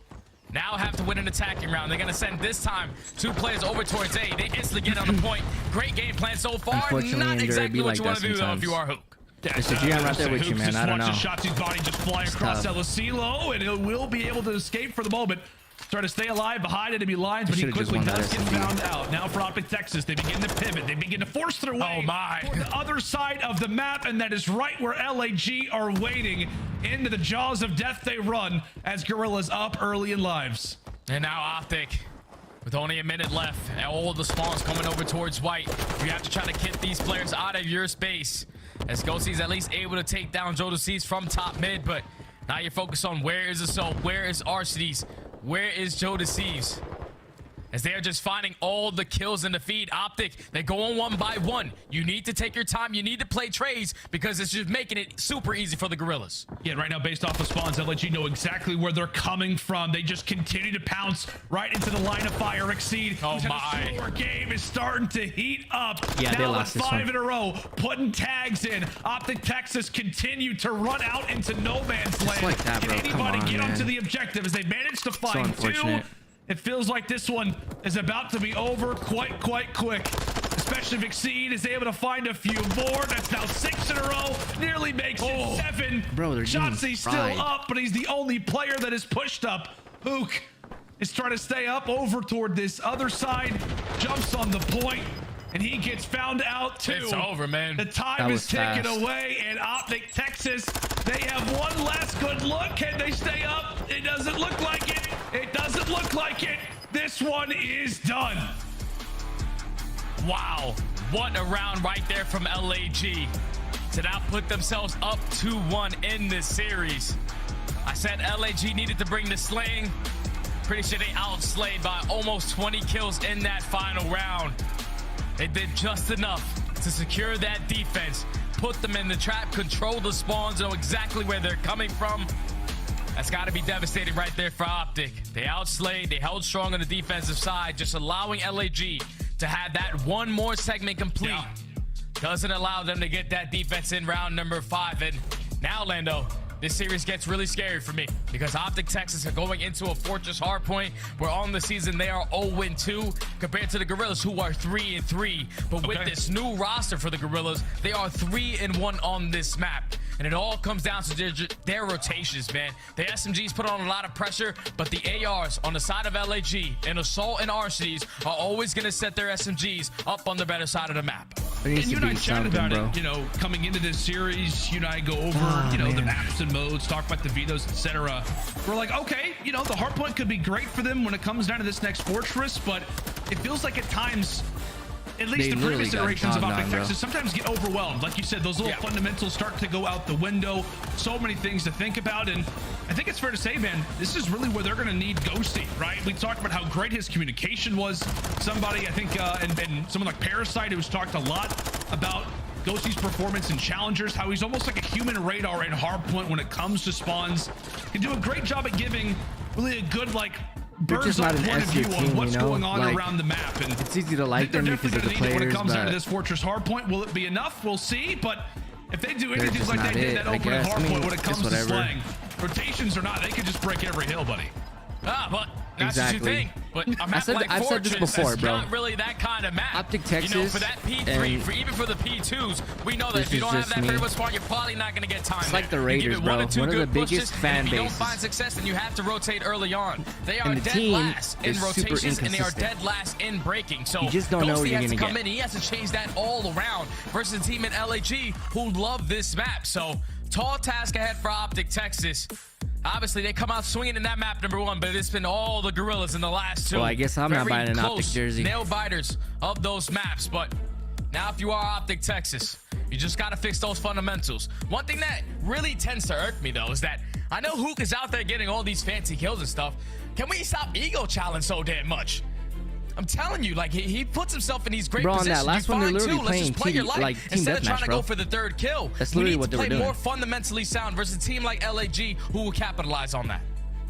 Now have to win an attacking round. They're going to send this time 2 players over towards A. They instantly get on the point. Great game plan so far. Not exactly what you want to do, though, if you are Hook. It's a GM right there with you, man. I don't know. Shotzi's body just fly across Elasilo, and it will be able to escape for the moment. Trying to stay alive behind enemy lines, but he quickly does get found out. Now for Optic Texas, they begin to pivot. They begin to force their way toward the other side of the map, and that is right where LAG are waiting. Into the jaws of death they run as Guerrillas up early in lives. And now Optic, with only a minute left, and all the spawns coming over towards white. You have to try to get these players out of your space. As Ghostie's at least able to take down Jodeci's from top mid, but now you're focused on where is Assault, where is Arcades, where is Jodeci's? As they are just finding all the kills in the feed. Optic, they go on 1 by 1. You need to take your time. You need to play trades because it's just making it super easy for the Guerrillas. Yeah, right now, based off of spawns, that lets you know exactly where they're coming from. They just continue to pounce right into the line of fire. Exceed. Oh my. Our game is starting to heat up. Yeah, now they lost this 5 one. in a row, putting tags in. Optic Texas continue to run out into no man's land. like that, bro. Can anybody Come on, get man. onto the objective as they manage to find 2? unfortunate. It feels like this one is about to be over quite quick. Especially if Exceed is able to find a few more. That's now 6 in a row. Nearly makes it 7. Bro, they're getting Shotzi's still fried. up, but he's the only player that is pushed up. Hook is trying to stay up over toward this other side. Jumps on the point, and he gets found out too. It's over, man. The time is ticking away, and Optic Texas, they have one last good look. Can they stay up? It doesn't look like it. It doesn't look like it. This one is done. Wow, what a round right there from LAG to now put themselves up 2-1 in this series. I said LAG needed to bring the slaying. Pretty sure they outslayed by almost 20 kills in that final round. They did just enough to secure that defense, put them in the trap, control the spawns, know exactly where they're coming from. That's got to be devastating right there for Optic. They outslayed, they held strong on the defensive side, just allowing LAG to have that one more segment complete. Yeah. Doesn't allow them to get that defense in round number 5. And now, Lando, this series gets really scary for me because Optic Texas are going into a Fortress hardpoint where on the season they are 0-2 compared to the Guerrillas who are 3-3. But with this new roster for the Guerrillas, they are 3-1 on this map. And it all comes down to their rotations, man. The SMGs put on a lot of pressure, but the ARs on the side of LAG and Assault and Arcades are always going to set their SMGs up on the better side of the map. And you and I chatted about it, you know, coming into this series. You and I go over, the maps and modes, talk about the vetoes, etc. We're like, okay, the hardpoint could be great for them when it comes down to this next Fortress, but it feels like at times, at least the previous iterations of Optic Texas sometimes get overwhelmed. Like you said, those little fundamentals start to go out the window. So many things to think about. And I think it's fair to say, man, this is really where they're going to need Ghosty, right? We talked about how great his communication was. Somebody, I think, and someone like Parasite, who's talked a lot about Ghosty's performance in challengers, how he's almost like a human radar in hardpoint when it comes to spawns. Can do a great job at giving really a good, bird's eye point of view on what's going on around the map. And it's easy to like them because of the players, when it comes down to but this Fortress hardpoint, will it be enough? We'll see. But if they do anything like they did that I opening guess. hardpoint when it comes to whatever. slaying, rotations or not, they could just break every hill, buddy. But That's exactly. what you think, but a map like I've said this Fortress before, is bro. not really that kind of map. Optic Texas, you know, for that P3, even for the P2s, we know that if you don't have that favorable spawn, you're probably not going to get time. It's like the Raiders, bro. One of the biggest fan bases. If you don't find success, then you have to rotate early on. They are and the dead team last in is rotations, and they are dead last in breaking. So you just don't know what you're has to gonna come get. in. He has to change that all around versus a team in LAG who love this map. So tall task ahead for Optic Texas. Obviously, they come out swinging in that map number 1, but it's been all the gorillas in the last 2. Well, I guess I'm not buying an Optic jersey. Nail biters of those maps, but now if you are Optic Texas, you just got to fix those fundamentals. One thing that really tends to irk me, though, is that I know Hook is out there getting all these fancy kills and stuff. Can we stop ego challenge so damn much? I'm telling you, like, he puts himself in these great positions. On that last one, they're literally Let's just play your life team instead of trying to bro. go for the 3rd kill. That's literally what we need they to were play doing. more fundamentally sound versus a team like LAG who will capitalize on that.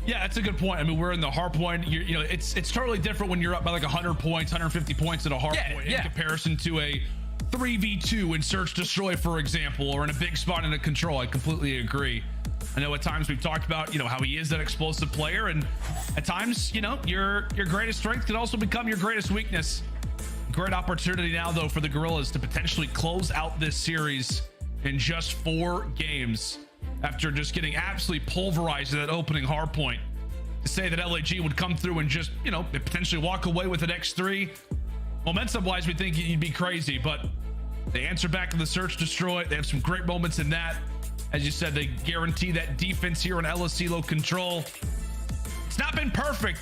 Yeah, that's a good point. I mean, we're in the hard point. You know, it's totally different when you're up by like 100 points, 150 points at a hard point in comparison to a 3v2 in Search Destroy, for example, or in a big spot in a control. I completely agree. I know at times we've talked about, you know, how he is that explosive player, and at times, you know, your greatest strength can also become your greatest weakness. Great opportunity now, though, for the Gorillas to potentially close out this series in just 4 games after just getting absolutely pulverized at that opening hard point. To say that LAG would come through and just, you know, potentially walk away with an X3, momentum-wise, we think you'd be crazy, but they answer back in the Search Destroy. They have some great moments in that. As you said, they guarantee that defense here on LSC low control. It's not been perfect,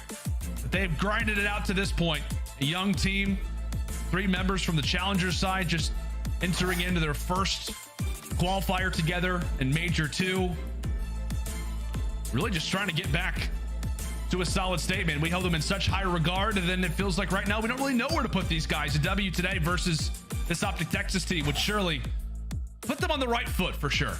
but they've grinded it out to this point. A young team, 3 members from the Challenger side just entering into their first qualifier together in Major 2. Really just trying to get back to a solid statement. We held them in such high regard, and then it feels like right now we don't really know where to put these guys. A W today versus this Optic Texas team would surely put them on the right foot for sure.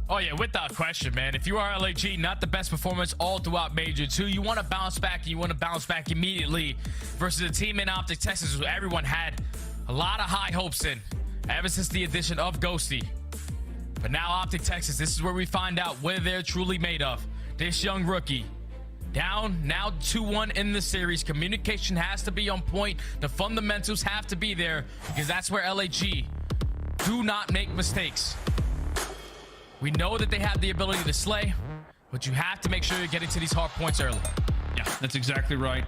Oh, yeah, without question, man. If you are LAG, not the best performance all throughout Major 2. You want to bounce back, and you want to bounce back immediately versus a team in Optic Texas who everyone had a lot of high hopes in ever since the addition of Ghosty. But now Optic Texas, this is where we find out what they're truly made of. This young rookie, down now 2-1 in the series. Communication has to be on point. The fundamentals have to be there because that's where LAG do not make mistakes. We know that they have the ability to slay, but you have to make sure you're getting to these hard points early. Yeah, that's exactly right.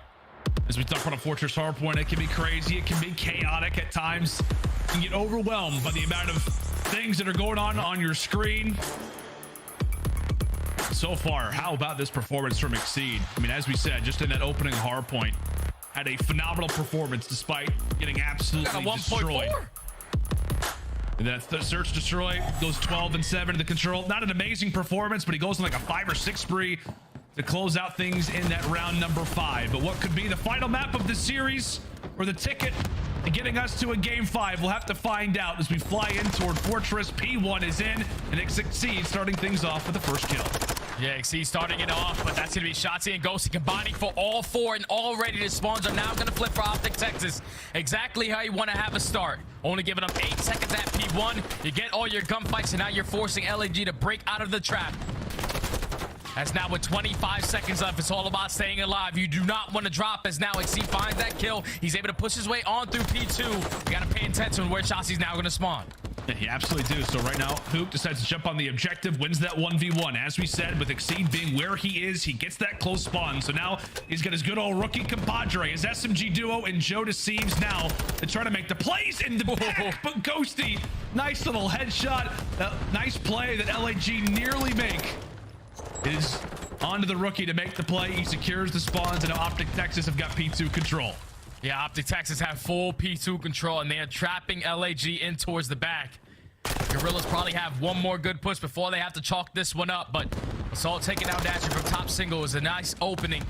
As we talk about a Fortress hardpoint, it can be crazy, it can be chaotic at times. You can get overwhelmed by the amount of things that are going on your screen. So far, how about this performance from Exceed? I mean, as we said, just in that opening hardpoint, had a phenomenal performance despite getting absolutely destroyed. And that's the Search Destroy, goes 12 and 7 to the control. Not an amazing performance, but he goes on like a 5 or 6 spree to close out things in that round number 5. But what could be the final map of the series or the ticket to getting us to a game 5? We'll have to find out as we fly in toward Fortress. P1 is in, and it succeeds, starting things off with the first kill. Yeah, Exceed starting it off, but that's going to be Shotzi and Ghosty combining for all 4, and already the spawns are now going to flip for Optic Texas. Exactly how you want to have a start. Only giving up 8 seconds at P1. You get all your gunfights, and now you're forcing LAG to break out of the trap. As now with 25 seconds left, it's all about staying alive. You do not want to drop as now Exceed finds that kill. He's able to push his way on through P2. You got to pay attention to where Shotzi's now going to spawn. Yeah, he absolutely do. So right now, Hook decides to jump on the objective, wins that 1v1. As we said, with Exceed being where he is, he gets that close spawn. So now he's got his good old rookie compadre, his SMG duo, and Joe Deceives now to try to make the plays in the back. But Ghosty, nice little headshot. That nice play that LAG nearly make is onto the rookie to make the play. He secures the spawns, and now Optic Texas have got P2 control. Yeah, Optic Texas have full P2 control, and they are trapping LAG in towards the back. Gorillas probably have one more good push before they have to chalk this one up, but Assault taking out Dasher from top single is a nice opening.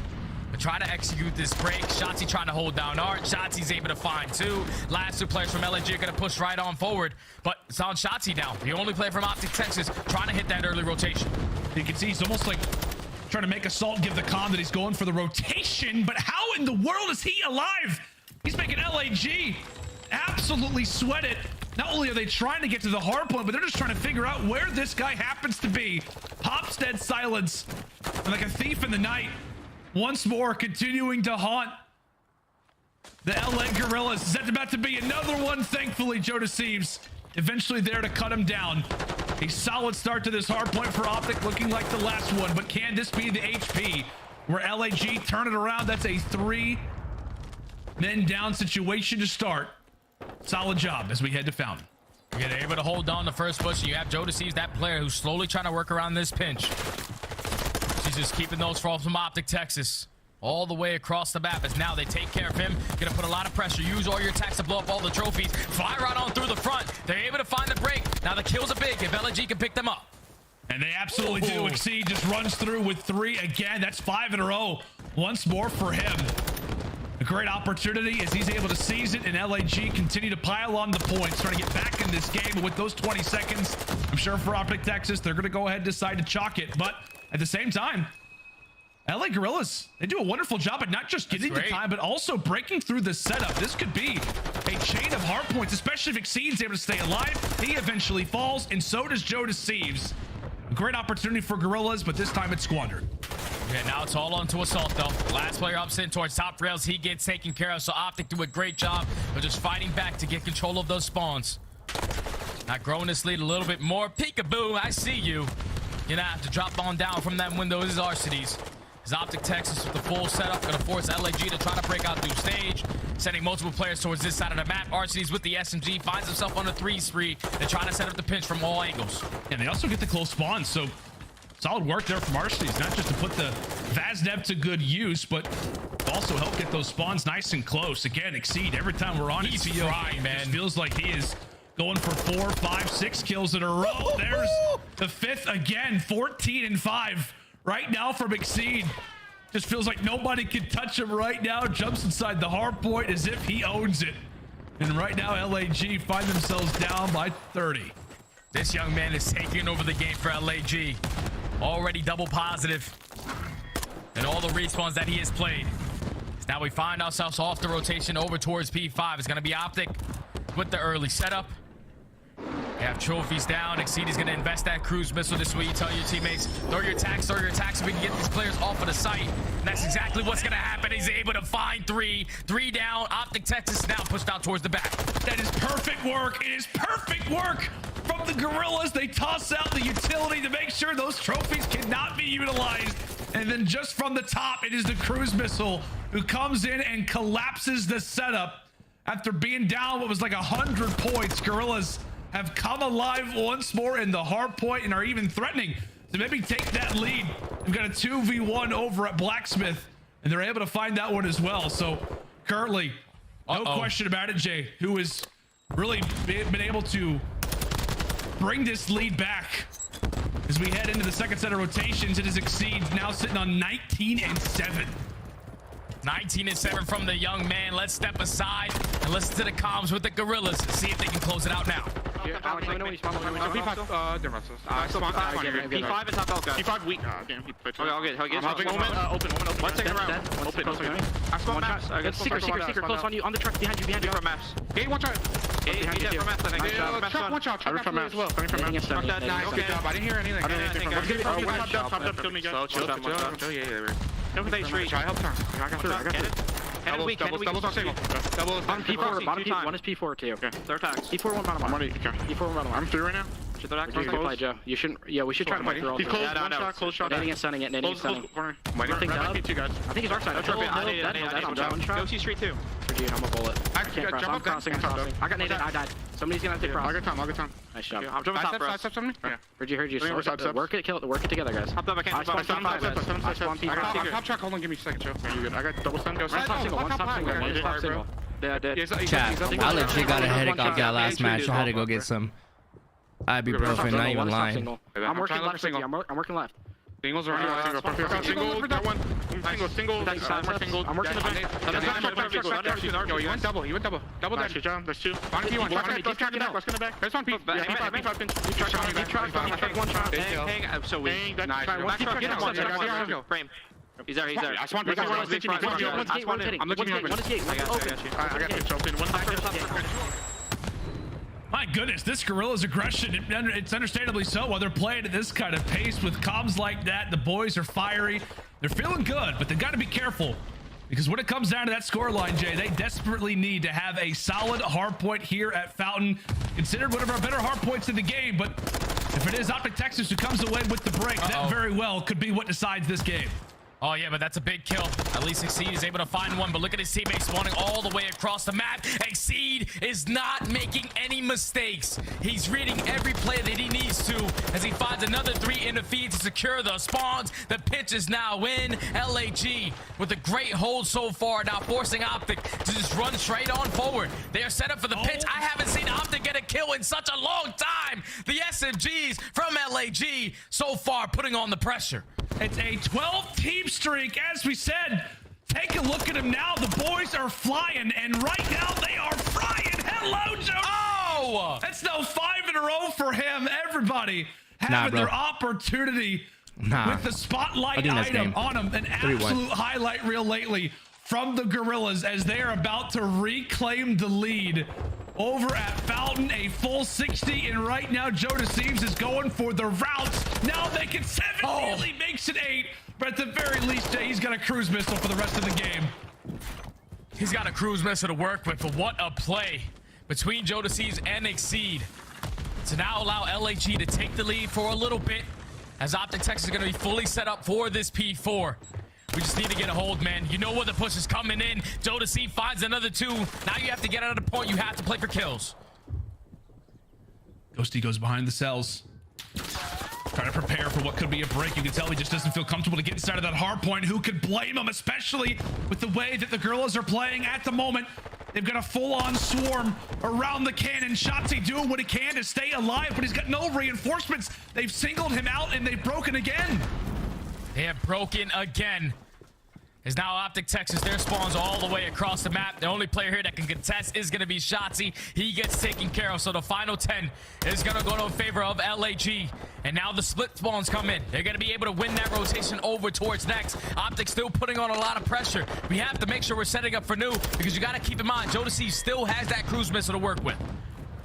But try to execute this break. Shotzi trying to hold down Art. Shotzi's able to find 2. Last 2 players from LAG are going to push right on forward, but it's on Shotzi now. The only player from Optic Texas trying to hit that early rotation. You can see he's almost like trying to make Assault give the comm that he's going for the rotation, but how in the world is he alive? He's making LAG absolutely sweat it. Not only are they trying to get to the hard point, but they're just trying to figure out where this guy happens to be. Pops dead silence, and like a thief in the night, once more continuing to haunt the LA Gorillas. Is that about to be another one? Thankfully, Joe Deceives eventually there to cut him down. A solid start to this hard point for Optic, looking like the last one. But can this be the HP where LAG turn it around? That's a 3 men down situation to start. Solid job as we head to Fountain. Yeah, they're able to hold on the first push. You have Joe Deceives, that player who's slowly trying to work around this pinch. She's just keeping those falls from Optic Texas all the way across the map, as now they take care of him. Gonna put a lot of pressure. Use all your attacks to blow up all the trophies. Fly right on through the front. They're able to find the break. Now the kills are big if LG can pick them up. And they absolutely do. Exceed just runs through with 3 again. That's 5 in a row. Once more for him. A great opportunity as he's able to seize it, and LAG continue to pile on the points, trying to get back in this game. But with those 20 seconds, I'm sure for Optic Texas, they're going to go ahead and decide to chalk it. But at the same time, LA Gorillas, they do a wonderful job at not just getting the time, but also breaking through the setup. This could be a chain of hard points, especially if Exceed's able to stay alive. He eventually falls, and so does Joe Deceives. A great opportunity for Gorillas, but this time it's squandered. Yeah, now it's all on to Assault, though. The last player up sitting towards top rails, he gets taken care of, so Optic do a great job of just fighting back to get control of those spawns. Now growing this lead a little bit more. Peekaboo, I see you. You're gonna have to drop on down from that window. This is Arcides. As Optic Texas with the full setup, gonna force LAG to try to break out through stage, sending multiple players towards this side of the map. Arcides with the SMG finds himself on a 3 spree. They're trying to set up the pinch from all angles. And they also get the close spawns, so solid work there from Arcides, not just to put the Vaznev to good use, but also help get those spawns nice and close. Again, Exceed, every time we're on He's his field, frying, man. it feels like he is going for 4, 5, 6 kills in a row. There's the 5th again, 14 and 5 right now from Exceed. Just feels like nobody can touch him right now. Jumps inside the hard point as if he owns it. And right now, LAG find themselves down by 30. This young man is taking over the game for LAG. Already double positive in all the respawns that he has played. Now we find ourselves off the rotation over towards P5. It's going to be Optic with the early setup. They have trophies down. Exceed is going to invest that cruise missile. This way you tell your teammates, throw your attacks so we can get these players off of the site. And that's exactly what's going to happen. He's able to find 3 down. Optic Texas now pushed out towards the back. That is perfect work. It is perfect work from the Gorillas. They toss out the utility to make sure those trophies cannot be utilized. And then just from the top, it is the cruise missile who comes in and collapses the setup. After being down what was like 100 points, Gorillas have come alive once more in the hard point and are even threatening to maybe take that lead. We've got a 2v1 over at Blacksmith, and they're able to find that one as well. So currently, no question about it, Jay, who has really been able to bring this lead back. As we head into the second set of rotations, it is Exceed now sitting on 19 and 7. 19 and 7 from the young man. Let's step aside and listen to the comms with the Gorillas and see if they can close it out now. P5 and top elk, guys. P5 weak. Damn, he played. Okay, I'll get open. One second round. Open. I spawn maps. I got secret close on you. On the truck behind you. From maps. Gate one shot. Gate from maps, I think. Truck one shot. Truck from maps as well. Coming from maps. Nice. Good job. I didn't hear anything. Top up. Kill me, guys. Chill. Yeah. Don't play straight. I help turn. I got through. Double single. Double on P4. Bottom P. One is P4 too. Okay. Third tax. P4 one bottom. I'm ready. P4 one bottom. I'm through right now. Should third tax play, Joe. You shouldn't. Yeah, we should try to play through all. He's close. One shot. Close shot. Nading and stunning it. Nading and stunning. I think he's our side. Go C street too. I'm a bullet. I can't cross. I'm crossing. I got naded. I died. Somebody's gonna have to cross. I'll get time. Nice job. I'm jumping top, bro. Yeah. Heard you. Work it together, guys. Hop up. I can't. Top track. Hold on. Give me a second, Joe. You good? I got double stun. Go. Top single. Chat, I legit got a headache off that last match. I had to go get some ibuprofen, not even lying. I'm working left. I'm working left. Singles around. Single. Got one. Single. I'm working the back. Yo, you went double. Double dash. There's 2. One P1. Let's track it out. Let's get it back. There's one P. P5 pinch. Deep track. One shot. Hang. I'm so weak. Nice. Let's go. Frame. He's there. I spawned P4. I'm looking at you. I got you. One is open. My goodness, this Gorilla's aggression, it's understandably so. While they're playing at this kind of pace with comms like that, the boys are fiery. They're feeling good, but they got to be careful. Because when it comes down to that scoreline, Jay, they desperately need to have a solid hard point here at Fountain. Considered one of our better hard points in the game, but if it is Optic Texas who comes away with the break, that very well could be what decides this game. Oh, yeah, but that's a big kill. At least Exceed is able to find one, but look at his teammates spawning all the way across the map. Exceed is not making any mistakes. He's reading every play that he needs to as he finds another 3 in the feed to secure the spawns. The pitch is now in. LAG with a great hold so far, now forcing Optic to just run straight on forward. They are set up for the pitch. I haven't seen Optic get a kill in such a long time. The SMGs from LAG so far putting on the pressure. It's a 12-team streak, as we said. Take a look at them now. The boys are flying, and right now they are frying. Hello, Joe. Oh! That's now 5 in a row for him. Everybody having their opportunity with the spotlight item on them. An absolute highlight reel lately from the Gorillas as they are about to reclaim the lead over at Fountain, a full 60, and right now Joe DeSeves is going for the routes. Now they can 7, nearly makes it 8, but at the very least, Jay, he's got a cruise missile for the rest of the game. He's got a cruise missile to work with, but what a play between Joe DeSeves and Exceed to now allow LAG to take the lead for a little bit as Optic Texas is going to be fully set up for this P4. We just need to get a hold, man. You know where the push is coming in. Joe DeSeves finds another 2. Now you have to get out of the point. You have to play for kills. Ghosty goes behind the cells. Trying to prepare for what could be a break. You can tell he just doesn't feel comfortable to get inside of that hard point. Who could blame him, especially with the way that the Gorillas are playing at the moment. They've got a full-on swarm around the cannon. Shotzzy doing what he can to stay alive, but he's got no reinforcements. They've singled him out, and they've broken again. They have broken again. Is now Optic Texas. Their spawns all the way across the map. The only player here that can contest is going to be Shotzzy. He gets taken care of. So the final 10 is going to go in favor of LAG. And now the split spawns come in. They're going to be able to win that rotation over towards next. Optic still putting on a lot of pressure. We have to make sure we're setting up for new because you got to keep in mind, Joe DeSeves still has that cruise missile to work with.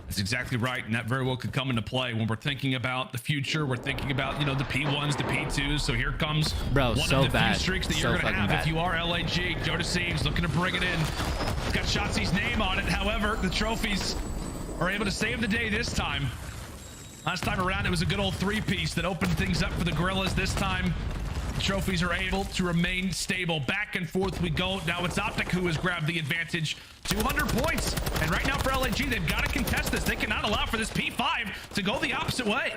That's exactly right, and that very well could come into play when we're thinking about the future. We're thinking about, you know, the P1s, the P2s. So here comes one of the few streaks that you're going to have if you are LAG. Joe DeSeves looking to bring it in. It's got Shotzi's name on it. However, the trophies are able to save the day this time. Last time around, it was a good old 3-piece that opened things up for the Gorillas. This time, the trophies are able to remain stable. Back and forth we go. Now it's Optic who has grabbed the advantage. 200 points. And right now for LAG, they've got to contest this. They cannot allow for this P5 to go the opposite way.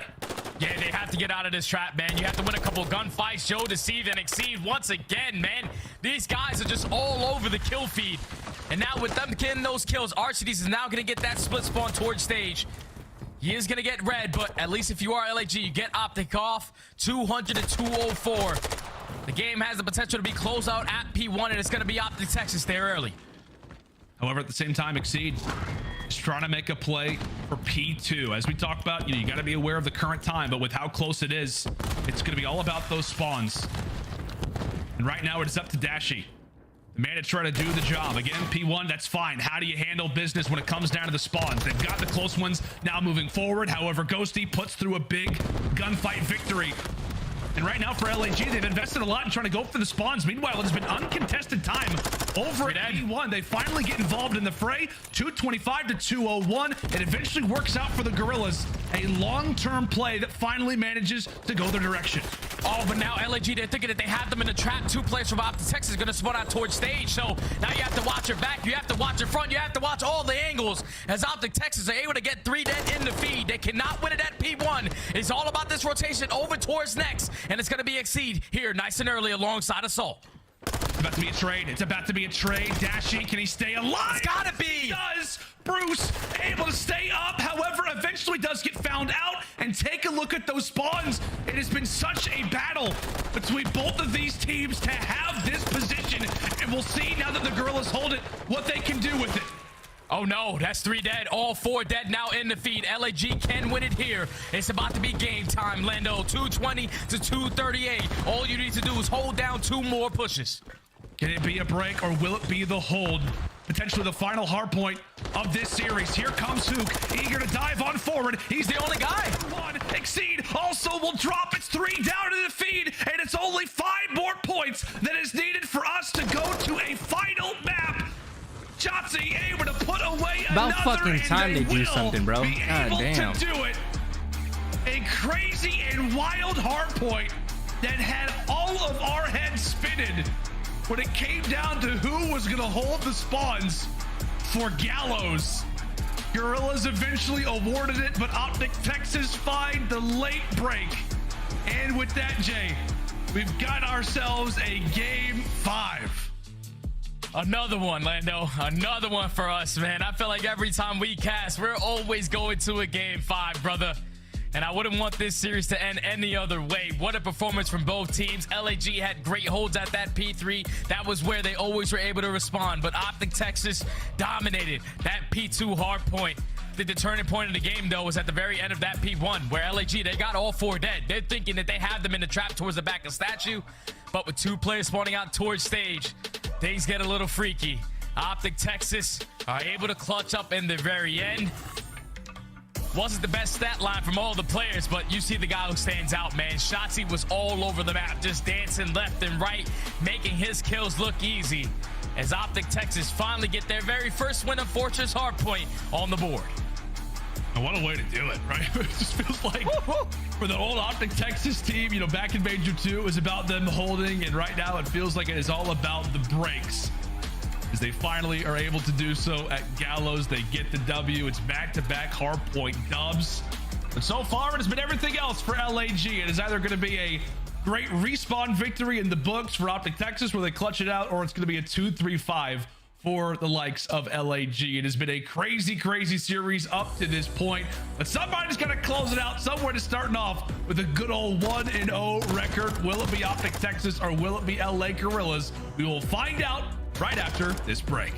Yeah, they have to get out of this trap, man. You have to win a couple gunfights. Joe DeSeves and Exceed once again, man. These guys are just all over the kill feed. And now with them getting those kills, Archides is now going to get that split spawn towards stage. He is going to get red, but at least if you are LAG, you get Optic off. 200 to 204. The game has the potential to be closed out at P1, and it's going to be Optic Texas there early. However, at the same time, Exceed is trying to make a play for P2. As we talked about, you got to be aware of the current time, but with how close it is, it's going to be all about those spawns. And right now, it is up to Dashy, the man to try to do the job. Again, P1, that's fine. How do you handle business when it comes down to the spawns? They've got the close ones now moving forward. However, Ghosty puts through a big gunfight victory. And right now for LAG, they've invested a lot in trying to go for the spawns. Meanwhile, it has been uncontested time over at P1. They finally get involved in the fray. 225 to 201. It eventually works out for the Gorillas. A long-term play that finally manages to go their direction. Oh, but now LAG, they're thinking that they have them in the trap. 2 players from Optic Texas are going to spawn out towards stage. So now you have to watch your back. You have to watch your front. You have to watch all the angles as Optic Texas are able to get 3 dead in the feed. They cannot win it at P1. It's all about this rotation over towards next. And it's going to be Exceed here nice and early alongside Assault. It's about to be a trade. It's about to be a trade. Dashy, can he stay alive? It's gotta be. He does. Bruce able to stay up. However, eventually does get found out. And take a look at those spawns. It has been such a battle between both of these teams to have this position. And we'll see now that the Gorillas hold it, what they can do with it. Oh no, that's 3 dead. All 4 dead now in the feed. LAG can win it here. It's about to be game time, Lando. 220 to 238. All you need to do is hold down 2 more pushes. Can it be a break or will it be the hold? potentially the final hard point of this series. Here comes Hook, eager to dive on forward. He's the only guy. One, Exceed also will drop. It's 3 down to the feed, and it's only 5 more points that is needed for us to go to a final map. Shotzzy able to put away About another, fucking time they do something, bro. Be God able damn. to do it. A crazy and wild hard point that had all of our heads spinning when it came down to who was going to hold the spawns for Gallows. Gorillas eventually awarded it, but Optic Texas find the late break. And with that, Jay, we've got ourselves a game 5. Another one, Lando. Another one for us, man. I feel like every time we cast, we're always going to a game 5, brother. And I wouldn't want this series to end any other way. What a performance from both teams. LAG had great holds at that P3. That was where they always were able to respond. But Optic Texas dominated that P2 hard point. The turning point of the game, though, was at the very end of that P1, where LAG, they got all 4 dead. They're thinking that they had them in the trap towards the back of statue. But with 2 players spawning out towards stage, things get a little freaky. Optic Texas are able to clutch up in the very end. Wasn't the best stat line from all the players, but you see the guy who stands out, man. Shotzzy was all over the map, just dancing left and right, making his kills look easy. As Optic Texas finally get their very first win of Fortress Hardpoint on the board. And what a way to do it, right? It just feels like for the old Optic Texas team, you know, back in Major 2, it was about them holding, and right now it feels like it is all about the breaks. As they finally are able to do so at Gallows, they get the W. It's back-to-back hardpoint dubs. But so far, it has been everything else for LAG. It is either going to be a great respawn victory in the books for Optic Texas, where they clutch it out, or it's going to be a 2-3-5 for the likes of LAG. It has been a crazy, crazy series up to this point, but somebody's got to close it out. Somewhere to starting off with a good old 1-0 record. Will it be Optic Texas or will it be LA Gorillas? We will find out right after this break.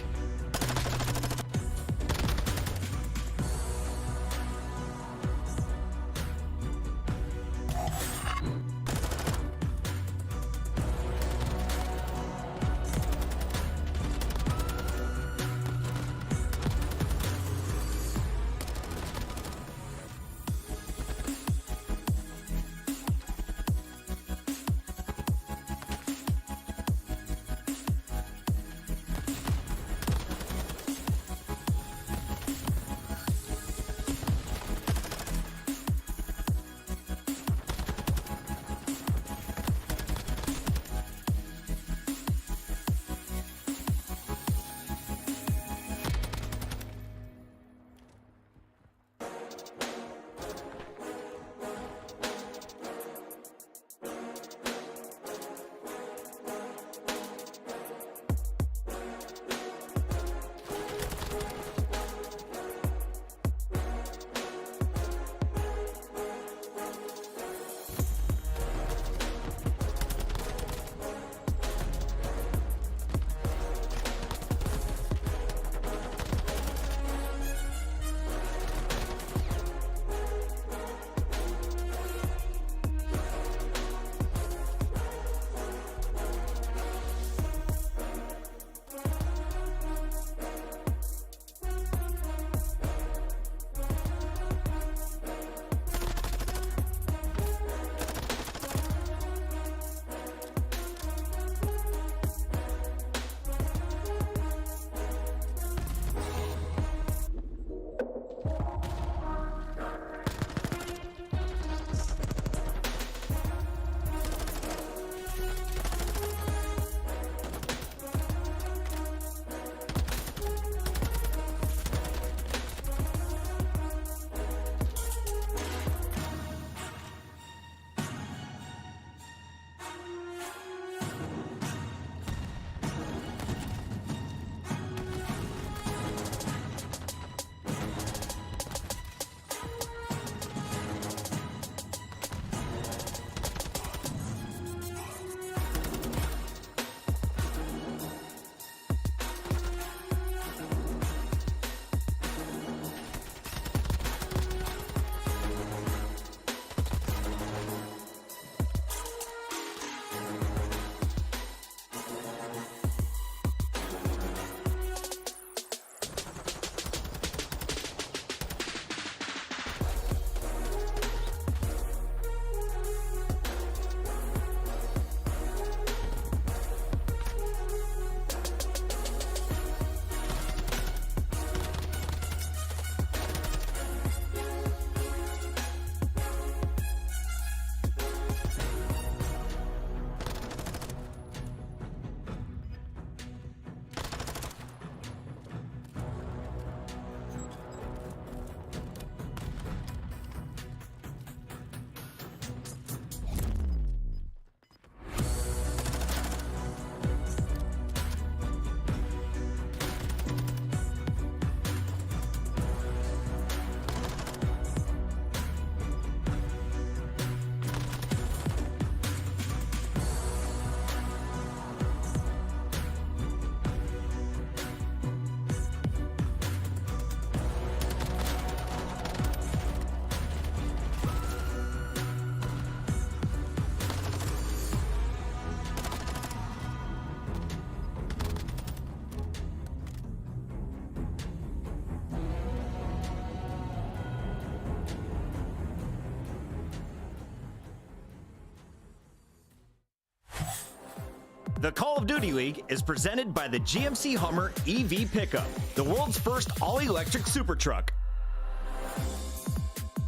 The Call of Duty League is presented by the GMC Hummer EV Pickup, the world's first all-electric super truck.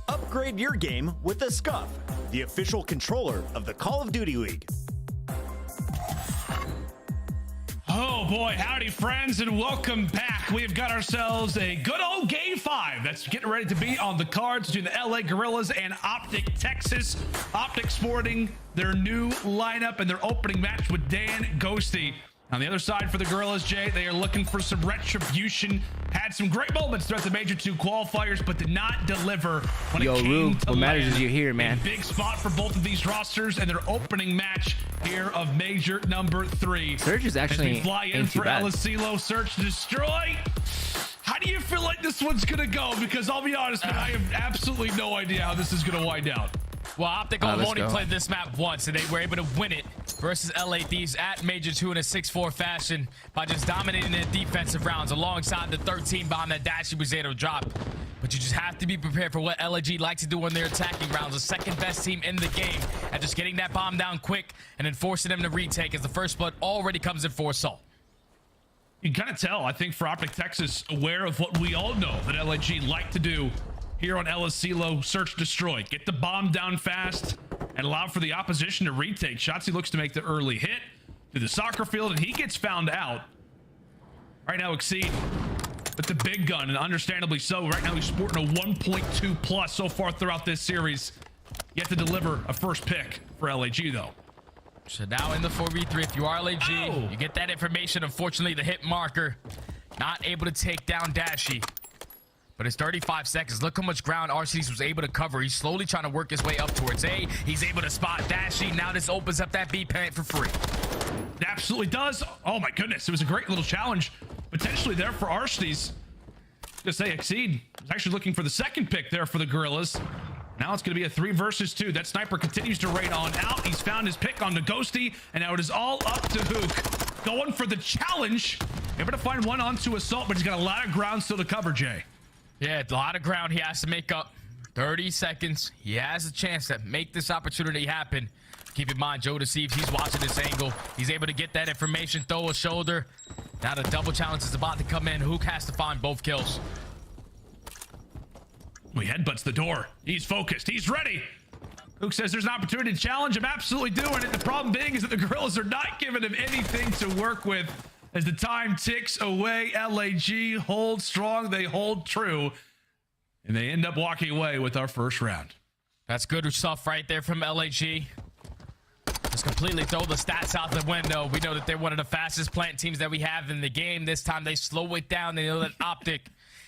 Upgrade your game with the Scuff, the official controller of the Call of Duty League. Oh boy, howdy friends, and welcome back. We've got ourselves a good old Game 5 that's getting ready to be on the cards between the LA Guerrillas and Optic, Texas. Optic sporting their new lineup and their opening match with Dan Ghosty. On the other side for the Guerrillas, Jay, they are looking for some retribution. Had some great moments throughout the Major 2 qualifiers, but did not deliver when it came to what matters land. is you're here, man. A big spot for both of these rosters and their opening match here of Major number 3. Surge is actually as we fly in ain't too for bad. Elasilo, Search to Destroy. How do you feel like this one's gonna go? Because I'll be honest, man, I have absolutely no idea how this is gonna wind out. Well, Optic only played this map once, and they were able to win it versus LA Thieves at Major 2 in a 6-4 fashion by just dominating the defensive rounds alongside the 13 bomb that Dashi was able to drop. But you just have to be prepared for what LAG likes to do when they're attacking rounds. The second best team in the game at just getting that bomb down quick and then forcing them to retake as the first blood already comes in for assault. You can kind of tell, I think, for Optic Texas, aware of what we all know that LAG like to do here on Elasilo, Search, Destroy. Get the bomb down fast and allow for the opposition to retake. Shotzzy looks to make the early hit to the soccer field, and he gets found out. Right now, Exceed with the big gun, and understandably so. Right now, he's sporting a 1.2 plus so far throughout this series. Yet to deliver a first pick for LAG, though. So now in the 4v3, if you are LAG, you get that information. Unfortunately, the hit marker not able to take down Dashi. But it's 35 seconds. Look how much ground RCDs was able to cover. He's slowly trying to work his way up towards A. He's able to spot Dashi. Now this opens up that B plant for free. It absolutely does. Oh my goodness. It was a great little challenge potentially there for RCDs. Just say Exceed was actually looking for the second pick there for the Guerrillas. Now it's going to be a 3 versus 2. That sniper continues to raid on out. He's found his pick on the Ghosty, and now it is all up to Hook. Going for the challenge. Able to find one onto Assault, but he's got a lot of ground still to cover, Jay. Yeah, a lot of ground he has to make up. 30 seconds. He has a chance to make this opportunity happen. Keep in mind, Joe Deceives, he's watching this angle. He's able to get that information, throw a shoulder. Now the double challenge is about to come in. Hook has to find both kills. He headbutts the door. He's focused. He's ready. Hook says there's an opportunity to challenge. I'm absolutely doing it. The problem being is that the Guerrillas are not giving him anything to work with. As the time ticks away, LAG holds strong. They hold true. And they end up walking away with our first round. That's good stuff right there from LAG. Just completely throw the stats out the window. We know that they're one of the fastest plant teams that we have in the game. This time they slow it down. They know that Optic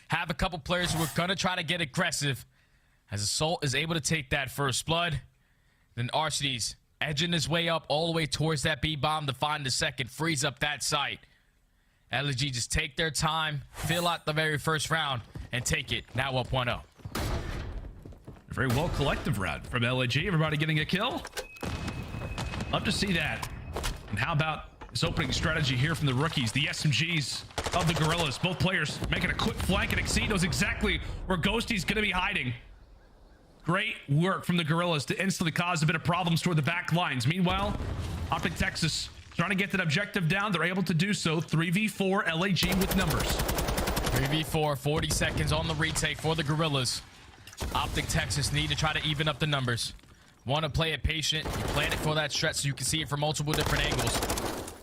have a couple players who are going to try to get aggressive. As Assault is able to take that first blood. Then RCD's edging his way up all the way towards that B-bomb to find the second. Freeze up that site. LAG just take their time, fill out the very first round, and take it. Now up 1-0. A very well collective round from LAG. Everybody getting a kill. Love to see that. And how about this opening strategy here from the rookies, the SMGs of the Guerrillas. Both players making a quick flank, and Exceed knows exactly where Ghosty's going to be hiding. Great work from the Guerrillas to instantly cause a bit of problems toward the back lines. Meanwhile, Optic Texas trying to get that objective down. They're able to do so. 3v4 LAG with numbers. 3v4, 40 seconds on the retake for the Guerrillas. Optic Texas need to try to even up the numbers. Want to play it patient. You plan it for that stretch so you can see it from multiple different angles.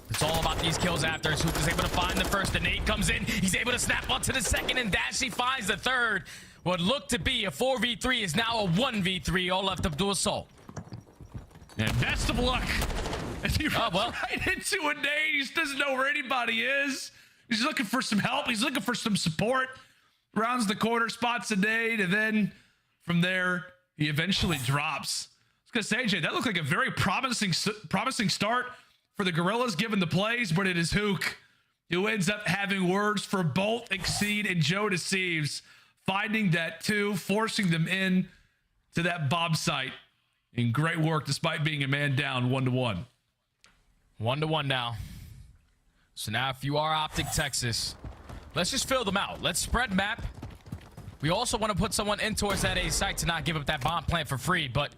It's all about these kills after. Hook is able to find the first. The nade comes in. He's able to snap onto the second, and Dashi finds the third. What looked to be a 4v3 is now a 1v3. All left up to Assault. And best of luck. As he runs right into a nade. He just doesn't know where anybody is. He's looking for some help. He's looking for some support. Rounds the corner, spots a nade, and then from there, he eventually drops. I was going to say, Jay, that looked like a very promising start for the Guerrillas given the plays, but it is Hook who ends up having words for both Exceed and Joe Deceives, finding that 2, forcing them in to that bomb site. And great work despite being a man down 1-1. 1-1 now. So now if you are Optic Texas, let's just fill them out. Let's spread map. We also want to put someone in towards that A site to not give up that bomb plant for free, but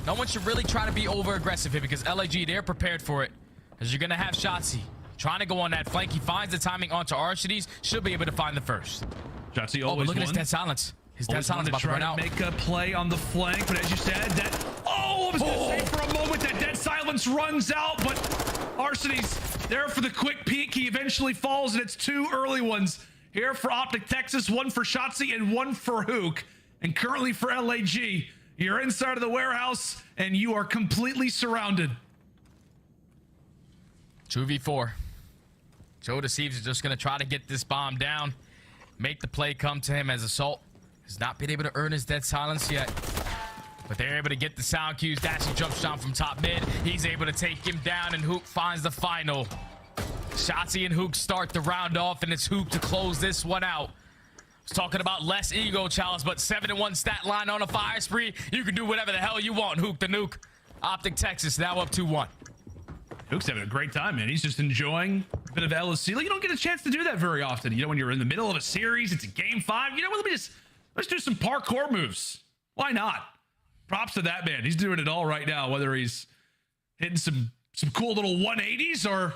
no one should really try to be over aggressive here because LAG, they're prepared for it. as you're gonna have Shotzi trying to go on that flank. He finds the timing onto Archides, should be able to find the first. Shotzi Oh, always but look at his won. dead silence. His dead Always silence wanted about to run out. Make a play on the flank, but as you said, that I was gonna say for a moment that dead silence runs out, but Archides there for the quick peek. He eventually falls, and it's 2 early ones here for Optic Texas, 1 for Shotzi and 1 for Hook. And currently for LAG, you're inside of the warehouse and you are completely surrounded. 2v4. Joe Deceives is just going to try to get this bomb down, make the play come to him, as Assault has not been able to earn his dead silence yet. But they're able to get the sound cues. Dashy jumps down from top mid. He's able to take him down, and Hook finds the final. Shotzi and Hook start the round off, and it's Hook to close this one out. Talking about less ego, Chalice, but 7-1 stat line on a fire spree. You can do whatever the hell you want. Hook the nuke. Optic Texas now up 2-1. Hook's having a great time, man. He's just enjoying a bit of LSC. Like, you don't get a chance to do that very often. You know, when you're in the middle of a series, it's a game 5. You know what? Let's do some parkour moves. Why not? Props to that man. He's doing it all right now, whether he's hitting some cool little 180s or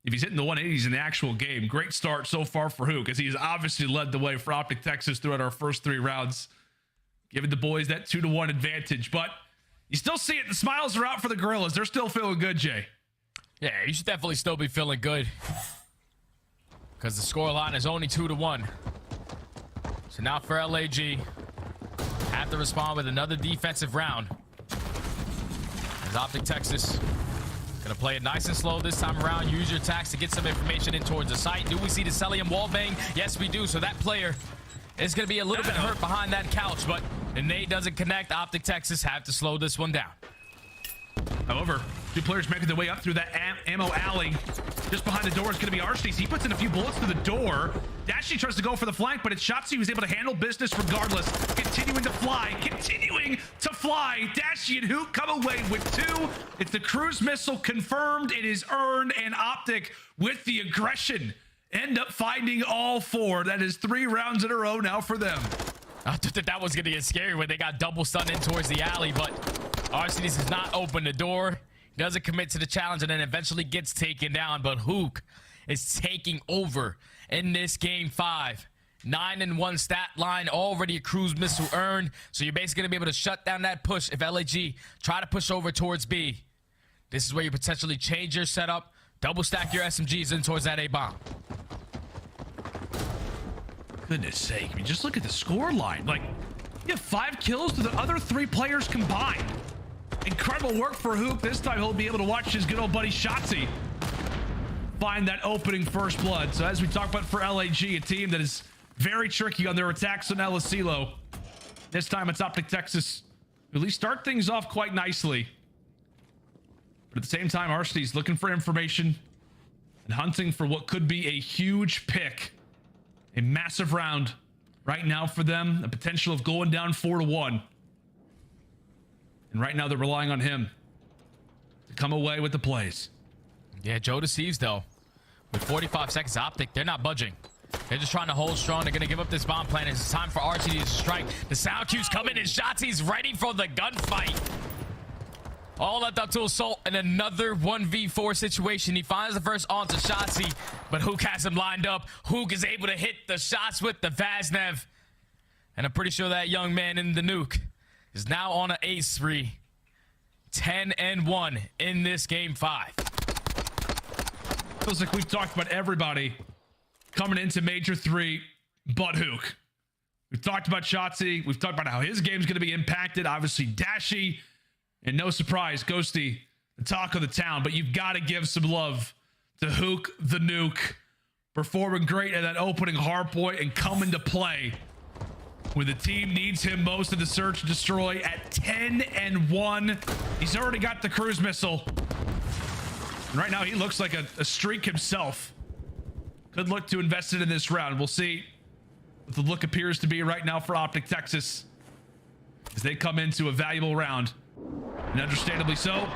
if he's hitting the 180s in the actual game. Great start so far for Hook, as he has obviously led the way for Optic Texas throughout our first 3 rounds, giving the boys that 2-1 advantage. But you still see it. The smiles are out for the Gorillas. They're still feeling good, Jay. Yeah, you should definitely still be feeling good, because the score line is only 2-1. So now for LAG, have to respond with another defensive round, as Optic Texas gonna play it nice and slow this time around. Use your attacks to get some information in towards the site. Do we see the Celium wallbang? Yes, we do. So that player is gonna be a little bit hurt behind that couch, but the nade doesn't connect. Optic Texas have to slow this one down. However, 2 players making their way up through that ammo alley. Just behind the door is going to be Archides. He puts in a few bullets through the door. Dashy tries to go for the flank, but it's Shotzi who's able to handle business regardless. Continuing to fly. Dashy and Hook come away with 2. It's the cruise missile confirmed. It is earned, and Optic with the aggression end up finding all 4. That is 3 rounds in a row now for them. I thought that was going to get scary when they got double stunned in towards the alley, but Archides has not opened the door. Doesn't commit to the challenge, and then eventually gets taken down. But Hook is taking over in this game 5. 9-1 stat line, already a cruise missile earned. So you're basically going to be able to shut down that push if LAG try to push over towards B. This is where you potentially change your setup, double stack your SMGs in towards that A bomb. Goodness sake, I mean, just look at the score line. Like, you have 5 kills to the other 3 players combined. Incredible work for Hoop. This time he'll be able to watch his good old buddy Shotzi find that opening first blood. So as we talk about for LAG, a team that is very tricky on their attacks on Elasilo. This time it's Optic Texas who at least start things off quite nicely. But at the same time, Archides looking for information and hunting for what could be a huge pick. A massive round right now for them. The potential of going down 4-1. And right now they're relying on him to come away with the plays. Yeah, Joe Deceives though. With 45 seconds, Optic, they're not budging. They're just trying to hold strong. They're going to give up this bomb plan. It's time for Archides to strike. The sound cues come in, and Shotzi's ready for the gunfight. All left up to Assault in another 1v4 situation. He finds the first onto Shotzi, but Hook has him lined up. Hook is able to hit the shots with the Vaznev. And I'm pretty sure that young man in the nuke is now on an ace spree. 10-1 in this game 5. Feels like we've talked about everybody coming into Major 3 but Hook. We've talked about Shotzi. We've talked about how his game's going to be impacted. Obviously, Dashy. And no surprise, Ghosty, the talk of the town. But you've got to give some love to Hook the Nuke. Performing great at that opening hardpoint and coming to play when the team needs him most in the search and destroy at 10-1. He's already got the cruise missile. And right now, he looks like a streak himself. Could look to invest it in this round. We'll see what the look appears to be right now for Optic Texas as they come into a valuable round. And understandably so.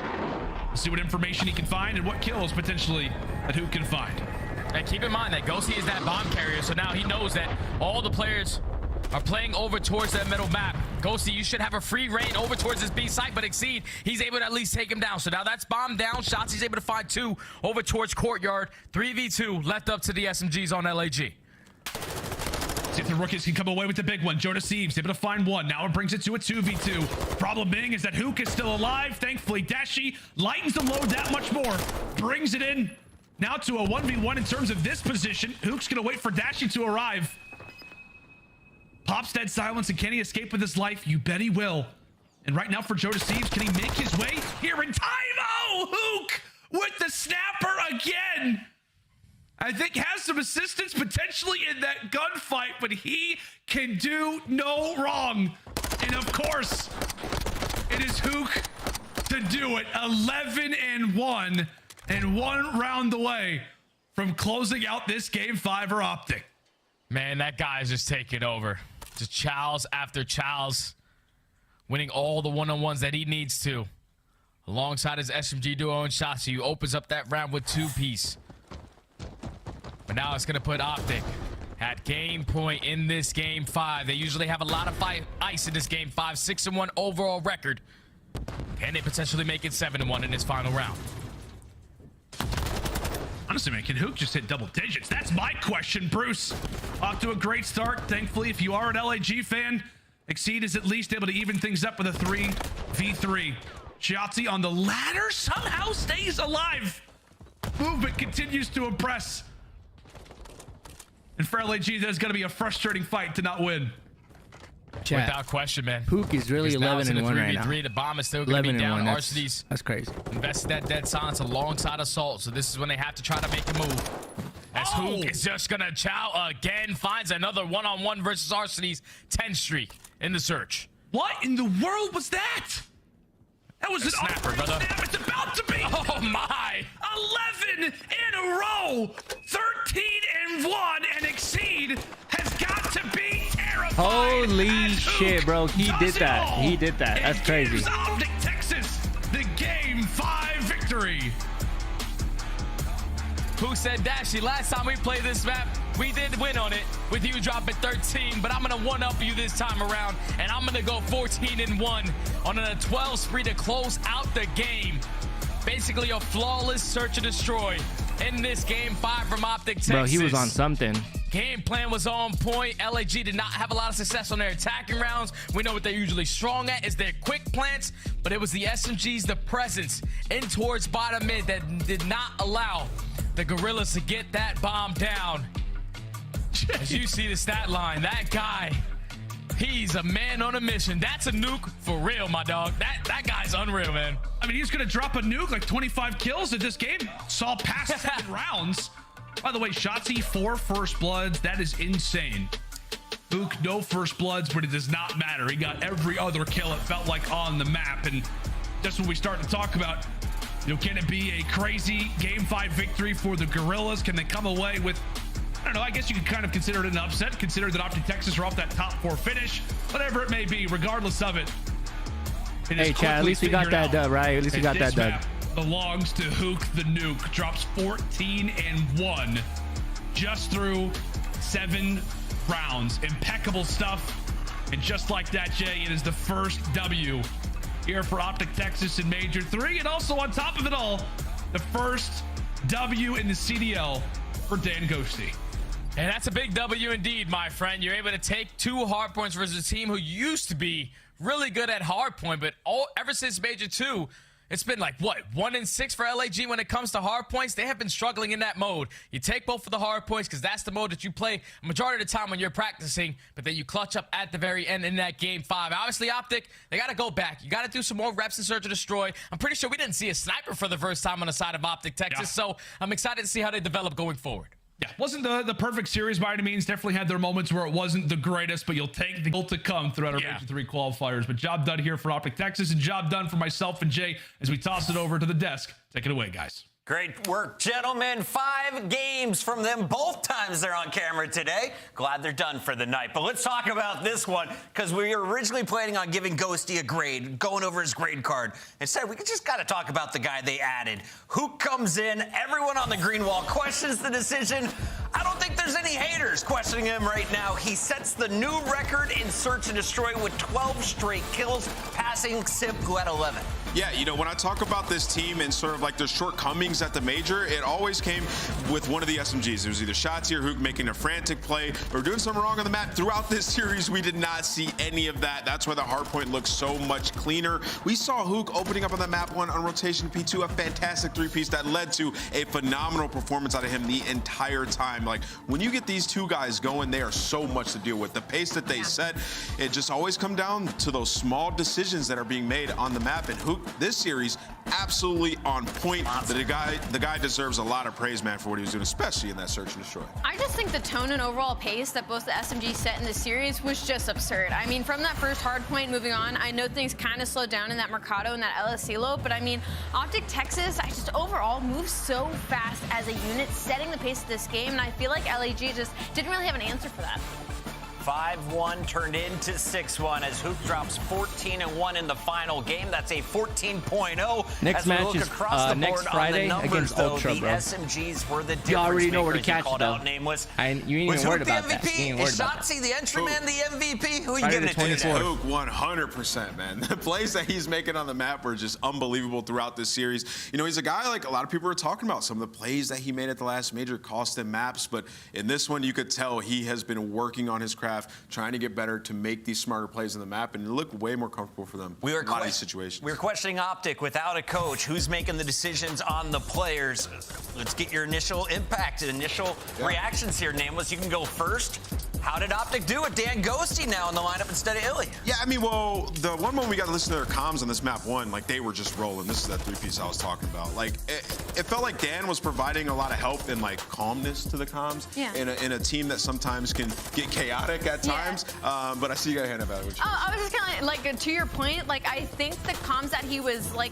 We'll see what information he can find and what kills potentially that Hook can find. And keep in mind that Ghosty is that bomb carrier, so now he knows that all the players are playing over towards that middle map. Ghosty, you should have a free reign over towards this B site, but Exceed, he's able to at least take him down. So now that's bomb down. Shots, he's able to find 2 over towards Courtyard. 3v2 left up to the SMGs on LAG. See if the rookies can come away with the big one. Jonas Eves able to find 1. Now it brings it to a 2v2. Problem being is that Hook is still alive. Thankfully, Dashi lightens the load that much more. Brings it in now to a 1v1 in terms of this position. Hook's going to wait for Dashi to arrive. Pops dead silence, and can he escape with his life? You bet he will. And right now for Jonas Eves, can he make his way here in time? Oh, Hook with the snapper again. I think has some assistance potentially in that gunfight, but he can do no wrong. And of course, it is Hook to do it. 11-1 and 1 round away from closing out this game 5 for Optic. Man, that guy is just taking over. Just chows after chows, winning all the one-on-ones that he needs to. Alongside his SMG duo and Shotzi, who opens up that round with 2-piece. But now it's going to put Optic at game point in this game 5. They usually have a lot of ice in this game 5. 6-1 overall record. Can they potentially make it 7-1 in this final round? Honestly, man, can Hook just hit double digits? That's my question, Bruce. Off to a great start. Thankfully, if you are an LAG fan, Exceed is at least able to even things up with a 3v3. Shiatsi on the ladder somehow stays alive. Movement continues to impress. And for LAG, that's going to be a frustrating fight to not win. Chat. Without question, man. Hook is really 11-1 right now. The bomb is still going to be down. Arsenal's that's crazy. Invested that dead silence alongside Assault, so this is when they have to try to make a move. As Hook is just going to chow again, finds another one-on-one versus Arsenal's 10 streak in the search. What in the world was that? That was an snapper, brother. Snap. It's about to be. Oh my! 11 in a row. 13-1, and Exceed has got to be terrified. Holy shit, bro! He did that. He did that. That's crazy. Optic Texas, the game 5 victory. Who said Dashy? Last time we played this map, we did win on it with you dropping 13, but I'm gonna one-up you this time around, and I'm gonna go 14-1 on a 12 spree to close out the game. Basically a flawless search and destroy in this game 5 from Optic Texas. Bro, he was on something. Game plan was on point. LAG did not have a lot of success on their attacking rounds. We know what they're usually strong at is their quick plants, but it was the SMGs, the presence in towards bottom mid that did not allow the Gorillas to get that bomb down. As you see the stat line, that guy, he's a man on a mission. That's a nuke for real, my dog. That guy's unreal, man. I mean, he's going to drop a nuke, like 25 kills in this game. Saw past 7 rounds. By the way, Shotzi, 4 first bloods. That is insane. Hook, no first bloods, but it does not matter. He got every other kill, it felt like, on the map. And that's what we start to talk about. You know, can it be a crazy game 5 victory for the Gorillas? Can they come away with, I don't know, I guess you could kind of consider it an upset, consider that Optic Texas are off that top 4 finish, whatever it may be, regardless of it. Hey, Chad, at least we got that dub, right? At least we got that dub. Belongs to Hook the Nuke. Drops 14-1 just through 7 rounds. Impeccable stuff. And just like that, Jay, it is the first W here for Optic Texas in Major 3. And also on top of it all, the first W in the CDL for Dan Ghosty. And that's a big W indeed, my friend. You're able to take 2 hard points versus a team who used to be really good at hard point, but ever since Major 2, it's been like, what, 1-6 for LAG when it comes to hard points? They have been struggling in that mode. You take both of the hard points because that's the mode that you play a majority of the time when you're practicing, but then you clutch up at the very end in that game 5. Obviously, Optic, they got to go back. You got to do some more reps in Search and Destroy. I'm pretty sure we didn't see a sniper for the first time on the side of Optic Texas, so I'm excited to see how they develop going forward. Yeah, wasn't the perfect series by any means. Definitely had their moments where it wasn't the greatest, but you'll take the goal to come throughout our Major 3 qualifiers. But job done here for Optic Texas, and job done for myself and Jay as we toss it over to the desk. Take it away, guys. Great work, gentlemen. 5 games from them both times they're on camera today. Glad they're done for the night. But let's talk about this one, because we were originally planning on giving Ghosty a grade, going over his grade card. Instead, we just got to talk about the guy they added. Who comes in? Everyone on the green wall questions the decision. I don't think think there's any haters questioning him right now. He sets the new record in Search and Destroy with 12 straight kills, passing Simp, who had 11. Yeah, you know, when I talk about this team and sort of like their shortcomings at the major, it always came with one of the SMGs. It was either Shotzi or Hook making a frantic play or doing something wrong on the map. Throughout this series, we did not see any of that. That's why the hardpoint looks so much cleaner. We saw Hook opening up on the map one on rotation P2, a fantastic three-piece that led to a phenomenal performance out of him the entire time. Like, when you get these two guys going, they are so much to deal with. The pace that they set, it just always come down to those small decisions that are being made on the map. And Hook, this series, absolutely on point. The guy deserves a lot of praise, man, for what he was doing, especially in that Search and Destroy. I just think the tone and overall pace that both the SMGs set in the series was just absurd. I mean, from that first hard point moving on, I know things kind of slowed down in that Mercado and that LSC low, but I mean, Optic Texas, I just overall moved so fast as a unit, setting the pace of this game, and I feel like LAG just didn't really have an answer for that. 5-1 turned into 6-1 as Hook drops 14-1 in the final game. That's a 14.0. Next match is next Friday against Ultra, the bro. SMGs were the difference You already know where to makers. catch it, though. Nameless. You ain't even worried about that. Is Shotzi the entry man, the MVP? Who are you Friday giving it to today? Hook, 100%, man. The plays that he's making on the map were just unbelievable throughout this series. You know, he's a guy like a lot of people are talking about. Some of the plays that he made at the last major cost him maps, but in this one, you could tell he has been working on his craft, trying to get better to make these smarter plays in the map, and it looked way more comfortable for them in a lot of these situations. We were questioning Optic without a coach. Who's making the decisions on the players? Let's get your initial impact and initial reactions here, Nameless. You can go first. How did Optic do it? Dan Ghosty now in the lineup instead of Illy. Yeah, I mean, well, the one moment we got to listen to their comms on this map one, like they were just rolling. This is that three-piece I was talking about. Like, it felt like Dan was providing a lot of help and like calmness to the comms in a team that sometimes can get chaotic at times. But I see you got a hand about it. I was just kind of like, to your point, like I think the comms that he was like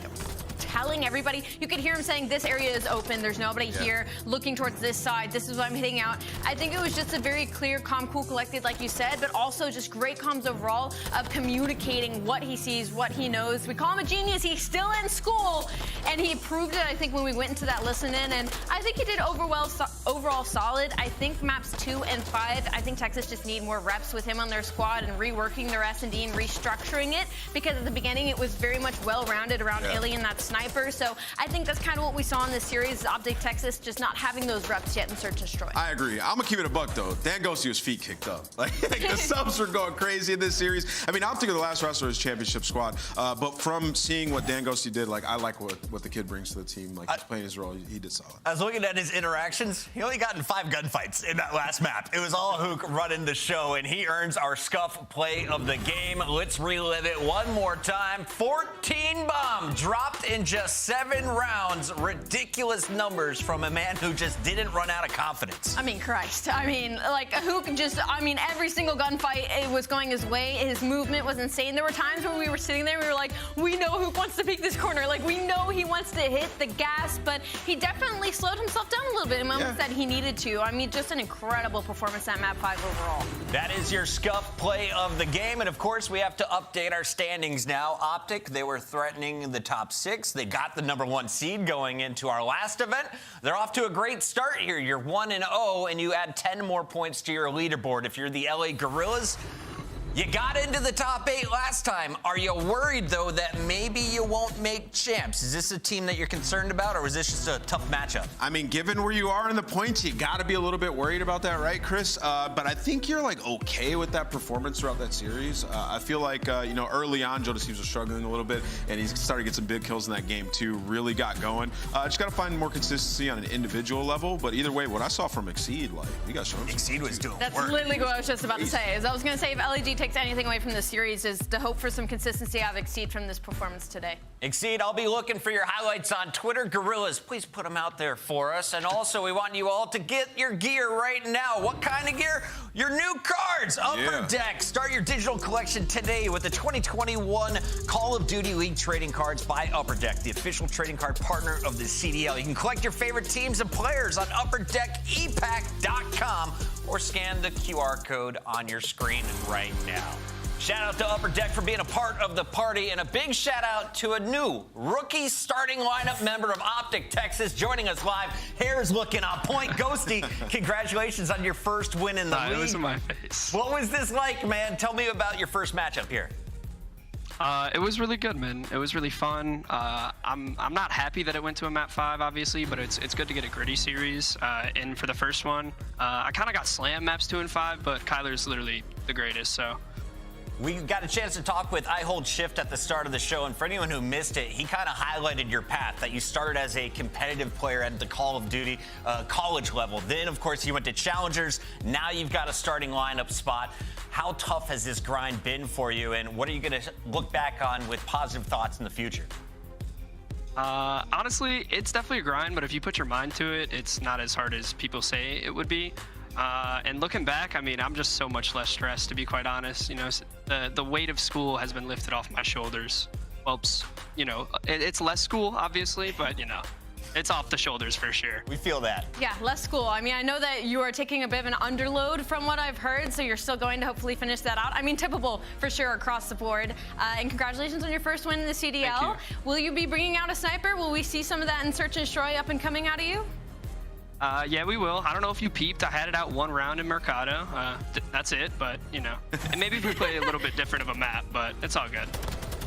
telling everybody, you could hear him saying this area is open, there's nobody here, looking towards this side, this is what I'm hitting out. I think it was just a very clear, calm, cool, collected, like you said, but also just great comms overall of communicating what he sees, what he knows. We call him a genius. He's still in school, and he proved it, I think, when we went into that listen-in, and I think he did overall solid. I think maps 2 and 5, I think Texas just need more reps with him on their squad and reworking their S&D and restructuring it, because at the beginning it was very much well-rounded around Illy and that sniper. So I think that's kind of what we saw in this series, Optic Texas just not having those reps yet in Search and Destroy. I agree. I'm gonna keep it a buck though. Dan Ghosty was feet kicked up. Like the subs were going crazy in this series. I mean, Optic are the last roster of his championship squad, but from seeing what Dan Ghosty did, like I like what the kid brings to the team. Like he's playing his role, he did solid. I was looking at his interactions. He only got in 5 gunfights in that last map. It was all Hook running the show, and he earns our scuff play of the game. Let's relive it one more time. 14 bomb dropped in just 7 rounds. Ridiculous numbers from a man who just didn't run out of confidence. I mean, Christ. I mean, like, Hook just, I mean, every single gunfight, it was going his way. His movement was insane. There were times when we were sitting there, we were like, we know Hook wants to peek this corner. Like, we know he wants to hit the gas, but he definitely slowed himself down a little bit in moments that he needed to. I mean, just an incredible performance at map 5 overall. That is your scuff play of the game, and of course, we have to update our standings now. Optic, they were threatening the top 6. They got the #1 seed going into our last event. They're off to a great start here. You're 1-0, and you add 10 more points to your leaderboard. If you're the LA Gorillas, you got into the top 8 last time. Are you worried, though, that maybe you won't make champs? Is this a team that you're concerned about, or is this just a tough matchup? I mean, given where you are in the points, you got to be a little bit worried about that, right, Chris? But I think you're, like, okay with that performance throughout that series. I feel like, you know, early on, Joe Deceivers was struggling a little bit, and he's started to get some big kills in that game, too. Really got going. Just got to find more consistency on an individual level. But either way, what I saw from Exceed, like, you got to show him. Exceed was doing That's literally what I was just about to say. Is I was going to say, if LEG takes anything away from this series, is the hope for some consistency out of Exceed from this performance today. Exceed, I'll be looking for your highlights on Twitter. Gorillas, please put them out there for us. And also, we want you all to get your gear right now. What kind of gear? Your new cards, Upper Deck. Start your digital collection today with the 2021 Call of Duty League trading cards by Upper Deck, the official trading card partner of the CDL. You can collect your favorite teams and players on upperdeckepack.com or scan the QR code on your screen right now. Shout out to Upper Deck for being a part of the party, and a big shout out to a new rookie starting lineup member of Optic Texas joining us live. Hair's looking on point. Ghosty, congratulations on your first win in the league. It was in my face. What was this like, man? Tell me about your first matchup here. It was really good, man. It was really fun. I'm not happy that it went to a map 5, obviously, but it's good to get a gritty series in for the first one. I kind of got slammed maps 2 and 5, but Kyler's literally the greatest, so. We got a chance to talk with I Hold Shift at the start of the show, and for anyone who missed it, he kind of highlighted your path, that you started as a competitive player at the Call of Duty college level. Then, of course, you went to Challengers. Now you've got a starting lineup spot. How tough has this grind been for you, and what are you going to look back on with positive thoughts in the future? Honestly, it's definitely a grind, but if you put your mind to it, it's not as hard as people say it would be. And looking back, I mean, I'm just so much less stressed, to be quite honest. You know, the weight of school has been lifted off my shoulders. Well, you know, it's less school, obviously, but, you know, it's off the shoulders for sure. We feel that. Yeah, less school. I mean, I know that you are taking a bit of an underload from what I've heard, so you're still going to hopefully finish that out. I mean, typical for sure across the board. And congratulations on your first win in the CDL. Thank you. Will you be bringing out a sniper? Will we see some of that in Search and Destroy up and coming out of you? Yeah, we will. I don't know if you peeped. I had it out 1 round in Mercado. That's it, but, you know. And maybe if we play a little bit different of a map, but it's all good.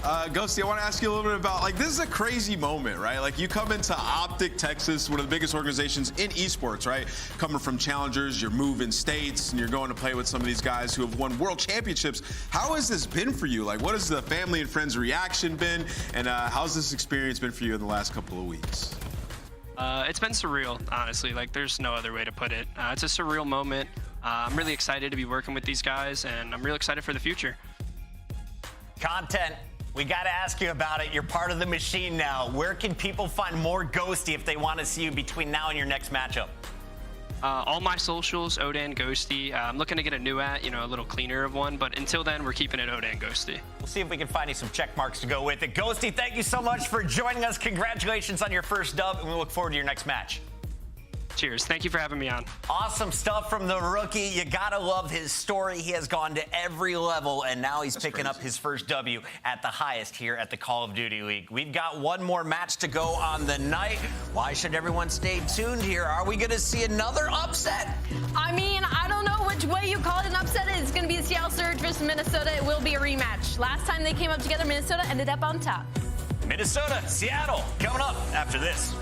Ghosty, I want to ask you a little bit about, like, this is a crazy moment, right? Like, you come into Optic Texas, one of the biggest organizations in esports, right? Coming from Challengers, you're moving states, and you're going to play with some of these guys who have won world championships. How has this been for you? Like, what has the family and friends' reaction been? And how's this experience been for you in the last couple of weeks? It's been surreal, honestly. Like, there's no other way to put it. It's a surreal moment. I'm really excited to be working with these guys, and I'm really excited for the future. Content. We got to ask you about it. You're part of the machine now. Where can people find more Ghosty if they want to see you between now and your next matchup? All my socials, Odan Ghosty. I'm looking to get a new you know, a little cleaner of one, but until then, we're keeping it Odan Ghosty. We'll see if we can find you some check marks to go with it. Ghosty, thank you so much for joining us. Congratulations on your first dub, and we look forward to your next match. Cheers. Thank you for having me on. Awesome stuff from the rookie. You gotta love his story. He has gone to every level, and now he's picking up his first W at the highest here at the Call of Duty League. We've got one more match to go on the night. Why should everyone stay tuned here? Are we gonna see another upset? I mean, I don't know which way you call it an upset. It's going to be the Seattle Surge versus Minnesota. It will be a rematch. Last time they came up together, Minnesota ended up on top. Minnesota, Seattle, coming up after this.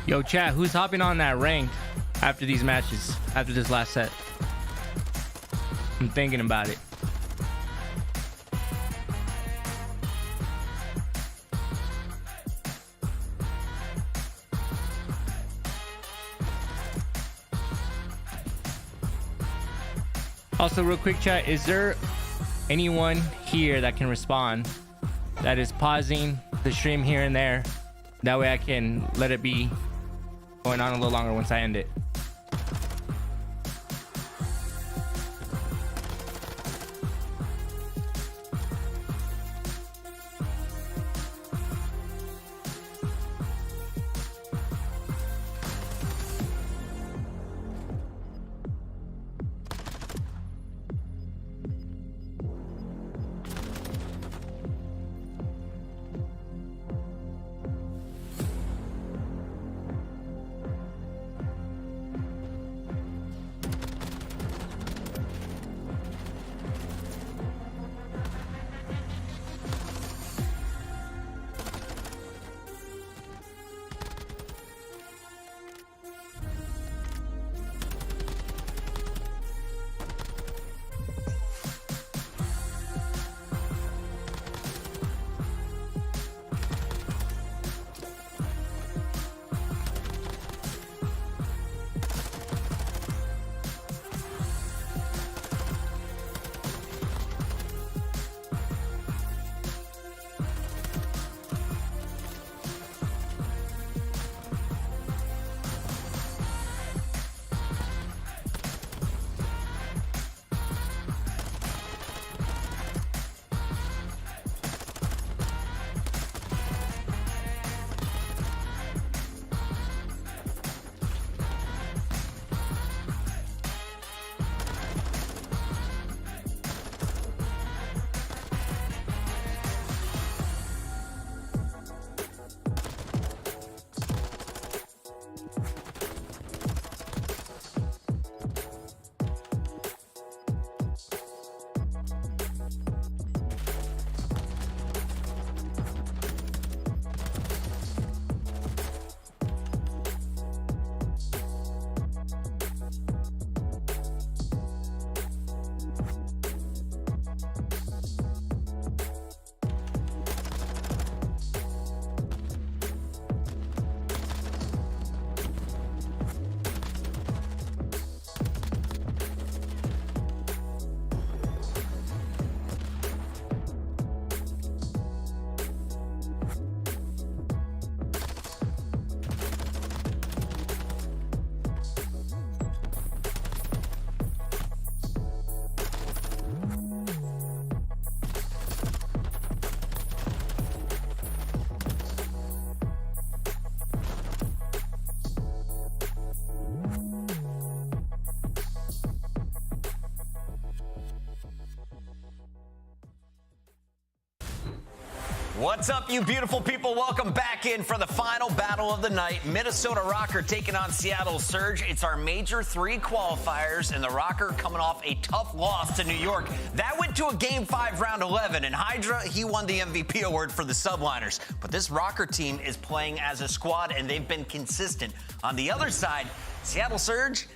Yo, chat, who's hopping on that rank after these matches, after this last set? I'm thinking about it. Also, real quick, chat, is there anyone here that can respond that is pausing the stream here and there? That way I can let it be going on a little longer once I end it. What's up, you beautiful people? Welcome back in for the final battle of the night. Minnesota Rocker taking on Seattle Surge. It's our Major 3 qualifiers, and the Rocker coming off a tough loss to New York. That went to a Game 5 round 11, and Hydra, he won the MVP award for the subliners. But this Rocker team is playing as a squad, and they've been consistent. On the other side, Seattle Surge,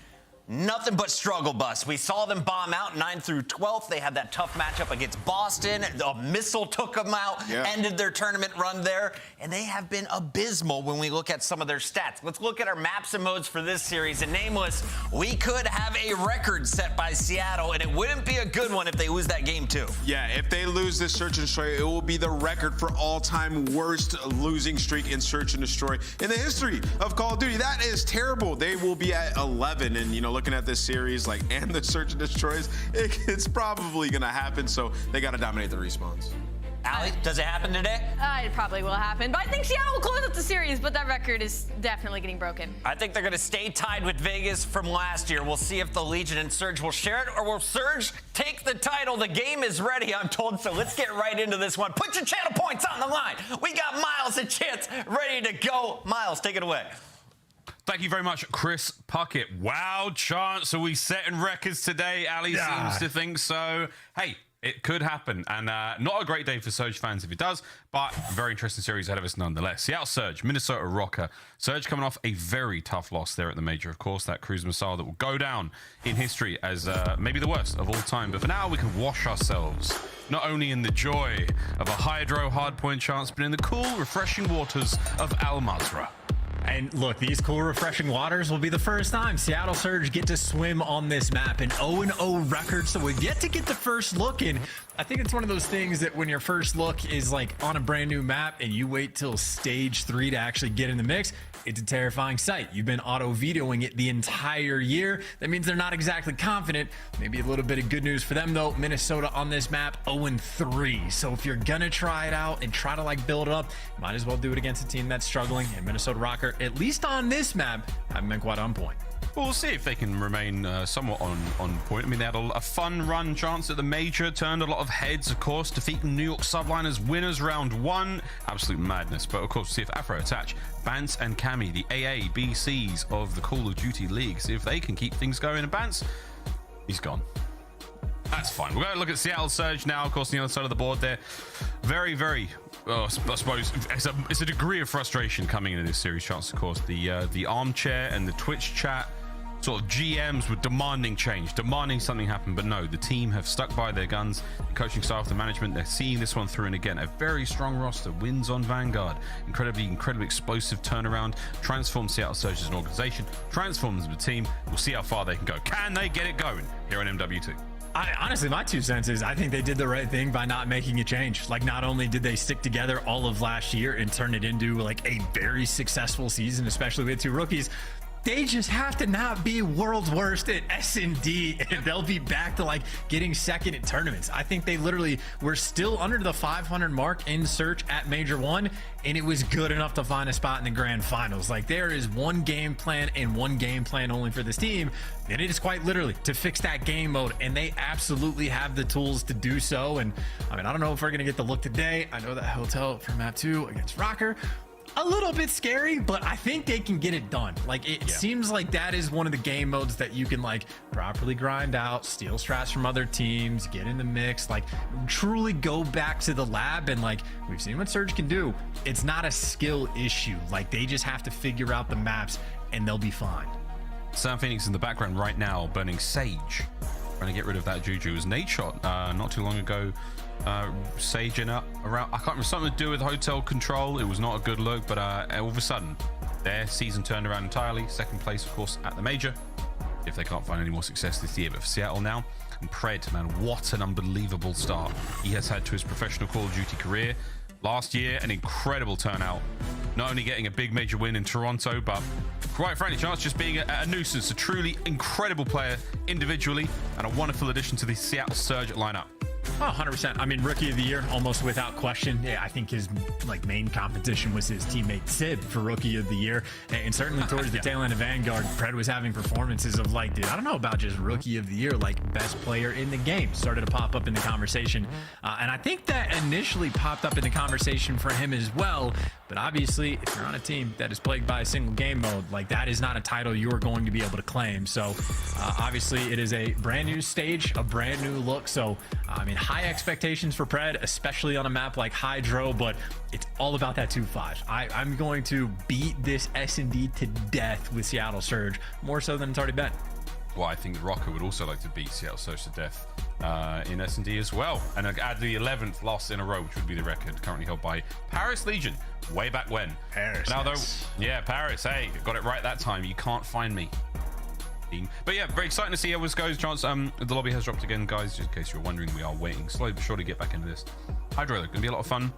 nothing but struggle bus. We saw them bomb out 9 through 12th. They had that tough matchup against Boston. A missile took them out, ended their tournament run there, and they have been abysmal when we look at some of their stats. Let's look at our maps and modes for this series. And Nameless, we could have a record set by Seattle, and it wouldn't be a good one if they lose that game too. Yeah, if they lose this Search and Destroy, it will be the record for all-time worst losing streak in Search and Destroy in the history of Call of Duty. That is terrible. They will be at 11, and looking at this series, and the Search and Destroys, it's probably gonna happen. So they got to dominate the respawns. Allie, does it happen today? It probably will happen, but I think Seattle will close up the series. But that record is definitely getting broken. I think they're gonna stay tied with Vegas from last year. We'll see if the Legion and Surge will share it, or will Surge take the title? The game is ready, I'm told. So let's get right into this one. Put your channel points on the line. We got Miles and Chance ready to go. Miles, take it away. Thank you very much, Chris Puckett. Wow, Chance, are we setting records today? Ali seems to think so. Hey, it could happen, and not a great day for Surge fans if it does, but very interesting series ahead of us nonetheless. Seattle Surge, Minnesota Rocker. Surge coming off a very tough loss there at the Major, of course, that cruise missile that will go down in history as maybe the worst of all time. But for now, we can wash ourselves, not only in the joy of a Hydro hardpoint Chance, but in the cool, refreshing waters of Al Mazrah. And look, these cool, refreshing waters will be the first time Seattle Surge get to swim on this map. An 0-0 record, so we get to get the first look. And I think it's one of those things that when your first look is like on a brand new map and you wait till stage 3 to actually get in the mix, it's a terrifying sight. You've been auto-vetoing it the entire year. That means they're not exactly confident. Maybe a little bit of good news for them, though. Minnesota on this map, 0-3. So if you're gonna try it out and try to build it up, might as well do it against a team that's struggling. And Minnesota Rocker, at least on this map, haven't been quite on point. Well, we'll see if they can remain somewhat on point. I mean, they had a fun run Chance at the Major, turned a lot of heads, of course, defeating New York Subliners winners round 1. Absolute madness. But of course, see if Afro attach Bance and Cammy, the AA, BCs of the Call of Duty League, see if they can keep things going. And Bance, he's gone. That's fine. We're going to look at Seattle Surge now, of course, on the other side of the board there. Very, very, I suppose, it's a degree of frustration coming into this series, Chance, of course. The armchair and the Twitch chat sort of GMs were demanding change, demanding something happen, but no, the team have stuck by their guns. The coaching staff, the management, they're seeing this one through, and again, a very strong roster, wins on Vanguard, incredibly explosive turnaround, transforms Seattle Surge as an organization, transforms the team. We'll see how far they can go. Can they get it going here on MW2? Honestly, my 2 cents is I think they did the right thing by not making a change. Not only did they stick together all of last year and turn it into a very successful season, especially with 2 rookies, they just have to not be world's worst at S&D, and they'll be back to getting second in tournaments. I think they literally were still under the 500 mark in Search at Major 1, and it was good enough to find a spot in the grand finals. There is one game plan and one game plan only for this team, and it is quite literally to fix that game mode, and they absolutely have the tools to do so. And I mean, I don't know if we're gonna get the look today. I know that hotel for map 2 against Rocker, a little bit scary, but I think they can get it done. It seems like that is one of the game modes that you can properly grind out, steal strats from other teams, get in the mix, truly go back to the lab. And we've seen what Surge can do. It's not a skill issue. They just have to figure out the maps and they'll be fine. Sam Phoenix in the background right now, burning Sage, trying to get rid of that Juju. It was Nate shot not too long ago. Sage in around, I can't remember, something to do with hotel control. It was not a good look, but all of a sudden their season turned around entirely. Second place, of course, at the Major, if they can't find any more success this year. But for Seattle now, and Pred, man, what an unbelievable start he has had to his professional Call of Duty career. Last year, an incredible turnout, not only getting a big major win in Toronto, but quite frankly, Chance just being a nuisance. A truly incredible player individually, and a wonderful addition to the Seattle Surge lineup. Oh, 100%. I mean, rookie of the year, almost without question. Yeah, I think his main competition was his teammate Sib for rookie of the year. And certainly towards the tail end of Vanguard, Pred was having performances of dude, I don't know about just rookie of the year, best player in the game started to pop up in the conversation. And I think that initially popped up in the conversation for him as well. But obviously, if you're on a team that is plagued by a single game mode, that is not a title you're going to be able to claim. So obviously it is a brand new stage, a brand new look. So I mean, high expectations for Pred, especially on a map like Hydro, but it's all about that 2-5. I'm going to beat this S&D to death with Seattle Surge, more so than it's already been. Well, I think Rocker would also like to beat Seattle Surge to death in S&D as well, and add the 11th loss in a row, which would be the record currently held by Paris Legion way back when. Paris. Now, though, yeah, Paris. Hey, got it right that time. You can't find me. But yeah, very exciting to see how this goes. Chance, the lobby has dropped again, guys. Just in case you're wondering, we are waiting slowly but surely to get back into this. Hydro, going to be a lot of fun.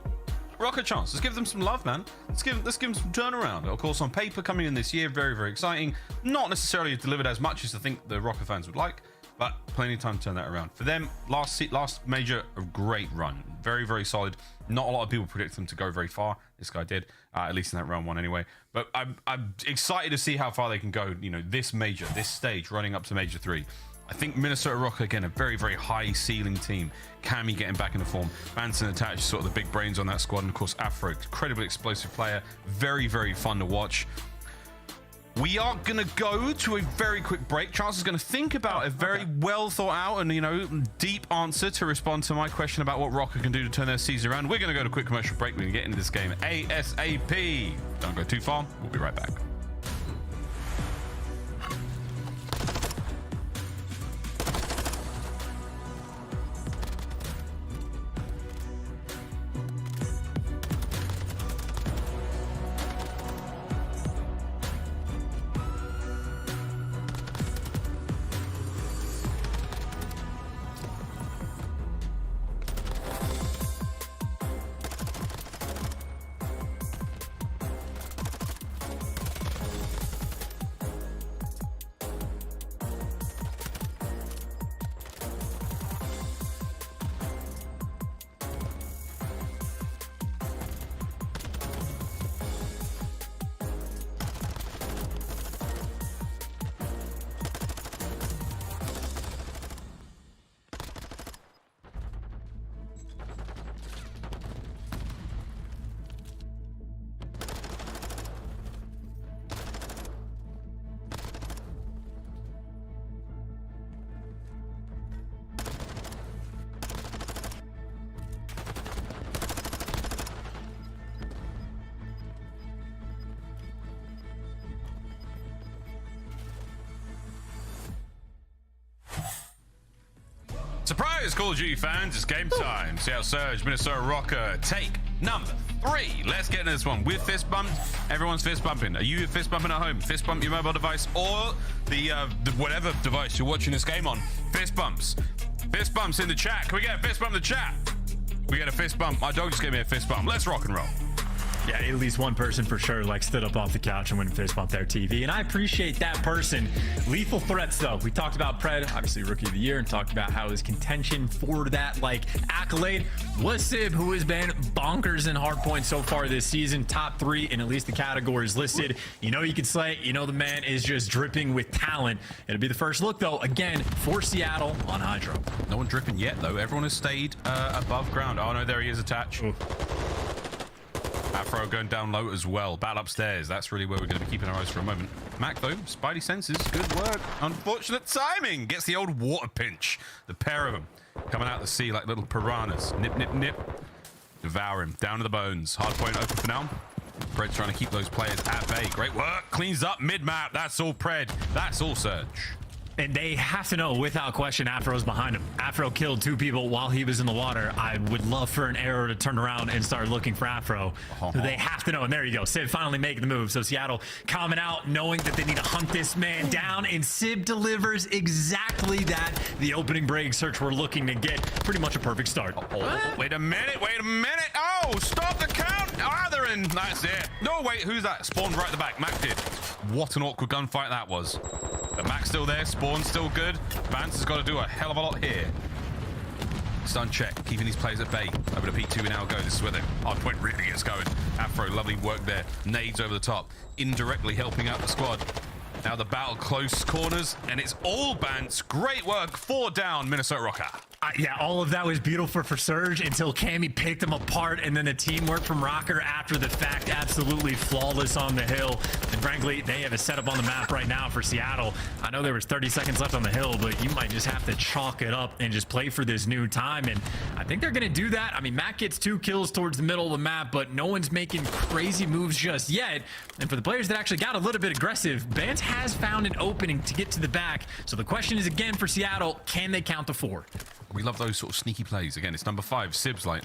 Rocket Chance, let's give them some love, man. Let's give them some turnaround. Of course, on paper, coming in this year, very, very exciting. Not necessarily delivered as much as I think the Rocket fans would like, but plenty of time to turn that around. For them, last major, a great run. Very, very solid. Not a lot of people predict them to go very far. This guy did, at least in that round one anyway. But I'm excited to see how far they can go, this major, this stage, running up to Major 3. I think Minnesota Rock, again, a very, very high ceiling team. Cammy getting back into form. Manson attached, sort of the big brains on that squad. And of course, Afro, incredibly explosive player. Very, very fun to watch. We are going to go to a very quick break. Charles is going to think about a very well thought out and, deep answer to respond to my question about what Rocker can do to turn their season around. We're going to go to a quick commercial break. We're going to get into this game ASAP. Don't go too far. We'll be right back. Surprise, Call of Duty fans, it's game time. Seattle Surge, Minnesota Rocker, take number 3. Let's get into this one with fist bumps. Everyone's fist bumping. Are you fist bumping at home? Fist bump your mobile device or the whatever device you're watching this game on. Fist bumps. Fist bumps in the chat. Can we get a fist bump in the chat? We get a fist bump. My dog just gave me a fist bump. Let's rock and roll. Yeah, at least one person for sure stood up off the couch and went and fist bumped their TV, and I appreciate that person. Lethal threats, though. We talked about Pred, obviously Rookie of the Year, and talked about how his contention for that accolade was Sib, who has been bonkers in hardpoint so far this season. Top 3 in at least the categories listed. You can slay. The man is just dripping with talent. It'll be the first look, though, again for Seattle on Hydro. No one dripping yet, though. Everyone has stayed above ground. Oh no, there he is attached. Ooh. Afro going down low as well. Battle upstairs. That's really where we're going to be keeping our eyes for a moment. Mac, though, Spidey senses. Good work. Unfortunate timing. Gets the old water pinch. The pair of them coming out the sea like little piranhas. Nip, nip, nip. Devour him. Down to the bones. Hard point open for now. Pred's trying to keep those players at bay. Great work. Cleans up mid-map. That's all Pred. That's all Surge. And they have to know, without question, Afro's behind him. Afro killed 2 people while he was in the water. I would love for an arrow to turn around and start looking for Afro. So they have to know. And there you go. Sib finally making the move. So Seattle coming out, knowing that they need to hunt this man down. And Sib delivers exactly that. The opening break search we're looking to get. Pretty much a perfect start. Wait a minute. Wait a minute. Oh, stop the count. They're in. That's it. No, wait. Who's that? Spawned right at the back. Mac did. What an awkward gunfight that was. But Mac's still there. Spawn's still good. Vance has got to do a hell of a lot here. Mac's unchecked, keeping these players at bay. Over to P2 we now go. This is where the hard point really gets going. Afro, lovely work there. Nades over the top, indirectly helping out the squad. Now the battle close corners, and it's all Bants. Great work, 4 down, Minnesota Rocker. Yeah, all of that was beautiful for Surge until Cammy picked them apart, and then the teamwork from Rocker after the fact, absolutely flawless on the hill. And frankly, they have a setup on the map right now for Seattle. I know there was 30 seconds left on the hill, but you might just have to chalk it up and just play for this new time. And I think they're going to do that. I mean, Matt gets 2 kills towards the middle of the map, but no one's making crazy moves just yet. And for the players that actually got a little bit aggressive, Bance has found an opening to get to the back. So the question is again for Seattle, can they count to 4? We love those sort of sneaky plays. Again, it's number 5. Sib's like,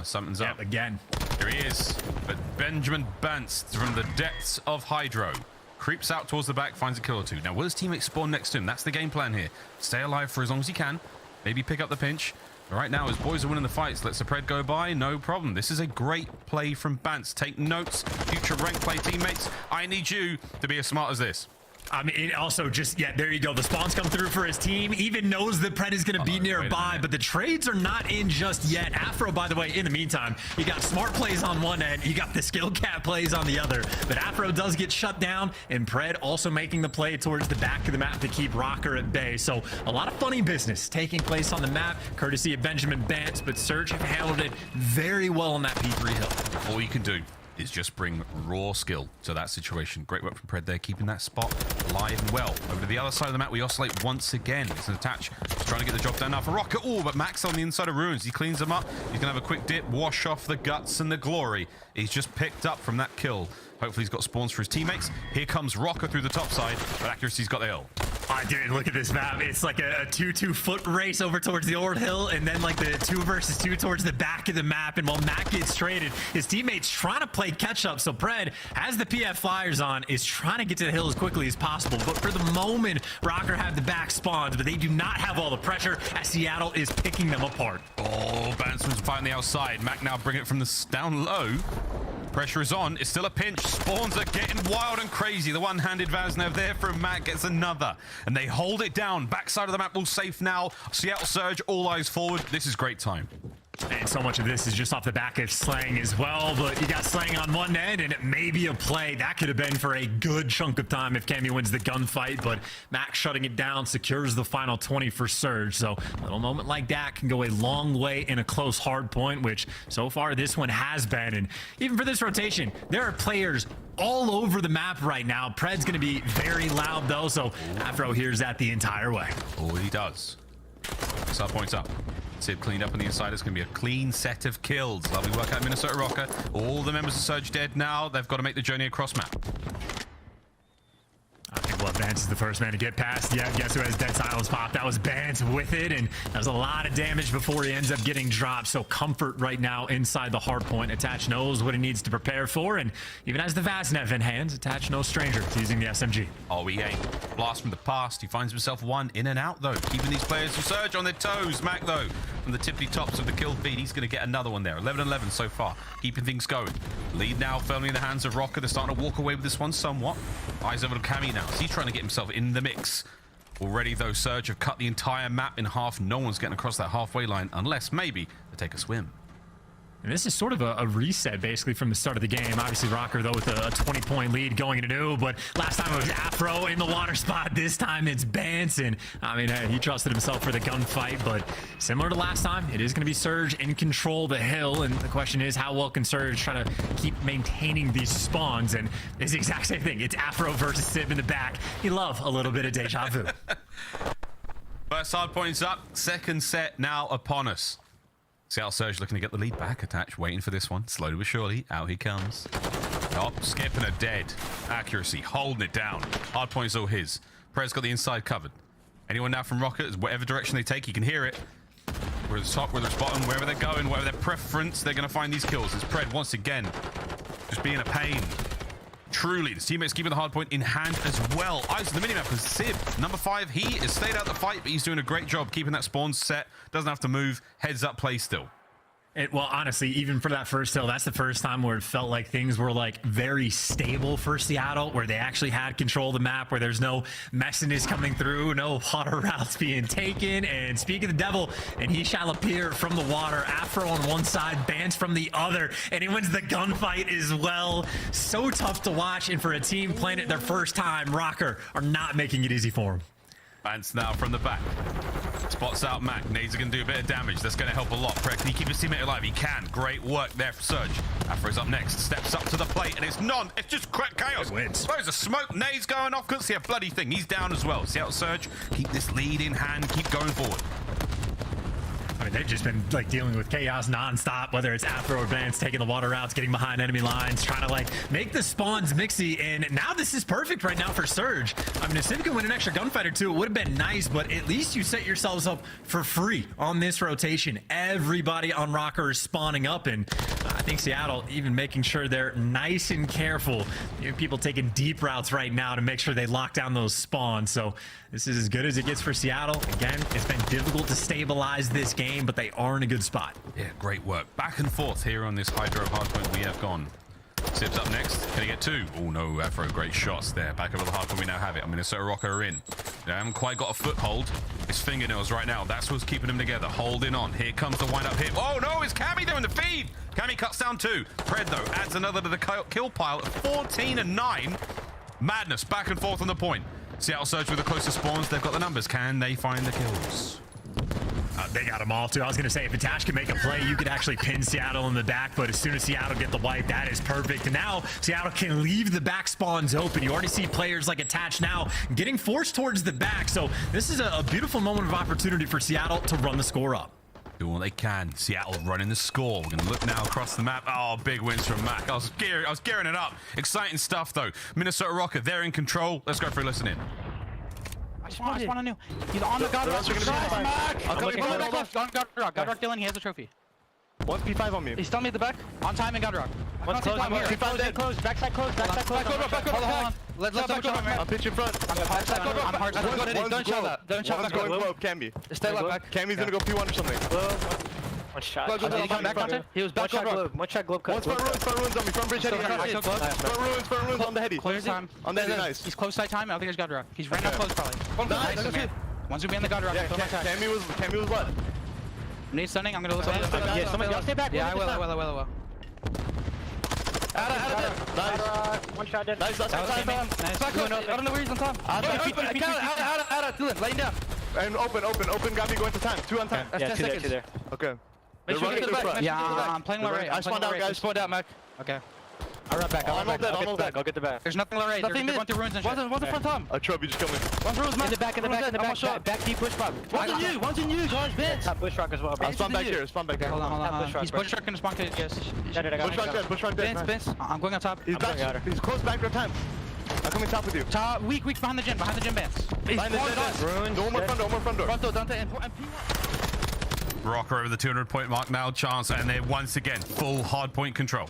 something's up. Again. Here he is. But Benjamin Bance from the depths of Hydro creeps out towards the back, finds a kill or 2. Now, will his teammate spawn next to him? That's the game plan here. Stay alive for as long as he can. Maybe pick up the pinch. But right now, his boys are winning the fights. Lets the Pred go by. No problem. This is a great play from Bance. Take notes. Future rank play teammates. I need you to be as smart as this. I mean, it also just, yeah, there you go. The spawns come through for his team. Even knows the Pred is going to be nearby, but the trades are not in just yet. Afro, by the way, in the meantime, you got smart plays on one end, you got the skill cap plays on the other, but Afro does get shut down, and Pred also making the play towards the back of the map to keep Rocker at bay. So a lot of funny business taking place on the map, courtesy of Benjamin Bance, but Surge have handled it very well on that P3 hill. All you can do is just bring raw skill to that situation. Great work from Pred there, keeping that spot alive and well. Over to the other side of the map, we oscillate once again. It's an attach. He's trying to get the job done now for Rocket. Oh, but Max on the inside of Ruins. He cleans them up. He's going to have a quick dip, wash off the guts and the glory. He's just picked up from that kill. Hopefully he's got spawns for his teammates. Here comes Rocker through the top side, but accuracy's got the hill. Dude, look at this map. It's like a 2-2 foot race over towards the old hill, and then like the 2 versus 2 towards the back of the map. And while Matt gets traded, his teammates trying to play catch up. So Pred has the PF flyers on, is trying to get to the hill as quickly as possible. But for the moment, Rocker have the back spawns, but they do not have all the pressure as Seattle is picking them apart. Oh, Bansman's fighting the outside. Mac now bring it from the down low. Pressure is on. It's still a pinch. Spawns are getting wild and crazy. The one-handed Vaznev there from Mac gets another. And they hold it down. Backside of the map all safe now. Seattle Surge, all eyes forward. This is great time. And so much of this is just off the back of Slang as well, but you got Slang on one end, and it may be a play. That could have been for a good chunk of time if Cammy wins the gunfight, but Max shutting it down secures the final 20 for Surge. So a little moment like that can go a long way in a close hard point, which so far this one has been. And even for this rotation, there are players all over the map right now. Pred's going to be very loud, though, so Afro hears that the entire way. Oh, he does. Sub points up. Sib cleaned up on the inside. It's going to be a clean set of kills. Lovely work out Minnesota Rocker. All the members of Surge dead now. They've got to make the journey across map. I think well, Bance is the first man to get past. Yeah, guess who has Dead Silence pop? That was Bance with it, and that was a lot of damage before he ends up getting dropped. So comfort right now inside the hard point. Attach knows what he needs to prepare for, and even has the Vaznev in hands. Attach no stranger to using the SMG. Oh, he ain't. Blast from the past. He finds himself one in and out, though. Keeping these players to Surge on their toes. Mac, though, from the tippy tops of the kill feed, he's going to get another one there. 11-11 so far. Keeping things going. Lead now firmly in the hands of Rocker. They're starting to walk away with this one somewhat. Eyes over to Cammy now. He's trying to get himself in the mix. Already, though, Surge have cut the entire map in half. No one's getting across that halfway line unless maybe they take a swim. And this is sort of a reset, basically, from the start of the game. Obviously, Rocker, though, with a 20-point lead going into new, but last time it was Afro in the water spot. This time it's Bance, and I mean, hey, he trusted himself for the gunfight, but similar to last time, it is going to be Surge in control of the hill, and the question is, how well can Surge try to keep maintaining these spawns? And it's the exact same thing. It's Afro versus Sib in the back. You love a little bit of deja vu. First hard points up. Second set now upon us. Seattle Surge looking to get the lead back. Attach, waiting for this one. Slowly but surely, out he comes. Oh, skipping a dead. Accuracy, holding it down. Hard points all his. Pred's got the inside covered. Anyone now from Rocket, whatever direction they take, you can hear it. Whether it's top, whether it's bottom, wherever they're going, whatever their preference, they're going to find these kills. As Pred, once again, just being a pain. Truly, the teammates keeping the hard point in hand as well. Eyes on the minimap, and Sib, number 5, he has stayed out the fight, but he's doing a great job keeping that spawn set. Doesn't have to move. Heads up play still. Well, honestly, even for that first hill, that's the first time where it felt like things were like very stable for Seattle, where they actually had control of the map, where there's no messiness coming through, no water routes being taken. And speak of the devil, and he shall appear from the water. Afro on one side, Bance from the other, and he wins the gunfight as well. So tough to watch, and for a team playing it their first time, Rocker are not making it easy for him. Bance now from the back. Spots out Mac. Nades are going to do a bit of damage. That's going to help a lot. Can he keep his teammate alive? He can. Great work there for Surge. Afro's up next. Steps up to the plate, and it's none. It's just chaos. Throws a smoke. Nades going off. Couldn't see a bloody thing. He's down as well. Seattle Surge, keep this lead in hand. Keep going forward. I mean, they've just been like dealing with chaos nonstop, whether it's Afro or Vance taking the water routes, getting behind enemy lines, trying to like make the spawns mixy. And now this is perfect right now for Surge. I mean, if Civ can win an extra gunfight or two, it would have been nice, but at least you set yourselves up for free on this rotation. Everybody on Rocker is spawning up, and I think Seattle even making sure they're nice and careful. You have people taking deep routes right now to make sure they lock down those spawns. So this is as good as it gets for Seattle. Again, it's been difficult to stabilize this game, but they are in a good spot. Yeah, great work. Back and forth here on this Hydro hardpoint we have gone. Sib's up next. Can he get two? Oh no, Afro, great shots there. Back over the hardpoint, we now have it. Minnesota Rocker are in. They haven't quite got a foothold. His fingernails right now. That's what's keeping them together. Holding on. Here comes the wind up hit. Oh no, it's Cammy there in the feed. Cammy cuts down two. Pred though adds another to the kill pile at 14 and 9. Madness back and forth on the point. Seattle Surge with the closest spawns. They've got the numbers. Can they find the kills? They got them all too. I was going to say, if Attach can make a play, you could actually pin Seattle in the back, but as soon as Seattle get the wipe, that is perfect. And now Seattle can leave the back spawns open. You already see players like Attach now getting forced towards the back. So this is a beautiful moment of opportunity for Seattle to run the score up. Doing what they can. Seattle running the score. We're going to look now across the map. Oh, big wins from Mac. I was gearing it up. Exciting stuff, though. Minnesota Rocker, they're in control. Let's go for a listen in. I spawned a new. He's on the God Rock. God Rock Dylan, he has a trophy. One's P5 on me. He's still me at the back. On time and God Rock. One's close. P5 dead. Backside close. Hold on. Let's double shot. I'm pitching front. I'm hard. Don't show that. Don't show that. One's going globe, Cammy. Stay left back. Cammy's gonna go P1 or something. One shot. He was back globe. One shot globe cut. One's front ruins on me. Front bridge heady. Front ruins on the heady. Clears time. On the heady, nice. He's close side time. I don't think there's God Rock. He's ran out close probably. Nice. One's gonna be on the God Rock. Yeah, Cammy was what? Need stunning. I'm gonna look at it. Yeah, somebody else stay back. Yeah, I will. Nice. One shot dead. Nice. That's Nice. back I don't know where he's on top. Out. Dylan, laying down. And open. Got me going to time. 2 on time. Yeah, 2 there. Okay. Make sure you get to the back. Yeah, I'm playing low right. I spawned out, guys. Spawned out, Mac. Okay. I'll run back. I'll get the back. There's nothing low right. They're going through ruins and shit. What's the front time? A trophy just coming. One's ruins, man. In the back. Back deep push pop. One's in you, George. Bitch. Top bush rock as well, bro. I'll spawn back here. Hold on. He's bush rock gonna spawn to yes. Bush rock dead. Vince. I'm going on top. He's back. He's close back on time. I'm coming top with you. Weak behind the gym Vance. Behind the gym. No more front door. Front door, Dante, and P1. Rocker over the 200-point mark now. Chance, and they're once again full hard point control.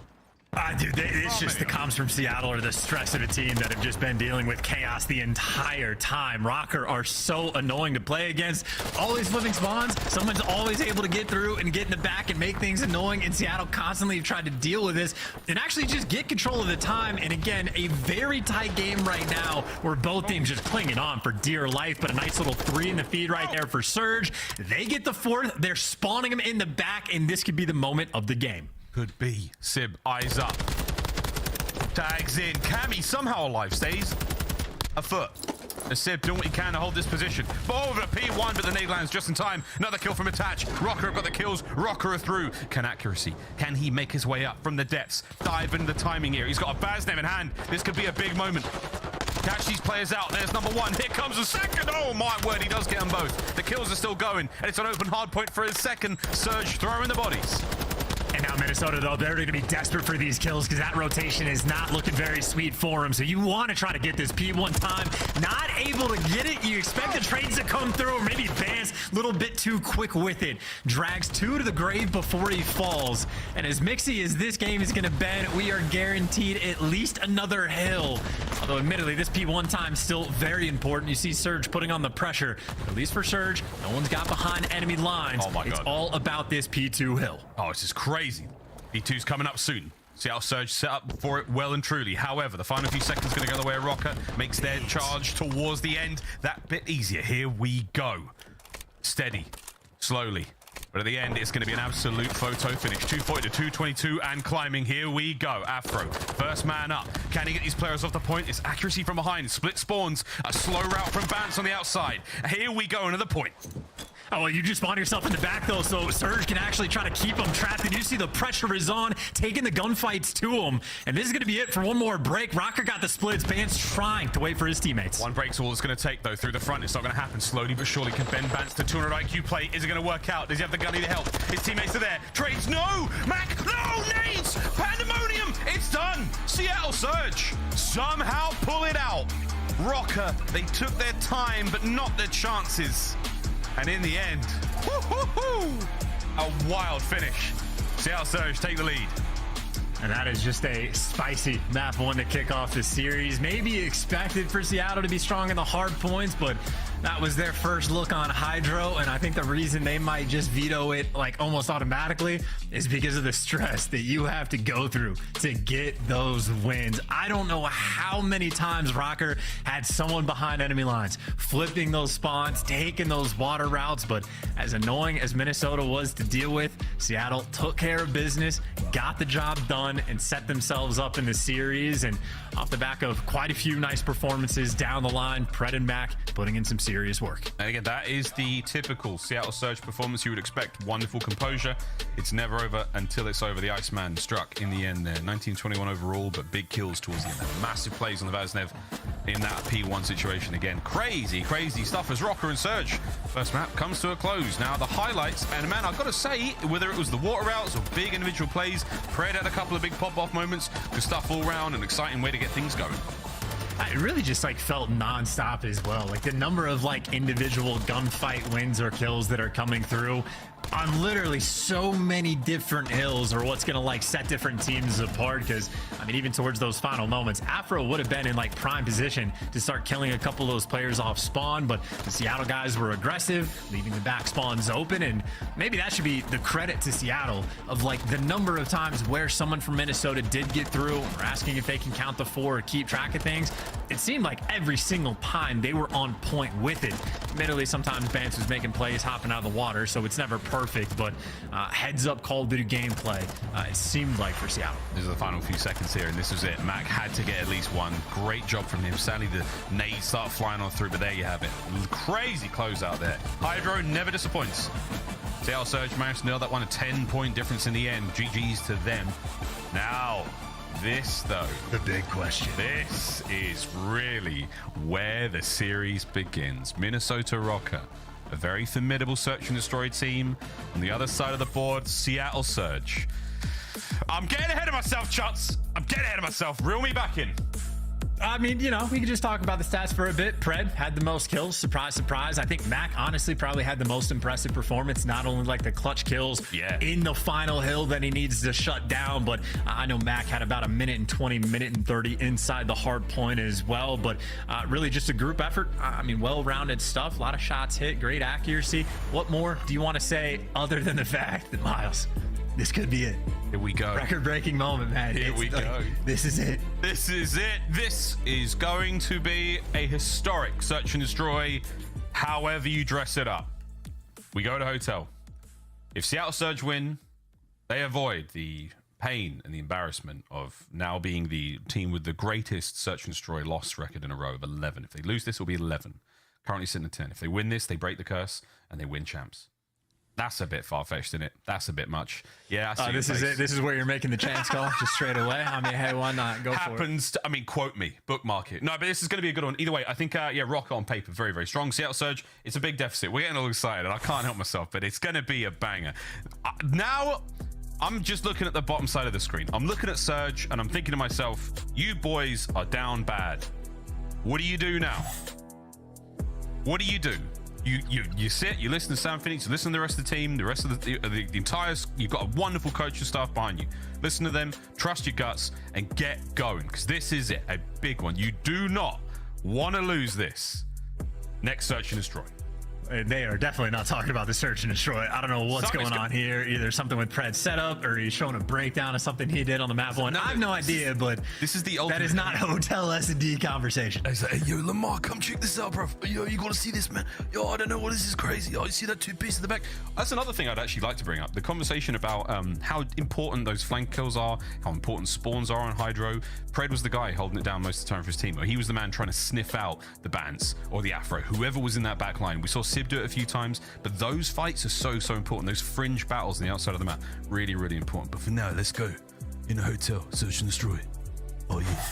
Dude, it's just the comms from Seattle or the stress of a team that have just been dealing with chaos the entire time. Rocker are so annoying to play against. Always flipping spawns. Someone's always able to get through and get in the back and make things annoying. And Seattle constantly have tried to deal with this and actually just get control of the time. And again, a very tight game right now where both teams just clinging on for dear life. But a nice little 3 in the feed right there for Surge. They get the 4th. They're spawning him in the back, and this could be the moment of the game. Could be. Sib, eyes up. Tags in. Cammy somehow alive. Stays a foot. Sib doing what he can to hold this position. Ball over to P1, but the nade lands just in time. Another kill from Attach. Rocker have got the kills. Rocker are through. Can accuracy? Can he make his way up from the depths? Dive into the timing here. He's got a Baznem in hand. This could be a big moment. Catch these players out. There's number 1. Here comes the second. Oh my word, he does get them both. The kills are still going, and it's an open hard point for his second. Surge throwing the bodies. And now Minnesota, though, they're going to be desperate for these kills because that rotation is not looking very sweet for them. So you want to try to get this P1 time. Not able to get it. You expect the trades to come through, or maybe Vance a little bit too quick with it. Drags 2 to the grave before he falls. And as mixy as this game is going to bend, we are guaranteed at least another hill. Although admittedly, this P1 time still very important. You see Surge putting on the pressure. At least for Surge, no one's got behind enemy lines. Oh my God. It's all about this P2 hill. Oh, this is crazy. P2's coming up soon. Seattle Surge set up for it well and truly. However, the final few seconds going to go the way of Rocker. Makes their charge towards the end that bit easier. Here we go. Steady. Slowly. But at the end, it's going to be an absolute photo finish. 240 to 222 and climbing. Here we go. Afro, first man up. Can he get these players off the point? It's accuracy from behind. Split spawns. A slow route from Bance on the outside. Here we go. Another point. Oh, well, you just spawn yourself in the back, though, so Surge can actually try to keep him trapped. And you see the pressure is on, taking the gunfights to him. And this is going to be it for one more break. Rocker got the splits. Bance trying to wait for his teammates. One break's all it's going to take, though. Through the front, it's not going to happen. Slowly but surely can bend Bance to 200 IQ play. Is it going to work out? Does he have the gunny to help? His teammates are there. Trades, no! Mac, no! Nades! Pandemonium! It's done! Seattle Surge somehow pull it out. Rocker, they took their time, but not their chances. And in the end, a wild finish. Seattle Surge take the lead. And that is just a spicy map one to kick off the series. Maybe expected for Seattle to be strong in the hard points, but that was their first look on Hydro, and I think the reason they might just veto it like almost automatically is because of the stress that you have to go through to get those wins. I don't know how many times Rocker had someone behind enemy lines, flipping those spawns, taking those water routes, but as annoying as Minnesota was to deal with, Seattle took care of business, got the job done, and set themselves up in the series. And off the back of quite a few nice performances down the line, Pred and Mac putting in some serious work. And again, that is the typical Seattle Surge performance you would expect. Wonderful composure. It's never over until it's over. The Iceman struck in the end there. 1921 overall, but big kills towards the end. Massive plays on the Vaznev in that P1 situation again. Crazy stuff as Rocker and Surge. First map comes to a close. Now the highlights, and man, I've got to say, whether it was the water routes or big individual plays, Pred had a couple of big pop-off moments. Good stuff all around, an exciting way to get things going. It really just like felt non-stop as well. Like the number of like individual gunfight wins or kills that are coming through on literally so many different hills are what's gonna like set different teams apart. Because I mean, even towards those final moments, Afro would have been in like prime position to start killing a couple of those players off spawn, but the Seattle guys were aggressive, leaving the back spawns open. And maybe that should be the credit to Seattle of like the number of times where someone from Minnesota did get through. We're asking if they can count the 4 or keep track of things. It seemed like every single time they were on point with it. Admittedly, sometimes Bance was making plays hopping out of the water, so it's never perfect, but heads up Call of Duty gameplay, it seemed like for Seattle. These are the final few seconds here, and this was it. Mac had to get at least one. Great job from him. Sadly, the nades start flying on through, but there you have it. Crazy close out there. Hydro never disappoints. Seattle Surge managed to nail that one, a 10-point difference in the end. GG's to them. Now, this, though, the big question. This is really where the series begins. Minnesota Rocker, a very formidable search and destroy team. On the other side of the board, Seattle Surge. I'm getting ahead of myself, Chuts. I'm getting ahead of myself. Reel me back in. I mean, you know, we could just talk about the stats for a bit. Pred had the most kills. Surprise, surprise. I think Mac honestly probably had the most impressive performance. Not only like the clutch kills in the final hill that he needs to shut down, but I know Mac had about 1:20, 1:30 inside the hard point as well. But really just a group effort. I mean, well-rounded stuff. A lot of shots hit, great accuracy. What more do you want to say other than the fact that, Miles, this could be it? Here we go. Record-breaking moment, man. Here we go. This is it. This is it. This is going to be a historic search and destroy, however you dress it up. We go to hotel. If Seattle Surge win, they avoid the pain and the embarrassment of now being the team with the greatest search and destroy loss record in a row of 11. If they lose this, it'll be 11. Currently sitting at 10. If they win this, they break the curse and they win champs. That's a bit far-fetched, isn't it? That's a bit much. Yeah, I see this is it. This is where you're making the chance call just straight away. I mean, hey, why not? Go for it. I mean, quote me. Bookmark it. No, but this is going to be a good one. Either way, I think, Rock on paper, very, very strong. Seattle Surge, it's a big deficit. We're getting all excited. I can't help myself, but it's going to be a banger. Now, I'm just looking at the bottom side of the screen. I'm looking at Surge, and I'm thinking to myself, you boys are down bad. What do you do now? What do you do? You sit, you listen to Sam Phoenix, you listen to the rest of the team, the rest of the entire. You've got a wonderful coaching staff behind you. Listen to them, trust your guts, and get going, because this is it, a big one. You do not want to lose this. Next search and destroy. They are definitely not talking about the search and destroy. I don't know what's going on here. Either something with Pred's setup, or he's showing a breakdown of something he did on the map one. I have no idea, but this is the ultimate. That is not hotel S&D conversation. He's like, hey, yo, Lamar, come check this out, bro. Yo, you gotta see this, man. Yo, I don't know what this is crazy. Oh, you see that two-piece in the back? That's another thing I'd actually like to bring up. The conversation about how important those flank kills are, how important spawns are on Hydro. Pred was the guy holding it down most of the time for his team. Or he was the man trying to sniff out the Bants or the Afro, whoever was in that back line. We saw Sib do it a few times. But those fights are so important. Those fringe battles on the outside of the map, really important. But for now, let's go in a hotel, search and destroy. Oh yeah.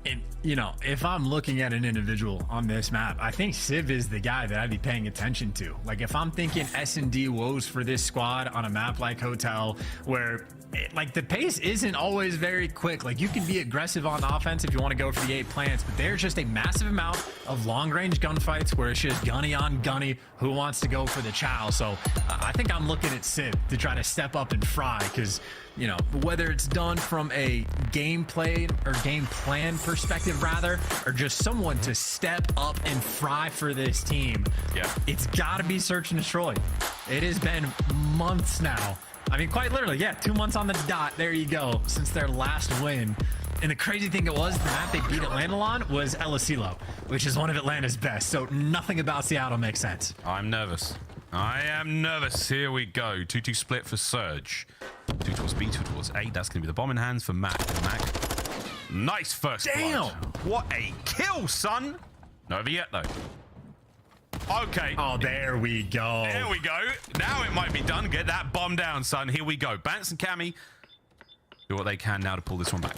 And you know, if I'm looking at an individual on this map, I think Civ is the guy that I'd be paying attention to. Like, if I'm thinking S&D woes for this squad on a map like Hotel, where like the pace isn't always very quick. Like, you can be aggressive on offense if you want to go for the 8 plants, but there's just a massive amount of long-range gunfights where it's just gunny on gunny. Who wants to go for the chow? So I think I'm looking at Civ to try to step up and fry, because you know, whether it's done from a gameplay or game plan perspective rather, or just someone to step up and fry for this team, it's got to be search and destroy. It has been months now. I mean, quite literally, 2 months on the dot. There you go, since their last win. And the crazy thing was, the map they beat Atlanta on was El Asilo, which is one of Atlanta's best. So nothing about Seattle makes sense. I'm nervous. I am nervous. Here we go. 2-2 split for Surge. 2 towards B, 2 towards A. That's going to be the bomb in hands for Mac. Nice first blood. What a kill, son. Not over yet, though. Okay. Oh, there we go. There we go. Now it might be done. Get that bomb down, son. Here we go. Bants and Cammy do what they can now to pull this one back.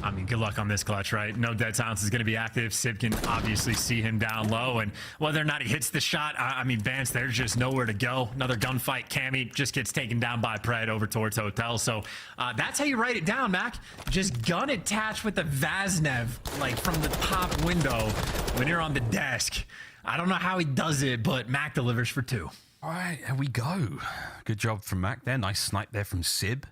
I mean, good luck on this clutch, right? No dead silence is going to be active. Sib can obviously see him down low, and whether or not he hits the shot, I mean, Vance, there's just nowhere to go. Another gunfight. Cammy just gets taken down by Pred over towards Hotel. So that's how you write it down, Mac. Just gun attached with the Vaznev, like from the top window when you're on the desk. I don't know how he does it, but Mac delivers for 2. All right, here we go. Good job from Mac there. Nice snipe there from Sib.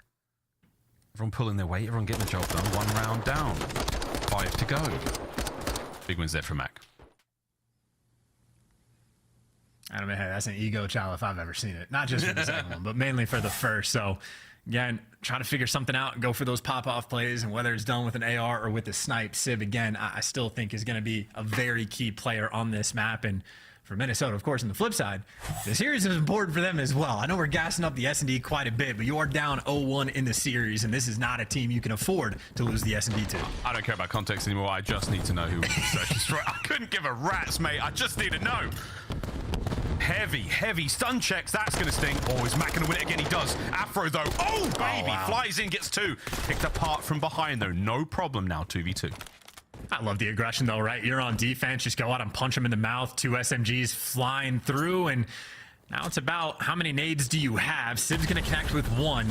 Everyone pulling their weight, everyone getting the job done. 1 round down. 5 to go. Big wins there for Mac. I mean, hey, that's an ego chow if I've ever seen it. Not just for the second one, but mainly for the first. So, again, trying to figure something out and go for those pop-off plays, and whether it's done with an AR or with a snipe, Civ, again, I still think is going to be a very key player on this map. And for Minnesota, of course, on the flip side, the series is important for them as well. I know we're gassing up the S&D quite a bit, but you are down 0-1 in the series, and this is not a team you can afford to lose the S&D to. I don't care about context anymore. I just need to know who was the search and destroy. I couldn't give a rat's, mate. I just need to know. Heavy stun checks. That's going to sting. Oh, is Mac going to win it again? He does. Afro, though. Oh, baby. Wow. Flies in, gets 2. Picked apart from behind, though. No problem now, 2v2. I love the aggression, though, right? You're on defense. Just go out and punch him in the mouth. 2 SMGs flying through, and now it's about how many nades do you have. Sib's going to connect with 1.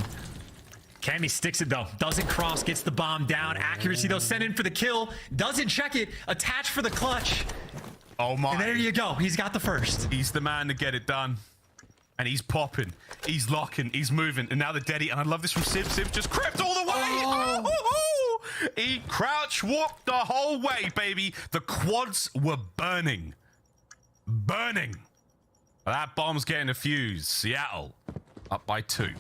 Cammy sticks it, though. Doesn't cross. Gets the bomb down. Accuracy, though. Send in for the kill. Doesn't check it. Attach for the clutch. Oh, my. And there you go. He's got the first. He's the man to get it done. And he's popping. He's locking. He's moving. And now the Deddy. And I love this from Sib. Sib just crept all the way. Oh. He crouch walked the whole way, baby. The quads were burning. Burning. That bomb's getting a fuse. Seattle up by 2.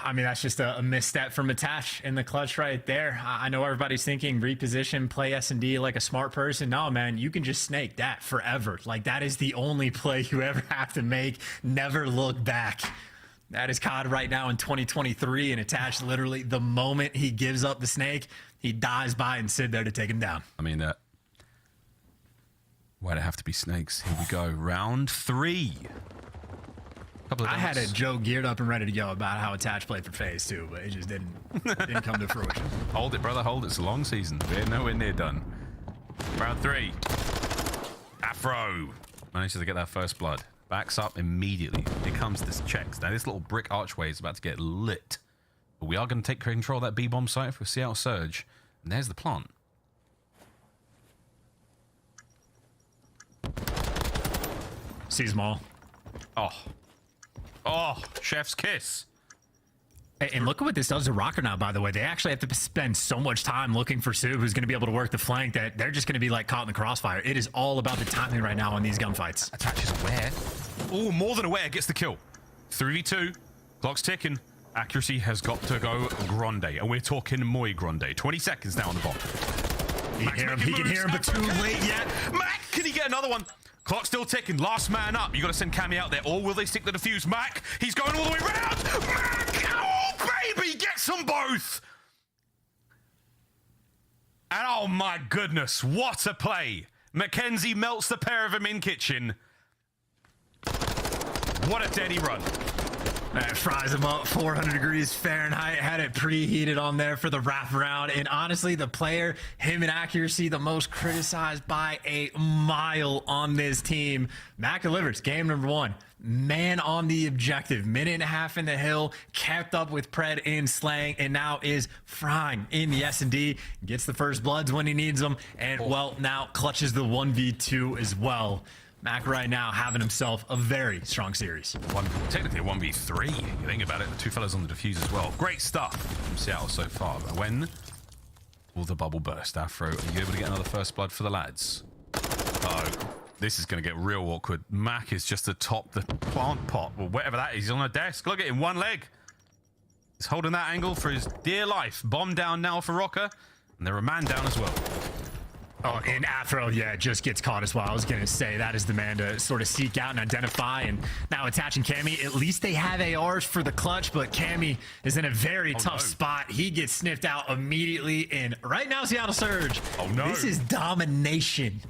I mean, that's just a misstep from Attach in the clutch right there. I know everybody's thinking reposition, play S&D like a smart person. No, man, you can just snake that forever. Like, that is the only play you ever have to make. Never look back. That is COD right now in 2023, and Attach literally the moment he gives up the snake, he dives by and sit there to take him down. I mean, why'd it have to be snakes? Here we go. Round 3. I had a joke geared up and ready to go about how Attach played for FaZe too, but it just didn't come to fruition. Hold it, brother, hold it. It's a long season. We're nowhere near done. Round 3. Afro manages to get that first blood. Backs up immediately. Here comes this checks. Now this little brick archway is about to get lit. But we are going to take control of that B-bomb site for Seattle Surge. And there's the plant. Sees them all. Oh, chef's kiss. And look at what this does to Rocker now, by the way. They actually have to spend so much time looking for Sub, who's going to be able to work the flank, that they're just going to be like caught in the crossfire. It is all about the timing right now on these gunfights. Attach is aware. Oh, more than aware, gets the kill. 3v2, clock's ticking. Accuracy has got to go grande, and we're talking muy grande. 20 seconds now on the bomb. He can hear him, but too late yet. Mac, can he get another one? Clock's still ticking. Last man up. You got to send Cammy out there, or will they stick the defuse? Mac, he's going all the way around. Mac, oh baby, gets them both. And oh my goodness, what a play! Mackenzie melts the pair of them in kitchen. What a deady run. That fries him up 400 degrees Fahrenheit, had it preheated on there for the wraparound. And honestly, the player, him in accuracy, the most criticized by a mile on this team. Mac delivers game number 1. Man on the objective. Minute and a half in the hill, kept up with Pred in slang, and now is frying in the S&D. Gets the first bloods when he needs them, and well, now clutches the 1v2 as well. Mac right now having himself a very strong series. Technically a 1v3. You think about it, the two fellas on the defuse as well. Great stuff from Seattle so far. But when will the bubble burst? Afro, are you able to get another first blood for the lads? Oh, this is going to get real awkward. Mac is just atop the plant pot, or whatever that is. He's on a desk. Look at him, one leg. He's holding that angle for his dear life. Bomb down now for Rocker, and they're a man down as well. Oh, and Afro, yeah, just gets caught as well. I was going to say that is the man to sort of seek out and identify. And now attaching Cammy, at least they have ARs for the clutch, but Cammy is in a very tough spot. He gets sniffed out immediately. And right now, Seattle Surge. Oh, no. This is domination.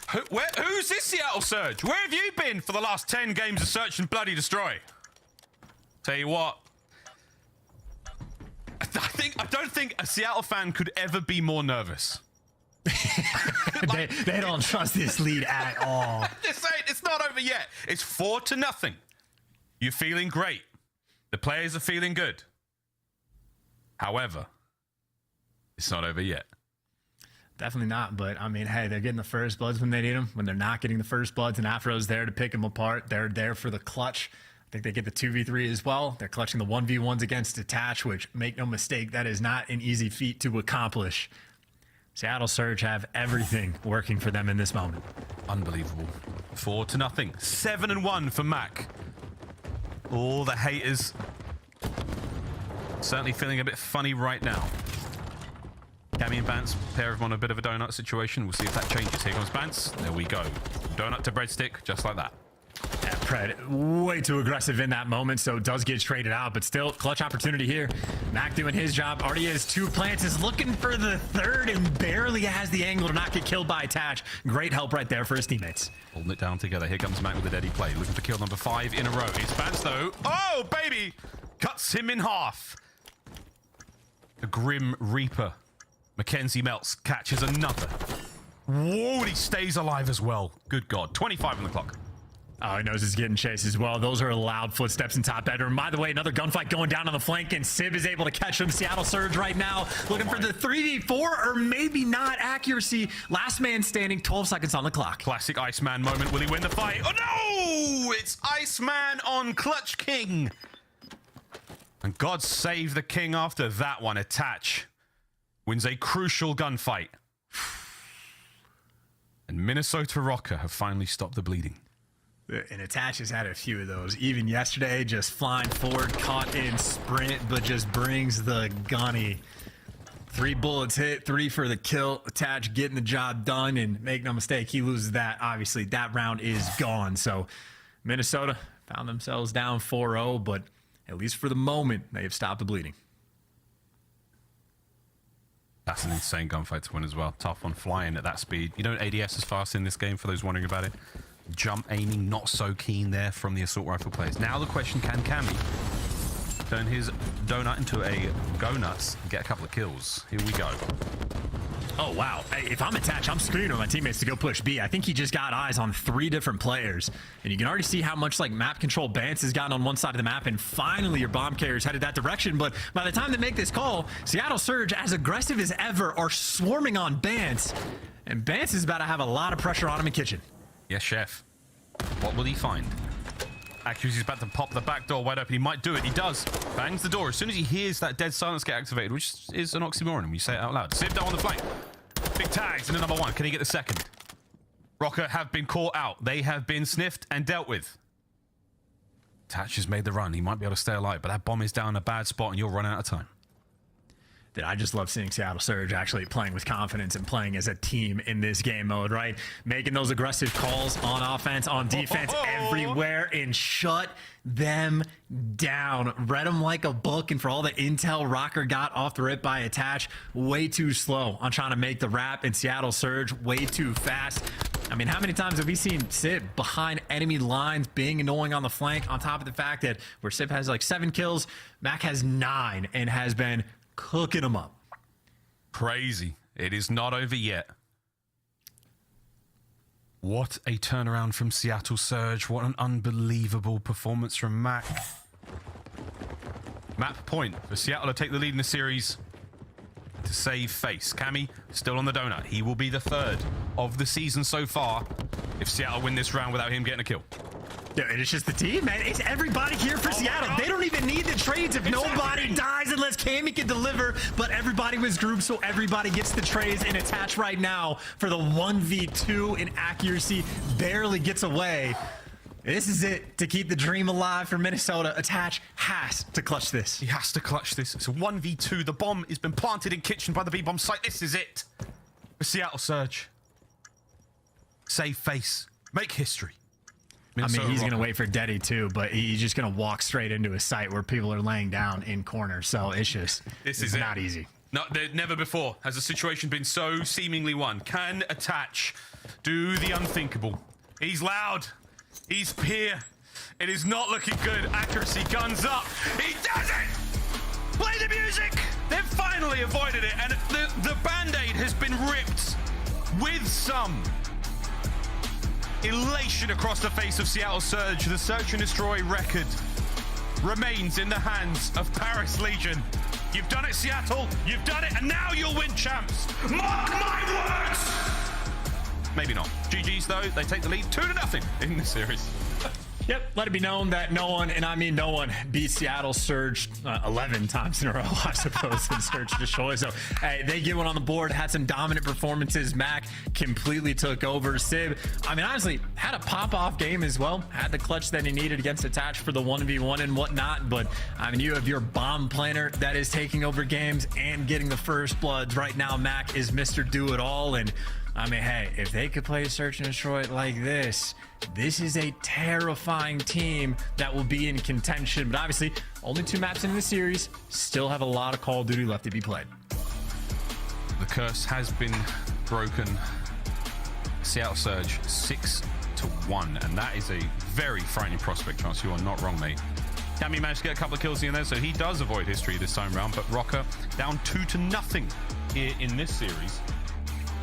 Who's this Seattle Surge? Where have you been for the last 10 games of Search and Bloody Destroy? Tell you what. I don't think a Seattle fan could ever be more nervous. They don't trust this lead at all. Just saying, it's not over yet. It's 4-0. You're feeling great. The players are feeling good. However, it's not over yet. Definitely not, but I mean, hey, they're getting the first bloods when they need them. When they're not getting the first bloods and Afro's there to pick them apart, they're there for the clutch. I think they get the 2v3 as well. They're clutching the 1v1s against Detach, which, make no mistake, that is not an easy feat to accomplish. Seattle Surge have everything working for them in this moment. Unbelievable. 4-0. 7-1 for Mac. All the haters certainly feeling a bit funny right now. Cammy and Bance, pair of them on a bit of a donut situation. We'll see if that changes. Here comes Bance. There we go. Donut to breadstick, just like that. Yeah, Pred way too aggressive in that moment, so it does get traded out, but still, clutch opportunity here. Mac doing his job. Already has 2 plants, is looking for the third, and barely has the angle to not get killed by Attach. Great help right there for his teammates. Holding it down together. Here comes Mac with a deady play. Looking for kill number 5 in a row. It's Bance, though. Oh, baby! Cuts him in half. A Grim Reaper. Mackenzie melts, catches another. Whoa, he stays alive as well. Good God. 25 on the clock. Oh, he knows he's getting chased as well. Those are loud footsteps in top bedroom. By the way, another gunfight going down on the flank, and Sib is able to catch him. Seattle Surge right now looking for the 3v4, or maybe not. Accuracy. Last man standing, 12 seconds on the clock. Classic Iceman moment. Will he win the fight? Oh, no! It's Iceman on Clutch King. And God save the king after that one. Attach wins a crucial gunfight. And Minnesota Rocker have finally stopped the bleeding. And Attach has had a few of those. Even yesterday, just flying forward, caught in sprint, but just brings the gunny. 3 bullets hit, 3 for the kill. Attach getting the job done, and make no mistake, he loses that. Obviously, that round is gone. So Minnesota found themselves down 4-0, but at least for the moment, they have stopped the bleeding. That's an insane gunfight to win as well. Tough one, flying at that speed. You know ADS is fast in this game, for those wondering about it. Jump aiming, not so keen there from the assault rifle players. Now the question, can Cammy turn his donut into a go-nuts and get a couple of kills? Here we go. Oh, wow. If I'm Attached, I'm screaming at my teammates to go push B. I think he just got eyes on 3 different players. And you can already see how much like map control Bance has gotten on one side of the map. And finally, your bomb carriers headed that direction. But by the time they make this call, Seattle Surge, as aggressive as ever, are swarming on Bance. And Bance is about to have a lot of pressure on him in kitchen. Yes, chef. What will he find? Accuracy's about to pop the back door wide open. He might do it. He does. Bangs the door. As soon as he hears that dead silence get activated, which is an oxymoron when you say it out loud. Sib down on the flank. Big tags into number one. Can he get the second? Rocker have been caught out. They have been sniffed and dealt with. Tatch has made the run. He might be able to stay alive, but that bomb is down in a bad spot and you're running out of time. Dude, I just love seeing Seattle Surge actually playing with confidence and playing as a team in this game mode, right? Making those aggressive calls on offense, on defense, everywhere, and shut them down. Read them like a book, and for all the intel Rocker got off the rip by Attach, way too slow on trying to make the wrap, and Seattle Surge way too fast. I mean, how many times have we seen Sib behind enemy lines, being annoying on the flank, on top of the fact that where Sib has like 7 kills, Mac has 9 and has been cooking them up. Crazy. It is not over yet. What a turnaround from Seattle Surge. What an unbelievable performance from Mac. Map point for Seattle to take the lead in the series to save face. Cammy still on the donut. He will be the 3rd of the season so far if Seattle win this round without him getting a kill. Dude, it's just the team, man. It's everybody here for Seattle. They don't even need the trades if nobody dies unless Cammy can deliver. But everybody was grouped, so everybody gets the trades and Attach right now for the 1v2 in accuracy. Barely gets away. This is it to keep the dream alive for Minnesota. Attach has to clutch this. He has to clutch this. It's a 1v2. The bomb has been planted in kitchen by the B-bomb site. This is it for Seattle Surge. Save face. Make history. Minnesota, I mean, he's going to wait for Deddy too, but he's just going to walk straight into a site where people are laying down in corners. So it's just, it's not easy. No, never before has a situation been so seemingly won. Can Attach do the unthinkable? He's loud. He's here. It is not looking good. Accuracy, guns up. He does it! Play the music! They've finally avoided it, and the Band-Aid has been ripped with some elation across the face of Seattle Surge. The Search and Destroy record remains in the hands of Paris Legion. You've done it, Seattle. You've done it, and now you'll win champs. Mark my words! Maybe not. GG's, though. They take the lead 2-0 in this series. Yep, let it be known that no one, and I mean no one, beat Seattle Surge 11 times in a row, I suppose, in Search and Destroy. So, hey, they get one on the board, had some dominant performances. Mac completely took over. Sib, I mean, honestly, had a pop-off game as well. Had the clutch that he needed against Attach for the 1v1 and whatnot. But, I mean, you have your bomb planner that is taking over games and getting the first bloods. Right now, Mac is Mr. Do-It-All, and I mean, hey, if they could play Search and Destroy like this is a terrifying team that will be in contention. But obviously, only 2 maps in the series, still have a lot of Call of Duty left to be played. The curse has been broken. Seattle Surge 6-1, and that is a very frightening prospect, Chance. You are not wrong, mate. Cammy managed to get a couple of kills in there, so he does avoid history this time round. But Rocker down 2-0 here in this series.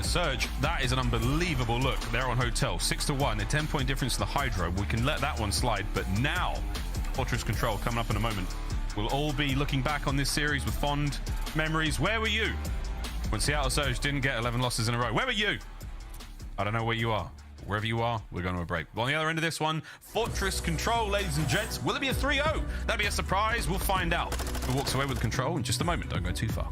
Surge, that is an unbelievable look. They're on Hotel, 6-1, a 10-point difference to the Hydro. We can let that one slide, but now Fortress Control coming up in a moment. We'll all be looking back on this series with fond memories. Where were you when Seattle Surge didn't get 11 losses in a row? Where were you? I don't know where you are. Wherever you are, we're going to a break. On the other end of this one, Fortress Control, ladies and gents. Will it be a 3-0? That'd be a surprise. We'll find out. Who walks away with control in just a moment. Don't go too far.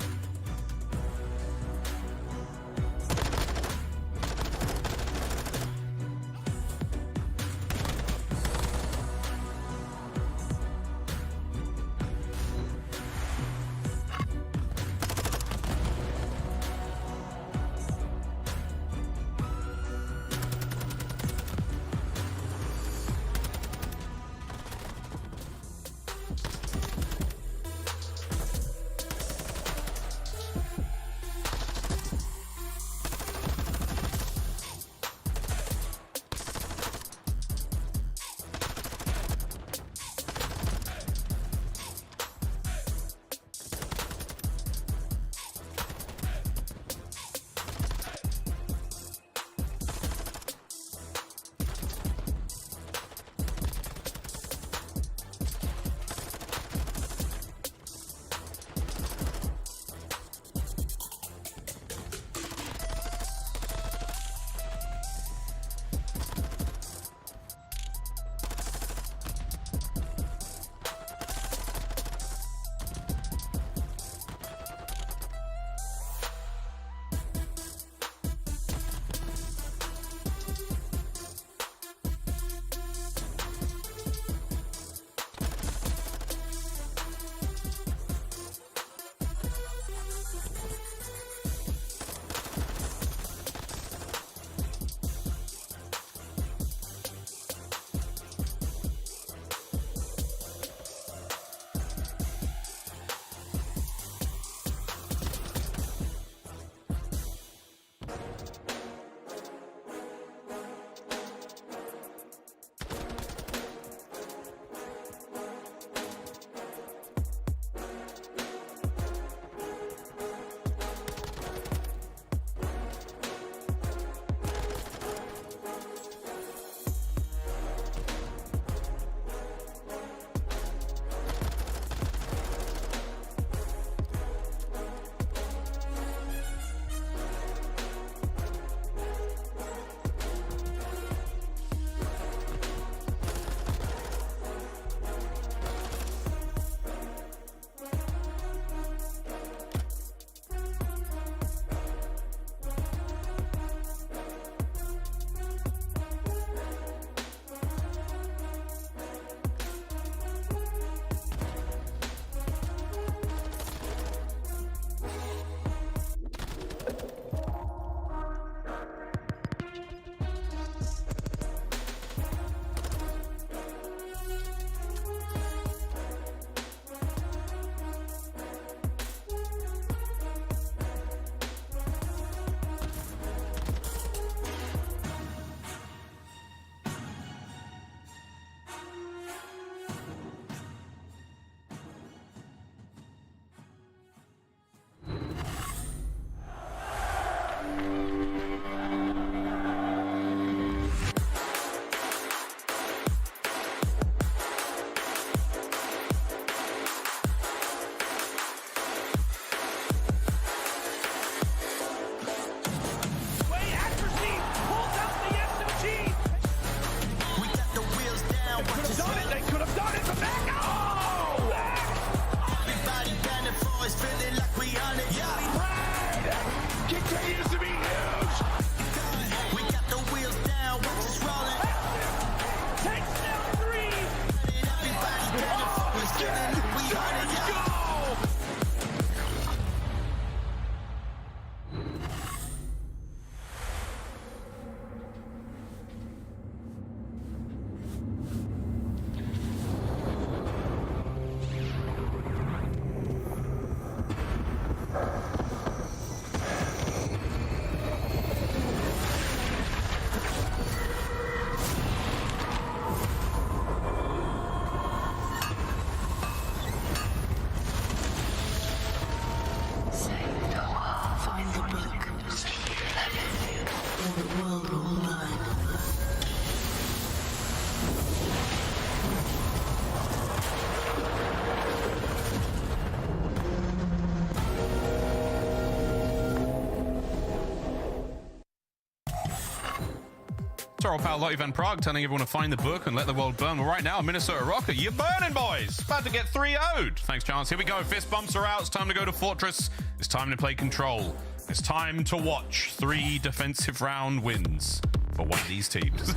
It's our old pal Lottie Van Prague telling everyone to find the book and let the world burn. Well, right now, Minnesota Rocker, you're burning, boys. About to get 3-0'd. Thanks, Chance. Here we go. Fist bumps are out. It's time to go to Fortress. It's time to play control. It's time to watch 3 defensive round wins for one of these teams.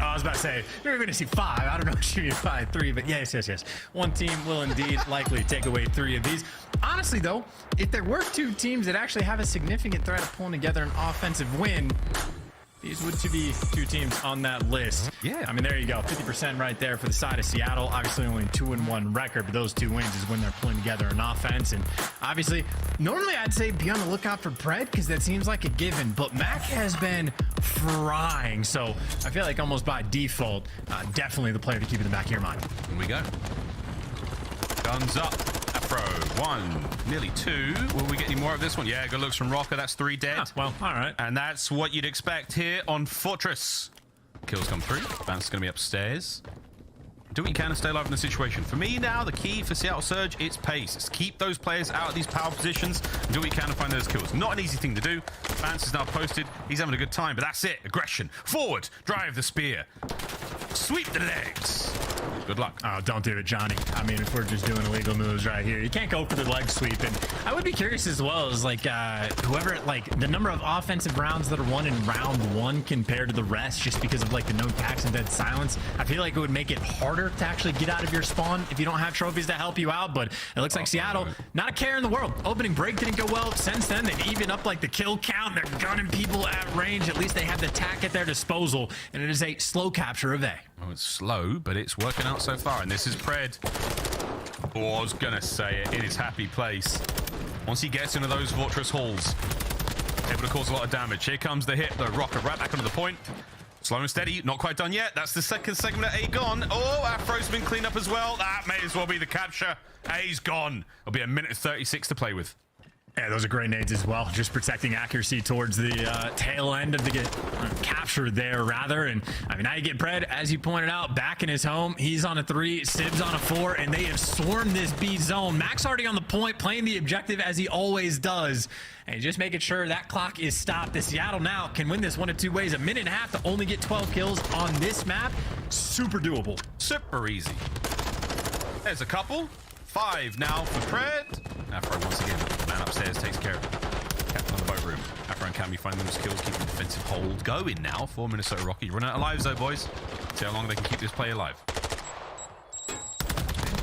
I was about to say, you're going to see 5. I don't know if you're 5, 3, but yes. One team will indeed likely take away 3 of these. Honestly, though, if there were 2 teams that actually have a significant threat of pulling together an offensive win, these would be 2 teams on that list. Yeah. I mean, there you go. 50% right there for the side of Seattle. Obviously, only 2-1 record, but those 2 wins is when they're pulling together an offense. And obviously, normally I'd say be on the lookout for Pred because that seems like a given, but Mac has been frying. So I feel like almost by default, definitely the player to keep in the back of your mind. Here we go. Guns up. Afro. 1, nearly 2. Will we get any more of this one? Yeah, good looks from Rocker. That's 3 dead. Well, all right. And that's what you'd expect here on Fortress. Kills come through. Vance is going to be upstairs. Do what you can to stay alive in the situation. For me now, the key for Seattle Surge, it's pace. It's keep those players out of these power positions and do what you can to find those kills. Not an easy thing to do. Vance is now posted. He's having a good time, but that's it. Aggression. Forward. Drive the spear. Sweep the legs. Good luck. Oh, don't do it, Johnny. I mean, if we're just doing illegal moves right here, you can't go for the leg sweep. And I would be curious as well as like whoever, like the number of offensive rounds that are won in round 1 compared to the rest, just because of like the no tax and dead silence. I feel like it would make it harder to actually get out of your spawn if you don't have trophies to help you out. But it looks like Seattle, not a care in the world. Opening break didn't go well. Since then, they've even up like the kill count. They're gunning people at range. At least they have the tack at their disposal, and it is a slow capture of A. Oh, it's slow, but it's working out so far. And this is Pred. Oh, I was going to say it. It is happy place. Once he gets into those Fortress halls, able to cause a lot of damage. Here comes the hit. The Rocker right back onto the point. Slow and steady. Not quite done yet. That's the second segment of A gone. Oh, Afro's been cleaned up as well. That may as well be the capture. A's gone. It'll be a minute 36 to play with. Yeah, those are great nades as well. Just protecting accuracy towards the tail end of the capture there, rather. And I mean, now you get Pred, as you pointed out, back in his home. He's on a 3, Sib's on a 4, and they have swarmed this B zone. Max already on the point, playing the objective as he always does. And just making sure that clock is stopped. The Seattle now can win this 1 of 2 ways. A minute and a half to only get 12 kills on this map. Super doable. Super easy. There's a couple. 5 now for Pred. Afro once again. Man upstairs takes care of it. Captain on the boat room. Afro and Cammy find those kills, keeping the defensive hold going now for Minnesota Rocky. Running out of lives though, boys. See how long they can keep this play alive.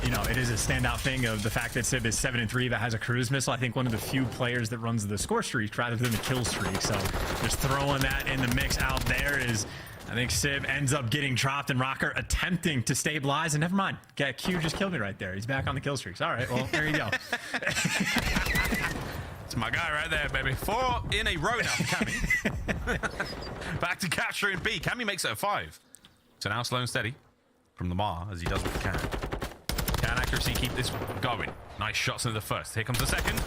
You know, it is a standout thing of the fact that Sib is 7-3 that has a cruise missile. I think one of the few players that runs the score streak rather than the kill streak. So just throwing that in the mix out there is, I think Sib ends up getting dropped and Rocker attempting to stabilize, and never mind. Q just killed me right there. He's back on the kill streaks. All right, well, there you go. It's my guy right there, baby. 4 in a row now for Cammy. Back to capturing B. Cammy makes it a 5. So now slow and steady from the Mar as he does what he can. Can accuracy keep this going? Nice shots into the first. Here comes the second.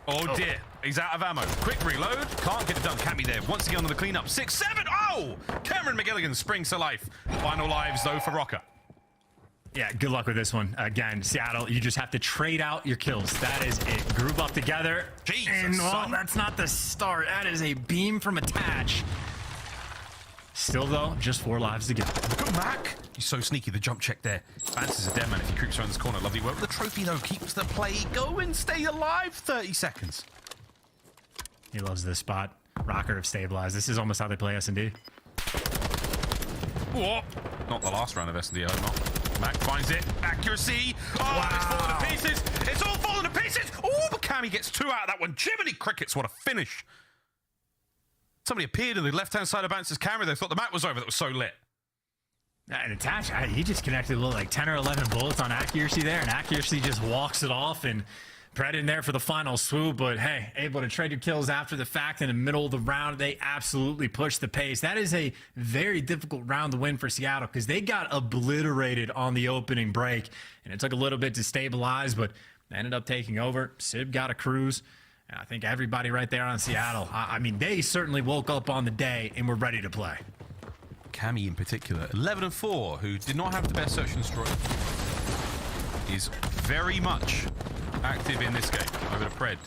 Oh dear. He's out of ammo. Quick reload. Can't get it done. Cammy there. Once again on the cleanup. 6-7. Oh! Cameron McGilligan springs to life. Final lives though for Rocker. Yeah, good luck with this one. Again, Seattle, you just have to trade out your kills. That is it. Group up together. Jesus, and well, that's not the start. That is a beam from attach. Still, though, just 4 lives to go. Look at Mac. He's so sneaky. The jump check there. Vance is a dead man if he creeps around this corner. Lovely work with the trophy, though. Keeps the play going. Stay alive. 30 seconds. He loves this spot. Rocker have stabilized. This is almost how they play S&D. Whoa. Not the last round of S&D, I hope not. Mac finds it. Accuracy. Oh, wow. It's falling to pieces. It's all falling to pieces. Oh, but Cammy gets 2 out of that one. Jiminy crickets. What a finish. Somebody appeared in the left-hand side of Vance's camera. They thought the map was over. That was so lit. And attach, he just connected a little like 10 or 11 bullets on accuracy there, and accuracy just walks it off, and Pred in there for the final swoop. But hey, able to trade your kills after the fact in the middle of the round. They absolutely push the pace. That is a very difficult round to win for Seattle because they got obliterated on the opening break, and it took a little bit to stabilize, but they ended up taking over. Sib got a cruise. I think everybody right there on Seattle, I mean, they certainly woke up on the day and were ready to play. Cammy in particular, 11-4, who did not have the best search and destroy, is very much active in this game. Over to Pred.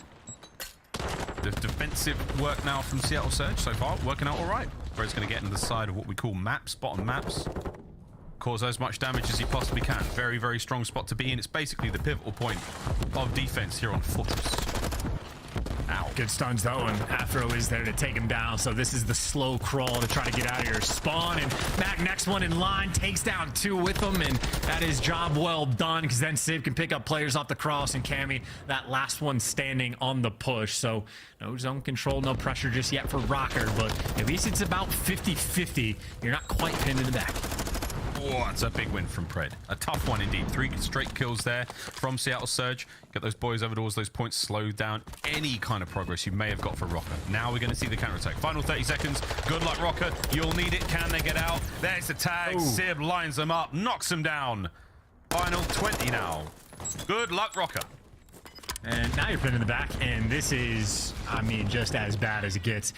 The defensive work now from Seattle Surge so far, working out all right. Fred's going to get into the side of what we call maps, bottom maps. Cause as much damage as he possibly can. Very, very strong spot to be in. It's basically the pivotal point of defense here on Fortress. Ow. Good stuns though, and Afro is there to take him down. So this is the slow crawl to try to get out of here. Spawn, and Mac, next one in line, takes down 2 with him, and that is job well done, because then Civ can pick up players off the cross, and Cammy, that last one standing on the push. So no zone control, no pressure just yet for Rocker, but at least it's about 50-50. You're not quite pinned in the back. Oh, it's a big win from Pred. A tough one indeed. 3 straight kills there from Seattle Surge. Get those boys over towards those points, slow down any kind of progress you may have got for Rocker. Now we're going to see the counterattack. Final 30 seconds. Good luck, Rocker. You'll need it. Can they get out? There's the tag. Sib lines them up, knocks them down. Final 20 now. Good luck, Rocker. And now you're pinned in the back, and this is, I mean, just as bad as it gets.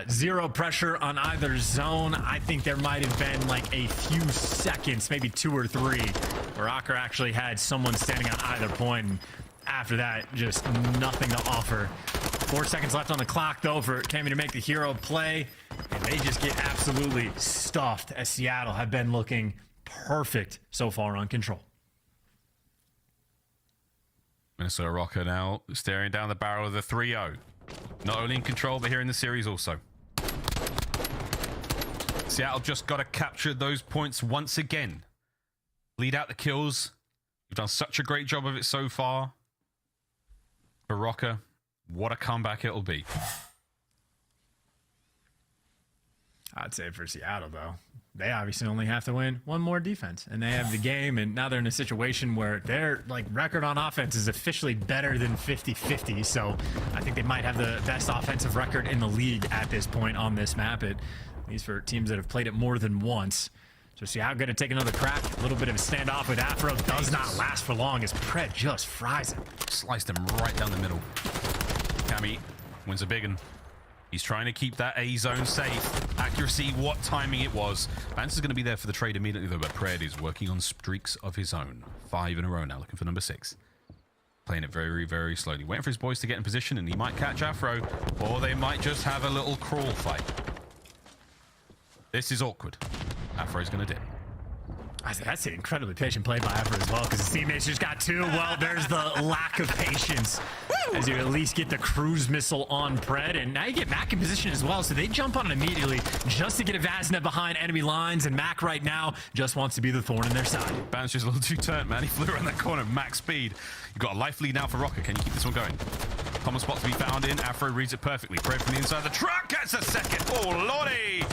0 pressure on either zone. I think there might have been like a few seconds, maybe 2 or 3, where Rocker actually had someone standing on either point, and after that, just nothing to offer. 4 seconds left on the clock, though, for Cammy to make the hero play, and they just get absolutely stuffed, as Seattle have been looking perfect so far on control. Minnesota Rocker now staring down the barrel of the 3-0. Not only in control, but here in the series also. Seattle just got to capture those points once again. Lead out the kills. You've done such a great job of it so far. For Rocker, what a comeback it'll be. I'd say for Seattle, though, they obviously only have to win 1 more defense, and they have the game, and now they're in a situation where their record on offense is officially better than 50-50, so I think they might have the best offensive record in the league at this point on this map, at least for teams that have played it more than once. So Seattle going to take another crack. A little bit of a standoff with Afro. Does not last for long as Pred just fries him. Sliced him right down the middle. Cammy wins a big one. He's trying to keep that A zone safe. Accuracy, what timing it was. Vance is going to be there for the trade immediately, though, but Pred is working on streaks of his own. 5 in a row now, looking for number 6. Playing it very, very slowly. Waiting for his boys to get in position, and he might catch Afro, or they might just have a little crawl fight. This is awkward. Afro's going to dip. That's an incredibly patient play by Afro as well, because his teammates just got 2. Well, there's the lack of patience as you at least get the cruise missile on Pred, and now you get Mac in position as well, so they jump on it immediately just to get a Vaznev behind enemy lines, and Mac right now just wants to be the thorn in their side. Bounce just a little too turnt, man. He flew around that corner, max speed. You've got a life lead now for Rocker. Can you keep this one going? Common spot to be found in. Afro reads it perfectly. Pred from the inside of the truck gets a second. Oh, lordy!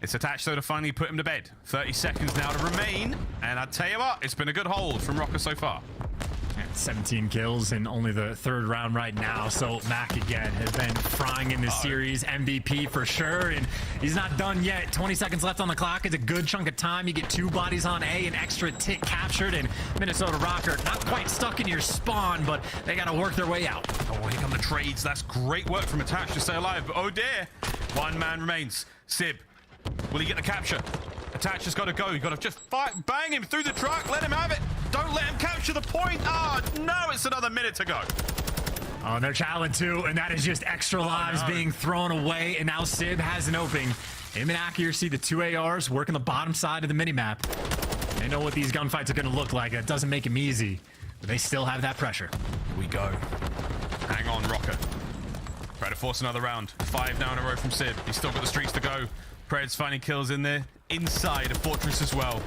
It's attached, though, to finally put him to bed. 30 seconds now to remain. And I tell you what, it's been a good hold from Rocker so far. 17 kills in only the 3rd round right now. So Mac again has been frying in this series. MVP for sure. And he's not done yet. 20 seconds left on the clock. It's a good chunk of time. You get 2 bodies on A, an extra tick captured. And Minnesota Rocker not quite stuck in your spawn, but they got to work their way out. Oh, here come the trades. That's great work from Attach to stay alive. But oh dear. 1 man remains. Sib. Will he get the capture? Attach has got to go. You've got to just bang him through the truck. Let him have it. Don't let him capture the point. Oh, no, it's another minute to go. Oh, they're challenged too, and that is just extra lives being thrown away, and now Sib has an opening. Him and Accuracy, the 2 ARs, working the bottom side of the minimap. They know what these gunfights are going to look like. It doesn't make them easy, but they still have that pressure. Here we go. Hang on, Rocker. Try to force another round. 5 now in a row from Sib. He's still got the streaks to go. Pred's finding kills in there, inside of Fortress as well.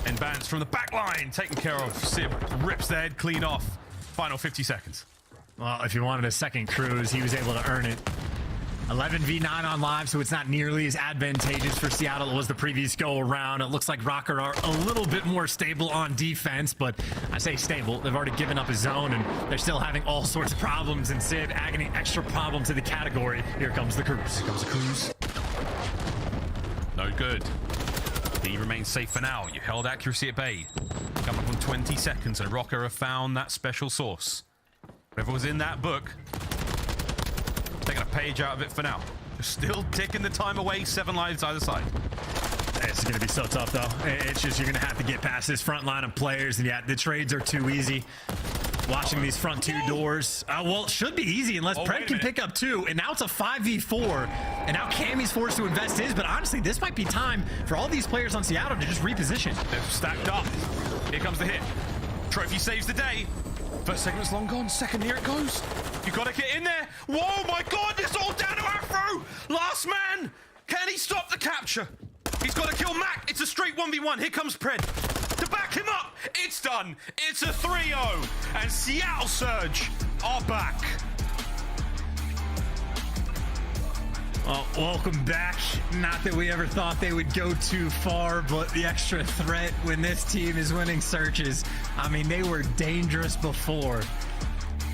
And Vance from the back line, taken care of. Sib rips the head clean off. Final 50 seconds. Well, if you wanted a second cruise, he was able to earn it. 11v9 on live, so it's not nearly as advantageous for Seattle as was the previous go around. It looks like Rocker are a little bit more stable on defense, but I say stable. They've already given up his zone, and they're still having all sorts of problems. And Sib adding extra problem to the category. Here comes the cruise. Here comes the cruise. No good. He remains safe for now. You held Accuracy at bay. Come up on 20 seconds, and Rocker have found that special source. Whatever was in that book, taking a page out of it for now. Still ticking the time away. 7 lives either side. It's going to be so tough, though. It's just you're going to have to get past this front line of players, and yeah, the trades are too easy. Watching these front 2 doors. Well, it should be easy unless Pred can pick up 2, and now it's a 5v4. And now Cammy's forced to invest his, but honestly, this might be time for all these players on Seattle to just reposition. They've stacked up. Here comes the hit. Trophy saves the day. First segment's long gone. Second, here it goes. You gotta get in there. Whoa, my God, it's all down to Afro. Last man. Can he stop the capture? He's got to kill Mac. It's a straight 1v1. Here comes Pred. To back him up. It's done. It's a 3-0. And Seattle Surge are back. Well, welcome back. Not that we ever thought they would go too far, but the extra threat when this team is winning searches. I mean, they were dangerous before.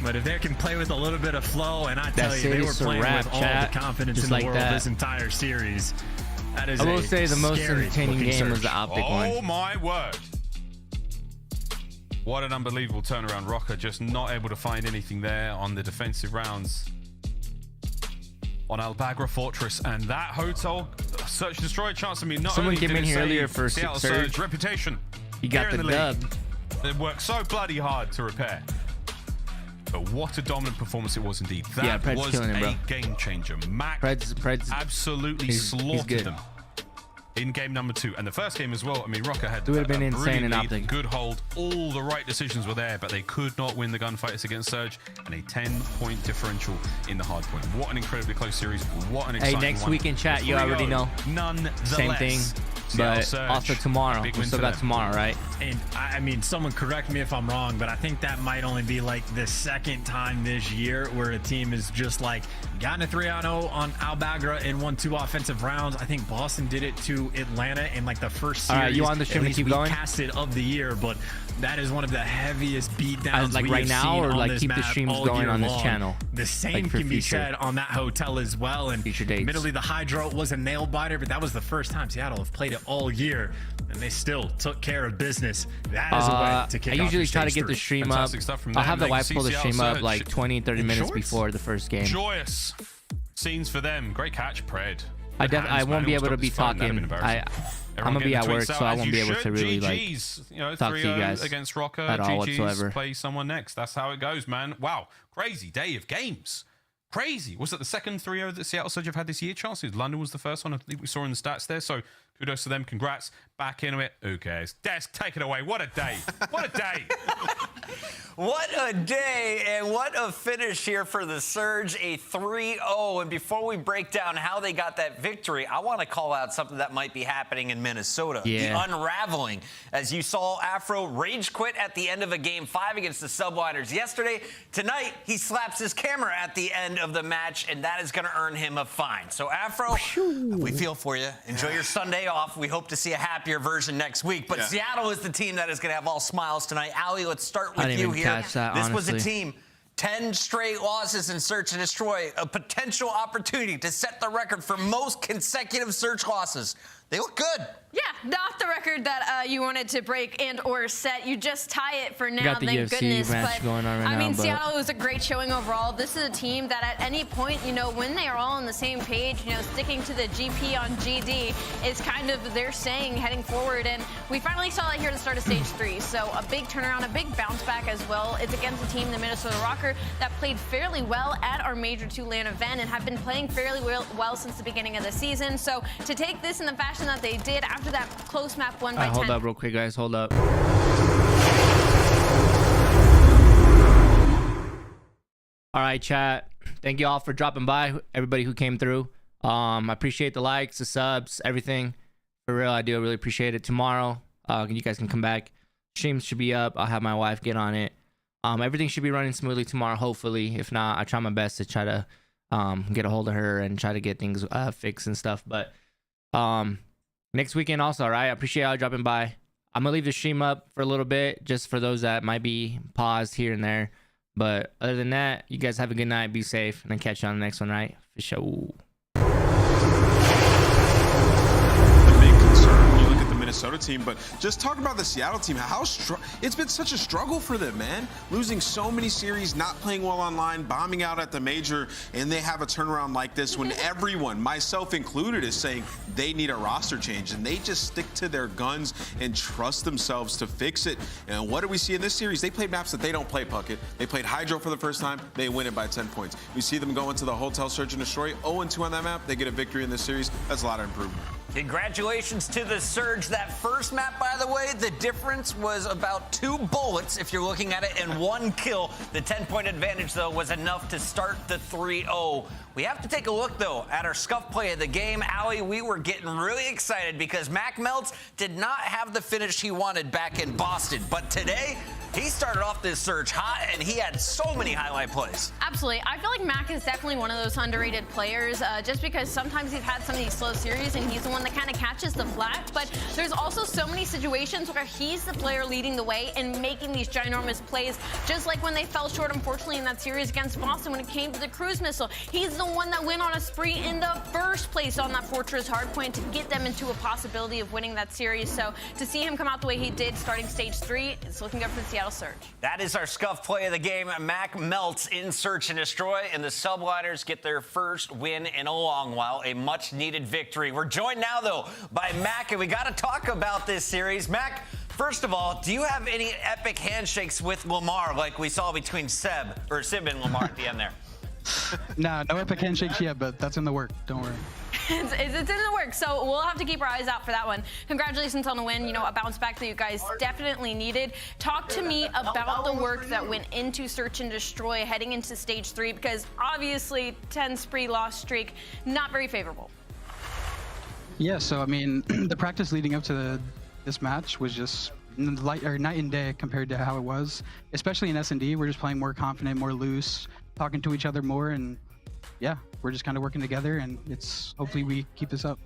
But if they can play with a little bit of flow, and I tell you, they were playing with all the confidence in the world this entire series. That is, I will say, the most entertaining game was the Optic one. Oh my word. What an unbelievable turnaround. Rocker just not able to find anything there on the defensive rounds on Albagra Fortress, and that hotel search and destroy chance. I mean, not someone only came did in it here save earlier for Seattle Surge reputation. He got the dub. It worked so bloody hard to repair. But what a dominant performance it was indeed. That Pred's was killing it, bro. a game changer. Mac Pred's absolutely slaughtered them in game number 2. And the first game as well. I mean, Rocker had it would have been insane in lead, Optic. good hold. All the right decisions were there, but they could not win the gunfights against Surge. And a 10-point differential in the hard point. What an incredibly close series. What an exciting one. Hey, next week in chat, you 3-0. already know. Nonetheless. Same thing. But Surge, also tomorrow. We still got tomorrow, right? And I mean, someone correct me if I'm wrong, but I think that might only be like the second time this year where a team is just like gotten a 3-0 on Albagra and won 2 offensive rounds. I think Boston did it to Atlanta in like the first series. All right, you on the stream to keep going? Casted of the year, but that is one of the heaviest beatdowns like we right have now, seen or on like this keep the map streams all going year on this long. channel. The same like can be future. said on that hotel as well. And future dates. admittedly, the Hydro was a nail biter, but that was the first time Seattle have played it all year, and they still took care of business. That is a way to kick off. I usually try to stage get the 3. stream Fantastic up. Stuff from I'll them. have the They wife can pull the see stream Seattle up like 20-30 minutes shorts? before the first game. Joyous scenes for them. Great catch, Pred. I won't be able to be talking. I'm gonna be at work, so I won't be able to really like talk to you guys against Rocker at all GG's, whatsoever. Play someone next. That's how it goes, man. Wow, crazy day of games. Crazy. Was it the second 3-0 that Seattle Surge have had this year? Chances. London was the first one. I think we saw in the stats there. So kudos to them. Congrats. Back into it. Who cares? Des, take it away. What a day. What a day. What a day and what a finish here for the Surge, a 3-0. And before we break down how they got that victory, I want to call out something that might be happening in Minnesota. Yeah. The unraveling. As you saw, Afro rage quit at the end of a Game 5 against the Subliners yesterday. Tonight, he slaps his camera at the end of the match, and that is going to earn him a fine. So, Afro, we feel for you. Enjoy your Sunday off. We hope to see a happier version next week. But Seattle is the team that is going to have all smiles tonight. Ali, let's start with you here. That, was a team, 10 straight losses in Search and Destroy, a potential opportunity to set the record for most consecutive Search losses. They look good. Yeah, not the record that you wanted to break and or set. You just tie it for now, got the thank UFC goodness. match But going on right I mean, now, Seattle was a great showing overall. This is a team that at any point, you know, when they are all on the same page, you know, sticking to the GP on GD is kind of their saying heading forward. And we finally saw that here at the start of stage 3. So a big turnaround, a big bounce back as well. It's against a team, the Minnesota Rocker, that played fairly well at our Major 2 LAN event and have been playing fairly well since the beginning of the season. So to take this in the fashion that they did after that close map 1 by 10. Hold up real quick, guys. Hold up. All right, chat. Thank you all for dropping by. Everybody who came through. I appreciate the likes, the subs, everything. For real, I do really appreciate it. Tomorrow, you guys can come back. Streams should be up. I'll have my wife get on it. Everything should be running smoothly tomorrow, hopefully. If not, I try my best to try to get a hold of her and try to get things fixed and stuff. But next weekend also, all right? I appreciate y'all dropping by. I'm going to leave the stream up for a little bit, just for those that might be paused here and there. But other than that, you guys have a good night. Be safe. And then catch you on the next one, right? For sure. The big concern when you look at the Minnesota team team, but just talk about the Seattle team. It's been such a struggle for them, man. Losing so many series, not playing well online, bombing out at the major, and they have a turnaround like this when everyone, myself included, is saying they need a roster change, and they just stick to their guns and trust themselves to fix it. And what do we see in this series? They played maps that they don't play, Puckett. They played Hydro for the first time. They win it by 10 points. We see them go into the Hotel Search and Destroy, 0-2 on that map. They get a victory in this series. That's a lot of improvement. Congratulations to the Surge. That first map, by the way, the difference was about 2 bullets if you're looking at it, and 1 kill. The 10-point advantage, though, was enough to start the 3-0. We have to take a look, though, at our scuff play of the game. Allie, we were getting really excited because Mac Melts did not have the finish he wanted back in Boston. But today, he started off this Surge hot, and he had so many highlight plays. Absolutely. I feel like Mac is definitely one of those underrated players, just because sometimes he's had some of these slow series, and he's the one that kind of catches the flack. But there's also so many situations where he's the player leading the way and making these ginormous plays, just like when they fell short, unfortunately, in that series against Boston when it came to the cruise missile. He's the one that went on a spree in the first place on that Fortress hardpoint to get them into a possibility of winning that series. So to see him come out the way he did starting stage 3, it's looking good for the Seattle Surge. That is our scuff play of the game. Mac Melts in Search and Destroy, and the Subliners get their first win in a long while, a much-needed victory. We're joined now, though, by Mac, and we got to talk about this series. Mac, first of all, do you have any epic handshakes with Lamar like we saw between Sib and Lamar at the end there? No epic handshakes yet, but that's in the work. Don't worry. It's in the works, so we'll have to keep our eyes out for that one. Congratulations on the win. You know, a bounce back that you guys definitely needed. Talk to me about the work that went into Search and Destroy heading into stage 3, because obviously 10 spree loss streak, not very favorable. Yeah, so I mean, the practice leading up to this match was just night and day compared to how it was, especially in S&D. We're just playing more confident, more loose, talking to each other more, and yeah, we're just kind of working together, and it's hopefully we keep this up.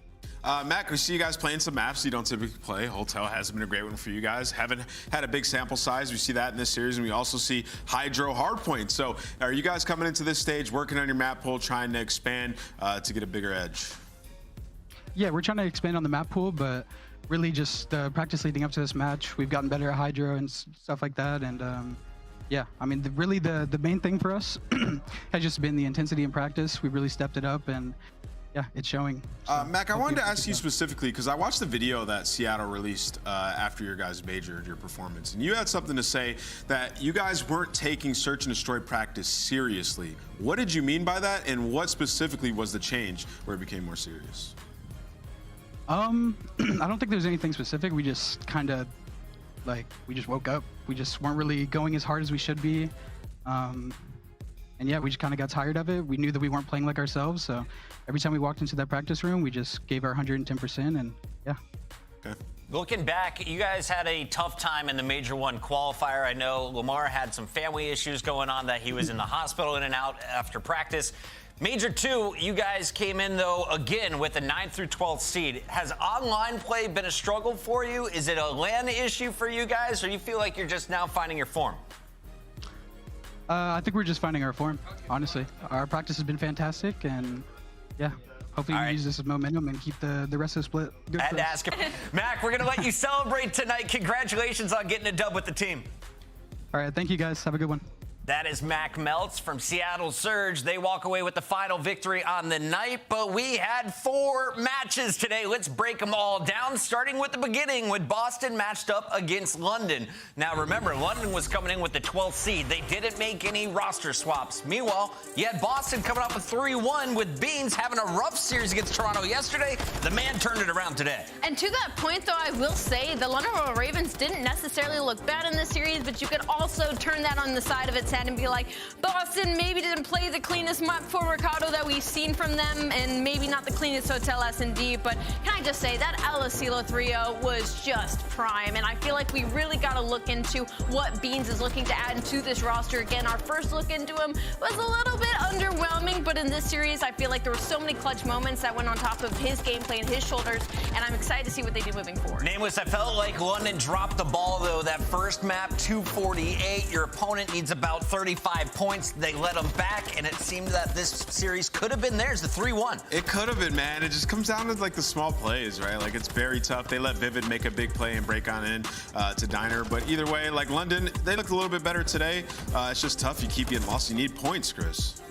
Mac, we see you guys playing some maps you don't typically play. Hotel has been a great one for you guys. Haven't had a big sample size. We see that in this series, and we also see Hydro Hardpoint. So are you guys coming into this stage, working on your map pool, trying to expand to get a bigger edge? Yeah, we're trying to expand on the map pool, but really just practice leading up to this match. We've gotten better at Hydro and stuff like that, and yeah, I mean, really the main thing for us has just been the intensity in practice. We've really stepped it up, and yeah, it's showing. So Mac, I wanted to ask you specifically, because I watched the video that Seattle released after your guys majored your performance, and you had something to say that you guys weren't taking Search and Destroy practice seriously. What did you mean by that, and what specifically was the change where it became more serious? I don't think there's anything specific. We just kind of, we just woke up. We just weren't really going as hard as we should be. And yeah, we just kind of got tired of it. We knew that we weren't playing like ourselves. So every time we walked into that practice room, we just gave our 110%, and yeah. Okay. Looking back, you guys had a tough time in the Major 1 qualifier. I know Lamar had some family issues going on, that he was in the hospital in and out after practice. Major 2, you guys came in, though, again with a 9th through 12th seed. Has online play been a struggle for you? Is it a LAN issue for you guys, or do you feel like you're just now finding your form? I think we're just finding our form, honestly. Our practice has been fantastic, and yeah, hopefully we use this as momentum and keep the rest of the split good. I had to ask him. Mac, we're going to let you celebrate tonight. Congratulations on getting a dub with the team. All right, thank you, guys. Have a good one. That is Mac Melts from Seattle Surge. They walk away with the final victory on the night, but we had 4 matches today. Let's break them all down, starting with the beginning when Boston matched up against London. Now, remember, London was coming in with the 12th seed. They didn't make any roster swaps. Meanwhile, you had Boston coming up with 3-1 with Beans having a rough series against Toronto yesterday. The man turned it around today. And to that point, though, I will say the London Royal Ravens didn't necessarily look bad in this series, but you could also turn that on the side of its head and be like, Boston maybe didn't play the cleanest map for Mercado that we've seen from them, and maybe not the cleanest Hotel S&D, but can I just say that Alasilo 3-0 was just prime, and I feel like we really got to look into what Beans is looking to add to this roster. Again, our first look into him was a little bit underwhelming, but in this series, I feel like there were so many clutch moments that went on top of his gameplay and his shoulders, and I'm excited to see what they do moving forward. Nameless, I felt like London dropped the ball, though. That first map, 248, your opponent needs about 35 points. They let them back, and it seemed that this series could have been theirs, the 3-1. It could have been, man. It just comes down to like the small plays, right? Like it's very tough. They let Vivid make a big play and break on in to Diner. But either way, like London, they looked a little bit better today. It's just tough. You keep getting lost. You need points, Chris.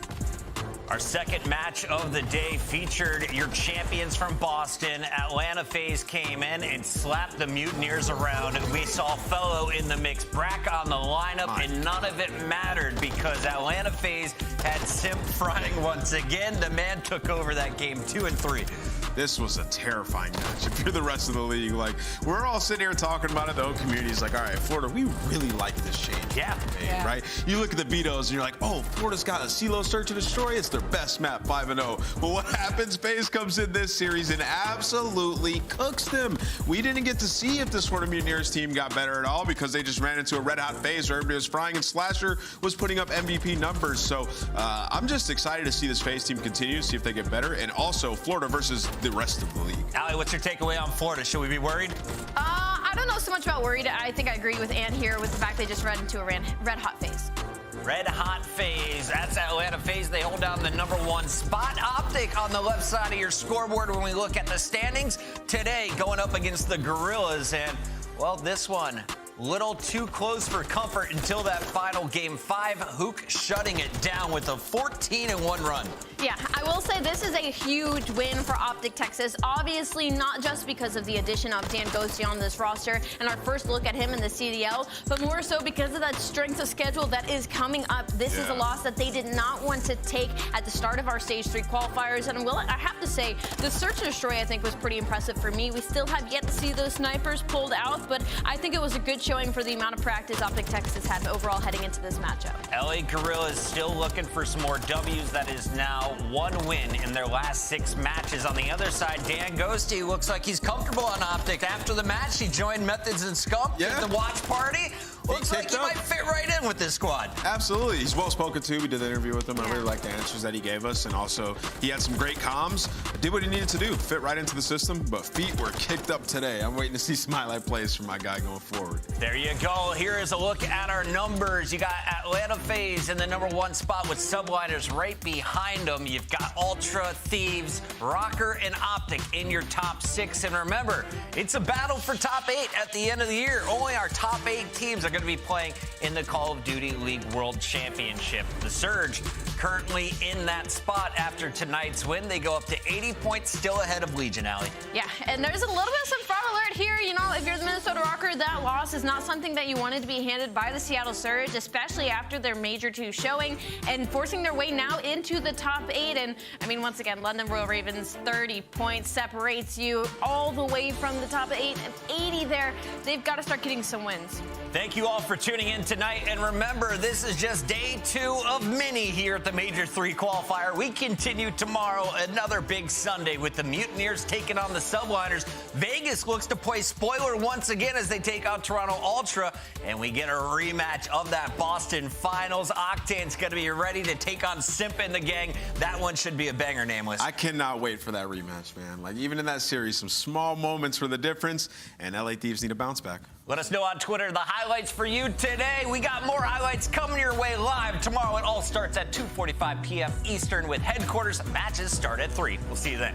Our second match of the day featured your champions from Boston. Atlanta FaZe came in and slapped the Mutineers around. We saw Fellow in the mix, Brack on the lineup, and none of it mattered because Atlanta FaZe had Simp fronting once again. The man took over that game 2-3. This was a terrifying match. If you're the rest of the league, like, we're all sitting here talking about it. The whole community's like, all right, Florida, we really like this change. Yeah. Right? You look at the Betos and you're like, oh, Florida's got a CeeLo Search and Destroy. It's their best map, 5-0. But what happens? FaZe comes in this series and absolutely cooks them. We didn't get to see if this Florida Mutineers team got better at all because they just ran into a red hot FaZe where everybody was frying and Slasher was putting up MVP numbers. So I'm just excited to see this FaZe team continue, see if they get better. And also Florida versus the rest of the league. Allie, what's your takeaway on Florida? Should we be worried? I don't know so much about worried. I think I agree with Ant here with the fact they just ran into a red hot FaZe. Red hot FaZe. That's Atlanta FaZe. They hold down the #1 spot. Optic on the left side of your scoreboard when we look at the standings today, going up against the Gorillas. And, well, this one, little too close for comfort until that final game 5. Hook shutting it down with a 14-1 run. Yeah, I will say this is a huge win for Optic Texas. Obviously, not just because of the addition of Dan Ghosty on this roster and our first look at him in the CDL, but more so because of that strength of schedule that is coming up. This is a loss that they did not want to take at the start of our Stage 3 qualifiers. And I have to say, the Search and Destroy, I think, was pretty impressive for me. We still have yet to see those snipers pulled out, but I think it was a good showing for the amount of practice Optic Texas had overall heading into this matchup. LA Gorillas still looking for some more W's. That is now 1 win in their last 6 matches. On the other side, Dan Ghosty looks like he's comfortable on Optic. After the match, he joined Methods and Scump at the watch party. Looks like he might fit right in with this squad. Absolutely. He's well spoken to. We did the interview with him. I really liked the answers that he gave us. And also, he had some great comms. Did what he needed to do. Fit right into the system. But feet were kicked up today. I'm waiting to see some highlight plays from my guy going forward. There you go. Here is a look at our numbers. You got Atlanta FaZe in the #1 spot with Subliners right behind them. You've got Ultra, Thieves, Rocker, and Optic in your top 6. And remember, it's a battle for top 8 at the end of the year. Only our top 8 teams are going to be playing in the Call of Duty League World Championship. The Surge currently in that spot after tonight's win. They go up to 80 points, still ahead of Legion, Alley. Yeah, and there's a little bit of some fraud alert here. You know, if you're the Minnesota Rocker, that loss is not something that you wanted to be handed by the Seattle Surge, especially after their Major 2 showing and forcing their way now into the top 8. And, I mean, once again, London Royal Ravens, 30 points separates you all the way from the top 8. 80 there. They've got to start getting some wins. Thank you all for tuning in tonight. And remember, this is just day 2 of many here at the Major 3 qualifier. We continue tomorrow, another big Sunday with the Mutineers taking on the Subliners. Vegas looks to play spoiler once again as they take on Toronto Ultra. And we get a rematch of that Boston Finals. Octane's going to be ready to take on Simp and the gang. That one should be a banger, Nameless. I cannot wait for that rematch, man. Like, even in that series, some small moments were the difference, and LA Thieves need a bounce back. Let us know on Twitter the highlights for you today. We got more highlights coming your way live tomorrow. It all starts at 2:45 p.m. Eastern with headquarters. Matches start at 3. We'll see you then.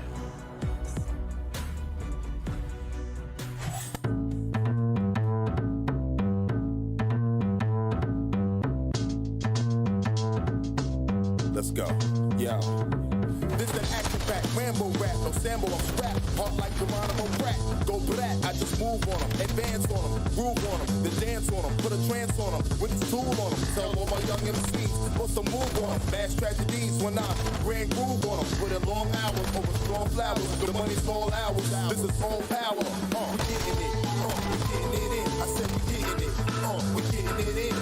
Let's go. Yeah. This an action-packed Rambo rap, no Sambo, I'm strapped, hard like Geronimo Pratt. Go black, I just move on them, advance on them, groove on them, then dance on them, put a trance on them, with this tool on them. Tell all my young MCs, put some move on them. Mass tragedies when I grand groove on them. Put in long hours over strong flowers, the money's all ours. This is all power. We getting it, we getting it in. I said we getting it, we getting it in.